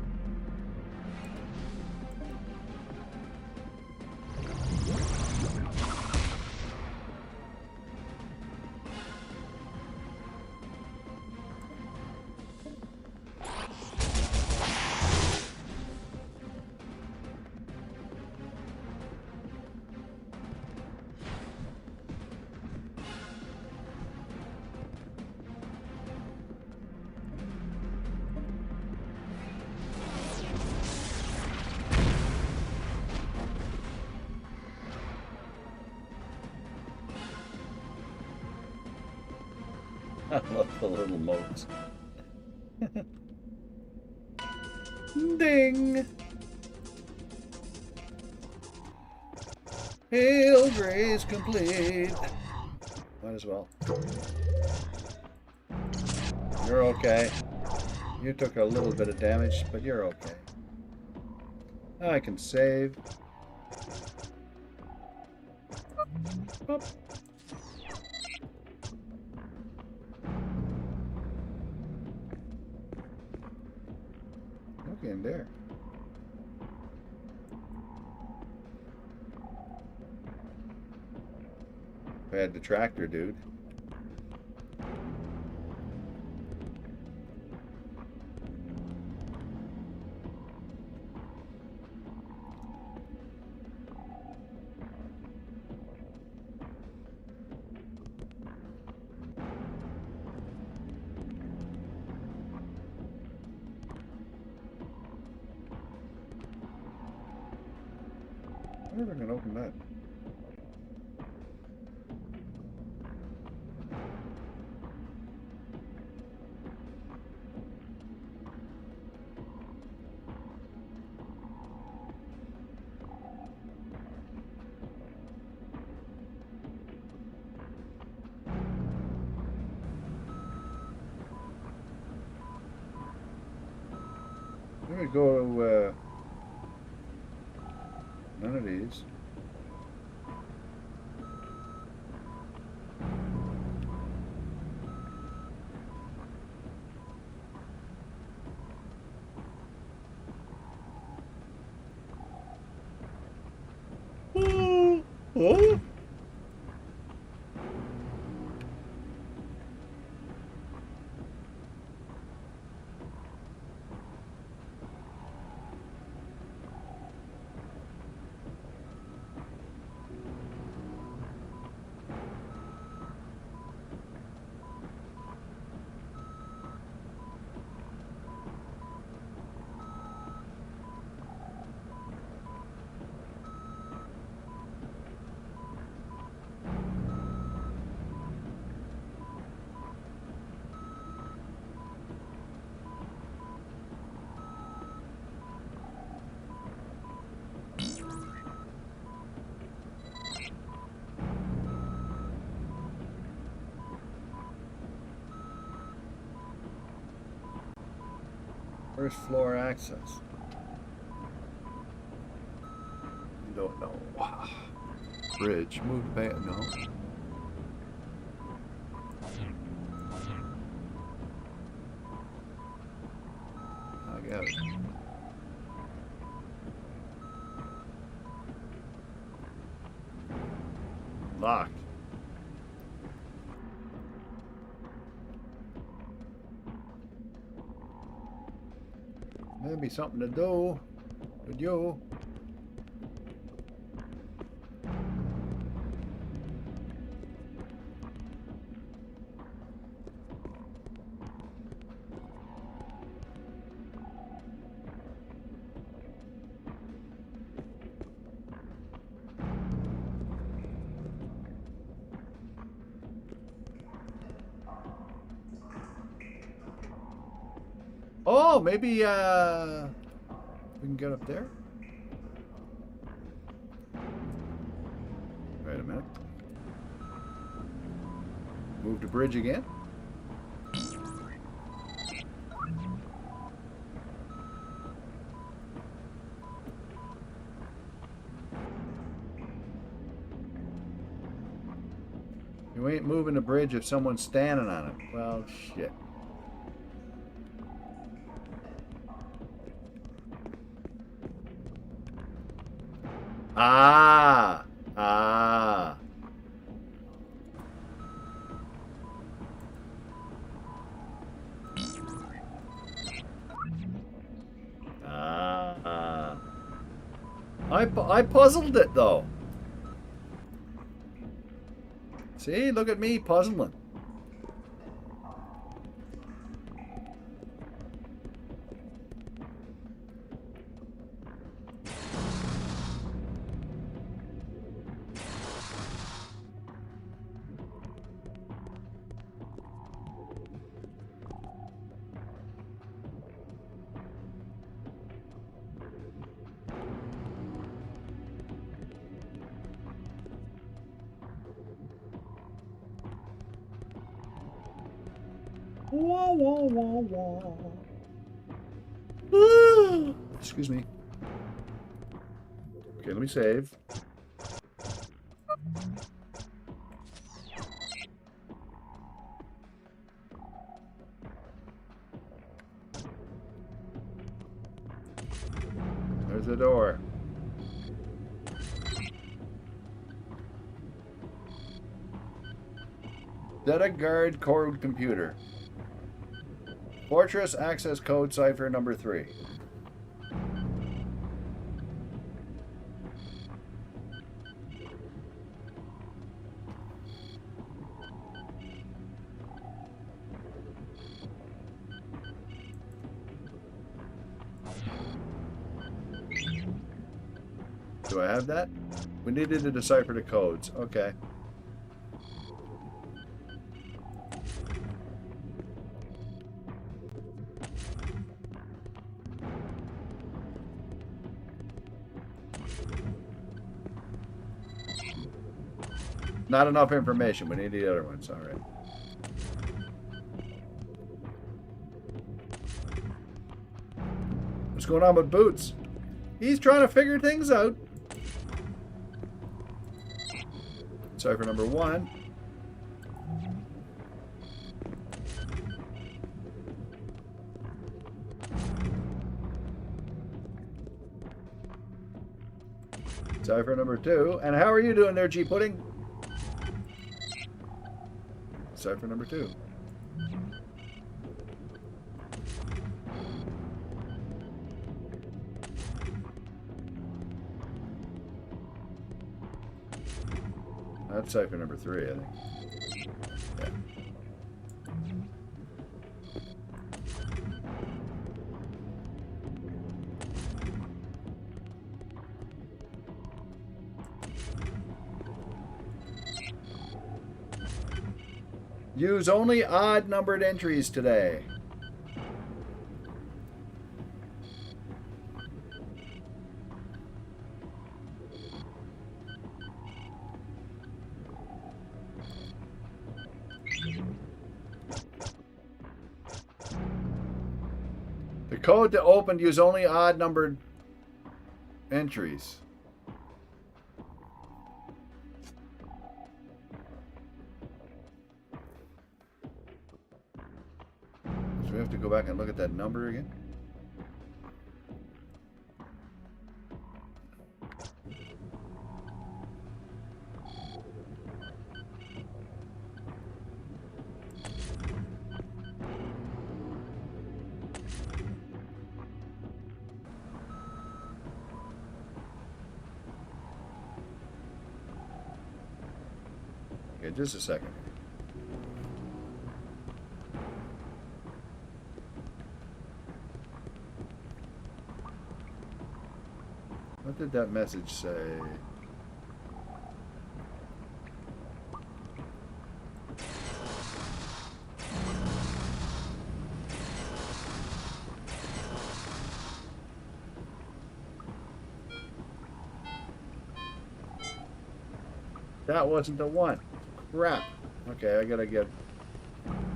I love the little modes. Ding! Hail Grace complete. Might as well. You're okay. You took a little bit of damage, but you're okay. I can save. Up. Look in there. Bad the tractor, dude. I wonder if I can open that. Let me go to none of these. Oh. First floor access. You don't know. Wow. Bridge. Move back. No. I got it. Locked. Maybe something to do with you. Oh, maybe we can get up there. Wait a minute. Move the bridge again. You ain't moving the bridge if someone's standing on it. Well, shit. Ah. Ah. Ah. I puzzled it though. See, look at me puzzling. Wah, wah, wah, wah. Excuse me. Okay, let me save. There's the door. Data guard code computer. Fortress access code cipher number 3. Do I have that? We needed to decipher the codes. Okay. Not enough information. We need the other ones. All right. What's going on with Boots? He's trying to figure things out. Cipher number 1. Cipher number 2. And how are you doing there, G Pudding? Cipher number 2. That's cipher number 3, I think. Yeah. Use only odd numbered entries today. The code to open use only odd numbered entries. So we have to go back and look at that number again. Okay, just a second. What did that message say? That wasn't the one. Crap. Okay, I gotta get...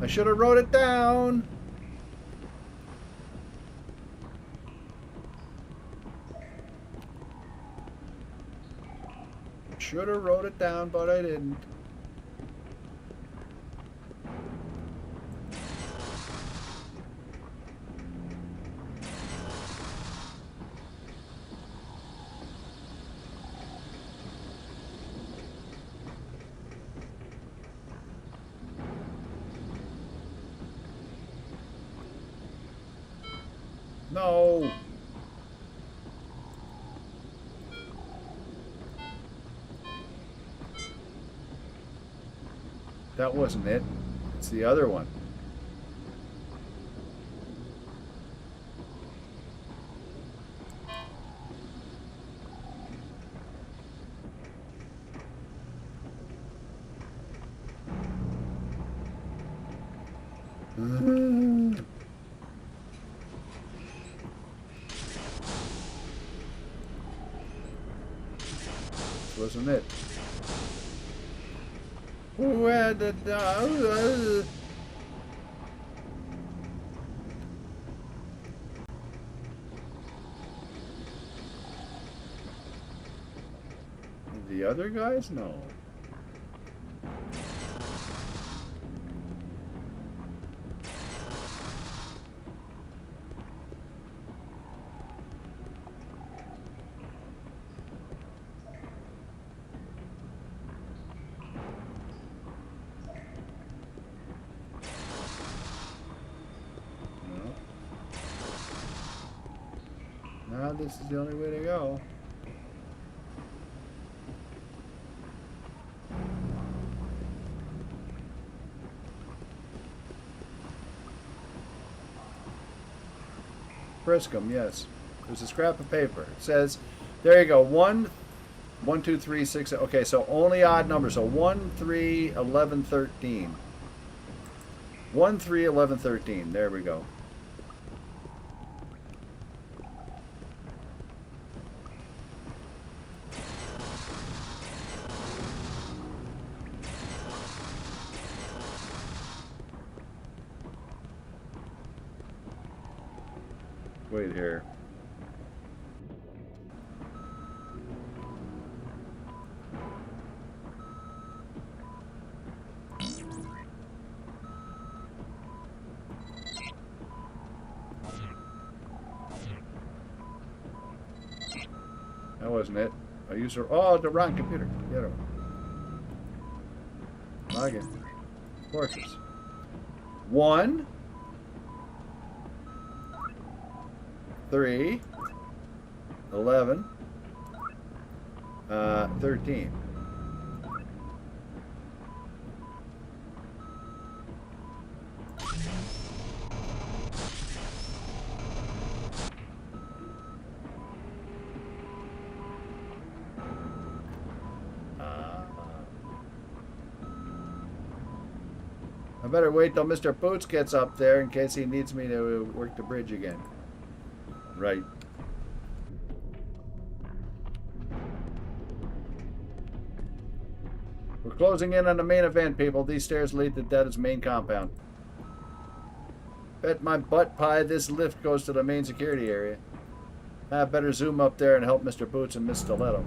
I should have wrote it down. Should have wrote it down, but I didn't. No. That wasn't it. It's the other one. This wasn't it. Where did the other guys? No. Now this is the only way to go. Briscom, yes. There's a scrap of paper. It says, there you go. 1, 2, 3, 6. Okay, so only odd numbers. So 1, 3, 11, 13. 1, 3, 11, 13. There we go. Wait here. That wasn't it. I used her. Oh, the wrong computer. Get her. Login. Fortress. 1, 3, 11, 13. I better wait till Mr. Boots gets up there in case he needs me to work the bridge again. Right. We're closing in on the main event, people. These stairs lead to Deada's main compound. Bet my butt pie this lift goes to the main security area. I better zoom up there and help Mr. Boots and Miss Stiletto.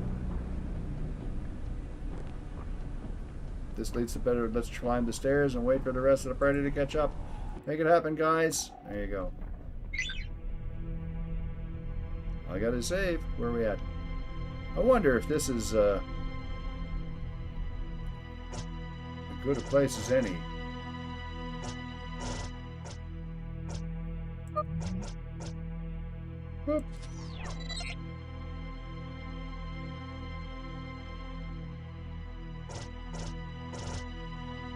This leads to better. Let's climb the stairs and wait for the rest of the party to catch up. Make it happen, guys. There you go. I gotta save. Where are we at? I wonder if this is as good a place as any. Whoop.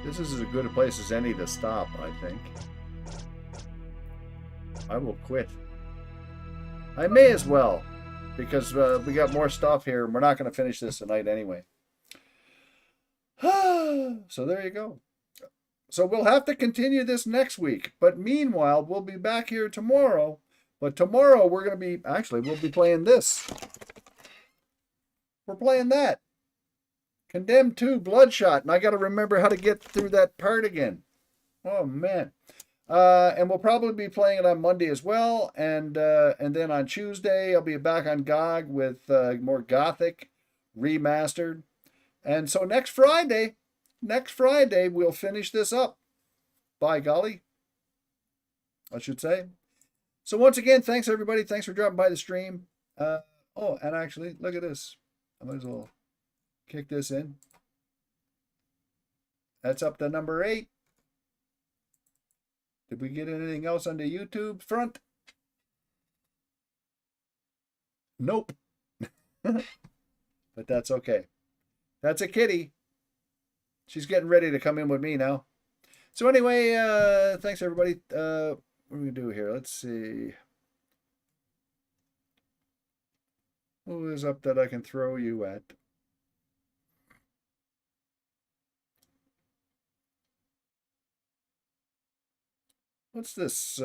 This is as good a place as any to stop, I think. I will quit. I may as well, because we got more stuff here, and we're not going to finish this tonight anyway. So there you go. So we'll have to continue this next week, but meanwhile, we'll be back here tomorrow. But tomorrow, we're going to be, actually, we'll be playing this. We're playing that. Condemned 2, Bloodshot, and I got to remember how to get through that part again. Oh, man. And we'll probably be playing it on Monday as well, and then on Tuesday I'll be back on GOG with more Gothic remastered, and so next Friday we'll finish this up. By golly, I should say. So once again, thanks everybody. Thanks for dropping by the stream. Oh, and actually, look at this. I might as well kick this in. That's up to number 8. Did we get anything else on the YouTube front? Nope. But that's okay. That's a kitty. She's getting ready to come in with me now. So anyway, thanks everybody. What are we going to do here? Let's see. Who is up that I can throw you at? What's this?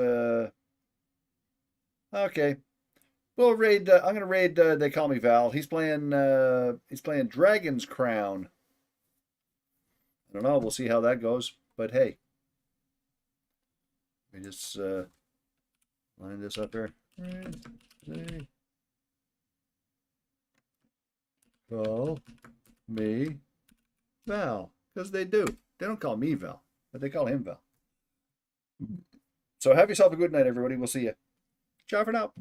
Okay. We'll raid. I'm gonna raid. They call me Val. He's playing. He's playing Dragon's Crown. I don't know. We'll see how that goes. But hey, let me just line this up here. Call me Val, because they do. They don't call me Val, but they call him Val. So have yourself a good night, everybody. We'll see you. Ciao for now.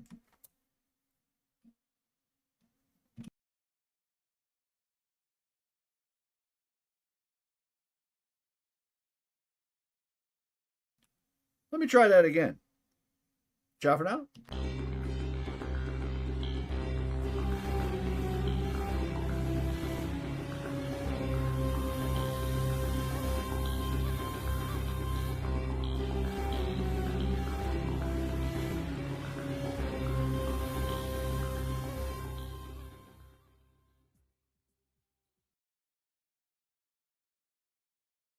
Let me try that again. Ciao for now.